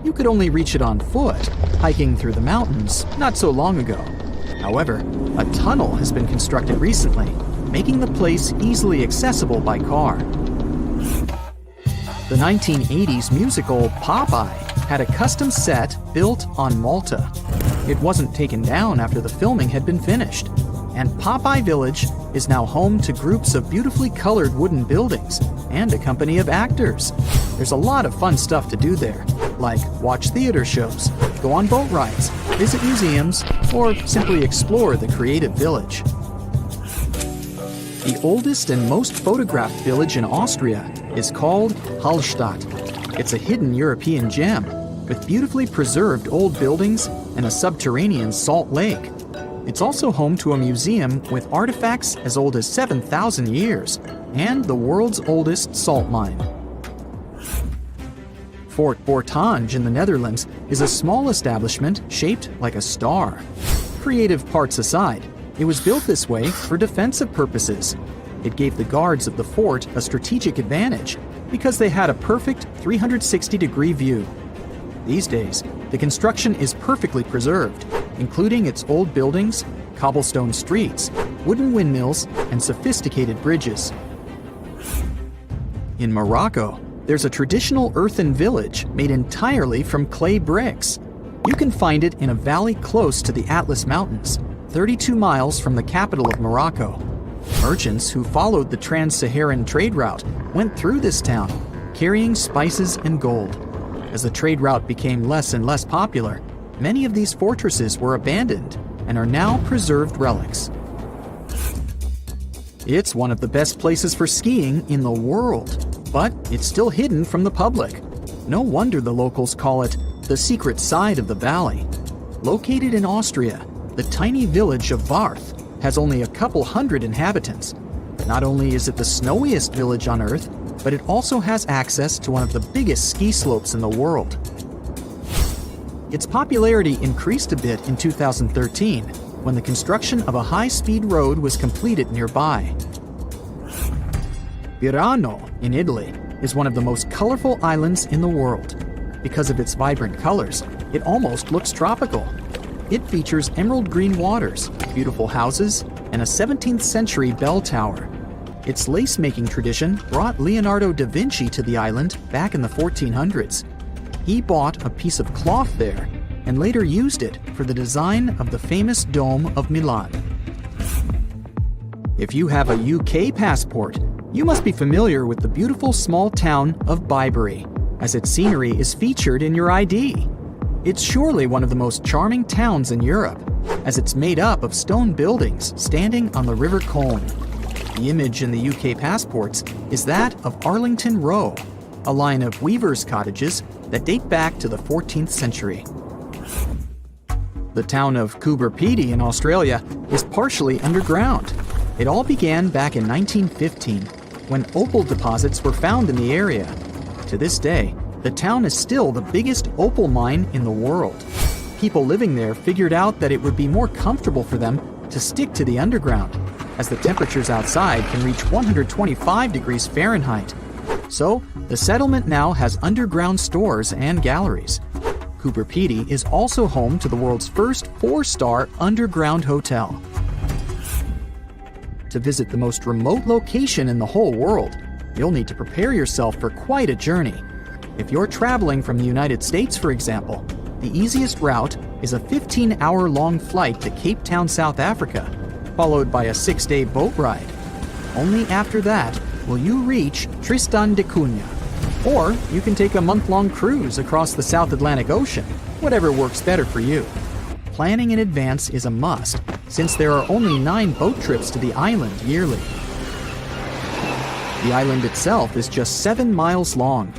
You could only reach it on foot, hiking through the mountains not so long ago. However, a tunnel has been constructed recently, making the place easily accessible by car. The 1980s musical Popeye had a custom set built on Malta. It wasn't taken down after the filming had been finished, and Popeye Village is now home to groups of beautifully colored wooden buildings and a company of actors. There's a lot of fun stuff to do there, like watch theater shows, go on boat rides, visit museums, or simply explore the creative village. The oldest and most photographed village in Austria is called Hallstatt. It's a hidden European gem with beautifully preserved old buildings and a subterranean salt lake. It's also home to a museum with artifacts as old as 7,000 years and the world's oldest salt mine. Fort Bortange in the Netherlands is a small establishment shaped like a star. Creative parts aside, it was built this way for defensive purposes. It gave the guards of the fort a strategic advantage because they had a perfect 360-degree view. These days, the construction is perfectly preserved, including its old buildings, cobblestone streets, wooden windmills, and sophisticated bridges. In Morocco, there's a traditional earthen village made entirely from clay bricks. You can find it in a valley close to the Atlas Mountains, 32 miles from the capital of Morocco. Merchants who followed the trans-Saharan trade route went through this town, carrying spices and gold. As the trade route became less and less popular, many of these fortresses were abandoned and are now preserved relics. It's one of the best places for skiing in the world, but it's still hidden from the public. No wonder the locals call it the secret side of the valley. Located in Austria, the tiny village of Varth has only a couple hundred inhabitants. Not only is it the snowiest village on Earth, but it also has access to one of the biggest ski slopes in the world. Its popularity increased a bit in 2013 when the construction of a high-speed road was completed nearby. Virano in Italy is one of the most colorful islands in the world. Because of its vibrant colors, it almost looks tropical. It features emerald green waters, beautiful houses, and a 17th century bell tower. Its lace-making tradition brought Leonardo da Vinci to the island back in the 1400s. He bought a piece of cloth there and later used it for the design of the famous Dome of Milan. If you have a UK passport, you must be familiar with the beautiful small town of Bibury, as its scenery is featured in your ID. It's surely one of the most charming towns in Europe, as it's made up of stone buildings standing on the River Colne. The image in the UK passports is that of Arlington Row, a line of weavers' cottages that date back to the 14th century. The town of Coober Pedy in Australia is partially underground. It all began back in 1915, when opal deposits were found in the area. To this day, the town is still the biggest opal mine in the world. People living there figured out that it would be more comfortable for them to stick to the underground, as the temperatures outside can reach 125 degrees Fahrenheit. So, the settlement now has underground stores and galleries. Coober Pedy is also home to the world's first 4-star underground hotel. To visit the most remote location in the whole world, you'll need to prepare yourself for quite a journey. If you're traveling from the United States, for example, the easiest route is a 15-hour-long flight to Cape Town, South Africa, followed by a 6-day boat ride. Only after that will you reach Tristan da Cunha. Or you can take a month-long cruise across the South Atlantic Ocean, whatever works better for you. Planning in advance is a must, since there are only 9 boat trips to the island yearly. The island itself is just 7 miles long.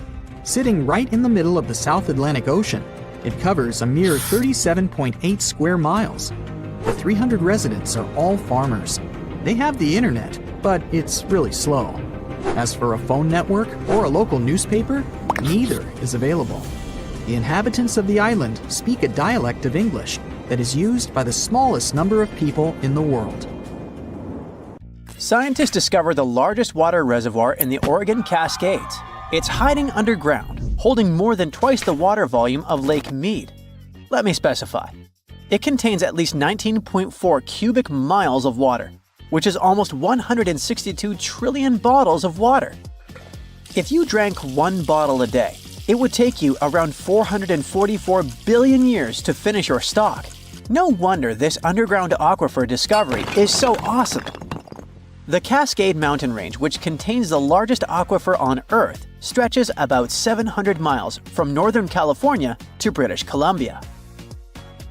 Sitting right in the middle of the South Atlantic Ocean, it covers a mere 37.8 square miles. The 300 residents are all farmers. They have the internet, but it's really slow. As for a phone network or a local newspaper, neither is available. The inhabitants of the island speak a dialect of English that is used by the smallest number of people in the world. Scientists discovered the largest water reservoir in the Oregon Cascades. It's hiding underground, holding more than twice the water volume of Lake Mead. Let me specify. It contains at least 19.4 cubic miles of water, which is almost 162 trillion bottles of water. If you drank 1 bottle a day, it would take you around 444 billion years to finish your stock. No wonder this underground aquifer discovery is so awesome. The Cascade Mountain Range, which contains the largest aquifer on Earth, stretches about 700 miles from Northern California to British Columbia.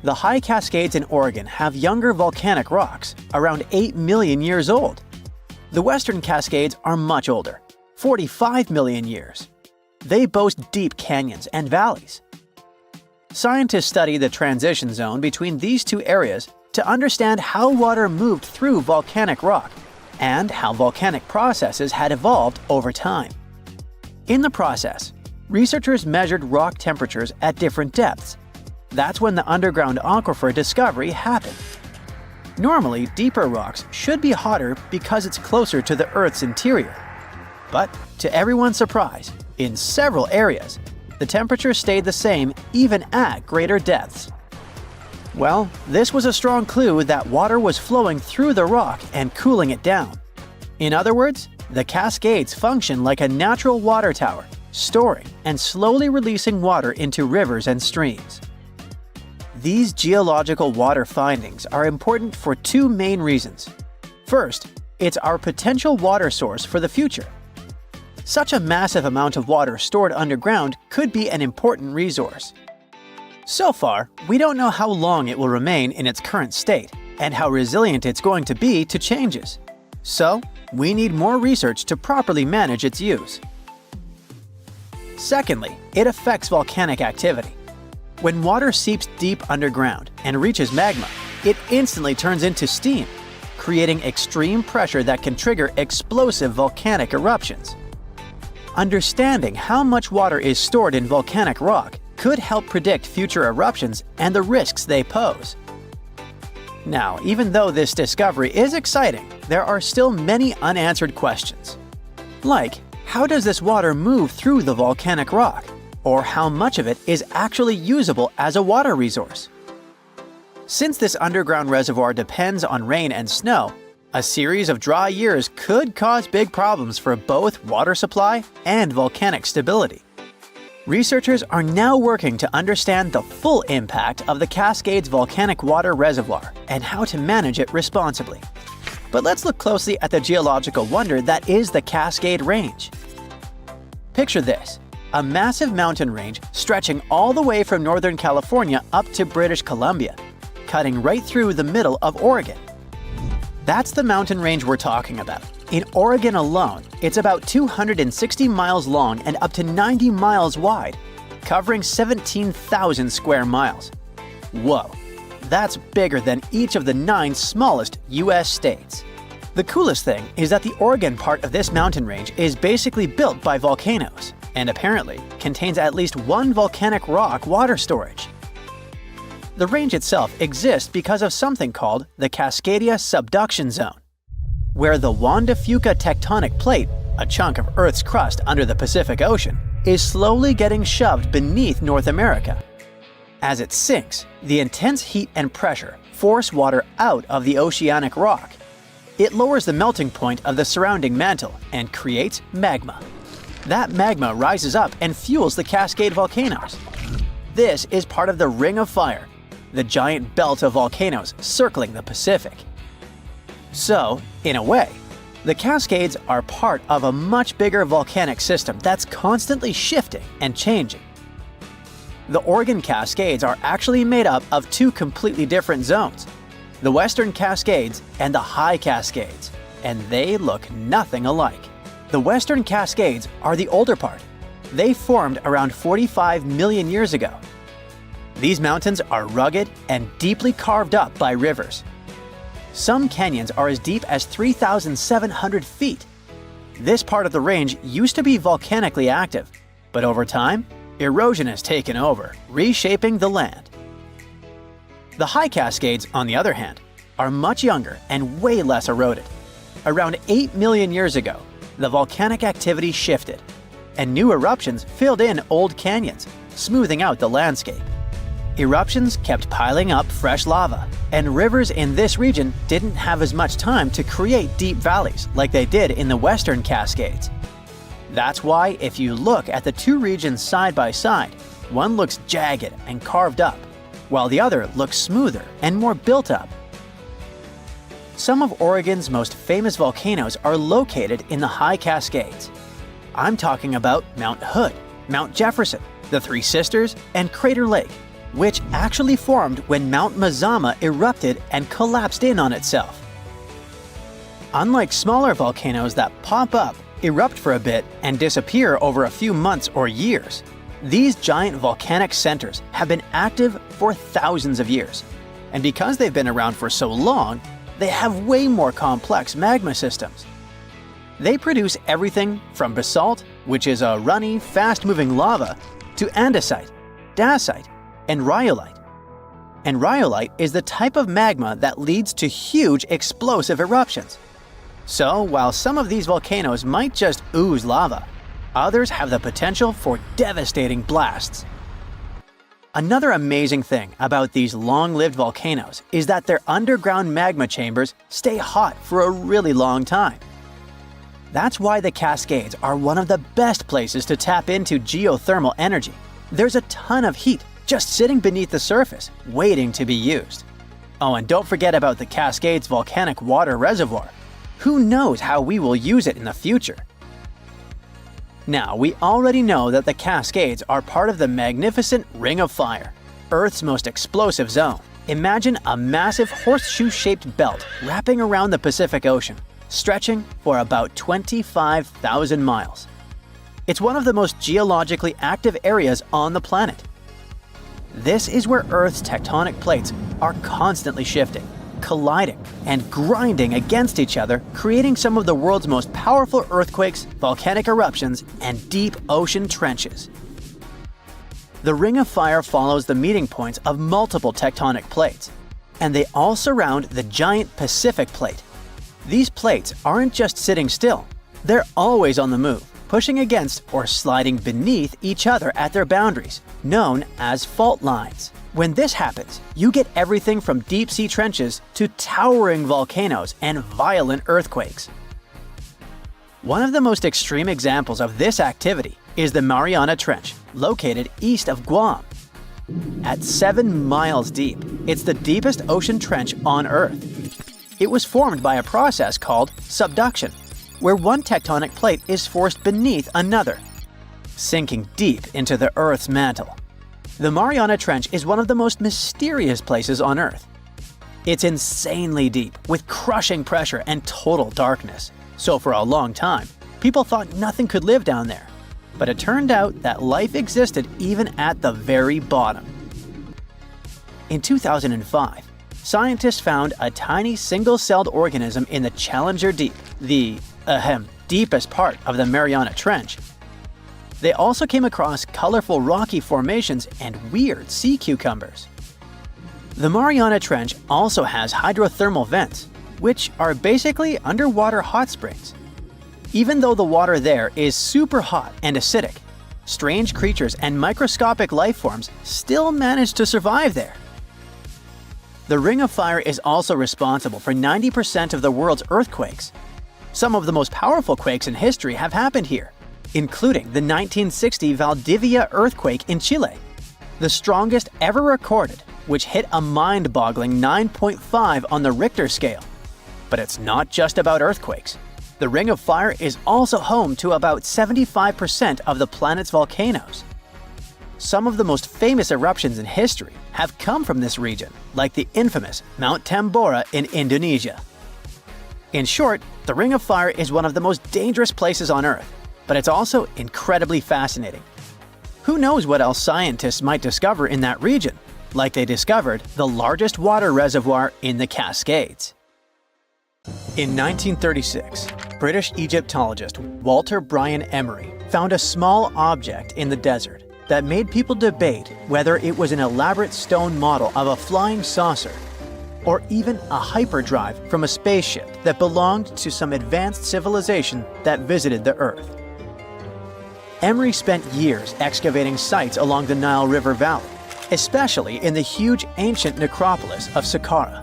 The high Cascades in Oregon have younger volcanic rocks, around 8 million years old. The Western Cascades are much older, 45 million years. They boast deep canyons and valleys. Scientists study the transition zone between these two areas to understand how water moved through volcanic rock and how volcanic processes had evolved over time. In the process, researchers measured rock temperatures at different depths. That's when the underground aquifer discovery happened. Normally, deeper rocks should be hotter because it's closer to the Earth's interior. But to everyone's surprise, in several areas, the temperature stayed the same even at greater depths. Well, this was a strong clue that water was flowing through the rock and cooling it down. In other words, the Cascades function like a natural water tower, storing and slowly releasing water into rivers and streams. These geological water findings are important for two main reasons. First, it's our potential water source for the future. Such a massive amount of water stored underground could be an important resource. So far, we don't know how long it will remain in its current state and how resilient it's going to be to changes. So, we need more research to properly manage its use. Secondly, it affects volcanic activity. When water seeps deep underground and reaches magma, it instantly turns into steam, creating extreme pressure that can trigger explosive volcanic eruptions. Understanding how much water is stored in volcanic rock could help predict future eruptions and the risks they pose. Now, even though this discovery is exciting, there are still many unanswered questions. Like, how does this water move through the volcanic rock? Or how much of it is actually usable as a water resource? Since this underground reservoir depends on rain and snow, a series of dry years could cause big problems for both water supply and volcanic stability. Researchers are now working to understand the full impact of the Cascades volcanic water reservoir and how to manage it responsibly. But let's look closely at the geological wonder that is the Cascade Range. Picture this: a massive mountain range stretching all the way from Northern California up to British Columbia, cutting right through the middle of Oregon. That's the mountain range we're talking about. In Oregon alone, it's about 260 miles long and up to 90 miles wide, covering 17,000 square miles. Whoa, that's bigger than each of the 9 smallest US states. The coolest thing is that the Oregon part of this mountain range is basically built by volcanoes, and apparently contains at least one volcanic rock water storage. The range itself exists because of something called the Cascadia Subduction Zone, where the Juan de Fuca tectonic plate, a chunk of Earth's crust under the Pacific Ocean, is slowly getting shoved beneath North America. As it sinks, the intense heat and pressure force water out of the oceanic rock. It lowers the melting point of the surrounding mantle and creates magma. That magma rises up and fuels the Cascade volcanoes. This is part of the Ring of Fire, the giant belt of volcanoes circling the Pacific. So, in a way, the Cascades are part of a much bigger volcanic system that's constantly shifting and changing. The Oregon Cascades are actually made up of 2 completely different zones, the Western Cascades and the High Cascades, and they look nothing alike. The Western Cascades are the older part. They formed around 45 million years ago. These mountains are rugged and deeply carved up by rivers. Some canyons are as deep as 3,700 feet. This part of the range used to be volcanically active, but over time, erosion has taken over, reshaping the land. The High Cascades, on the other hand, are much younger and way less eroded. Around 8 million years ago, the volcanic activity shifted, and new eruptions filled in old canyons, smoothing out the landscape. Eruptions kept piling up fresh lava, and rivers in this region didn't have as much time to create deep valleys like they did in the Western Cascades. That's why if you look at the 2 regions side by side, one looks jagged and carved up, while the other looks smoother and more built up. Some of Oregon's most famous volcanoes are located in the High Cascades. I'm talking about Mount Hood, Mount Jefferson, the Three Sisters, and Crater Lake, which actually formed when Mount Mazama erupted and collapsed in on itself. Unlike smaller volcanoes that pop up, erupt for a bit, and disappear over a few months or years, these giant volcanic centers have been active for thousands of years. And because they've been around for so long, they have way more complex magma systems. They produce everything from basalt, which is a runny, fast-moving lava, to andesite, dacite, and rhyolite. And rhyolite is the type of magma that leads to huge explosive eruptions. So, while some of these volcanoes might just ooze lava, others have the potential for devastating blasts. Another amazing thing about these long-lived volcanoes is that their underground magma chambers stay hot for a really long time. That's why the Cascades are one of the best places to tap into geothermal energy. There's a ton of heat just sitting beneath the surface, waiting to be used. Oh, and don't forget about the Cascades volcanic water reservoir. Who knows how we will use it in the future? Now, we already know that the Cascades are part of the magnificent Ring of Fire, Earth's most explosive zone. Imagine a massive horseshoe-shaped belt wrapping around the Pacific Ocean, stretching for about 25,000 miles. It's one of the most geologically active areas on the planet. This is where Earth's tectonic plates are constantly shifting, colliding, and grinding against each other, creating some of the world's most powerful earthquakes, volcanic eruptions, and deep ocean trenches. The Ring of Fire follows the meeting points of multiple tectonic plates, and they all surround the giant Pacific Plate. These plates aren't just sitting still, they're always on the move, pushing against or sliding beneath each other at their boundaries, known as fault lines. When this happens, you get everything from deep-sea trenches to towering volcanoes and violent earthquakes. One of the most extreme examples of this activity is the Mariana Trench, located east of Guam. At 7 miles deep, it's the deepest ocean trench on Earth. It was formed by a process called subduction, where one tectonic plate is forced beneath another, sinking deep into the Earth's mantle. The Mariana Trench is one of the most mysterious places on Earth. It's insanely deep, with crushing pressure and total darkness. So for a long time, people thought nothing could live down there. But it turned out that life existed even at the very bottom. In 2005, scientists found a tiny single-celled organism in the Challenger Deep, the deepest part of the Mariana Trench. They also came across colorful rocky formations and weird sea cucumbers. The Mariana Trench also has hydrothermal vents, which are basically underwater hot springs. Even though the water there is super hot and acidic, strange creatures and microscopic life forms still manage to survive there. The Ring of Fire is also responsible for 90% of the world's earthquakes. Some of the most powerful quakes in history have happened here, including the 1960 Valdivia earthquake in Chile, the strongest ever recorded, which hit a mind-boggling 9.5 on the Richter scale. But it's not just about earthquakes. The Ring of Fire is also home to about 75% of the planet's volcanoes. Some of the most famous eruptions in history have come from this region, like the infamous Mount Tambora in Indonesia. In short, the Ring of Fire is one of the most dangerous places on Earth, but it's also incredibly fascinating. Who knows what else scientists might discover in that region, like they discovered the largest water reservoir in the Cascades. In 1936, British Egyptologist Walter Brian Emery found a small object in the desert that made people debate whether it was an elaborate stone model of a flying saucer or even a hyperdrive from a spaceship that belonged to some advanced civilization that visited the Earth. Emery spent years excavating sites along the Nile River Valley, especially in the huge ancient necropolis of Saqqara.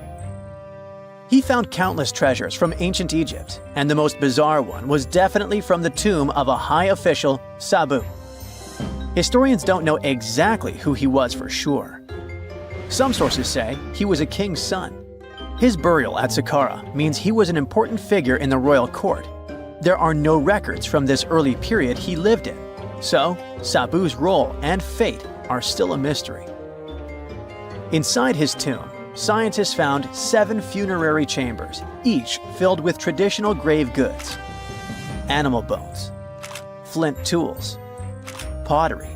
He found countless treasures from ancient Egypt, and the most bizarre one was definitely from the tomb of a high official, Sabu. Historians don't know exactly who he was for sure. Some sources say he was a king's son. His burial at Saqqara means he was an important figure in the royal court. There are no records from this early period he lived in, so Sabu's role and fate are still a mystery. Inside his tomb, scientists found 7 funerary chambers, each filled with traditional grave goods: animal bones, flint tools, pottery,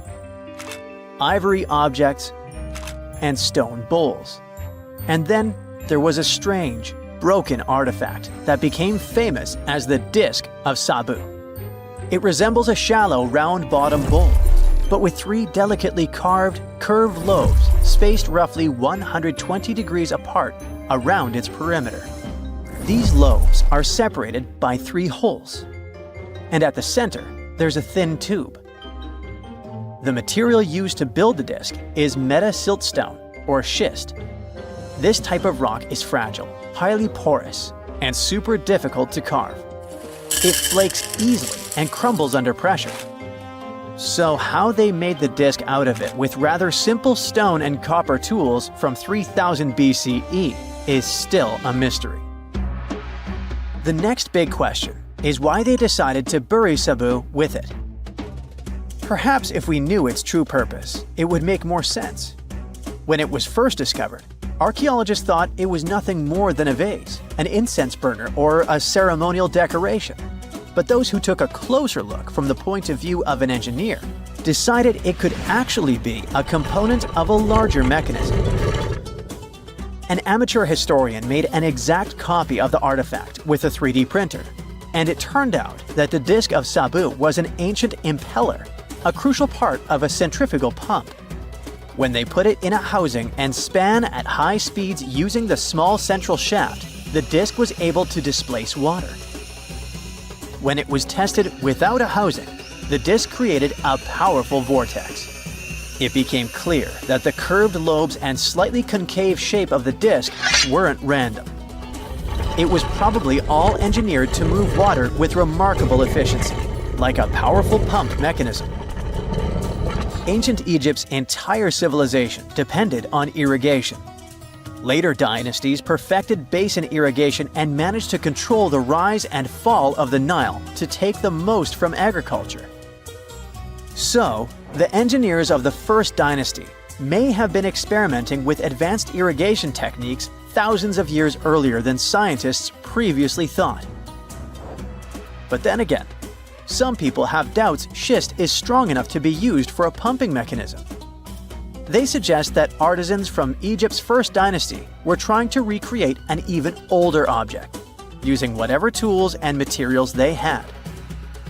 ivory objects, and stone bowls. And then there was a strange, broken artifact that became famous as the Disc of Sabu. It resembles a shallow, round-bottomed bowl, but with 3 delicately carved, curved lobes spaced roughly 120 degrees apart around its perimeter. These lobes are separated by 3 holes. And at the center, there's a thin tube. The material used to build the disc is meta-siltstone, or schist. This type of rock is fragile, highly porous, and super difficult to carve. It flakes easily and crumbles under pressure. So how they made the disc out of it with rather simple stone and copper tools from 3000 BCE is still a mystery. The next big question is why they decided to bury Sabu with it. Perhaps if we knew its true purpose, it would make more sense. When it was first discovered, archaeologists thought it was nothing more than a vase, an incense burner, or a ceremonial decoration. But those who took a closer look from the point of view of an engineer decided it could actually be a component of a larger mechanism. An amateur historian made an exact copy of the artifact with a 3D printer, and it turned out that the disc of Sabu was an ancient impeller, a crucial part of a centrifugal pump. When they put it in a housing and span at high speeds using the small central shaft, the disc was able to displace water. When it was tested without a housing, the disc created a powerful vortex. It became clear that the curved lobes and slightly concave shape of the disc weren't random. It was probably all engineered to move water with remarkable efficiency, like a powerful pump mechanism. Ancient Egypt's entire civilization depended on irrigation. Later dynasties perfected basin irrigation and managed to control the rise and fall of the Nile to take the most from agriculture. So, the engineers of the first dynasty may have been experimenting with advanced irrigation techniques thousands of years earlier than scientists previously thought. But then again, some people have doubts schist is strong enough to be used for a pumping mechanism. They suggest that artisans from Egypt's first dynasty were trying to recreate an even older object, using whatever tools and materials they had.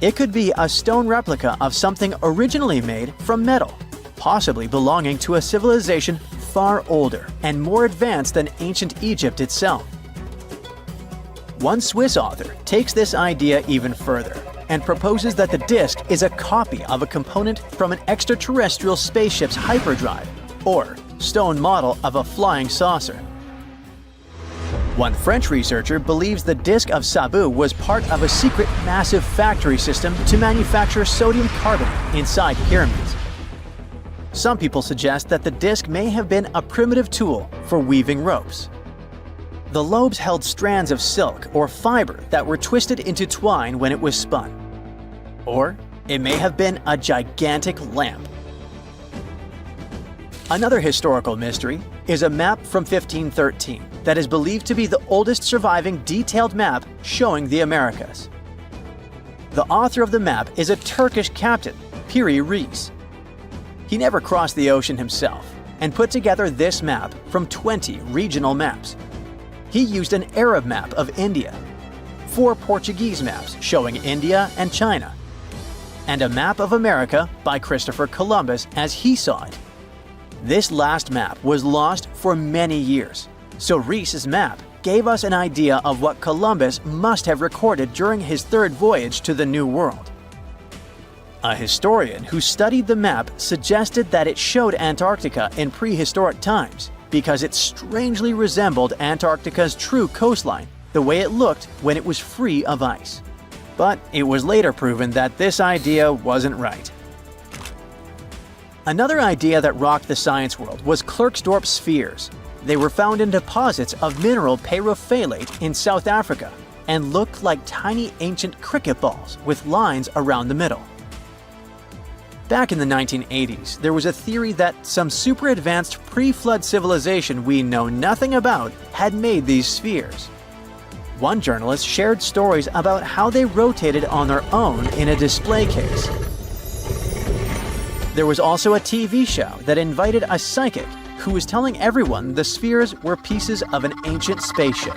It could be a stone replica of something originally made from metal, possibly belonging to a civilization far older and more advanced than ancient Egypt itself. One Swiss author takes this idea even further and proposes that the disc is a copy of a component from an extraterrestrial spaceship's hyperdrive, or stone model of a flying saucer. One French researcher believes the disc of Sabu was part of a secret massive factory system to manufacture sodium carbonate inside pyramids. Some people suggest that the disc may have been a primitive tool for weaving ropes. The lobes held strands of silk or fiber that were twisted into twine when it was spun. Or it may have been a gigantic lamp. Another historical mystery is a map from 1513 that is believed to be the oldest surviving detailed map showing the Americas. The author of the map is a Turkish captain, Piri Reis. He never crossed the ocean himself and put together this map from 20 regional maps. He used an Arab map of India, 4 Portuguese maps showing India and China, and a map of America by Christopher Columbus as he saw it. This last map was lost for many years, so Reis's map gave us an idea of what Columbus must have recorded during his third voyage to the New World. A historian who studied the map suggested that it showed Antarctica in prehistoric times because it strangely resembled Antarctica's true coastline, the way it looked when it was free of ice. But it was later proven that this idea wasn't right. Another idea that rocked the science world was Klerksdorp spheres. They were found in deposits of mineral pyrophyllite in South Africa and looked like tiny ancient cricket balls with lines around the middle. Back in the 1980s, there was a theory that some super advanced pre-flood civilization we know nothing about had made these spheres. One journalist shared stories about how they rotated on their own in a display case. There was also a TV show that invited a psychic who was telling everyone the spheres were pieces of an ancient spaceship.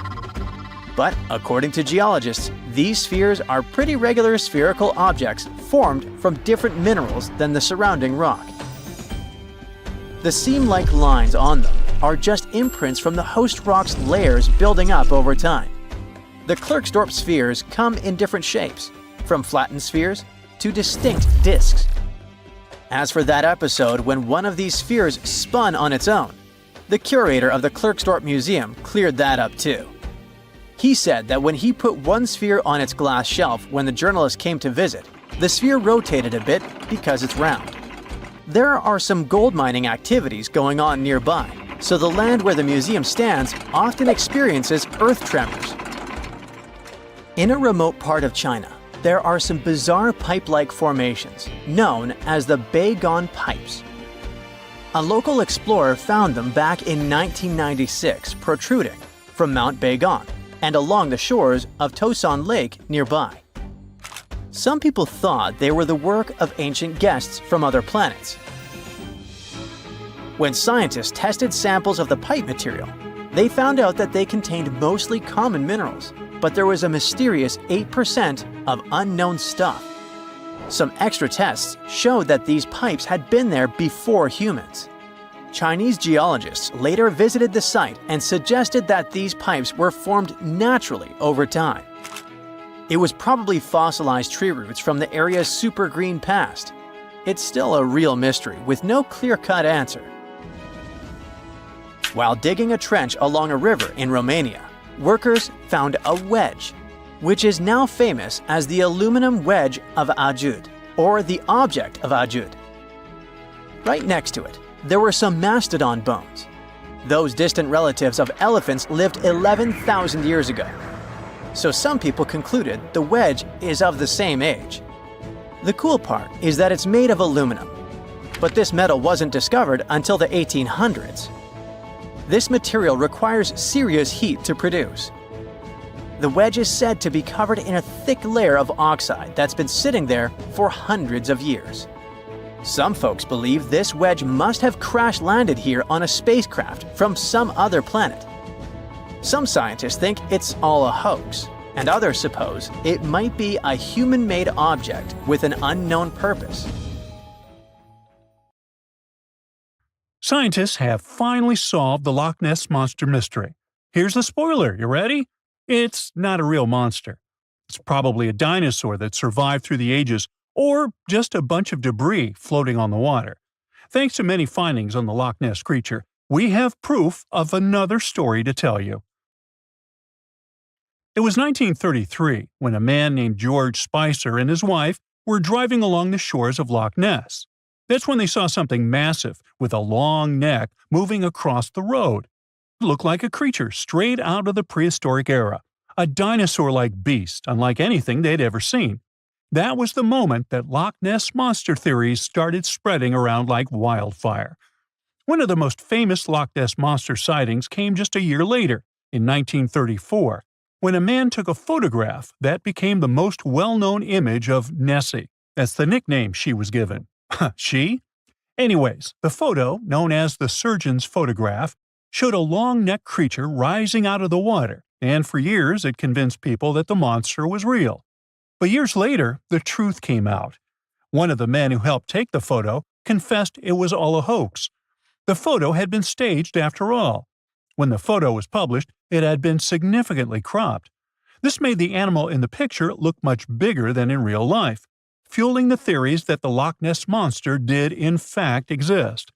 But according to geologists, these spheres are pretty regular spherical objects formed from different minerals than the surrounding rock. The seam-like lines on them are just imprints from the host rock's layers building up over time. The Klerksdorp spheres come in different shapes, from flattened spheres to distinct disks. As for that episode when one of these spheres spun on its own, the curator of the Klerksdorp Museum cleared that up too. He said that when he put one sphere on its glass shelf when the journalist came to visit, the sphere rotated a bit because it's round. There are some gold mining activities going on nearby, so the land where the museum stands often experiences earth tremors. In a remote part of China, there are some bizarre pipe-like formations known as the Beigon Pipes. A local explorer found them back in 1996 protruding from Mount Beigon and along the shores of Tosan Lake nearby. Some people thought they were the work of ancient guests from other planets. When scientists tested samples of the pipe material, they found out that they contained mostly common minerals, but there was a mysterious 8% of unknown stuff. Some extra tests showed that these pipes had been there before humans. Chinese geologists later visited the site and suggested that these pipes were formed naturally over time. It was probably fossilized tree roots from the area's super green past. It's still a real mystery with no clear-cut answer. While digging a trench along a river in Romania, workers found a wedge, which is now famous as the aluminum wedge of Ajud, or the object of Ajud. Right next to it, there were some mastodon bones. Those distant relatives of elephants lived 11,000 years ago. So some people concluded the wedge is of the same age. The cool part is that it's made of aluminum, but this metal wasn't discovered until the 1800s. This material requires serious heat to produce. The wedge is said to be covered in a thick layer of oxide that's been sitting there for hundreds of years. Some folks believe this wedge must have crash-landed here on a spacecraft from some other planet. Some scientists think it's all a hoax, and others suppose it might be a human-made object with an unknown purpose. Scientists have finally solved the Loch Ness Monster mystery. Here's the spoiler, you ready? It's not a real monster. It's probably a dinosaur that survived through the ages, or just a bunch of debris floating on the water. Thanks to many findings on the Loch Ness creature, we have proof of another story to tell you. It was 1933 when a man named George Spicer and his wife were driving along the shores of Loch Ness. That's when they saw something massive with a long neck moving across the road. It looked like a creature straight out of the prehistoric era, a dinosaur-like beast unlike anything they'd ever seen. That was the moment that Loch Ness Monster theories started spreading around like wildfire. One of the most famous Loch Ness Monster sightings came just a year later, in 1934, when a man took a photograph that became the most well-known image of Nessie. That's the nickname she was given. She? Anyways, the photo, known as the surgeon's photograph, showed a long-necked creature rising out of the water, and for years it convinced people that the monster was real. But years later, the truth came out. One of the men who helped take the photo confessed it was all a hoax. The photo had been staged after all. When the photo was published, it had been significantly cropped. This made the animal in the picture look much bigger than in real life, fueling the theories that the Loch Ness Monster did in fact exist.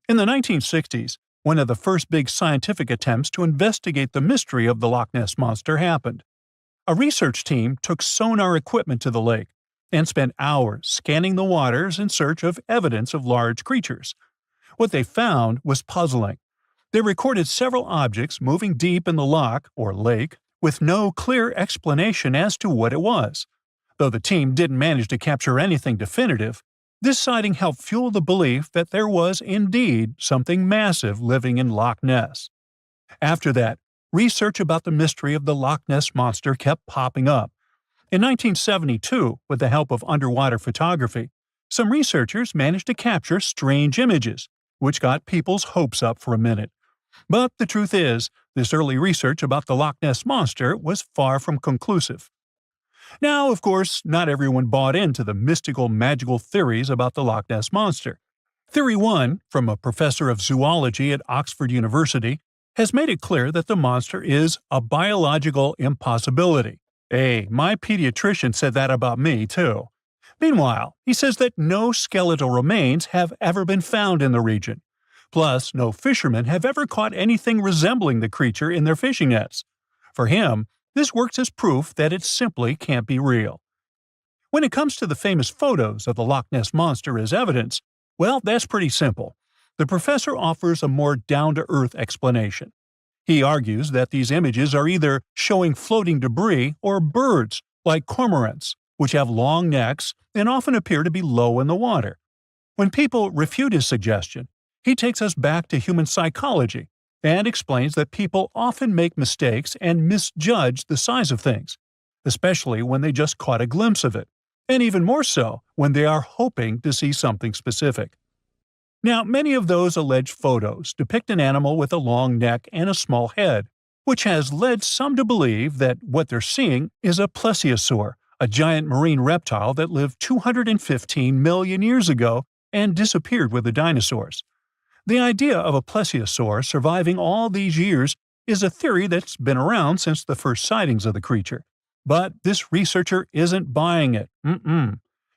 In the 1960s, one of the first big scientific attempts to investigate the mystery of the Loch Ness Monster happened. A research team took sonar equipment to the lake and spent hours scanning the waters in search of evidence of large creatures. What they found was puzzling. They recorded several objects moving deep in the loch, or lake, with no clear explanation as to what it was. Though the team didn't manage to capture anything definitive, this sighting helped fuel the belief that there was indeed something massive living in Loch Ness. After that, research about the mystery of the Loch Ness Monster kept popping up. In 1972, with the help of underwater photography, some researchers managed to capture strange images, which got people's hopes up for a minute. But the truth is, this early research about the Loch Ness Monster was far from conclusive. Now, of course, not everyone bought into the mystical, magical theories about the Loch Ness Monster. Theory 1, from a professor of zoology at Oxford University, has made it clear that the monster is a biological impossibility. Hey, my pediatrician said that about me, too. Meanwhile, he says that no skeletal remains have ever been found in the region. Plus, no fishermen have ever caught anything resembling the creature in their fishing nets. For him, this works as proof that it simply can't be real. When it comes to the famous photos of the Loch Ness Monster as evidence, well, that's pretty simple. The professor offers a more down-to-earth explanation. He argues that these images are either showing floating debris or birds, like cormorants, which have long necks and often appear to be low in the water. When people refute his suggestion, he takes us back to human psychology and explains that people often make mistakes and misjudge the size of things, especially when they just caught a glimpse of it, and even more so when they are hoping to see something specific. Now, many of those alleged photos depict an animal with a long neck and a small head, which has led some to believe that what they're seeing is a plesiosaur, a giant marine reptile that lived 215 million years ago and disappeared with the dinosaurs. The idea of a plesiosaur surviving all these years is a theory that's been around since the first sightings of the creature. But this researcher isn't buying it.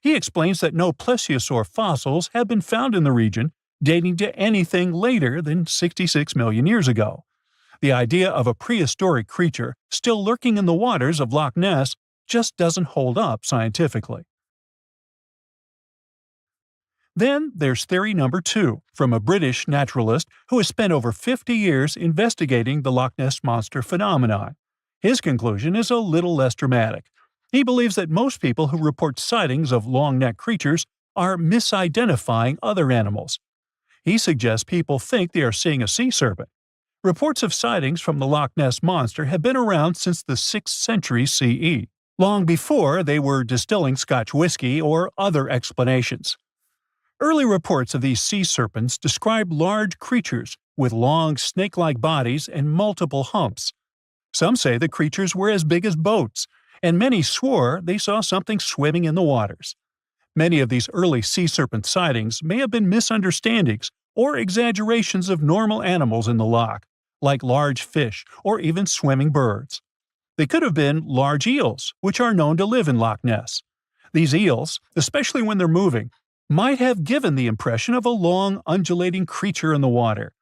He explains that no plesiosaur fossils have been found in the region dating to anything later than 66 million years ago. The idea of a prehistoric creature still lurking in the waters of Loch Ness just doesn't hold up scientifically. Then there's theory number 2, from a British naturalist who has spent over 50 years investigating the Loch Ness Monster phenomenon. His conclusion is a little less dramatic. He believes that most people who report sightings of long-necked creatures are misidentifying other animals. He suggests people think they are seeing a sea serpent. Reports of sightings from the Loch Ness Monster have been around since the 6th century CE, long before they were distilling Scotch whiskey or other explanations. Early reports of these sea serpents describe large creatures with long snake-like bodies and multiple humps. Some say the creatures were as big as boats, and many swore they saw something swimming in the waters. Many of these early sea serpent sightings may have been misunderstandings or exaggerations of normal animals in the loch, like large fish or even swimming birds. They could have been large eels, which are known to live in Loch Ness. These eels, especially when they're moving, might have given the impression of a long, undulating creature in the water.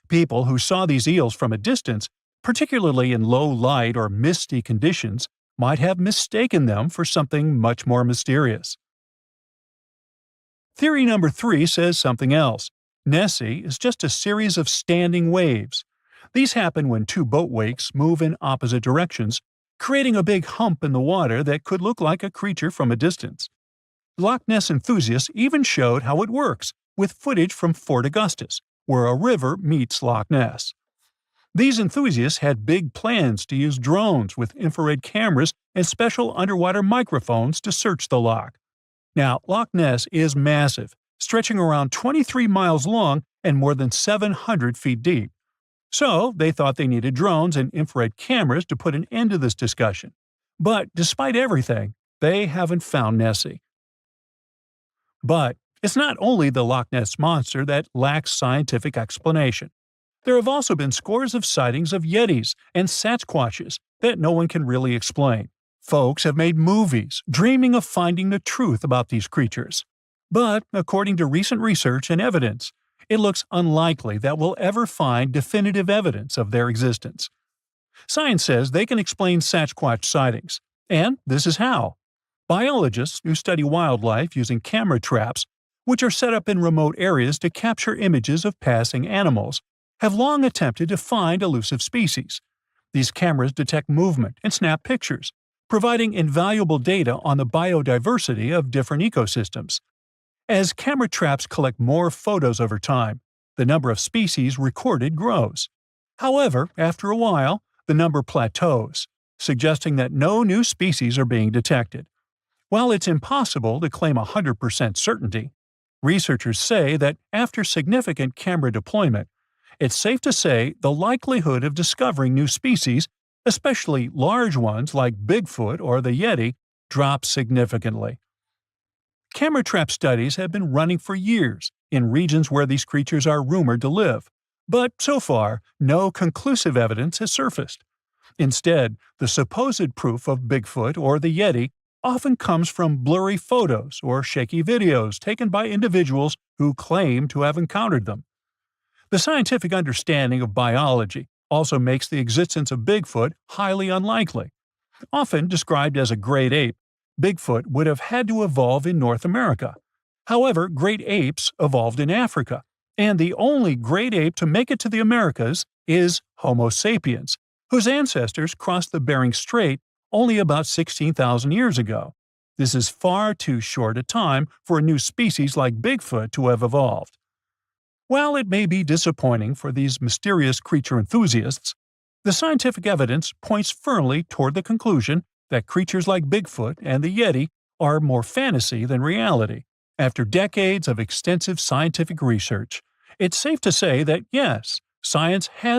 People who saw these eels from a distance, particularly in low light or misty conditions, might have mistaken them for something much more mysterious. Theory number 3 says something else. Nessie is just a series of standing waves. These happen when two boat wakes move in opposite directions, creating a big hump in the water that could look like a creature from a distance. Loch Ness enthusiasts even showed how it works, with footage from Fort Augustus, where a river meets Loch Ness. These enthusiasts had big plans to use drones with infrared cameras and special underwater microphones to search the loch. Now, Loch Ness is massive, stretching around 23 miles long and more than 700 feet deep. So, they thought they needed drones and infrared cameras to put an end to this discussion. But despite everything, they haven't found Nessie. But it's not only the Loch Ness Monster that lacks scientific explanation. There have also been scores of sightings of Yetis and Sasquatches that no one can really explain. Folks have made movies dreaming of finding the truth about these creatures. But, according to recent research and evidence, it looks unlikely that we'll ever find definitive evidence of their existence. Science says they can explain Sasquatch sightings, and this is how. Biologists who study wildlife using camera traps, which are set up in remote areas to capture images of passing animals, have long attempted to find elusive species. These cameras detect movement and snap pictures, providing invaluable data on the biodiversity of different ecosystems. As camera traps collect more photos over time, the number of species recorded grows. However, after a while, the number plateaus, suggesting that no new species are being detected. While it's impossible to claim 100% certainty, researchers say that after significant camera deployment, it's safe to say the likelihood of discovering new species, especially large ones like Bigfoot or the Yeti, drops significantly. Camera trap studies have been running for years in regions where these creatures are rumored to live, But so far, no conclusive evidence has surfaced. Instead, the supposed proof of Bigfoot or the Yeti often comes from blurry photos or shaky videos taken by individuals who claim to have encountered them. The scientific understanding of biology also makes the existence of Bigfoot highly unlikely. Often described as a great ape, Bigfoot would have had to evolve in North America. However, great apes evolved in Africa, and the only great ape to make it to the Americas is Homo sapiens, whose ancestors crossed the Bering Strait only about 16,000 years ago. This is far too short a time for a new species like Bigfoot to have evolved. While it may be disappointing for these mysterious creature enthusiasts, the scientific evidence points firmly toward the conclusion that creatures like Bigfoot and the Yeti are more fantasy than reality. After decades of extensive scientific research, it's safe to say that yes, science has